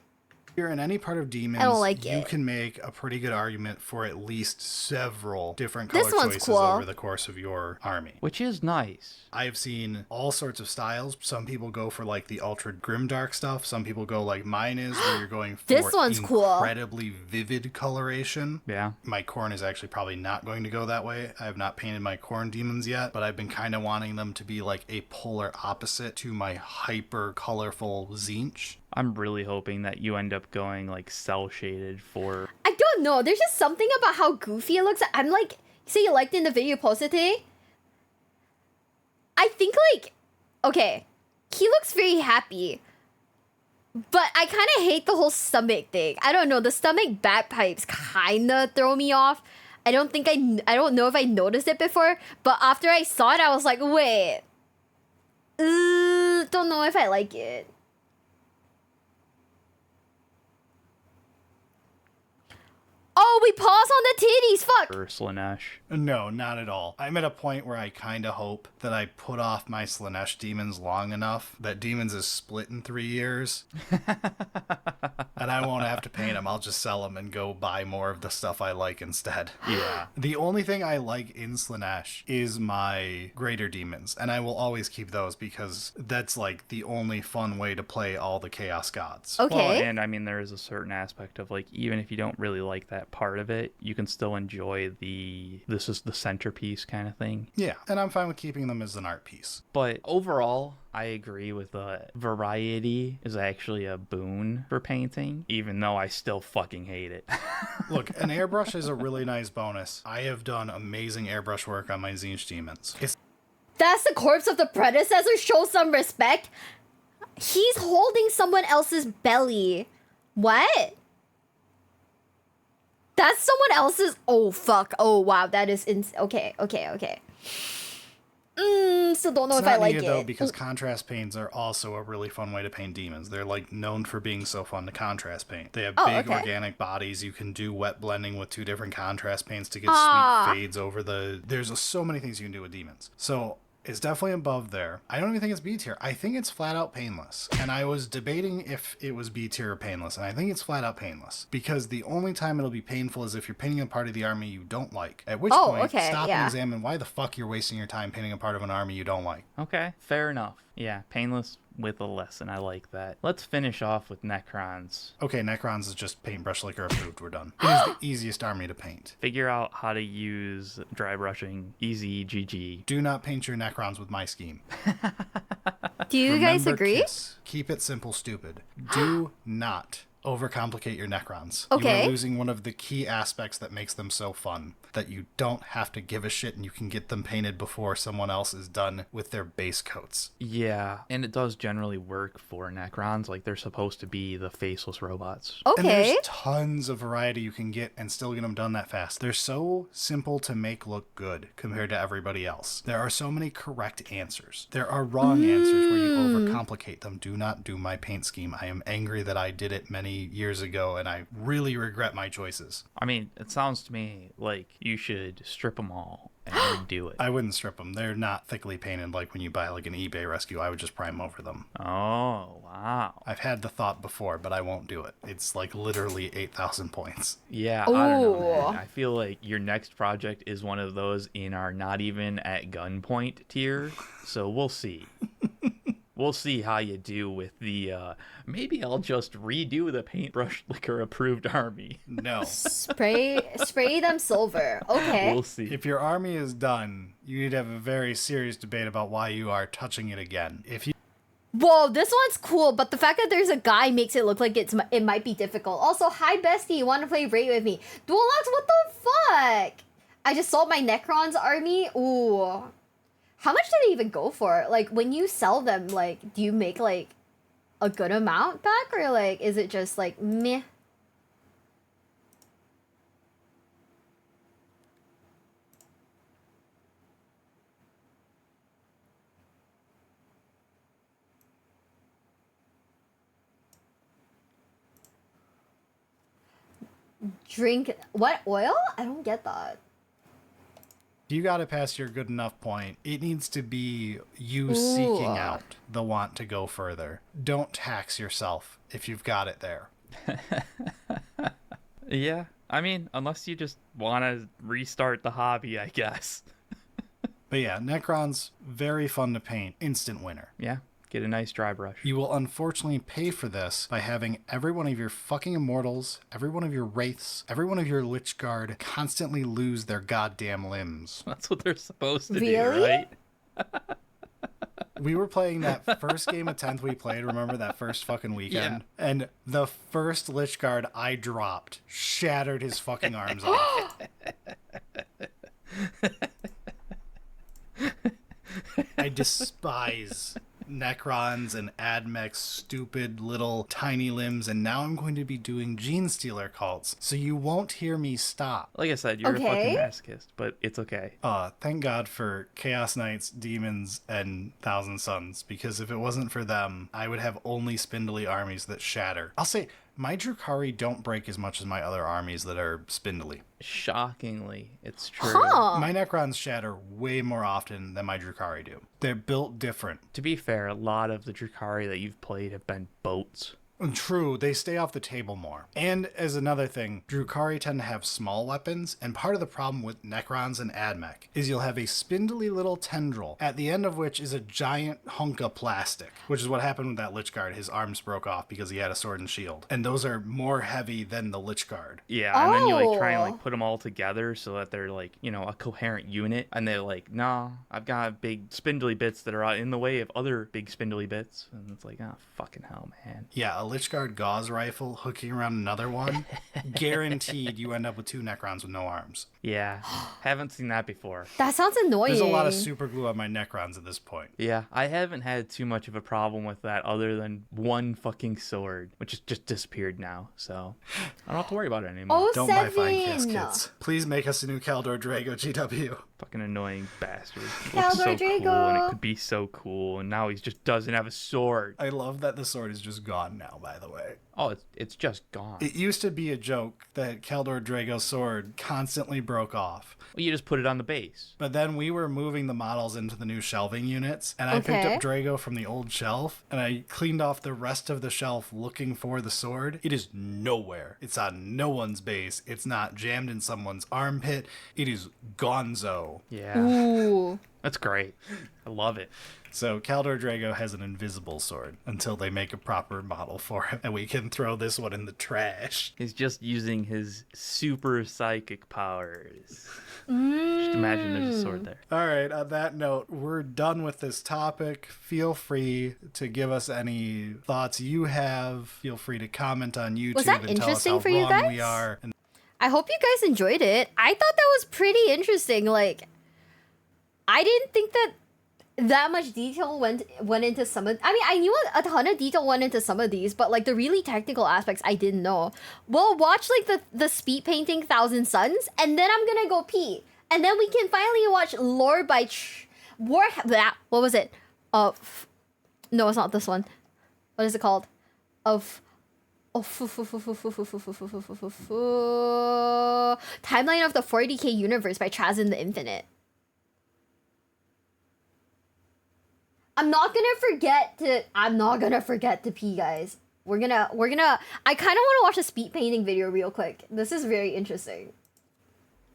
If you're in any part of demons, I don't like you can make a pretty good argument for at least several different color choices over the course of your army. Which is nice. I've seen all sorts of styles. Some people go for like the ultra grimdark stuff. Some people go like mine is, where you're going for this one's incredibly vivid coloration. Yeah. My Khorne is actually probably not going to go that way. I have not painted my Khorne demons yet, but I've been kind of wanting them to be like a polar opposite to my hyper colorful Tzeentch. I'm really hoping that you end up going like cell shaded for... I don't know. There's just something about how goofy it looks. I'm like, say you liked it in the video you posted today. I think like, okay, he looks very happy. But I kind of hate the whole stomach thing. I don't know. The stomach bagpipes kind of throw me off. I don't know if I noticed it before. But after I saw it, I was like, wait. Don't know if I like it. Oh, we pause on the titties, fuck! Or Slaanesh. No, not at all. I'm at a point where I kind of hope that I put off my Slaanesh demons long enough that demons is split in 3 years. And I won't have to paint them. I'll just sell them and go buy more of the stuff I like instead. Yeah. The only thing I like in Slaanesh is my greater demons, and I will always keep those because that's like the only fun way to play all the Chaos Gods. Okay. Well, and I mean, there is a certain aspect of like, even if you don't really like that part of it, you can still enjoy this is the centerpiece kind of thing. Yeah, and I'm fine with keeping them as an art piece. But overall, I agree with the variety is actually a boon for painting, even though I still fucking hate it. Look, an airbrush is a really nice bonus. I have done amazing airbrush work on my Tzeentch demons. That's the corpse of the predecessor? Show some respect. He's holding someone else's belly. What? That's someone else's... Oh, fuck. Oh, wow. That is... Okay. Still don't know if I like it. Though, because contrast paints are also a really fun way to paint demons. They're like known for being so fun to contrast paint. They have big organic bodies. You can do wet blending with 2 different contrast paints to get sweet fades over the... There's so many things you can do with demons. So... It's definitely above there. I don't even think it's B tier. I think it's flat out painless. And I was debating if it was B tier or painless. And I think it's flat out painless. Because the only time it'll be painful is if you're painting a part of the army you don't like. At which point, stop and examine why the fuck you're wasting your time painting a part of an army you don't like. Okay, fair enough. Yeah, painless with a lesson. I like that. Let's finish off with Necrons. Okay, Necrons is just paintbrush liquor approved. We're done. It is the easiest army to paint. Figure out how to use dry brushing. Easy GG. Do not paint your Necrons with my scheme. Do you guys agree? Keep it simple, stupid. Do not overcomplicate your Necrons. Okay. You are losing one of the key aspects that makes them so fun. that you don't have to give a shit and you can get them painted before someone else is done with their base coats. Yeah, and it does generally work for Necrons. Like, they're supposed to be the faceless robots. Okay. And there's tons of variety you can get and still get them done that fast. They're so simple to make look good compared to everybody else. There are so many correct answers. There are wrong answers where you overcomplicate them. Do not do my paint scheme. I am angry that I did it many years ago, and I really regret my choices. I mean, it sounds to me like you should strip them all and redo it. I wouldn't strip them. They're not thickly painted like when you buy like an eBay rescue. I would just prime over them. Oh, wow. I've had the thought before, but I won't do it. It's like literally 8,000 points. Yeah, I don't know, man. I feel like your next project is one of those in our not even at gunpoint tier, so we'll see. We'll see how you do with the, maybe I'll just redo the paintbrush liquor approved army. No. Spray them silver. Okay. We'll see. If your army is done, you need to have a very serious debate about why you are touching it again. If you Whoa, this one's cool, but the fact that there's a guy makes it look like it might be difficult. Also, hi bestie, you want to play Raid with me? Dualox, what the fuck? I just sold my Necrons army. Ooh. How much do they even go for? Like, when you sell them, like, do you make, like, a good amount back? Or, like, is it just, like, meh? Drink... What? Oil? I don't get that. You got to pass your good enough point. It needs to be you seeking out the want to go further. Don't tax yourself if you've got it there. Yeah, I mean, unless you just want to restart the hobby, I guess. But yeah, Necron's very fun to paint. Instant winner. Yeah. Get a nice dry brush. You will unfortunately pay for this by having every one of your fucking immortals, every one of your wraiths, every one of your Lich Guard constantly lose their goddamn limbs. That's what they're supposed to do, right? We were playing that first game of 10th we played, remember that first fucking weekend? Yeah. And the first Lich Guard I dropped shattered his fucking arms off. I despise Necrons and Admech's stupid little tiny limbs, and now I'm going to be doing Gene Stealer cults, so you won't hear me stop. Like I said, you're a fucking masochist, but it's okay. Thank God for Chaos Knights, Demons, and Thousand Suns, because if it wasn't for them, I would have only spindly armies that shatter. I'll say, my Drukhari don't break as much as my other armies that are spindly. Shockingly, it's true. My Necrons shatter way more often than my Drukhari do. They're built different. To be fair, a lot of the Drukhari that you've played have been boats. True, they stay off the table more. And as another thing, Drukhari tend to have small weapons, and part of the problem with Necrons and Admech is you'll have a spindly little tendril, at the end of which is a giant hunk of plastic, which is what happened with that Lich Guard. His arms broke off because he had a sword and shield. And those are more heavy than the Lich Guard. Yeah, and then you like try and like put them all together so that they're like, you know, a coherent unit. And they're like, nah, I've got big spindly bits that are in the way of other big spindly bits. And it's like, oh, fucking hell, man. Yeah, a Lich Guard gauze rifle hooking around another one, guaranteed you end up with two Necrons with no arms. Yeah, haven't seen that before. That sounds annoying. There's a lot of super glue on my Necrons at this point. Yeah, I haven't had too much of a problem with that other than one fucking sword, which has just disappeared now, so I don't have to worry about it anymore. Oh, don't buy Fine Kids. Please make us a new Kaldor Drago GW. Fucking annoying bastard. It looks so cool, and it could be so cool, and now he just doesn't have a sword. I love that the sword is just gone now, by the way. Oh, it's just gone. It used to be a joke that Kaldor Drago's sword constantly broke off. Well, you just put it on the base. But then we were moving the models into the new shelving units, and I picked up Drago from the old shelf, and I cleaned off the rest of the shelf looking for the sword. It is nowhere. It's on no one's base. It's not jammed in someone's armpit. It is gonzo. Yeah. Ooh. That's great. I love it. So Kaldor Drago has an invisible sword until they make a proper model for him, and we can throw this one in the trash. He's just using his super psychic powers. Just imagine there's a sword there. All right, on that note, we're done with this topic. Feel free to give us any thoughts you have. Feel free to comment on YouTube Was that and tell us how interesting for you wrong guys? we are. I hope you guys enjoyed it. I thought that was pretty interesting. Like, I didn't think that much detail went into some of. I mean, I knew a ton of detail went into some of these, but like the really technical aspects, I didn't know. We'll watch like the speed painting Thousand Suns, and then I'm gonna go pee, and then we can finally watch Lore by what was it? No, it's not this one. What is it called? Timeline of the 40K Universe by Traz in the Infinite. I'm not gonna forget to pee, guys. We're gonna I kinda wanna watch a speed painting video real quick. This is very interesting.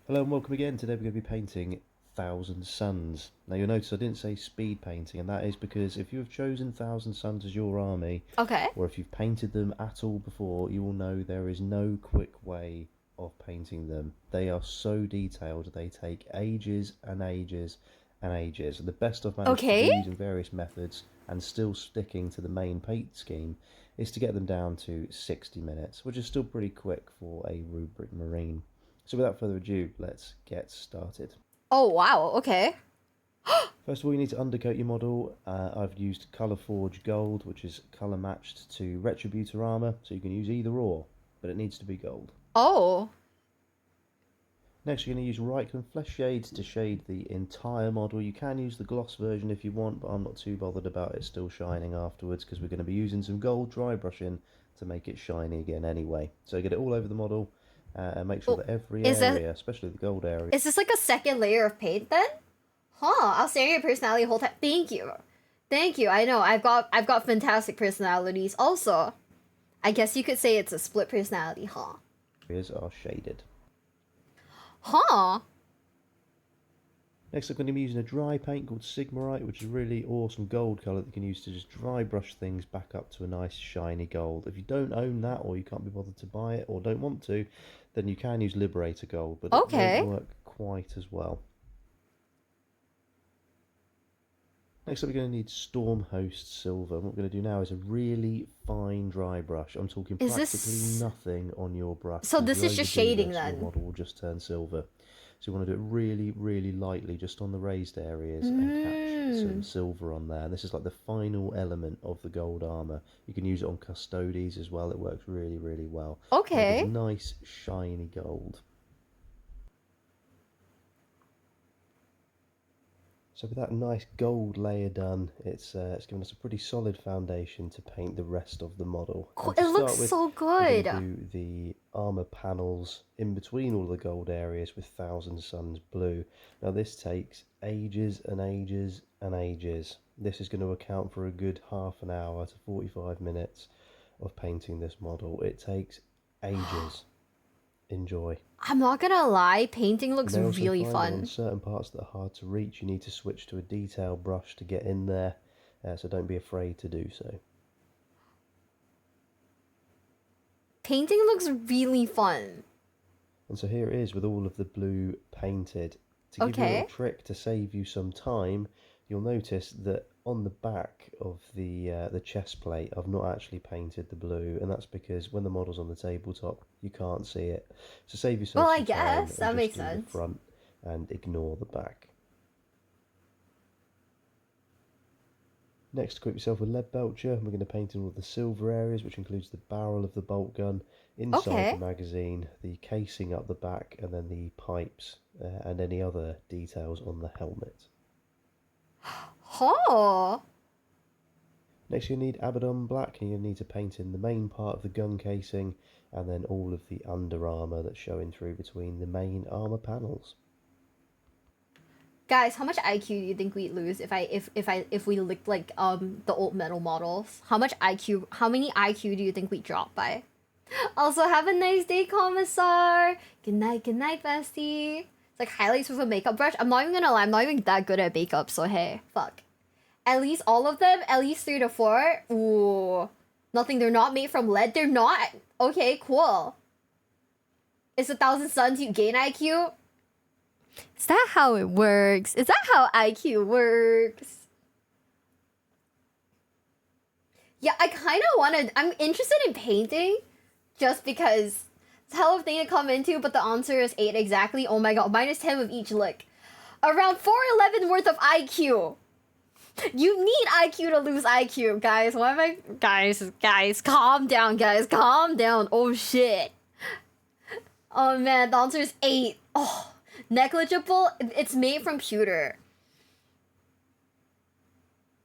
Hello and welcome again. Today we're going to be painting Thousand Suns. Now you'll notice I didn't say speed painting, and that is because if you have chosen Thousand Suns as your army, okay, or if you've painted them at all before, you will know there is no quick way of painting them. They are so detailed, they take ages and ages and ages. And the best I've managed to do using various methods and still sticking to the main paint scheme is to get them down to 60 minutes, which is still pretty quick for a rubric marine. So without further ado, let's get started. Oh wow, okay. First of all, you need to undercoat your model. I've used Colour Forge Gold, which is colour matched to Retributor armour, so you can use either or, but it needs to be gold. Oh. Next, you're going to use Reichland Flesh Shades to shade the entire model. You can use the gloss version if you want, but I'm not too bothered about it still shining afterwards, because we're going to be using some gold dry brushing to make it shiny again anyway. So get it all over the model. And make sure that every area, especially the gold area... Is this like a second layer of paint then? Huh, I'll stare at your personality the whole time. Thank you. Thank you. I know, I've got fantastic personalities. Also, I guess you could say it's a split personality, huh? Areas are shaded. Huh? Next I'm going to be using a dry paint called Sigmarite, which is a really awesome gold colour that you can use to just dry brush things back up to a nice shiny gold. If you don't own that, or you can't be bothered to buy it, or don't want to, then you can use Liberator Gold, but it won't work quite as well. Next up we're going to need Stormhost Silver, and what we're going to do now is a really fine dry brush. I'm talking practically nothing on your brush. So this is just shading then? Your model will just turn silver. So you want to do it really, really lightly, just on the raised areas, and catch some silver on there. And this is like the final element of the gold armour. You can use it on Custodes as well. It works really, really well. Okay. Nice, shiny gold. So with that nice gold layer done, it's given us a pretty solid foundation to paint the rest of the model. It looks so good. We're going to do the armour panels in between all the gold areas with Thousand Suns blue. Now this takes ages and ages and ages. This is going to account for a good half an hour to 45 minutes of painting this model. It takes ages. Enjoy. I'm not gonna lie, painting looks really fun. On certain parts that are hard to reach, you need to switch to a detail brush to get in there, so don't be afraid to do so. Painting looks really fun. And so here it is with all of the blue painted. To give you a little trick to save you some time, you'll notice that on the back of the chest plate I've not actually painted the blue, and that's because when the model's on the tabletop you can't see it. So save yourself some time. Well, I guess that makes sense. The front and ignore the back. Next, equip yourself with lead belcher. We're going to paint in all the silver areas, which includes the barrel of the bolt gun, inside the magazine, the casing up the back, and then the pipes and any other details on the helmet. Oh. Next you'll need Abaddon Black, and you'll need to paint in the main part of the gun casing and then all of the under armour that's showing through between the main armour panels. Guys, how much IQ do you think we'd lose if we licked like the old metal models? How many IQ do you think we'd drop by? Also, have a nice day, Commissar. Good night, bestie. Like highlights with a makeup brush. I'm not even gonna lie, I'm not even that good at makeup, so hey, fuck. At least all of them, at least 3 to 4. Ooh. Nothing, they're not made from lead. They're not. Okay, cool. It's 1,000 suns you gain IQ? Is that how it works? Is that how IQ works? Yeah, I kind of want to... I'm interested in painting just because It's a hell of a thing to come into, but the answer is 8 exactly. Oh my god, minus 10 with each lick. Around 411 worth of IQ. You need IQ to lose IQ, guys. Why am I... Guys, calm down, guys. Calm down. Oh, shit. Oh, man, the answer is 8. Oh, negligible? It's made from pewter.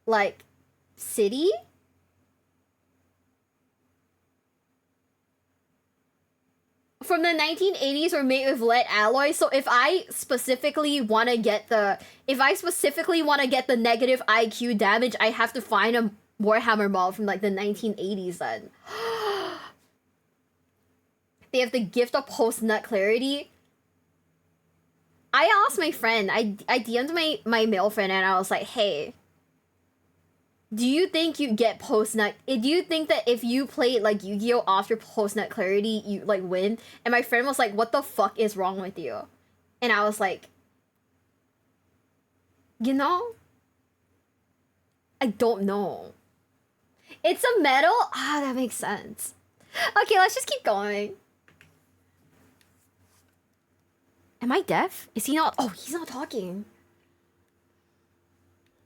Like, city? From the 1980s were made with lead alloy, so if I specifically want to get the negative IQ damage, I have to find a Warhammer model from like the 1980s then. They have the gift of post-nut clarity. I asked my friend, I DM'd my male friend and I was like, hey, do you think you get post-nut? Do you think that if you play like Yu-Gi-Oh after post-nut clarity, you like win? And my friend was like, what the fuck is wrong with you? And I was like, you know, I don't know. It's a metal? Ah, that makes sense. Okay, let's just keep going. Am I deaf? Is he not? Oh, he's not talking.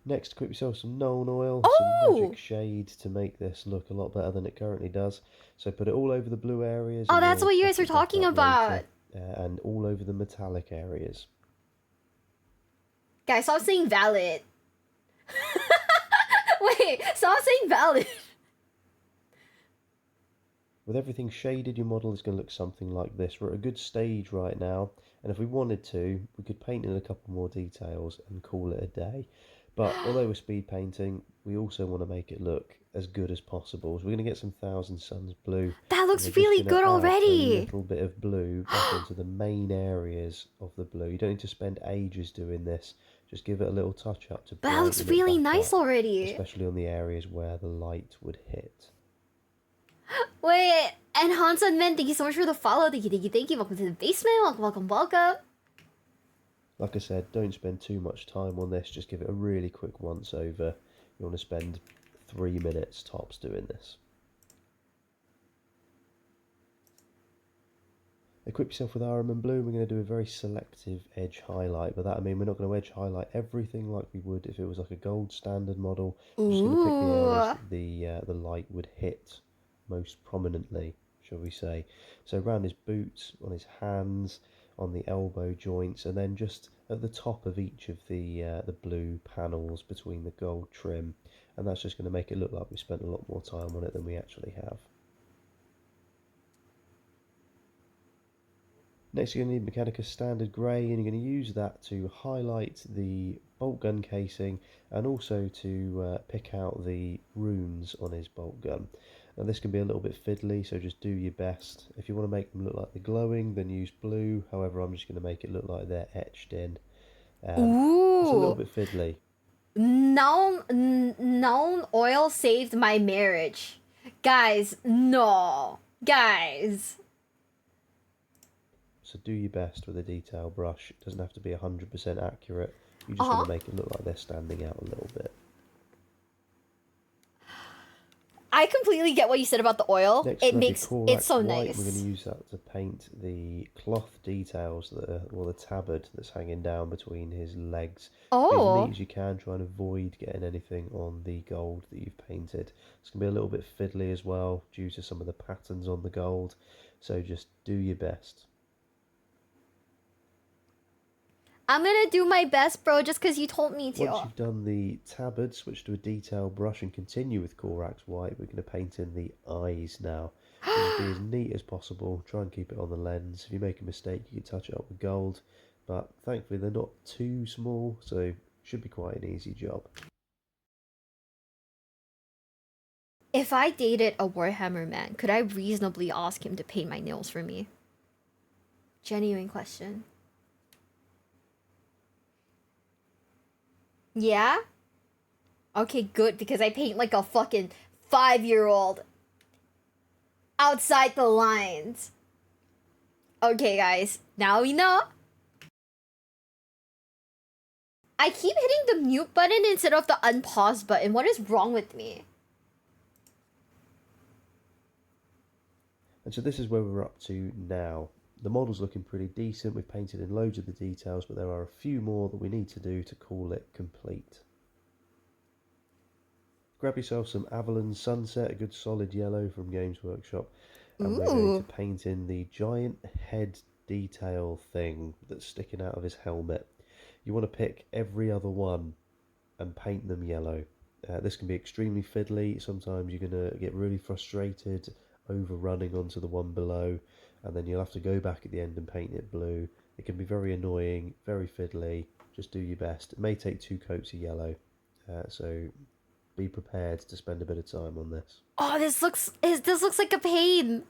Next, equip yourself some known oil, Oh! some magic shade to make this look a lot better than it currently does. So put it all over the blue areas. Oh, that's what you guys were talking about. And all over the metallic areas. Guys, stop saying valid. Wait, stop saying valid. With everything shaded, your model is going to look something like this. We're at a good stage right now, and if we wanted to, we could paint in a couple more details and call it a day. But although we're speed painting, we also want to make it look as good as possible. So we're going to get some Thousand Suns blue. That looks really good already. A little bit of blue back into the main areas of the blue. You don't need to spend ages doing this. Just give it a little touch up to. That looks really nice already. Especially on the areas where the light would hit. Wait, and Hansen Man, thank you so much for the follow. Thank you. Welcome to the basement. Welcome. Like I said, don't spend too much time on this. Just give it a really quick once over. You want to spend 3 minutes tops doing this. Equip yourself with Arum and Blue. We're going to do a very selective edge highlight. By that I mean we're not going to edge highlight everything like we would if it was like a gold standard model. We're just going to pick the areas that the light would hit most prominently, shall we say. So around his boots, on his hands, on the elbow joints, and then just at the top of each of the blue panels between the gold trim, and that's just going to make it look like we spent a lot more time on it than we actually have. Next you're going to need Mechanicus Standard Grey, and you're going to use that to highlight the bolt gun casing and also to pick out the runes on his bolt gun. Now this can be a little bit fiddly, so just do your best. If you want to make them look like they're glowing, then use blue. However, I'm just going to make it look like they're etched in. Ooh. It's a little bit fiddly. Known oil saved my marriage. Guys, no. Guys. So do your best with a detail brush. It doesn't have to be 100% accurate. You just want to make it look like they're standing out a little bit. I completely get what you said about the oil. Next, it makes it so white. nice. We're going to use that to paint the cloth details that are, or the tabard that's hanging down between his legs. Oh. Be as neat as you can. Try and avoid getting anything on the gold that you've painted. It's going to be a little bit fiddly as well due to some of the patterns on the gold. So just do your best. I'm gonna do my best, bro, just because you told me to. Once you've done the tabard, switch to a detail brush and continue with Corax White. We're going to paint in the eyes now. Just be as neat as possible. Try and keep it on the lens. If you make a mistake, you can touch it up with gold. But thankfully, they're not too small, so it should be quite an easy job. If I dated a Warhammer man, could I reasonably ask him to paint my nails for me? Genuine question. Yeah? Okay, good, because I paint like a fucking 5-year-old. Outside the lines. Okay, guys, now we know. I keep hitting the mute button instead of the unpause button. What is wrong with me? And so this is where we're up to now. The model's looking pretty decent. We've painted in loads of the details, but there are a few more that we need to do to call it complete. Grab yourself some Avalon Sunset, a good solid yellow from Games Workshop, and we're going to paint in the giant head detail thing that's sticking out of his helmet. You want to pick every other one and paint them yellow. This can be extremely fiddly. Sometimes you're going to get really frustrated overrunning onto the one below, and then you'll have to go back at the end and paint it blue. It can be very annoying, very fiddly. Just do your best. It may take 2 coats of yellow, so be prepared to spend a bit of time on this. Oh, this looks like a pain.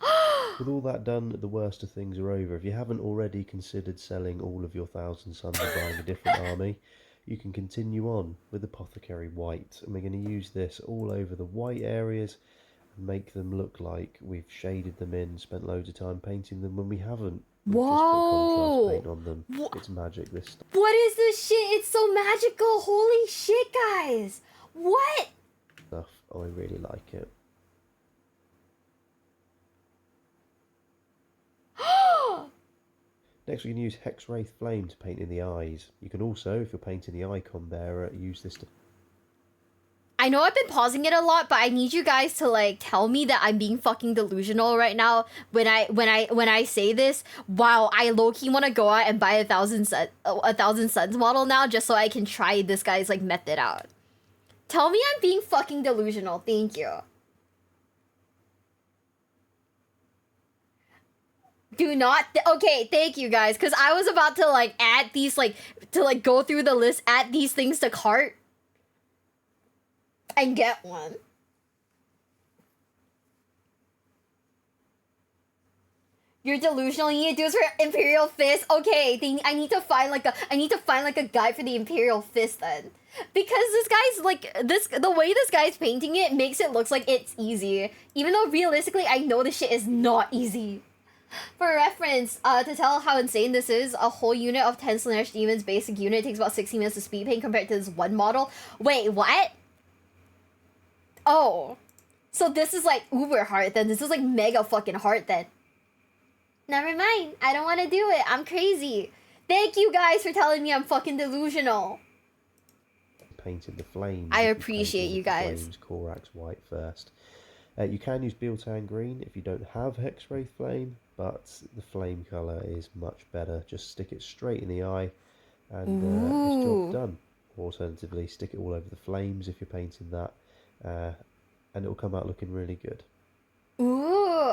With all that done, the worst of things are over. If you haven't already considered selling all of your 1,000 Suns and buying a different army, you can continue on with Apothecary White. And we're going to use this all over the white areas and make them look like we've shaded them in, spent loads of time painting them when we haven't. We've just put contrast paint on them. It's magic, this stuff. What is this shit? It's so magical. Holy shit, guys. What? I really like it. Next we can use Hexwraith Flame to paint in the eyes. You can also, if you're painting the icon bearer, use this to... I know I've been pausing it a lot, but I need you guys to like tell me that I'm being fucking delusional right now when I say this. Wow, I low-key want to go out and buy a 1,000 Suns model now just so I can try this guy's like method out. Tell me I'm being fucking delusional. Thank you. Do not. Okay, thank you guys. Because I was about to like add these go through the list, add these things to cart, and get one. You're delusional. You need to do this for Imperial Fist. Okay, I need to find like a guide for the Imperial Fist then. Because this guy's like the way this guy's painting it makes it look like it's easy. Even though realistically I know this shit is not easy. For reference, to tell how insane this is, a whole unit of 10 Slaanesh Demons basic unit takes about 16 minutes to speed paint compared to this one model. Wait, what? Oh. So this is like uber hard then. This is like mega fucking hard then. Never mind. I don't want to do it. I'm crazy. Thank you guys for telling me I'm fucking delusional. Painted the flames. I appreciate you guys. Flames, Corax White first. You can use Biltan Green if you don't have Hexwraith Flame, but the flame colour is much better. Just stick it straight in the eye and it's job done. Alternatively, stick it all over the flames if you're painting that, and it'll come out looking really good. Ooh.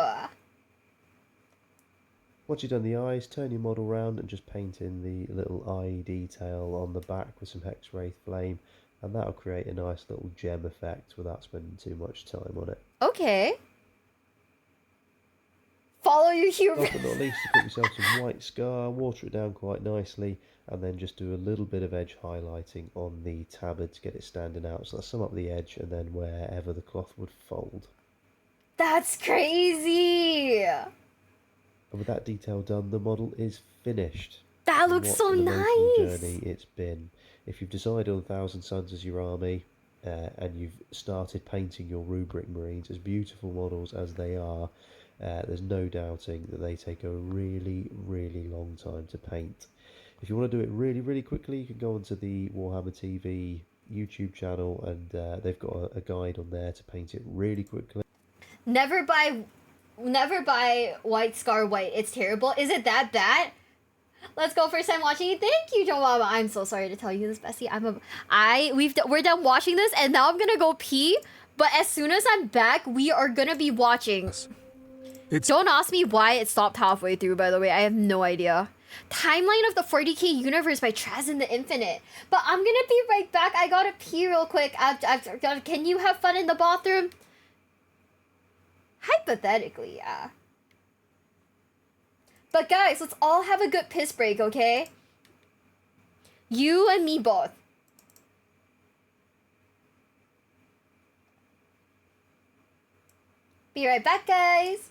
Once you've done the eyes, turn your model round and just paint in the little eye detail on the back with some Hexwraith Flame, and that'll create a nice little gem effect without spending too much time on it. Okay. Follow your hubris. Last but not least, you put yourself some white scar, water it down quite nicely, and then just do a little bit of edge highlighting on the tabard to get it standing out. So sum up the edge and then wherever the cloth would fold. That's crazy. And with that detail done, the model is finished. That looks so nice. Journey it's been. If you've decided on 1,000 Suns as your army, and you've started painting your Rubric Marines, as beautiful models as they are, there's no doubting that they take a really, really long time to paint. If you want to do it really, really quickly, you can go onto the Warhammer TV YouTube channel, and they've got a guide on there to paint it really quickly. Never buy White Scar White. It's terrible. Is it that bad? Let's go. First time watching it. Thank you, Joe Mama. I'm so sorry to tell you this, Bessie. We're done watching this, and now I'm gonna go pee. But as soon as I'm back, we are gonna be watching. Don't ask me why it stopped halfway through. By the way, I have no idea. Timeline of the 40k universe by Traz in the Infinite. But I'm gonna be right back. I gotta pee real quick. Can you have fun in the bathroom? Hypothetically, yeah. But guys, let's all have a good piss break, okay? You and me both. Be right back, guys.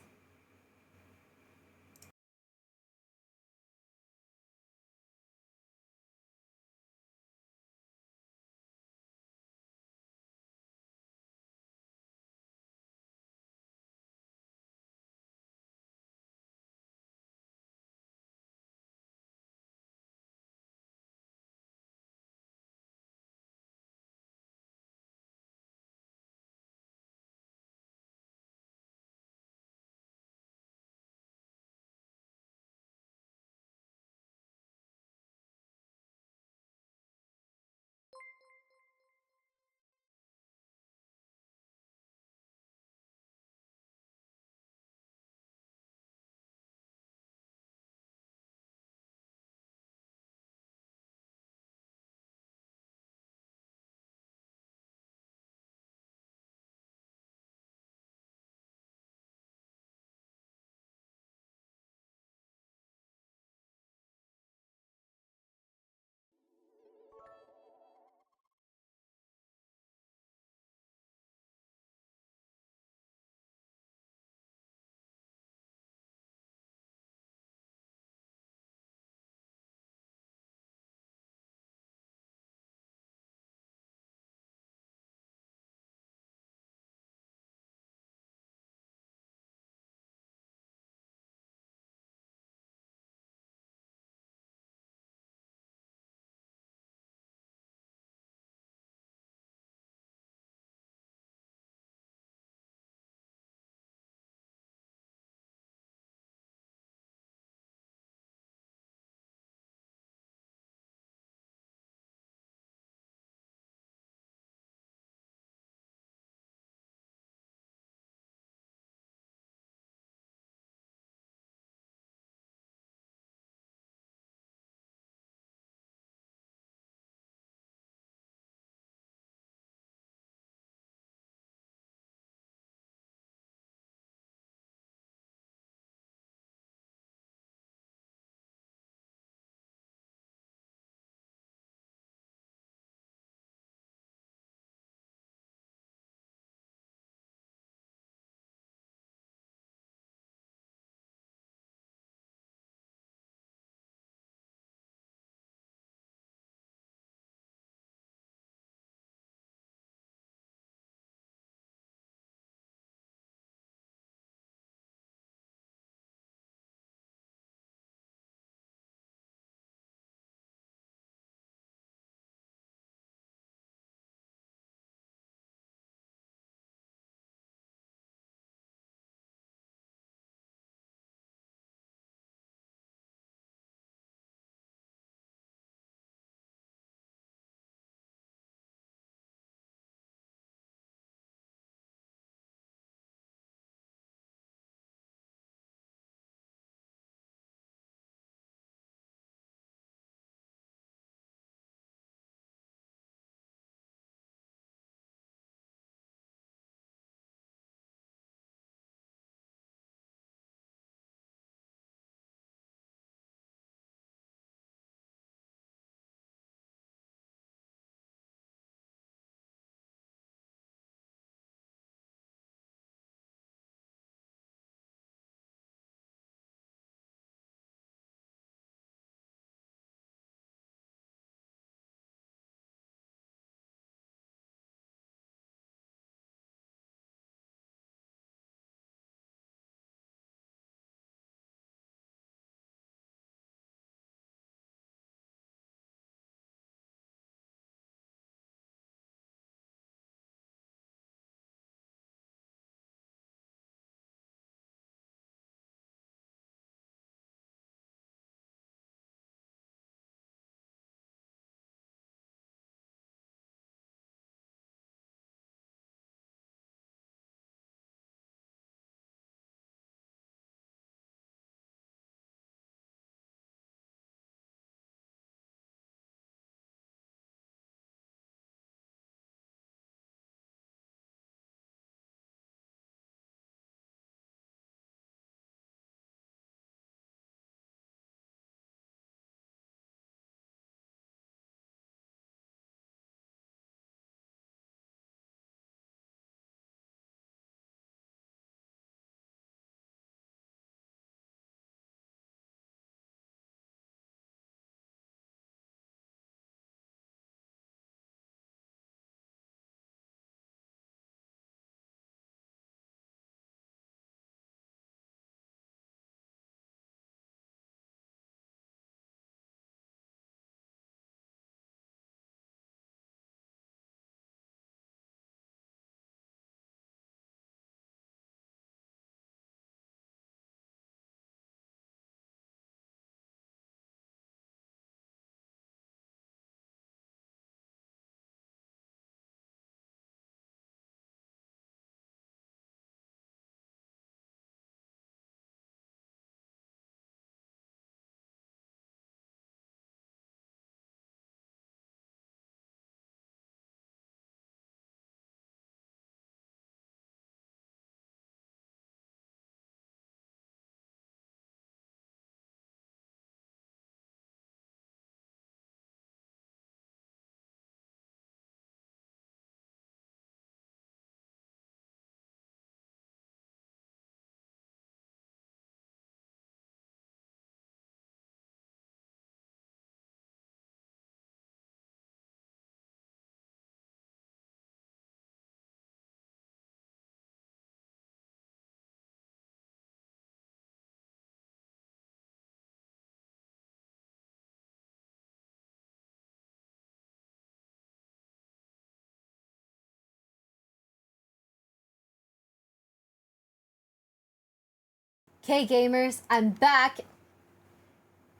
Okay, gamers, I'm back.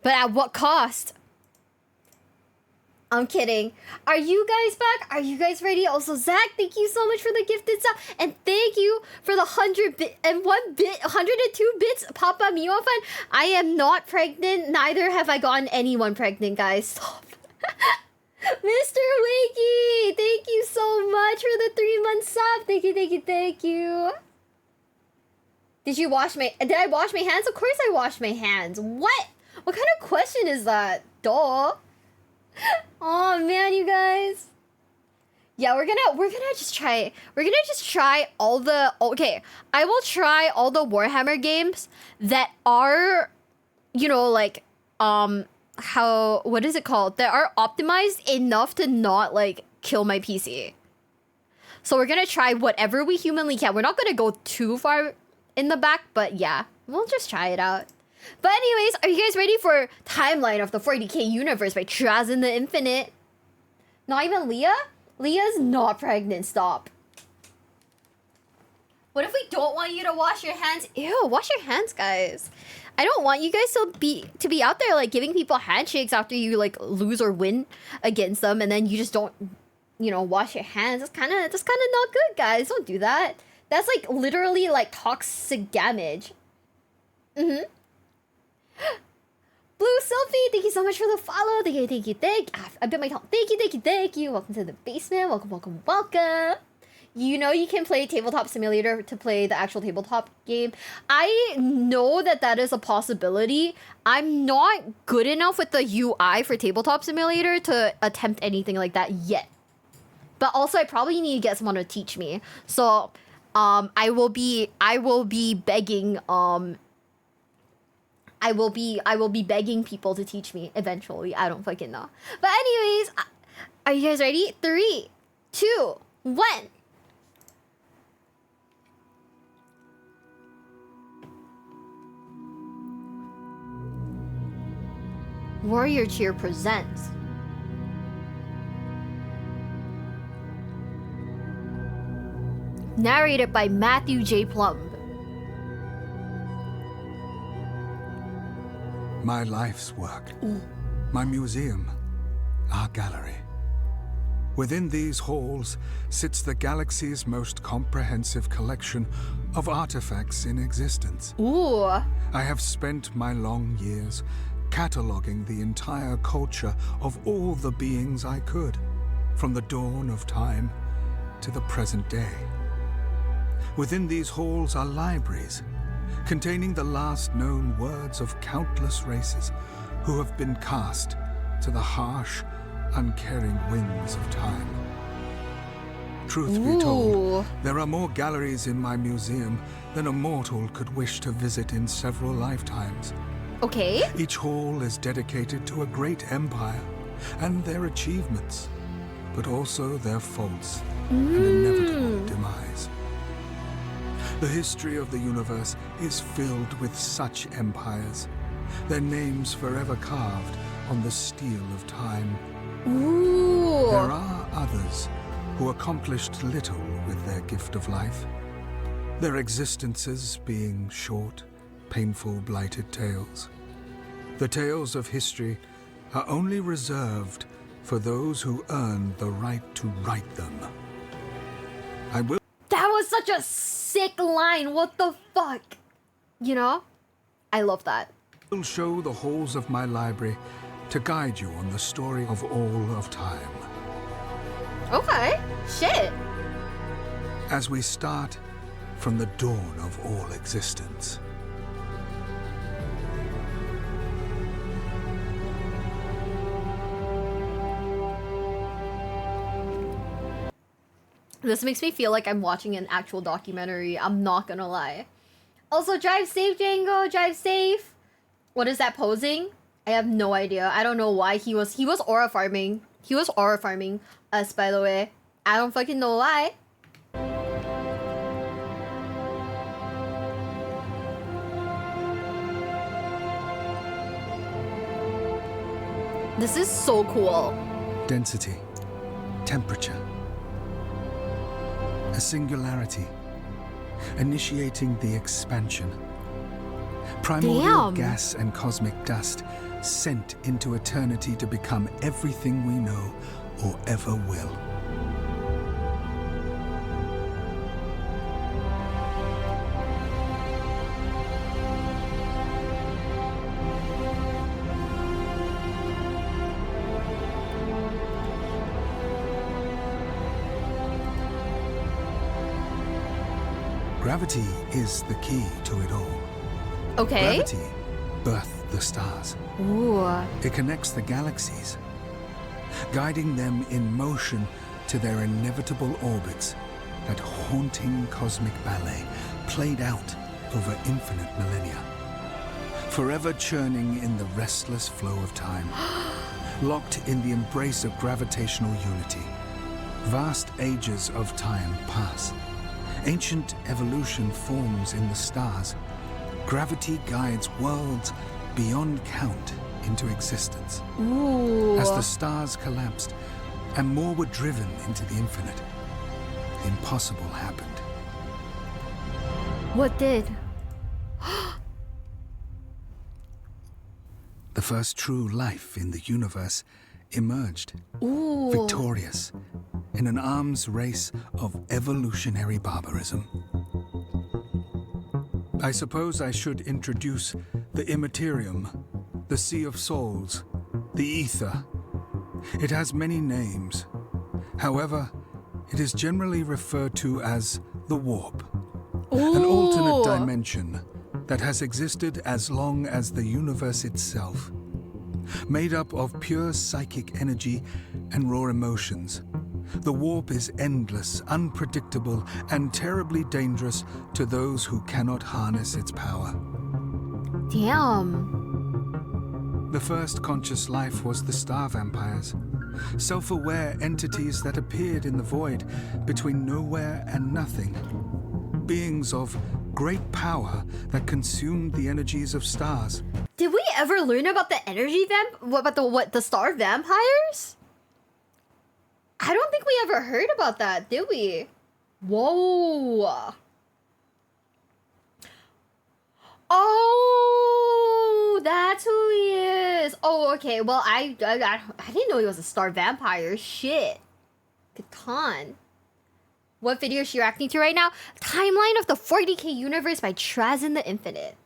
But at what cost? I'm kidding. Are you guys back? Are you guys ready? Also, Zach, thank you so much for the gifted sub. And thank you for the 102 bits, Papa Miwa fan. I am not pregnant. Neither have I gotten anyone pregnant, guys. Stop. Mr. Wakey, thank you so much for the 3-month sub. Thank you, thank you, thank you. Did I wash my hands? Of course I washed my hands. What? What kind of question is that? Duh. Oh man, you guys. Yeah, we're gonna just try all the I will try all the Warhammer games that are, you know, like what is it called? That are optimized enough to not like kill my PC. So we're gonna try whatever we humanly can. We're not gonna go too far in the back, but yeah, we'll just try it out. But anyways, are you guys ready for Timeline of the 40k Universe by Traz in the Infinite? Not even Leah? Leah's not pregnant, stop. What if we don't want you to wash your hands? Ew, wash your hands, guys. I don't want you guys to be out there like giving people handshakes after you like lose or win against them, and then you just don't, you know, wash your hands. That's kind of not good, guys. Don't do that. That's like literally like toxic damage. Blue Selfie, thank you so much for the follow. Thank you. I bit my tongue. Thank you. Welcome to the basement. Welcome. You know you can play Tabletop Simulator to play the actual tabletop game. I know that is a possibility. I'm not good enough with the UI for Tabletop Simulator to attempt anything like that yet. But also I probably need to get someone to teach me. So I will be begging I will be begging people to teach me eventually. I don't fucking know. But anyways, are you guys ready? 3, 2, 1. Warrior Cheer presents narrated by Matthew J. Plumb. My life's work, my museum, our gallery. Within these halls sits the galaxy's most comprehensive collection of artifacts in existence. Ooh. I have spent my long years cataloging the entire culture of all the beings I could, from the dawn of time to the present day. Within these halls are libraries, containing the last known words of countless races who have been cast to the harsh, uncaring winds of time. Truth be told, there are more galleries in my museum than a mortal could wish to visit in several lifetimes. Okay. Each hall is dedicated to a great empire and their achievements, but also their faults and inevitable demise. The history of the universe is filled with such empires, their names forever carved on the steel of time. Ooh. There are others who accomplished little with their gift of life, their existences being short, painful, blighted tales. The tales of history are only reserved for those who earn the right to write them. That was such a sick line. What the fuck? You know? I love that. I will show the halls of my library to guide you on the story of all of time. Okay. Shit. As we start from the dawn of all existence. This makes me feel like I'm watching an actual documentary. I'm not gonna lie. Also, drive safe, Django. Drive safe. What is that posing? I have no idea. I don't know why he was aura farming. He was aura farming us, by the way. I don't fucking know why. This is so cool. Density, temperature, a singularity, initiating the expansion, Primordial gas and cosmic dust sent into eternity to become everything we know or ever will. Gravity is the key to it all. Okay. Gravity birthed the stars. Ooh. It connects the galaxies, guiding them in motion to their inevitable orbits. That haunting cosmic ballet played out over infinite millennia, forever churning in the restless flow of time, locked in the embrace of gravitational unity. Vast ages of time pass. Ancient evolution forms in the stars. Gravity guides worlds beyond count into existence. Ooh. As the stars collapsed and more were driven into the infinite, the impossible happened. What did? The first true life in the universe emerged, Ooh. victorious, in an arms race of evolutionary barbarism. I suppose I should introduce the Immaterium, the Sea of Souls, the Ether. It has many names. However, it is generally referred to as the Warp, an alternate dimension that has existed as long as the universe itself. Made up of pure psychic energy and raw emotions, the warp is endless, unpredictable, and terribly dangerous to those who cannot harness its power. Damn. The first conscious life was the star vampires, self-aware entities that appeared in the void between nowhere and nothing. Beings of great power that consumed the energies of stars. Did we ever learn about the energy what about the star vampires? I don't think we ever heard about that, did we? Whoa. Oh, that's who he is. Oh, okay. Well, I didn't know he was a star vampire. Shit. Catan. What video is she reacting to right now? Timeline of the 40K universe by Trazin the Infinite.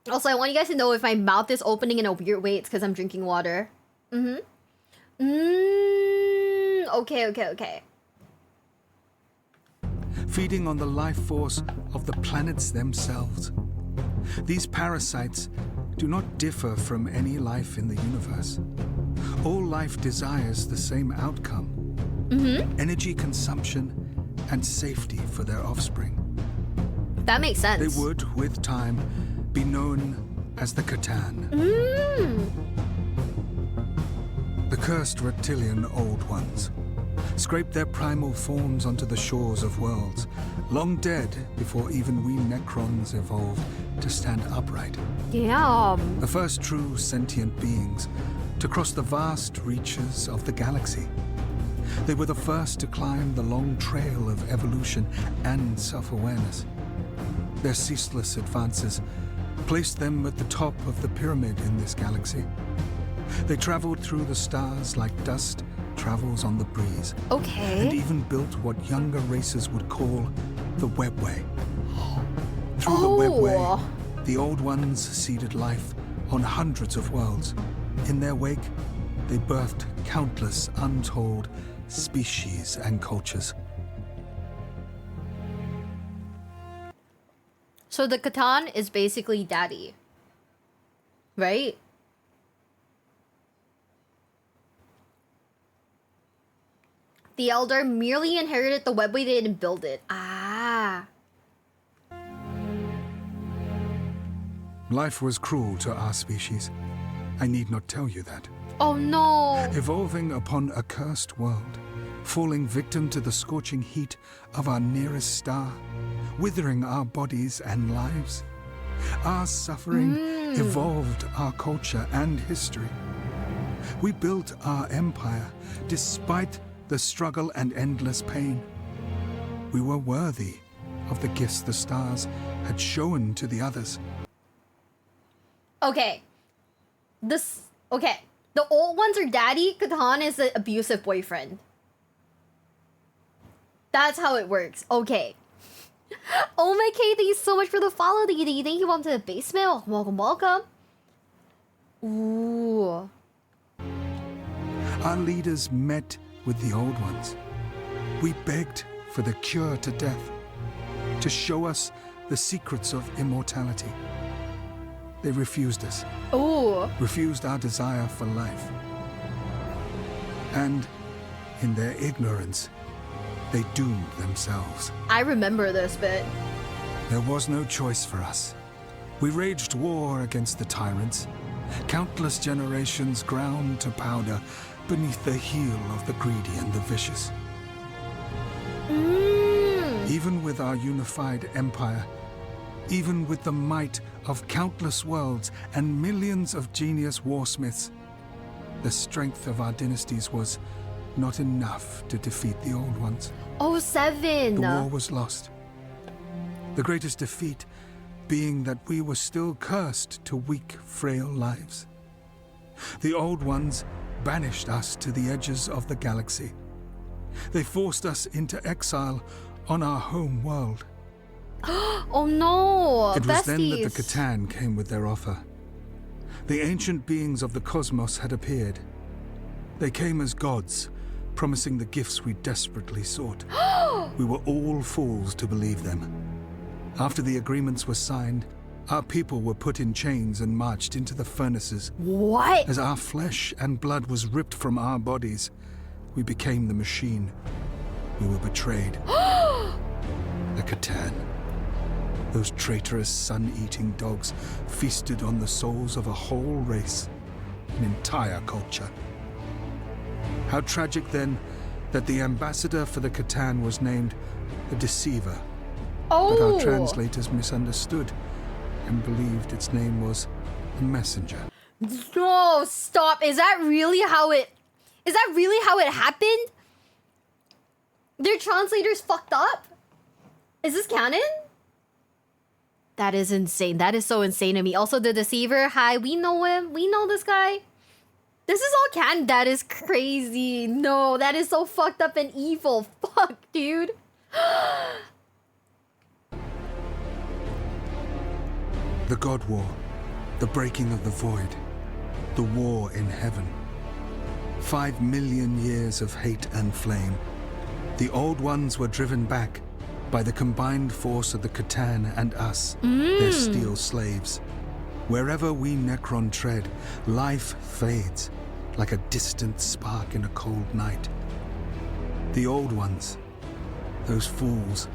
Also, I want you guys to know if my mouth is opening in a weird way, it's because I'm drinking water. Okay. Feeding on the life force of the planets themselves. These parasites do not differ from any life in the universe. All life desires the same outcome. Energy consumption and safety for their offspring. That makes sense. They would, with time, be known as the Catan. The cursed reptilian Old Ones scraped their primal forms onto the shores of worlds, long dead before even we Necrons evolved to stand upright. Damn. The first true sentient beings to cross the vast reaches of the galaxy. They were the first to climb the long trail of evolution and self-awareness. Their ceaseless advances placed them at the top of the pyramid in this galaxy. They traveled through the stars like dust travels on the breeze. Okay. And even built what younger races would call the Webway. Through the Webway, the Old Ones seeded life on hundreds of worlds. In their wake, they birthed countless untold species and cultures. So the Catan is basically daddy, right? The Elder merely inherited the webway, they didn't build it. Ah. Life was cruel to our species. I need not tell you that. Oh no. Evolving upon a cursed world, falling victim to the scorching heat of our nearest star, withering our bodies and lives. Our suffering evolved our culture and history. We built our empire despite the struggle and endless pain. We were worthy of the gifts the stars had shown to the others. Okay. The old ones are daddy, Catan is an abusive boyfriend. That's how it works. Okay. Oh my K, thank you so much for the follow, DD. Thank you, welcome to the basement. Welcome. Ooh. Our leaders met with the old ones. We begged for the cure to death, to show us the secrets of immortality. They refused us. Ooh. Refused our desire for life. And in their ignorance, they doomed themselves. I remember this bit. There was no choice for us. We waged war against the tyrants. Countless generations ground to powder beneath the heel of the greedy and the vicious. Even with our unified empire, even with the might of countless worlds and millions of genius warsmiths, the strength of our dynasties was not enough to defeat the old ones. Oh, 7. The war was lost. The greatest defeat being that we were still cursed to weak, frail lives. The old ones banished us to the edges of the galaxy. They forced us into exile on our home world. Oh no! It was then that besties. the Catan came with their offer. The ancient beings of the cosmos had appeared. They came as gods, promising the gifts we desperately sought. We were all fools to believe them. After the agreements were signed, our people were put in chains and marched into the furnaces. What? As our flesh and blood was ripped from our bodies, we became the machine. We were betrayed. The Catan. Those traitorous sun-eating dogs feasted on the souls of a whole race, an entire culture. How tragic, then, that the ambassador for the Catan was named the Deceiver. Oh! But our translators misunderstood and believed its name was the Messenger. No, stop. Is that really how it happened? Their translators fucked up? Is this canon? That is insane. That is so insane to me. Also, the Deceiver, hi, we know him. We know this guy. This is all canon. That is crazy. No, that is so fucked up and evil. Fuck, dude. The God War, the breaking of the void, the war in heaven. 5 million years of hate and flame. The old ones were driven back by the combined force of the Catan and us, their steel slaves. Wherever we Necron tread, life fades like a distant spark in a cold night. The old ones, those fools,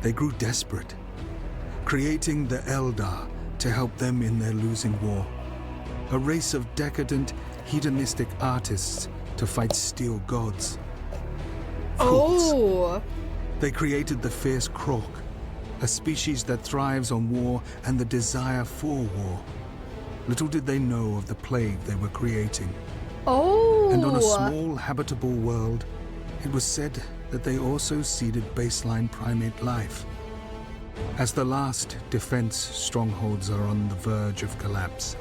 they grew desperate, creating the Eldar to help them in their losing war. A race of decadent, hedonistic artists to fight steel gods. Fools. Oh! They created the fierce Krork, a species that thrives on war and the desire for war. Little did they know of the plague they were creating. Oh! And on a small habitable world, it was said that they also seeded baseline primate life. As the last defense strongholds are on the verge of collapse,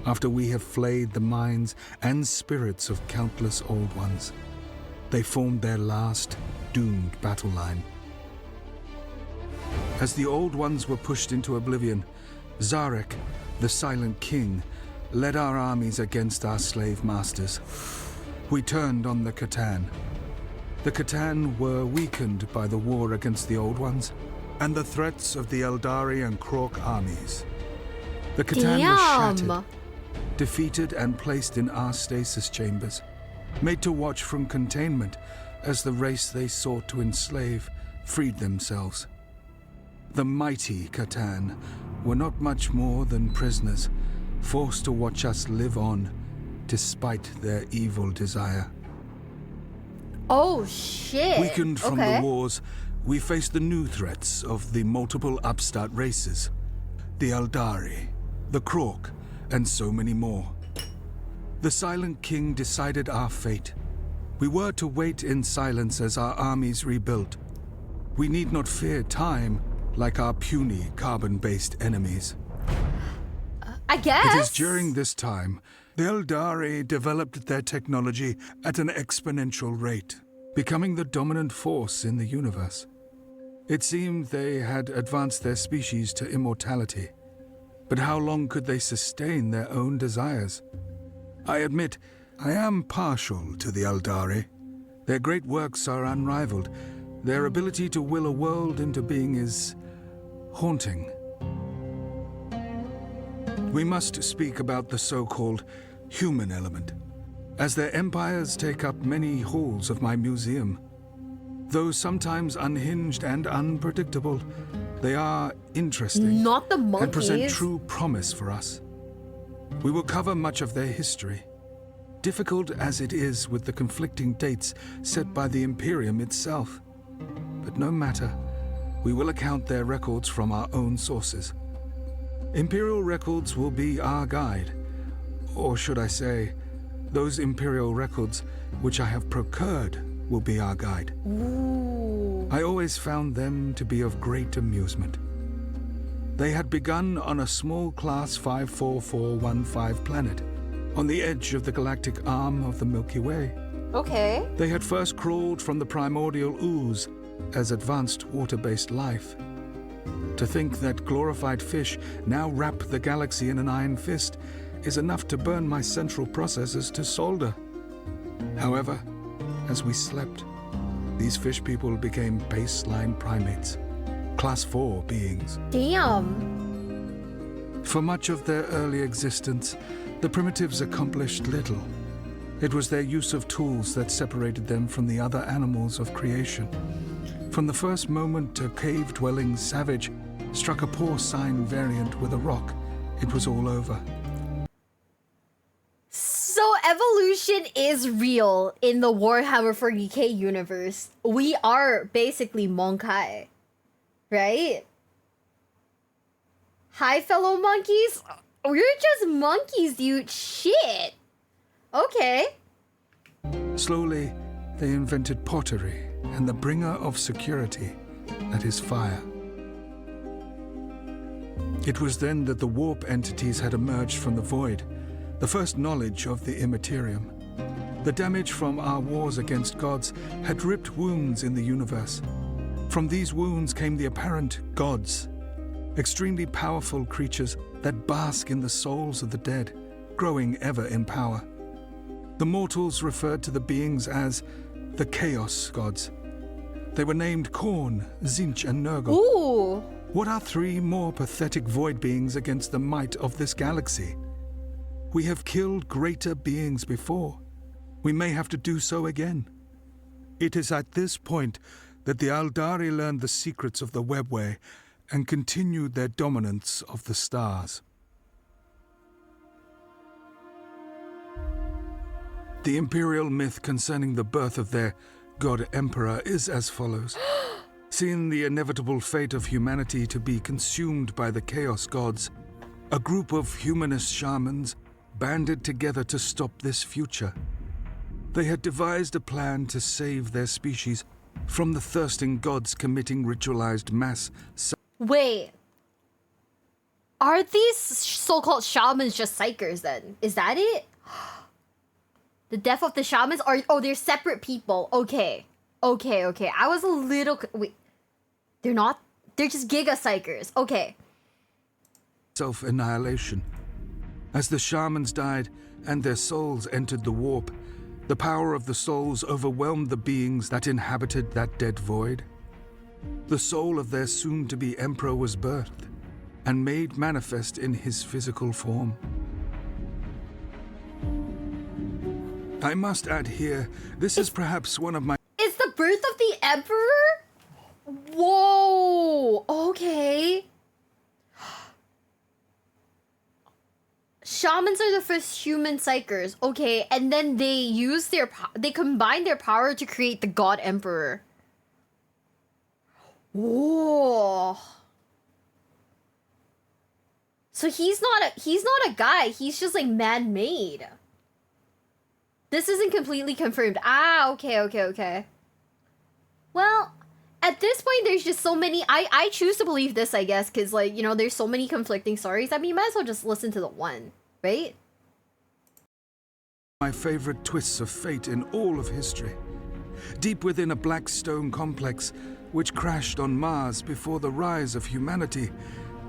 after we have flayed the minds and spirits of countless old ones, they formed their last doomed battle line. As the old ones were pushed into oblivion, Zarek, the Silent King, led our armies against our slave masters. We turned on the Catan. The Catan were weakened by the war against the old ones and the threats of the Eldari and Krork armies. The Catan was shattered, defeated and placed in our stasis chambers, made to watch from containment as the race they sought to enslave freed themselves. The mighty Catan were not much more than prisoners, forced to watch us live on despite their evil desire. Oh shit. Weakened from the wars, we faced the new threats of the multiple upstart races, the Eldari, the Krork, and so many more. The Silent King decided our fate. We were to wait in silence as our armies rebuilt. We need not fear time like our puny carbon-based enemies. I guess. It is during this time the Eldari developed their technology at an exponential rate, becoming the dominant force in the universe. It seemed they had advanced their species to immortality, but how long could they sustain their own desires? I admit, I am partial to the Eldari. Their great works are unrivaled. Their ability to will a world into being is haunting. We must speak about the so-called human element, as their empires take up many halls of my museum. Though sometimes unhinged and unpredictable, they are interesting. Not the monkeys. And present true promise for us. We will cover much of their history, difficult as it is with the conflicting dates set by the Imperium itself. But no matter, we will account their records from our own sources. Imperial records will be our guide, or should I say, those Imperial records which I have procured will be our guide. Ooh. I always found them to be of great amusement. They had begun on a small class 54415 planet, on the edge of the galactic arm of the Milky Way. Okay. They had first crawled from the primordial ooze as advanced water-based life. To think that glorified fish now wrap the galaxy in an iron fist is enough to burn my central processors to solder. However, as we slept, these fish people became baseline primates, class 4 beings. Damn. For much of their early existence, the primitives accomplished little. It was their use of tools that separated them from the other animals of creation. From the first moment a cave-dwelling savage struck a porcine variant with a rock, it was all over. So evolution is real in the Warhammer 40k universe. We are basically Monkai, right? Hi, fellow monkeys. We're just monkeys, dude. Shit. Okay. Slowly, they invented pottery and the bringer of security, that is fire. It was then that the warp entities had emerged from the void, the first knowledge of the immaterium. The damage from our wars against gods had ripped wounds in the universe. From these wounds came the apparent gods, extremely powerful creatures that bask in the souls of the dead, growing ever in power. The mortals referred to the beings as the Chaos Gods. They were named Khorne, Tzeentch, and Nurgle. Ooh! What are 3 more pathetic void beings against the might of this galaxy? We have killed greater beings before. We may have to do so again. It is at this point that the Eldari learned the secrets of the webway and continued their dominance of the stars. The Imperial myth concerning the birth of their God Emperor is as follows. Seeing the inevitable fate of humanity to be consumed by the Chaos Gods, a group of humanist shamans banded together to stop this future. They had devised a plan to save their species from the thirsting gods committing ritualized mass. Wait. Are these so-called shamans just psychers then? Is that it? The death of the shamans are... Oh, they're separate people. Okay. Okay. I was a little... Wait. They're not... They're just giga psychers. Okay. Self-annihilation. As the shamans died and their souls entered the warp, the power of the souls overwhelmed the beings that inhabited that dead void. The soul of their soon-to-be emperor was birthed and made manifest in his physical form. I must add here, this is perhaps one of my... It's the birth of the emperor? Whoa! Okay. Shamans are the first human psychers. Okay, and then they use they combine their power to create the God Emperor. Whoa. So he's not a guy, he's just like man-made. This isn't completely confirmed. Ah, okay. Well, at this point, there's just so many. I choose to believe this, I guess, because, like, you know, there's so many conflicting stories. I mean, you might as well just listen to the one, right? My favorite twists of fate in all of history. Deep within a black stone complex, which crashed on Mars before the rise of humanity,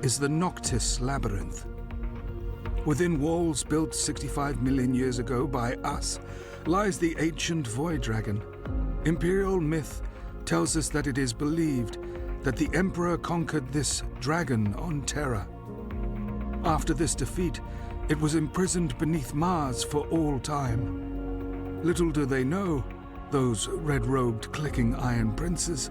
is the Noctis Labyrinth. Within walls built 65 million years ago by us, lies the ancient Void Dragon. Imperial myth tells us that it is believed that the Emperor conquered this dragon on Terra. After this defeat, it was imprisoned beneath Mars for all time. Little do they know, those red-robed clicking iron princes,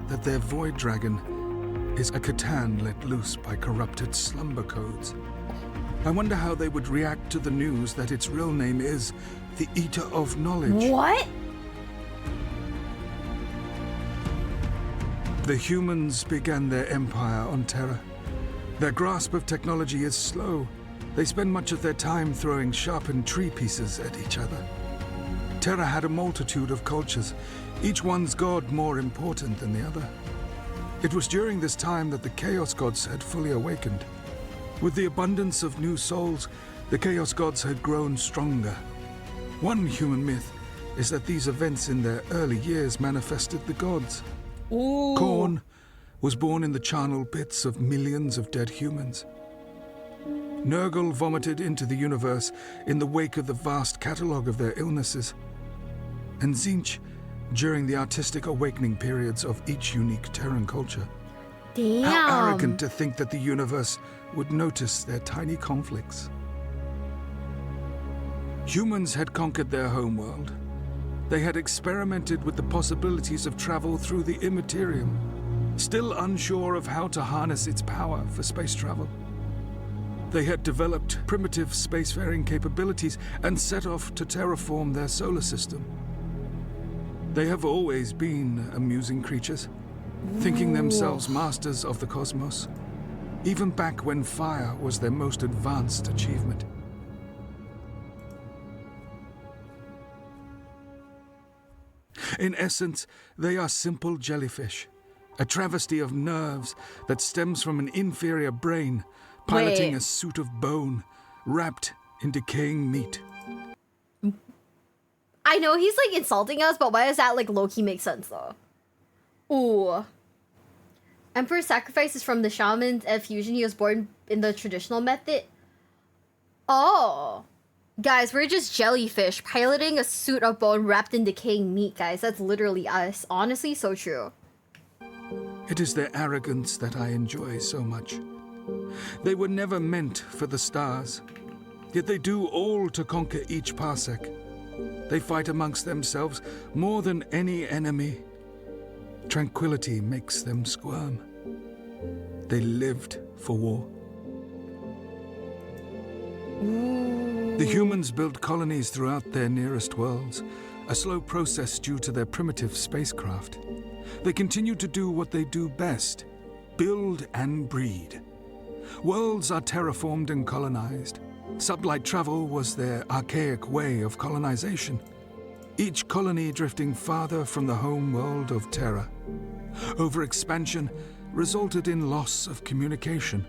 that their Void Dragon is a Catan let loose by corrupted slumber codes. I wonder how they would react to the news that its real name is the Eater of Knowledge. What? The humans began their empire on Terra. Their grasp of technology is slow. They spend much of their time throwing sharpened tree pieces at each other. Terra had a multitude of cultures, each one's god more important than the other. It was during this time that the Chaos Gods had fully awakened. With the abundance of new souls, the Chaos Gods had grown stronger. One human myth is that these events in their early years manifested the gods. Ooh. Khorne was born in the charnel pits of millions of dead humans. Nurgle vomited into the universe in the wake of the vast catalogue of their illnesses. And Tzeentch during the artistic awakening periods of each unique Terran culture. Damn. How arrogant to think that the universe would notice their tiny conflicts. Humans had conquered their homeworld. They had experimented with the possibilities of travel through the Immaterium, still unsure of how to harness its power for space travel. They had developed primitive spacefaring capabilities and set off to terraform their solar system. They have always been amusing creatures, thinking themselves masters of the cosmos, even back when fire was their most advanced achievement. In essence, they are simple jellyfish, a travesty of nerves that stems from an inferior brain, piloting a suit of bone, wrapped in decaying meat. I know he's, like, insulting us, but why does that, like, low-key make sense, though? Ooh. Emperor's sacrifice is from the shaman's fusion. He was born in the traditional method. Oh. Guys, we're just jellyfish piloting a suit of bone wrapped in decaying meat, guys. That's literally us. Honestly, so true. It is their arrogance that I enjoy so much. They were never meant for the stars, yet they do all to conquer each parsec. They fight amongst themselves more than any enemy. Tranquility makes them squirm. They lived for war. The humans built colonies throughout their nearest worlds, a slow process due to their primitive spacecraft. They continue to do what they do best, build and breed. Worlds are terraformed and colonized. Sublight travel was their archaic way of colonization, each colony drifting farther from the home world of Terra. Overexpansion resulted in loss of communication.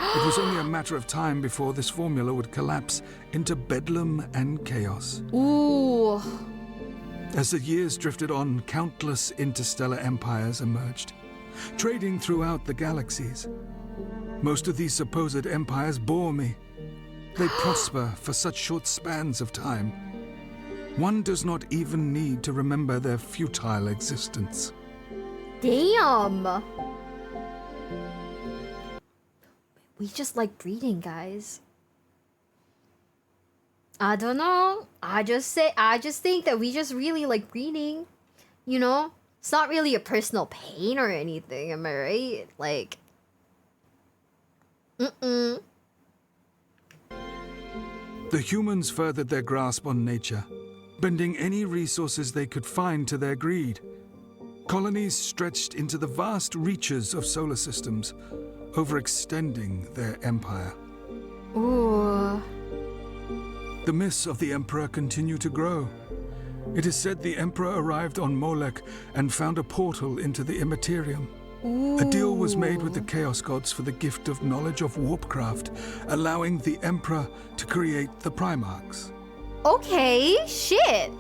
It was only a matter of time before this formula would collapse into bedlam and chaos. Ooh. As the years drifted on, countless interstellar empires emerged, trading throughout the galaxies. Most of these supposed empires bore me. They prosper for such short spans of time. One does not even need to remember their futile existence. Damn. We just like breeding, guys. I don't know. I just think that we just really like breeding. You know? It's not really a personal pain or anything, am I right? Like, The humans furthered their grasp on nature, bending any resources they could find to their greed. Colonies stretched into the vast reaches of solar systems, overextending their empire. Ooh. The myths of the Emperor continue to grow. It is said the Emperor arrived on Molech and found a portal into the Immaterium. Ooh. A deal was made with the Chaos Gods for the gift of knowledge of warpcraft, allowing the Emperor to create the Primarchs. Okay, shit.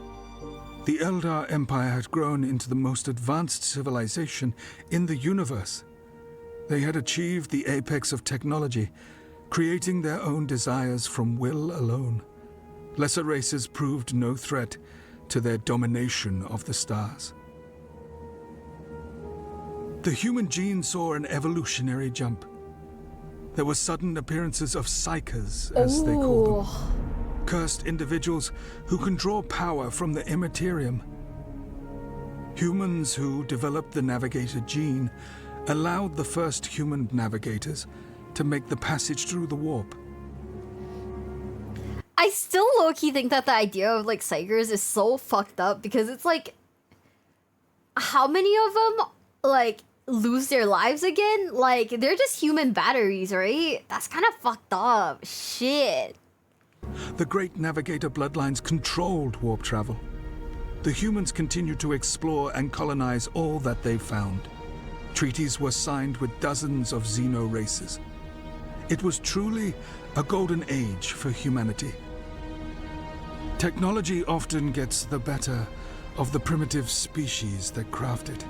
The Eldar Empire had grown into the most advanced civilization in the universe. They had achieved the apex of technology, creating their own desires from will alone. Lesser races proved no threat to their domination of the stars. The human gene saw an evolutionary jump. There were sudden appearances of psychers, as they call them. Cursed individuals who can draw power from the Immaterium. Humans who developed the navigator gene allowed the first human navigators to make the passage through the warp. I still low-key think that the idea of like psychers is so fucked up because it's like, how many of them like lose their lives again? Like, they're just human batteries, right? That's kind of fucked up. Shit. The great navigator bloodlines controlled warp travel. The humans continued to explore and colonize all that they found. Treaties were signed with dozens of Xeno races. It was truly a golden age for humanity. Technology often gets the better of the primitive species that craft it.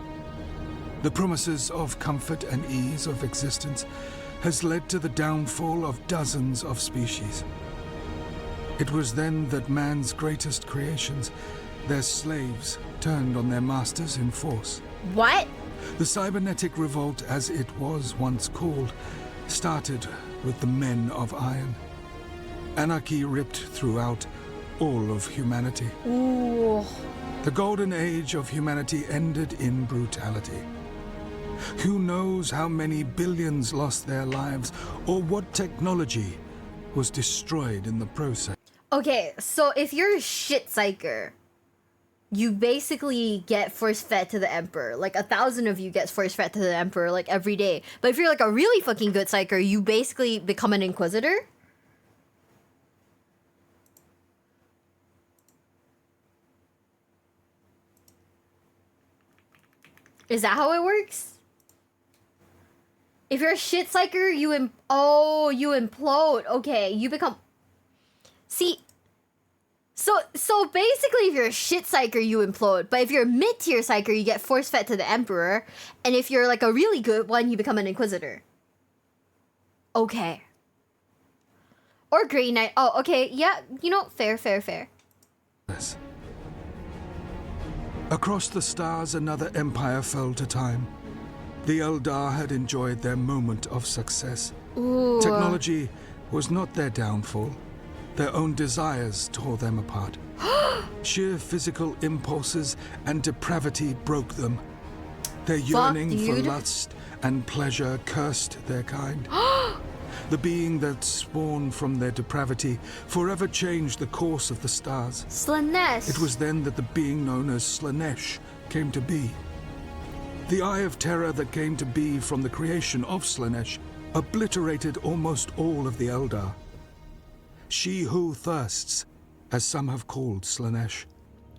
The promises of comfort and ease of existence has led to the downfall of dozens of species. It was then that man's greatest creations, their slaves, turned on their masters in force. What? The cybernetic revolt, as it was once called, started with the Men of Iron. Anarchy ripped throughout all of humanity. Ooh. The golden age of humanity ended in brutality. Who knows how many billions lost their lives, or what technology was destroyed in the process. Okay, so if you're a shit psyker, you basically get force fed to the Emperor. Like 1,000 of you gets force fed to the Emperor like every day. But if you're like a really fucking good psyker, you basically become an Inquisitor. Is that how it works? If you're a shit psyker, you implode. Okay, you become... See... So basically, if you're a shit psyker, you implode. But if you're a mid-tier psyker, you get force-fed to the Emperor. And if you're like a really good one, you become an Inquisitor. Okay. Or Grey Knight. Oh, okay. Yeah, you know, fair. Yes. Across the stars, another empire fell to time. The Eldar had enjoyed their moment of success. Ooh. Technology was not their downfall. Their own desires tore them apart. Sheer physical impulses and depravity broke them. Their yearning for lust and pleasure cursed their kind. The being that spawned from their depravity forever changed the course of the stars. Slaanesh. It was then that the being known as Slaanesh came to be. The Eye of Terror that came to be from the creation of Slaanesh obliterated almost all of the Eldar. She who thirsts, as some have called Slaanesh,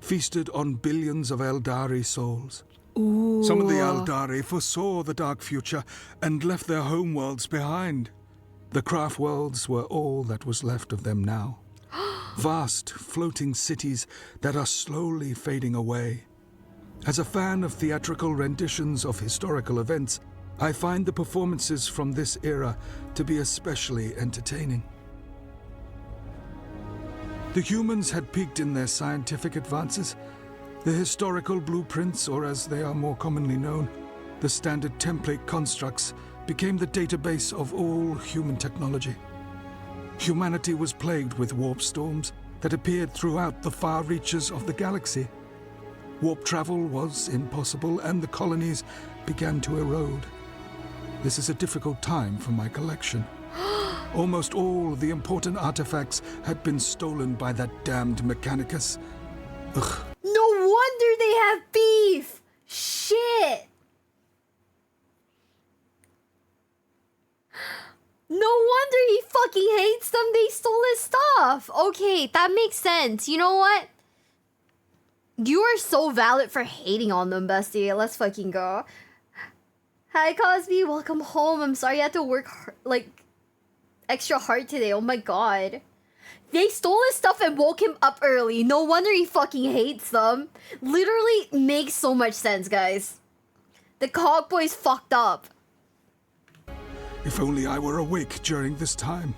feasted on billions of Eldari souls. Ooh. Some of the Eldari foresaw the dark future and left their homeworlds behind. The craft worlds were all that was left of them now. Vast, floating cities that are slowly fading away. As a fan of theatrical renditions of historical events, I find the performances from this era to be especially entertaining. The humans had peaked in their scientific advances. The historical blueprints, or as they are more commonly known, the standard template constructs, became the database of all human technology. Humanity was plagued with warp storms that appeared throughout the far reaches of the galaxy. Warp travel was impossible, and the colonies began to erode. This is a difficult time for my collection. Almost all the important artifacts had been stolen by that damned Mechanicus. Ugh. No wonder they have beef! Shit! No wonder he fucking hates them. They stole his stuff. Okay, that makes sense. You know what? You are so valid for hating on them, bestie. Let's fucking go. Hi, Cosby. Welcome home. I'm sorry you had to work, like, extra hard today. Oh my god. They stole his stuff and woke him up early. No wonder he fucking hates them. Literally makes so much sense, guys. The Cog Boy's fucked up. If only I were awake during this time.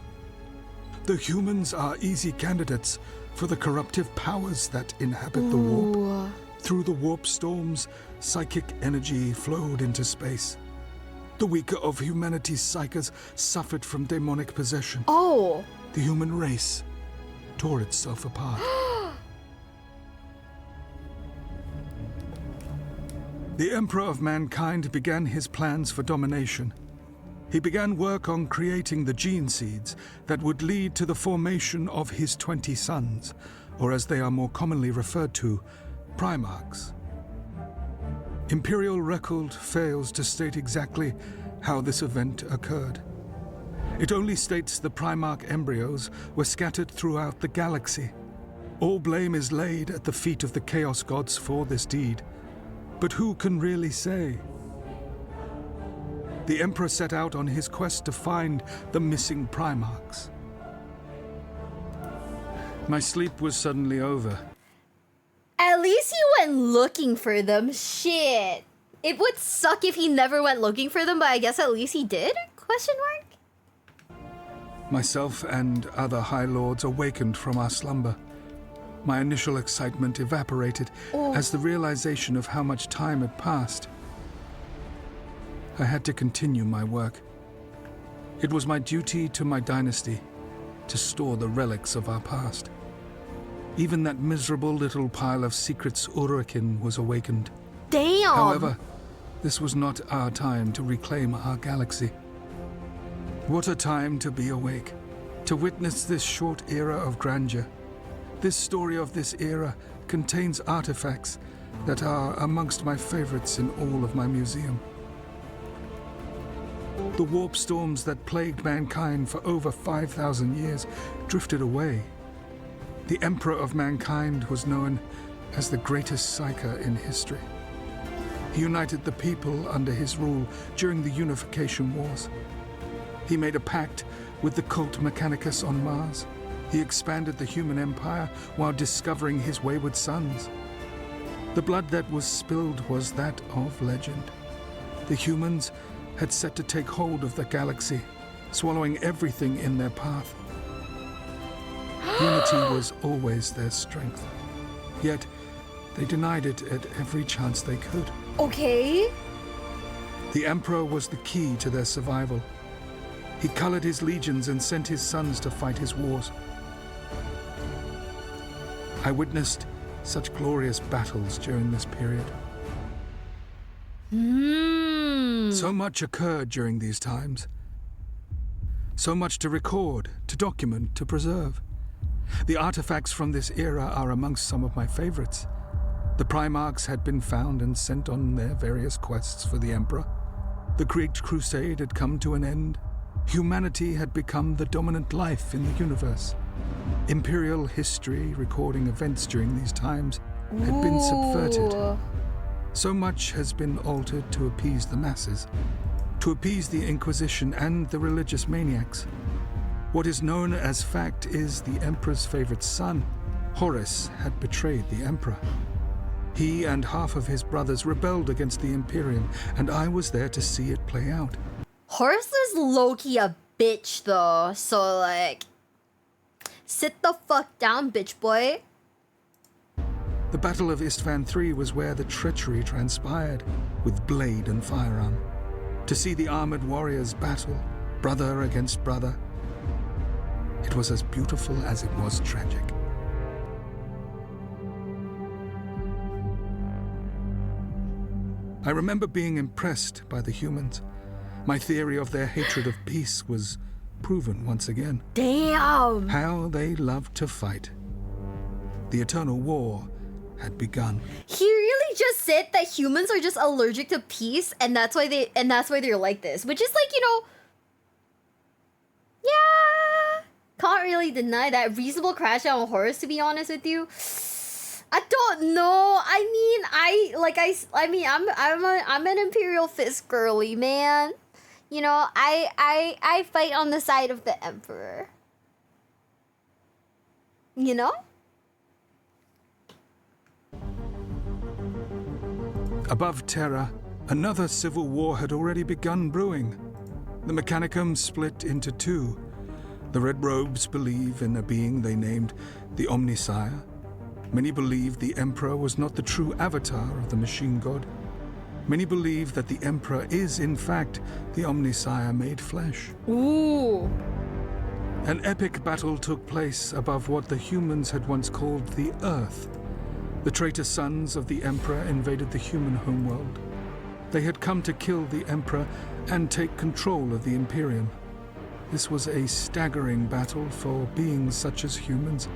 The humans are easy candidates for the corruptive powers that inhabit the warp. Through the warp storms, psychic energy flowed into space. The weaker of humanity's psychers suffered from demonic possession. Oh! The human race tore itself apart. The Emperor of Mankind began his plans for domination. He began work on creating the gene seeds that would lead to the formation of his 20 sons, or as they are more commonly referred to, Primarchs. Imperial record fails to state exactly how this event occurred. It only states the Primarch embryos were scattered throughout the galaxy. All blame is laid at the feet of the Chaos Gods for this deed. But who can really say? The Emperor set out on his quest to find the missing Primarchs. My sleep was suddenly over. At least he went looking for them. Shit. It would suck if he never went looking for them, but I guess at least he did? Question mark? Myself and other High Lords awakened from our slumber. My initial excitement evaporated as the realization of how much time had passed. I had to continue my work. It was my duty to my dynasty to store the relics of our past. Even that miserable little pile of secrets Urikin was awakened. Damn! However, this was not our time to reclaim our galaxy. What a time to be awake, to witness this short era of grandeur. This story of this era contains artifacts that are amongst my favorites in all of my museum. The warp storms that plagued mankind for over 5,000 years drifted away. The Emperor of Mankind was known as the greatest psyker in history. He united the people under his rule during the Unification Wars. He made a pact with the cult Mechanicus on Mars. He expanded the human empire while discovering his wayward sons. The blood that was spilled was that of legend. The humans had set to take hold of the galaxy, swallowing everything in their path. Unity was always their strength. Yet, they denied it at every chance they could. Okay. The Emperor was the key to their survival. He colored his legions and sent his sons to fight his wars. I witnessed such glorious battles during this period. So much occurred during these times. So much to record, to document, to preserve. The artifacts from this era are amongst some of my favorites. The Primarchs had been found and sent on their various quests for the Emperor. The Great Crusade had come to an end. Humanity had become the dominant life in the universe. Imperial history recording events during these times had been subverted. So much has been altered to appease the masses, to appease the Inquisition and the religious maniacs. What is known as fact is the Emperor's favorite son, Horus, had betrayed the Emperor. He and half of his brothers rebelled against the Imperium, and I was there to see it play out. Horus is low-key a bitch, though, so, like, sit the fuck down, bitch boy. The Battle of Istvan III was where the treachery transpired, with blade and firearm. To see the armored warriors battle, brother against brother, it was as beautiful as it was tragic. I remember being impressed by the humans. My theory of their hatred of peace was proven once again. Damn! How they loved to fight. The eternal war had begun. He really just said that humans are just allergic to peace, and that's why they're like this. Which is like, you know, yeah, can't really deny that. Reasonable crash out on Horus, to be honest with you. I don't know. I'm an Imperial Fist girly, man. You know, I fight on the side of the Emperor. You know? Above Terra, another civil war had already begun brewing. The Mechanicum split into two. The Red Robes believe in a being they named the Omnisire. Many believe the Emperor was not the true avatar of the machine god. Many believe that the Emperor is, in fact, the Omnisire made flesh. Ooh. An epic battle took place above what the humans had once called the Earth. The traitor sons of the Emperor invaded the human homeworld. They had come to kill the Emperor and take control of the Imperium. This was a staggering battle for beings such as humans.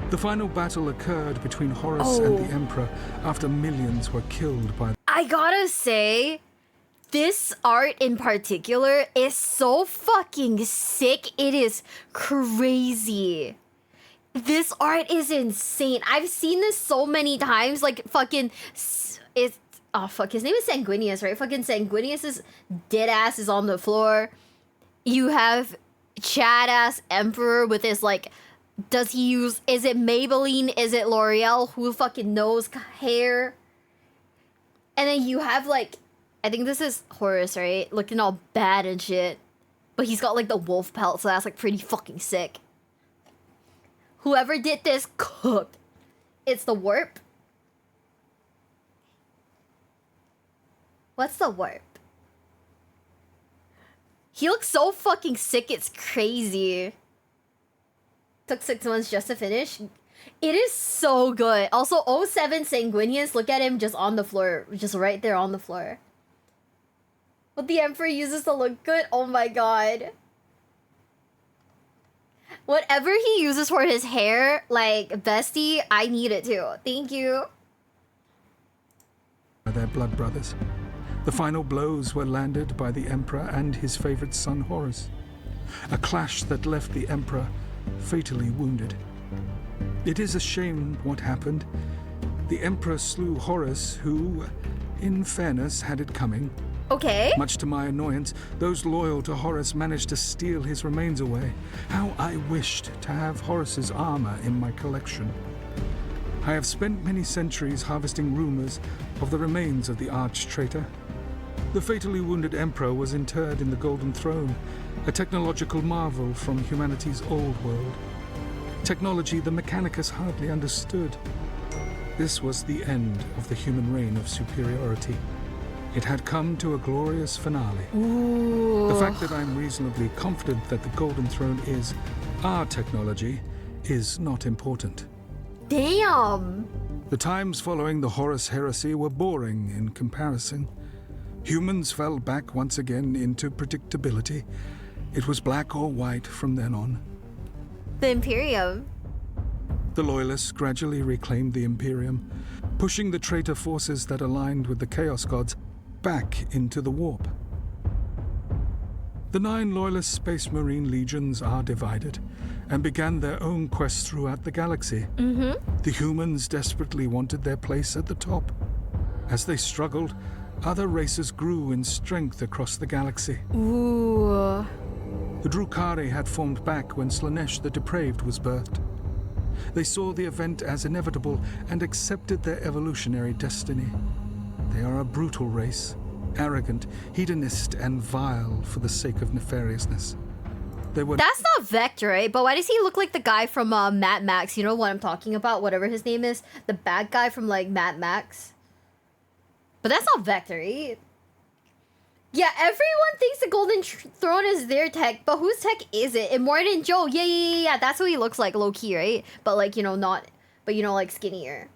The final battle occurred between Horus and the Emperor after millions were killed by... I gotta say, this art in particular is so fucking sick. It is crazy. This art is insane. I've seen this so many times. Like, fucking... his name is Sanguinius, right? Fucking Sanguinius's dead ass is on the floor. You have Chad-ass Emperor with his, like... Does he use... Is it Maybelline? Is it L'Oreal? Who fucking knows? Hair? And then you have, like... I think this is Horus, right? Looking all bad and shit. But he's got, like, the wolf pelt, so that's, like, pretty fucking sick. Whoever did this cooked. It's the warp. What's the warp? He looks so fucking sick, it's crazy. Took 6 months just to finish. It is so good. Also, 07 Sanguinius, look at him just on the floor. Just right there on the floor. What the Emperor uses to look good? Oh my god. Whatever he uses for his hair, like, bestie, I need it too. Thank you. Their blood brothers. The final blows were landed by the Emperor and his favorite son Horus. A clash that left the Emperor fatally wounded. It is a shame what happened. The Emperor slew Horus, who, in fairness, had it coming. Okay. Much to my annoyance, those loyal to Horus managed to steal his remains away. How I wished to have Horus's armor in my collection. I have spent many centuries harvesting rumors of the remains of the arch-traitor. The fatally wounded Emperor was interred in the Golden Throne, a technological marvel from humanity's old world. Technology the Mechanicus hardly understood. This was the end of the human reign of superiority. It had come to a glorious finale. Ooh. The fact that I'm reasonably confident that the Golden Throne is our technology is not important. Damn! The times following the Horus heresy were boring in comparison. Humans fell back once again into predictability. It was black or white from then on. The Imperium. The Loyalists gradually reclaimed the Imperium, pushing the traitor forces that aligned with the Chaos Gods back into the warp. The 9 Loyalist Space Marine legions are divided and began their own quests throughout the galaxy. The humans desperately wanted their place at the top. As they struggled, other races grew in strength across the galaxy. Ooh. The Drukhari had formed back when Slanesh the Depraved was birthed. They saw the event as inevitable and accepted their evolutionary destiny. They are a brutal race, arrogant, hedonist, and vile for the sake of nefariousness. They were... That's not Vector, right? But why does he look like the guy from Mad Max? You know what I'm talking about? Whatever his name is. The bad guy from, like, Mad Max. But that's not Vector, right? Yeah, everyone thinks the Golden Throne is their tech, but whose tech is it? Immortan Joe, yeah. That's what he looks like, low-key, right? But, like, you know, not... But, you know, like, skinnier.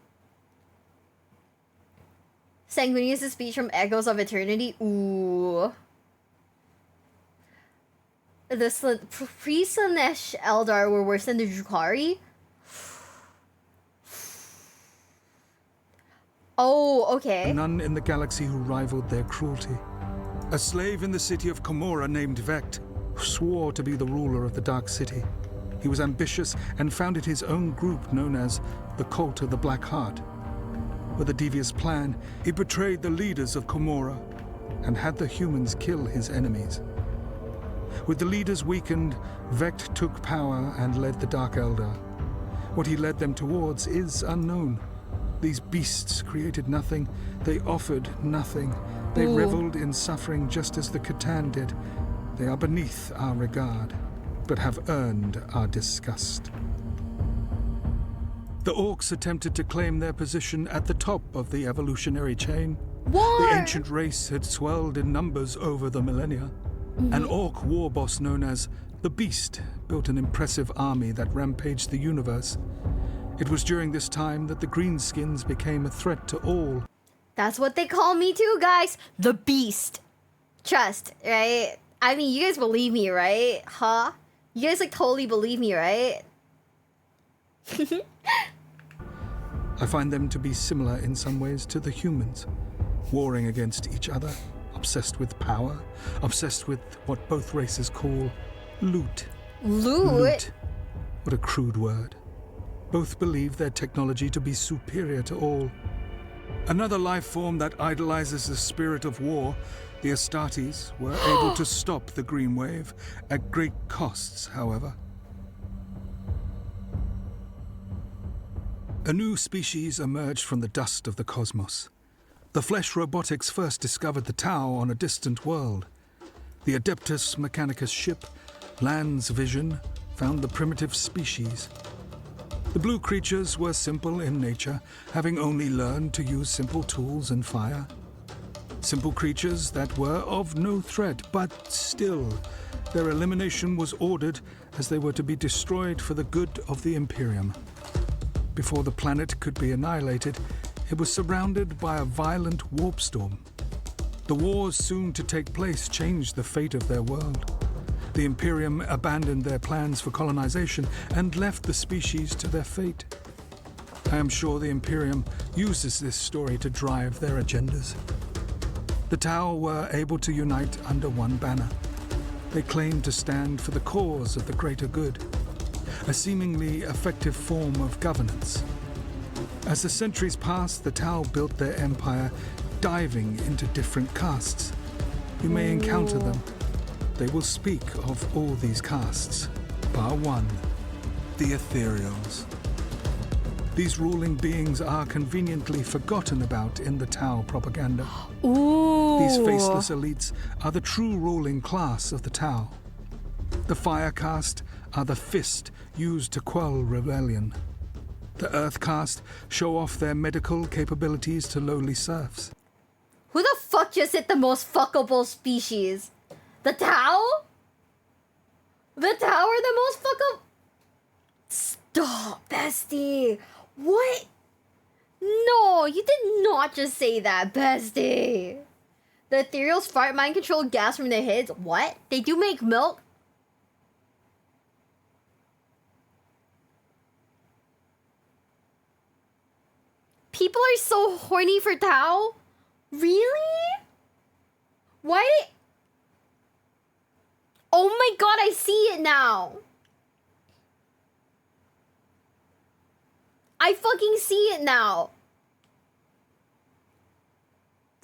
Sanguinius' speech from Echoes of Eternity. Ooh. The pre-Slanesh Eldar were worse than the Drukhari. Oh, okay. None in the galaxy who rivaled their cruelty. A slave in the city of Komorra named Vect swore to be the ruler of the Dark City. He was ambitious and founded his own group known as the Cult of the Black Heart. With a devious plan, he betrayed the leaders of Komorra and had the humans kill his enemies. With the leaders weakened, Vect took power and led the Dark Eldar. What he led them towards is unknown. These beasts created nothing, they offered nothing. They reveled in suffering just as the Catan did. They are beneath our regard, but have earned our disgust. The Orcs attempted to claim their position at the top of the evolutionary chain. The ancient race had swelled in numbers over the millennia. An Orc war boss known as the Beast built an impressive army that rampaged the universe. It was during this time that the Greenskins became a threat to all. That's what they call me too, guys. The Beast. Trust, right? I mean, you guys believe me, right? Huh? You guys like totally believe me, right? I find them to be similar in some ways to the humans, warring against each other, obsessed with power, obsessed with what both races call loot. Loot? What a crude word. Both believe their technology to be superior to all. Another life form that idolizes the spirit of war, the Astartes, were able to stop the Green Wave, at great costs, however. A new species emerged from the dust of the cosmos. The Flesh Robotics first discovered the Tau on a distant world. The Adeptus Mechanicus ship, Land's Vision, found the primitive species. The blue creatures were simple in nature, having only learned to use simple tools and fire. Simple creatures that were of no threat, but still, their elimination was ordered as they were to be destroyed for the good of the Imperium. Before the planet could be annihilated, it was surrounded by a violent warp storm. The wars soon to take place changed the fate of their world. The Imperium abandoned their plans for colonization and left the species to their fate. I am sure the Imperium uses this story to drive their agendas. The Tau were able to unite under one banner. They claimed to stand for the cause of the greater good, a seemingly effective form of governance. As the centuries passed, the Tau built their empire, diving into different castes. You may encounter them. They will speak of all these castes, bar one, the Ethereals. These ruling beings are conveniently forgotten about in the Tau propaganda. These faceless elites are the true ruling class of the Tau. The Fire caste are the fist used to quell rebellion. The Earth caste show off their medical capabilities to lowly serfs. Who the fuck just hit the most fuckable species? The Tau? The Tau are the most fuckable? Stop, bestie. What? No, you did not just say that, bestie. The Ethereals fart mind-controlled gas from their heads? What? They do make milk? People are so horny for Tau? Really? Why? Oh my god, I see it now. I fucking see it now.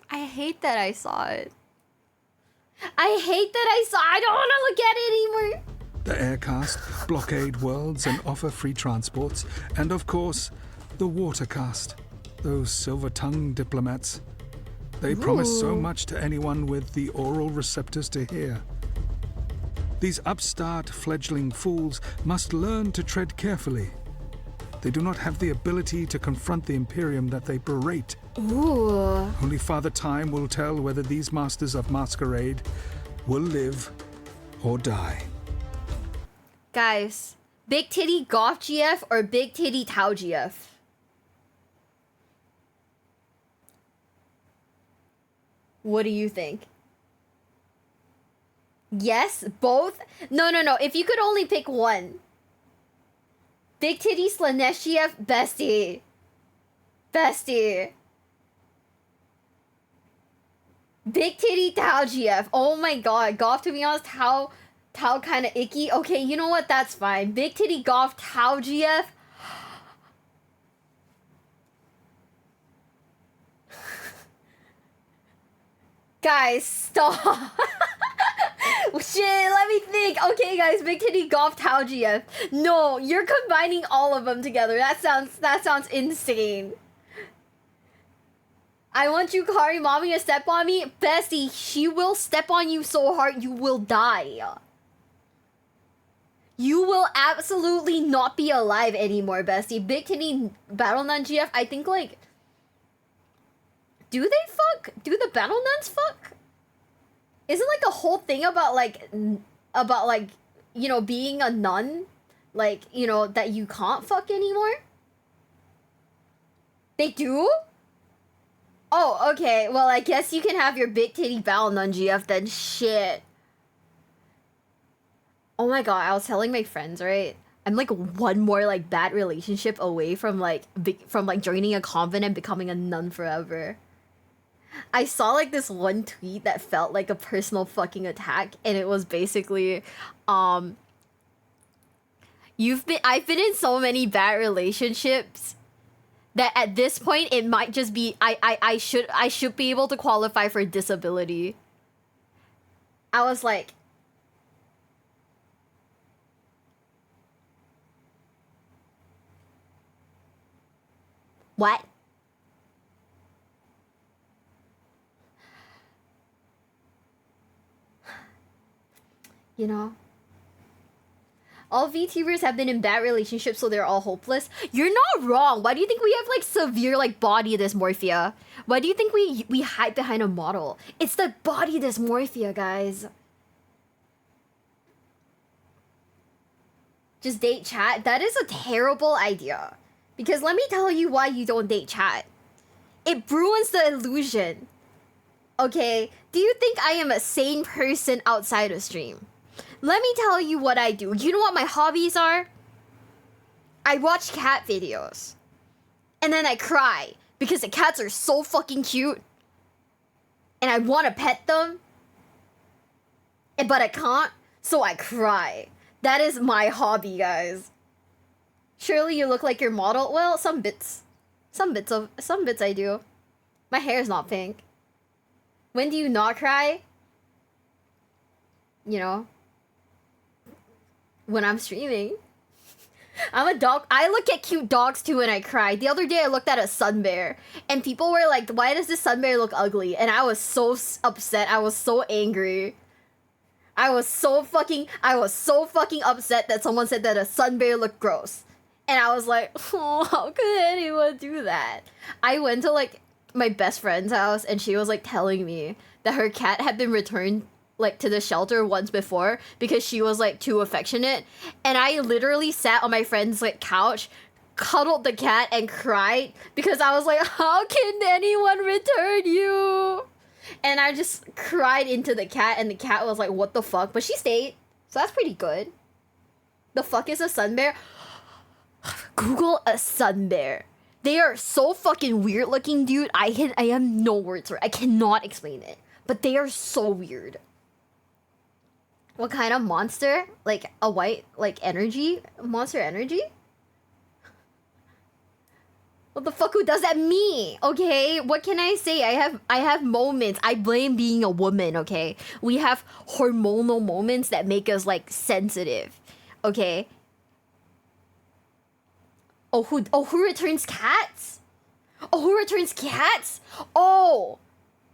I hate that I saw it. I hate that I saw it. I don't want to look at it anymore. The Air caste blockade worlds and offer free transports. And of course, the Water caste. Those silver-tongued diplomats. They promise so much to anyone with the oral receptors to hear. These upstart fledgling fools must learn to tread carefully. They do not have the ability to confront the Imperium that they berate. Only Father Time will tell whether these masters of masquerade will live or die. Guys, big titty Goth GF or big titty Tau GF? What do you think? Yes, both? No. If you could only pick one. Big titty Slanesh GF, bestie. Bestie. Big titty Tau GF. Oh my god. Goth, to be honest, Tao kind of icky. Okay, you know what? That's fine. Big titty golf Tao GF. Guys, stop. Shit, let me think. Okay, guys, big titty golf Tao GF. No, you're combining all of them together. That sounds insane. I want you, Kari mommy, to step on me. Bestie, she will step on you so hard you will die. You will absolutely not be alive anymore, bestie. Big titty battle nun GF, I think, like... Do they fuck? Do the battle nuns fuck? Isn't, like, the whole thing about, like, you know, being a nun? Like, you know, that you can't fuck anymore? They do? Oh, okay. Well, I guess you can have your big titty battle nun GF then. Shit. Oh my god, I was telling my friends, right? I'm like one more like bad relationship away from like joining a convent and becoming a nun forever. I saw like this one tweet that felt like a personal fucking attack, and it was basically I've been in so many bad relationships that at this point it might just be I should be able to qualify for disability. I was like, what? You know? All VTubers have been in bad relationships, so they're all hopeless. You're not wrong. Why do you think we have like severe like body dysmorphia? Why do you think we hide behind a model? It's the body dysmorphia, guys. Just date chat? That is a terrible idea. Because let me tell you why you don't date chat. It ruins the illusion. Okay? Do you think I am a sane person outside of stream? Let me tell you what I do. You know what my hobbies are? I watch cat videos. And then I cry because the cats are so fucking cute. And I want to pet them. But I can't, so I cry. That is my hobby, guys. Surely you look like your model. Well, some bits I do. My hair is not pink. When do you not cry? You know, when I'm streaming. I'm a dog. I look at cute dogs too and I cry. The other day I looked at a sun bear and people were like, why does this sun bear look ugly? And I was so upset. I was so angry. I was so fucking upset that someone said that a sun bear looked gross. And I was like, oh, how could anyone do that? I went to like my best friend's house and she was like telling me that her cat had been returned like to the shelter once before because she was like too affectionate. And I literally sat on my friend's like couch, cuddled the cat and cried because I was like, how can anyone return you? And I just cried into the cat and the cat was like, what the fuck? But she stayed. So that's pretty good. The fuck is a sun bear? Google a sun bear. They are so fucking weird looking, dude. I have no words for it. I cannot explain it. But they are so weird. What kind of monster? Like a white, like energy? Monster energy? What the fuck does that mean? Okay, what can I say? I have moments. I blame being a woman, okay? We have hormonal moments that make us like sensitive. Okay? Oh, who returns cats? Oh, who returns cats? Oh,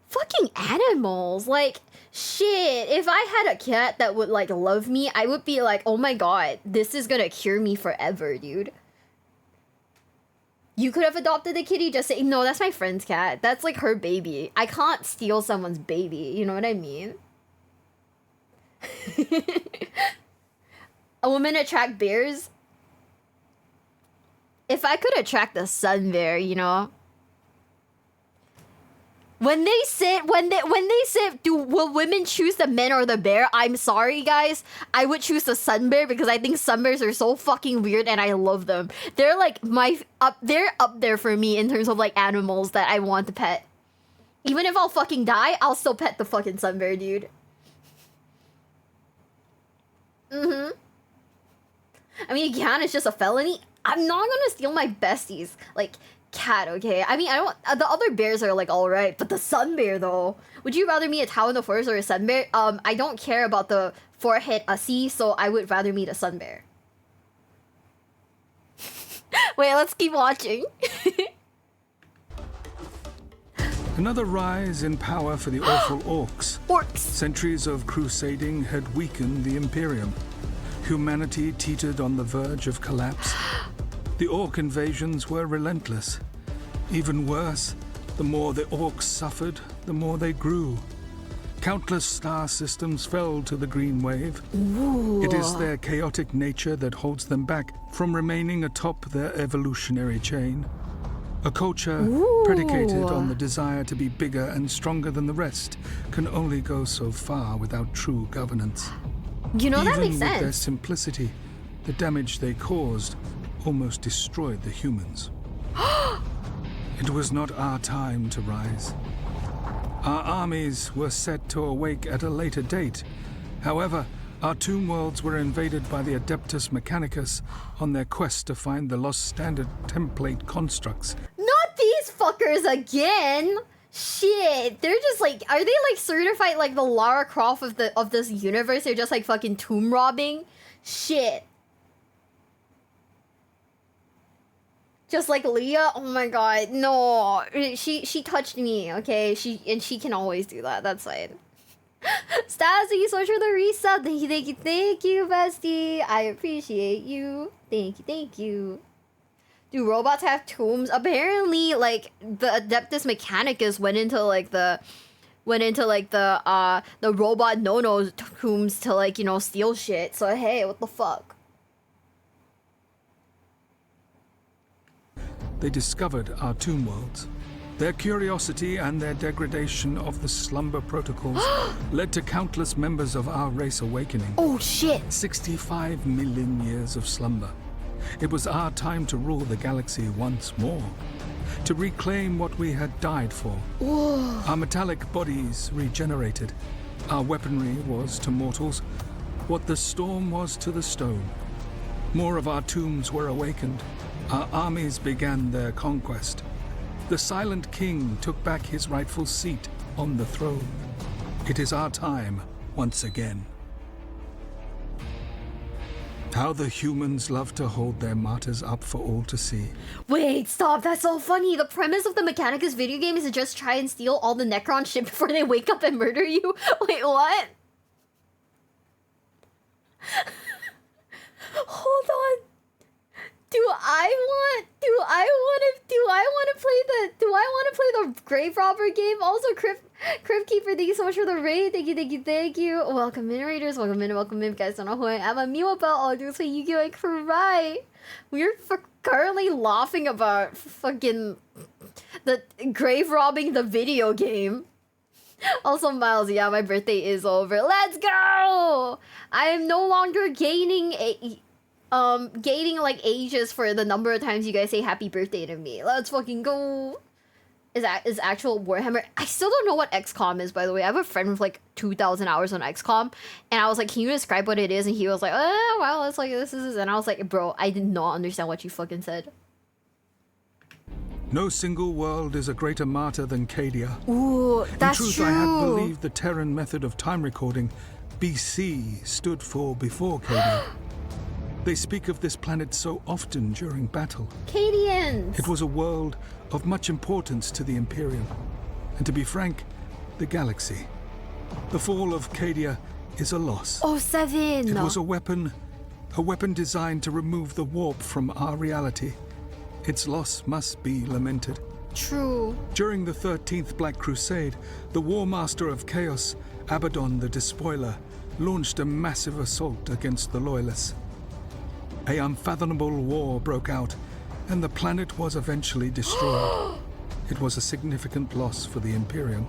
fucking animals. Like, shit. If I had a cat that would, like, love me, I would be like, oh my god, this is gonna cure me forever, dude. You could have adopted a kitty, just saying, no, that's my friend's cat. That's, like, her baby. I can't steal someone's baby. You know what I mean? A woman attract bears? If I could attract a sun bear, you know. When they say, will women choose the man or the bear? I'm sorry, guys. I would choose the sun bear because I think sun bears are so fucking weird and I love them. They're like they're up there for me in terms of like animals that I want to pet. Even if I'll fucking die, I'll still pet the fucking sun bear, dude. I mean, you can. It's just a felony. I'm not gonna steal my bestie's like cat. Okay. I mean, I don't. The other bears are like all right, but the sun bear though. Would you rather meet a Tao in the forest or a sun bear? I don't care about the forehead Aussie, so I would rather meet a sun bear. Wait, let's keep watching. Another rise in power for the awful orcs. Orcs! Centuries of crusading had weakened the Imperium. Humanity teetered on the verge of collapse. The orc invasions were relentless. Even worse, the more the orcs suffered, the more they grew. Countless star systems fell to the green wave. Ooh. It is their chaotic nature that holds them back from remaining atop their evolutionary chain. A culture predicated on the desire to be bigger and stronger than the rest can only go so far without true governance. You know, Even that makes with sense. their simplicity, the damage they caused almost destroyed the humans. It was not our time to rise. Our armies were set to awake at a later date. However, our tomb worlds were invaded by the Adeptus Mechanicus on their quest to find the lost standard template constructs. Not these fuckers again! Shit, they're just like, are they like certified like the Lara Croft of this universe? They're just like fucking tomb robbing? Shit. Just like Leah? Oh my god, no. She touched me, okay? She can always do that, that's fine. Stazzy, so much for the resub. Thank you, bestie. I appreciate you. Thank you. Do robots have tombs? Apparently, like, the Adeptus Mechanicus went into the robot no-no tombs to, like, you know, steal shit. So, hey, what the fuck? They discovered our tomb worlds. Their curiosity and their degradation of the slumber protocols led to countless members of our race awakening. Oh shit! 65 million years of slumber. It was our time to rule the galaxy once more. To reclaim what we had died for. Whoa. Our metallic bodies regenerated. Our weaponry was to mortals what the storm was to the stone. More of our tombs were awakened. Our armies began their conquest. The Silent King took back his rightful seat on the throne. It is our time once again. How the humans love to hold their martyrs up for all to see. Wait, stop, that's so funny. The premise of the Mechanicus video game is to just try and steal all the Necron shit before they wake up and murder you? Wait, what? Hold on. Do I want to play the Grave Robber game? Also, Crypt Keeper, thank you so much for the raid. Thank you. Welcome in, raiders. Welcome in. If you guys don't know who I am, I'm Miwa Bell. I'll do so Yu-Gi-Oh! And cry. We're currently laughing about fucking the grave robbing the video game. Also, Miles, yeah, my birthday is over. Let's go! I am no longer gaining like ages for the number of times you guys say happy birthday to me. Let's fucking go. Is actual Warhammer. I still don't know what XCOM is, by the way. I have a friend with like 2,000 hours on XCOM, and I was like, can you describe what it is? And he was like, oh well, it's like this is, and I was like, bro, I did not understand what you fucking said. No single world is a greater martyr than Cadia. Ooh, that's In truth, true. I had believed the Terran method of time recording, BC, stood for before Cadia. They speak of this planet so often during battle. Cadians! It was a world of much importance to the Imperium, and to be frank, the galaxy. The fall of Cadia is a loss. Oh, 7! It was a weapon designed to remove the warp from our reality. Its loss must be lamented. True. During the 13th Black Crusade, the War Master of Chaos, Abaddon the Despoiler, launched a massive assault against the Loyalists. A unfathomable war broke out, and the planet was eventually destroyed. It was a significant loss for the Imperium,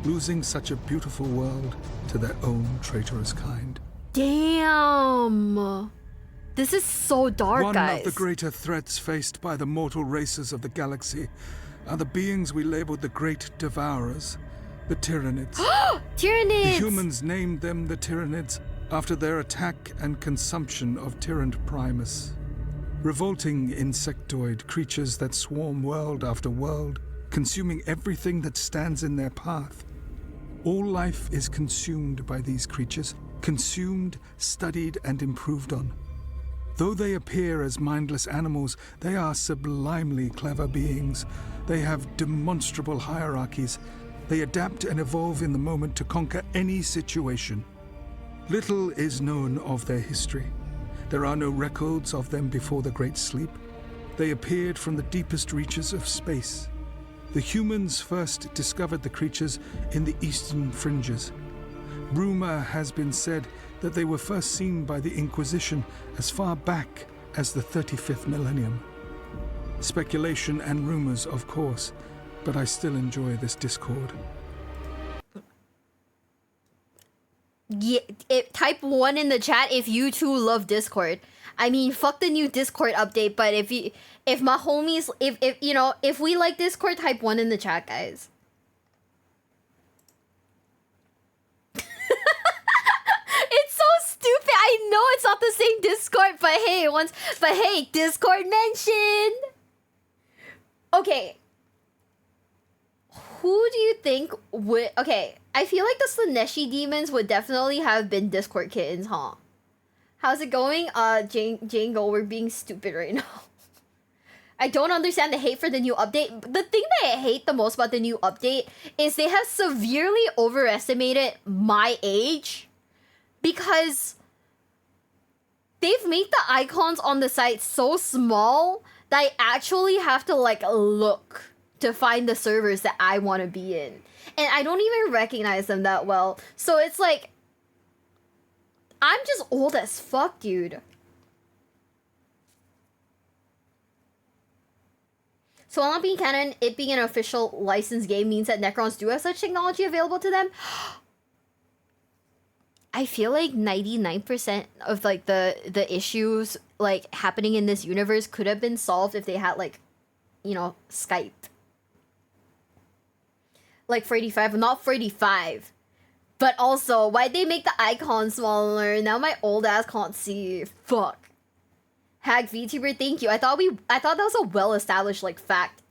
losing such a beautiful world to their own traitorous kind. Damn! This is so dark, guys. One of the greater threats faced by the mortal races of the galaxy are the beings we labeled the Great Devourers, the Tyranids. Tyranids! The humans named them the Tyranids after their attack and consumption of Tyrant Primus. Revolting insectoid creatures that swarm world after world, consuming everything that stands in their path. All life is consumed by these creatures, consumed, studied, and improved on. Though they appear as mindless animals, they are sublimely clever beings. They have demonstrable hierarchies. They adapt and evolve in the moment to conquer any situation. Little is known of their history. There are no records of them before the Great Sleep. They appeared from the deepest reaches of space. The humans first discovered the creatures in the eastern fringes. Rumor has been said that they were first seen by the Inquisition as far back as the 35th millennium. Speculation and rumors, of course, but I still enjoy this Discord. Yeah, type 1 in the chat if you too love Discord. I mean, fuck the new Discord update, but if my homies, if we like Discord, type 1 in the chat, guys. It's so stupid. I know it's not the same Discord, but hey, Discord mentioned. Okay. Who do you think would... Okay, I feel like the Slaneshi demons would definitely have been Discord kittens, huh? How's it going? Django, we're being stupid right now. I don't understand the hate for the new update. The thing that I hate the most about the new update is they have severely overestimated my age. Because they've made the icons on the site so small that I actually have to, like, look to find the servers that I want to be in. And I don't even recognize them that well. So it's like, I'm just old as fuck, dude. So while not being canon, it being an official licensed game means that Necrons do have such technology available to them. I feel like 99% of like the issues like happening in this universe could have been solved if they had like, you know, Skype. Like 45, not 45. But also, why'd they make the icon smaller? Now my old ass can't see. Fuck. Hag VTuber, thank you. I thought that was a well-established like fact.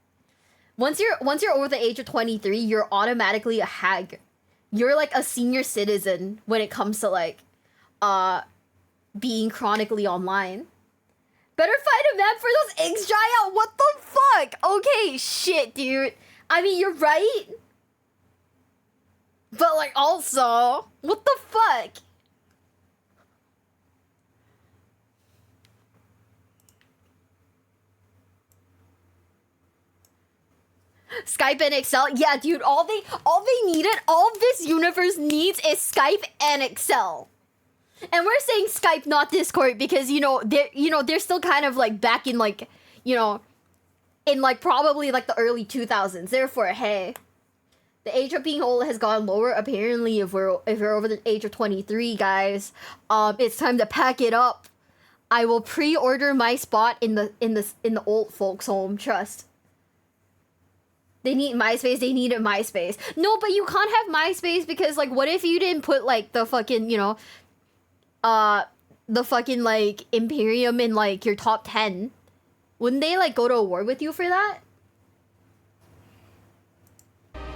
Once you're over the age of 23, you're automatically a hag. You're like a senior citizen when it comes to like being chronically online. Better find a map for those eggs dry out. What the fuck? Okay, shit, dude. I mean, you're right. But like also, what the fuck? Skype and Excel. Yeah, dude, all they needed, all this universe needs is Skype and Excel. And we're saying Skype, not Discord, because they're still kind of like back in like, in like probably like the early 2000s. Therefore, hey, the age of being old has gone lower. Apparently, if we're over the age of 23, guys, it's time to pack it up. I will pre-order my spot in the old folks' home. Trust. They need MySpace. They needed MySpace. No, but you can't have MySpace because, like, what if you didn't put, like, the fucking, the fucking, like, Imperium in, like, your top 10? Wouldn't they, like, go to war with you for that?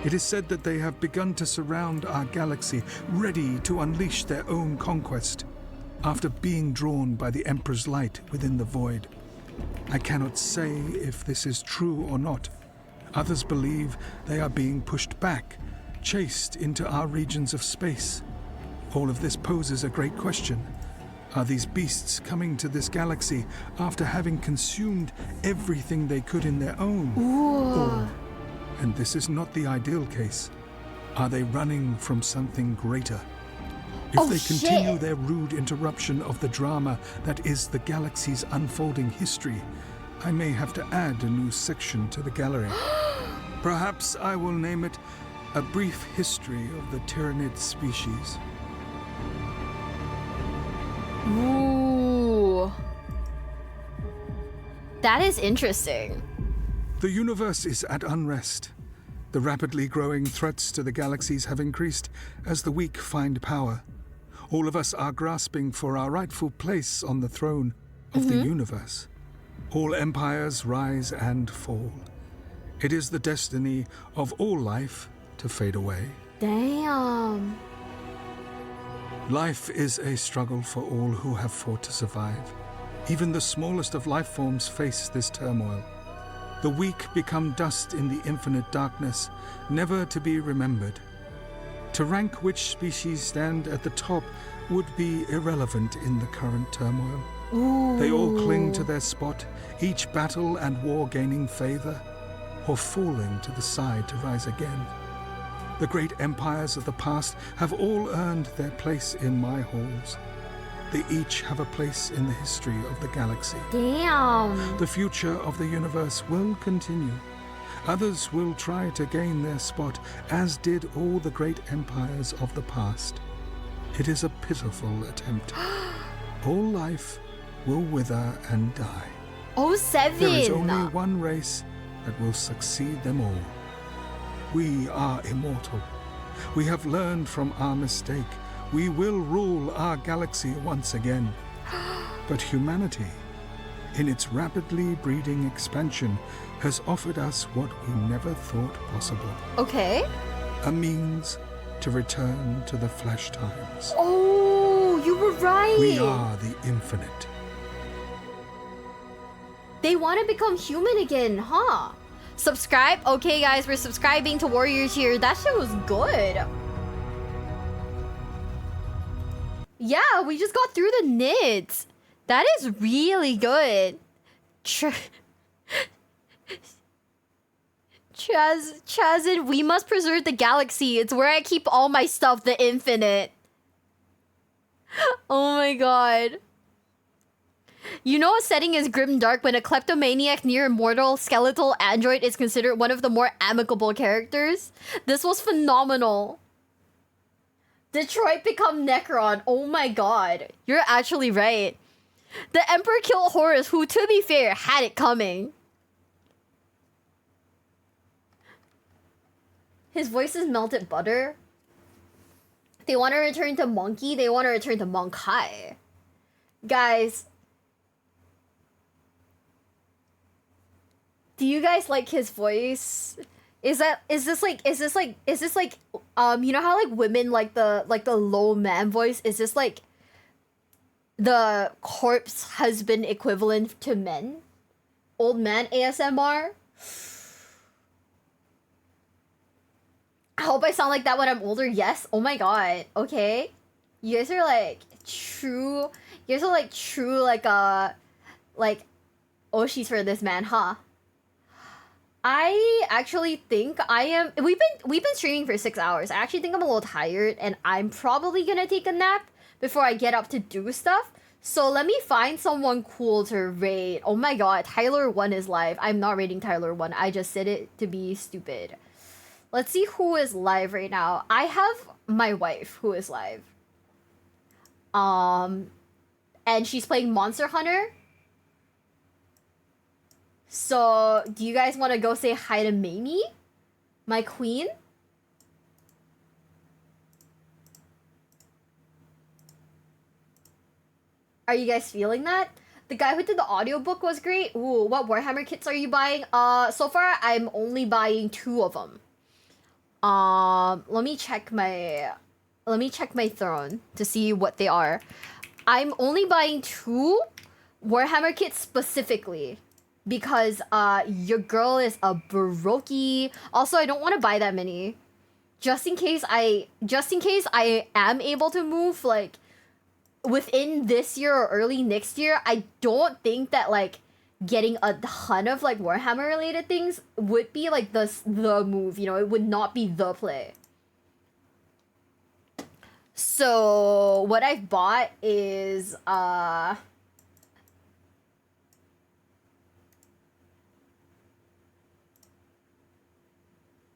It is said that they have begun to surround our galaxy, ready to unleash their own conquest, after being drawn by the Emperor's light within the void. I cannot say if this is true or not. Others believe they are being pushed back, chased into our regions of space. All of this poses a great question. Are these beasts coming to this galaxy after having consumed everything they could in their own? Or, and this is not the ideal case, are they running from something greater? If they continue their rude interruption of the drama that is the galaxy's unfolding history, I may have to add a new section to the gallery. Perhaps I will name it A Brief History of the Tyrannid Species. Ooh. That is interesting. The universe is at unrest. The rapidly growing threats to the galaxies have increased as the weak find power. All of us are grasping for our rightful place on the throne of the universe. All empires rise and fall. It is the destiny of all life to fade away. Damn. Life is a struggle for all who have fought to survive. Even the smallest of life forms face this turmoil. The weak become dust in the infinite darkness, never to be remembered. To rank which species stand at the top would be irrelevant in the current turmoil. Ooh. They all cling to their spot, each battle and war gaining favor, or falling to the side to rise again. The great empires of the past have all earned their place in my halls. They each have a place in the history of the galaxy. Damn. The future of the universe will continue. Others will try to gain their spot, as did all the great empires of the past. It is a pitiful attempt. All life will wither and die. Oh, 7. There is only one race that will succeed them all. We are immortal. We have learned from our mistake. We will rule our galaxy once again. But humanity, in its rapidly breeding expansion, has offered us what we never thought possible. Okay. A means to return to the flesh times. Oh, you were right. We are the infinite. They want to become human again, huh? Subscribe? Okay, guys, we're subscribing to Warriors here. That shit was good. Yeah, we just got through the nits. That is really good. Chazin, we must preserve the galaxy. It's where I keep all my stuff, the infinite. Oh my god. You know a setting is grim dark when a kleptomaniac near immortal skeletal android is considered one of the more amicable characters? This was phenomenal. Detroit become Necron. Oh my god. You're actually right. The Emperor killed Horus, who, to be fair, had it coming. His voice is melted butter. They want to return to Monkey. They want to return to Monkai. Guys. Do you guys like his voice? Is this like you know how like women like the low man voice? Is this like the corpse husband equivalent to men? Old man ASMR? I hope I sound like that when I'm older. Yes. Oh my god. Okay. You guys are like true. You guys are like true like Oshis for this man, huh? I actually think I am. We've been streaming for 6 hours. I actually think I'm a little tired, and I'm probably gonna take a nap before I get up to do stuff. So let me find someone cool to raid. Oh my god, Tyler 1 is live. I'm not raiding Tyler 1. I just said it to be stupid. Let's see who is live right now. I have my wife who is live. And she's playing Monster Hunter. So, do you guys want to go say hi to Mamie? My queen? Are you guys feeling that? The guy who did the audiobook was great. Ooh, what Warhammer kits are you buying? So far I'm only buying 2 of them. Let me check my throne to see what they are. I'm only buying 2 Warhammer kits specifically. Because your girl is a brokey. Also, I don't want to buy that many. Just in case I am able to move like within this year or early next year, I don't think that like getting a ton of like Warhammer related things would be like the move, you know, it would not be the play. So what I've bought is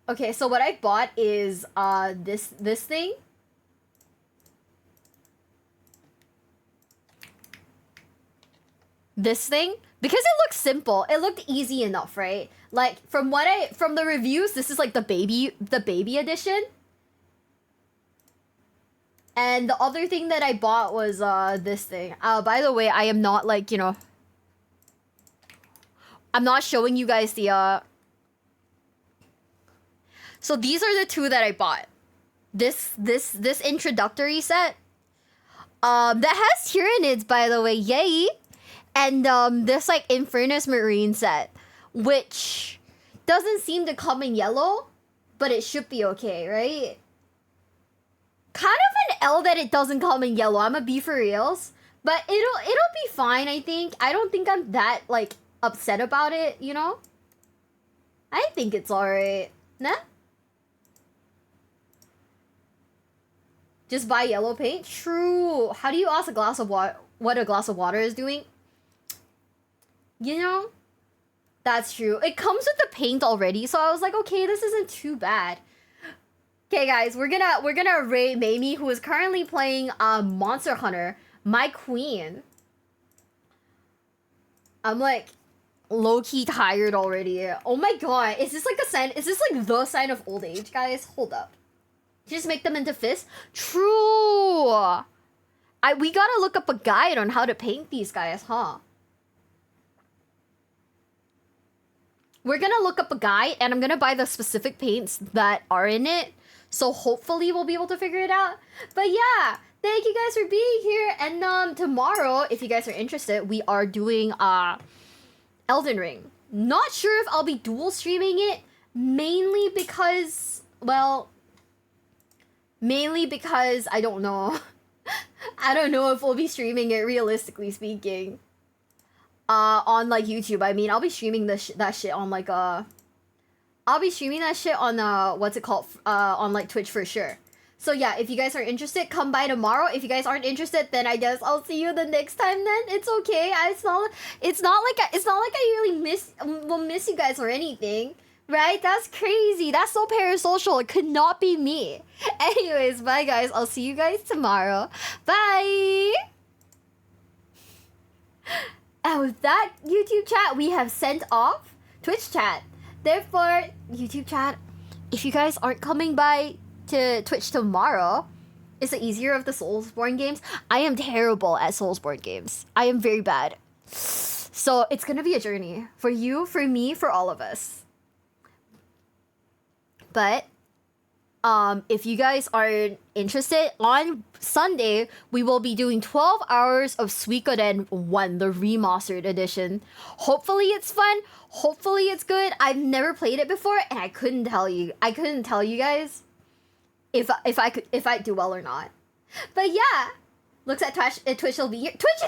okay, so what I bought is this thing. This thing, because it looks simple, it looked easy enough, right? Like from the reviews, this is like the baby edition. And the other thing that I bought was this thing. By the way, I am not like, you know, I'm not showing you guys the So these are the two that I bought. This introductory set that has Tyranids, by the way, yay. And this like Infernus Marine set, which doesn't seem to come in yellow, but it should be okay, right? Kind of an L that it doesn't come in yellow. I'm gonna be for reals, but it'll be fine. I think. I don't think I'm that like upset about it. You know. I think it's alright. Nah. Just buy yellow paint. True. How do you ask a glass of water what a glass of water is doing? You know. That's true. It comes with the paint already, so I was like, okay, this isn't too bad. Okay, guys, we're gonna rate Mamie, who is currently playing Monster Hunter, my queen. I'm like low-key tired already. Oh my god, is this like a sign? Is this like the sign of old age, guys? Hold up. Just make them into fists. True. We gotta look up a guide on how to paint these guys, huh? We're gonna look up a guide, and I'm gonna buy the specific paints that are in it. So hopefully we'll be able to figure it out. But yeah, thank you guys for being here. And tomorrow, if you guys are interested, we are doing Elden Ring. Not sure if I'll be dual streaming it, mainly because I don't know. I don't know if we'll be streaming it, realistically speaking. On like YouTube. I mean, I'll be streaming that shit on like I'll be streaming that shit on what's it called, on like Twitch for sure. So yeah, if you guys are interested, come by tomorrow. If you guys aren't interested, then I guess I'll see you the next time. Then it's okay. It's not like I really will miss you guys or anything, right? That's crazy. That's so parasocial. It could not be me. Anyways, bye guys. I'll see you guys tomorrow. Bye. And with that, YouTube chat, we have sent off Twitch chat. Therefore, YouTube chat, if you guys aren't coming by to Twitch tomorrow, is it easier of the Soulsborne games? I am terrible at Soulsborne games. I am very bad. So it's gonna be a journey for you, for me, for all of us. But if you guys are interested, on Sunday we will be doing 12 hours of Suikoden 1, the remastered edition. Hopefully it's fun. Hopefully it's good. I've never played it before, and I couldn't tell you guys if I do well or not. But yeah, looks at Twitch will be here. Twitch is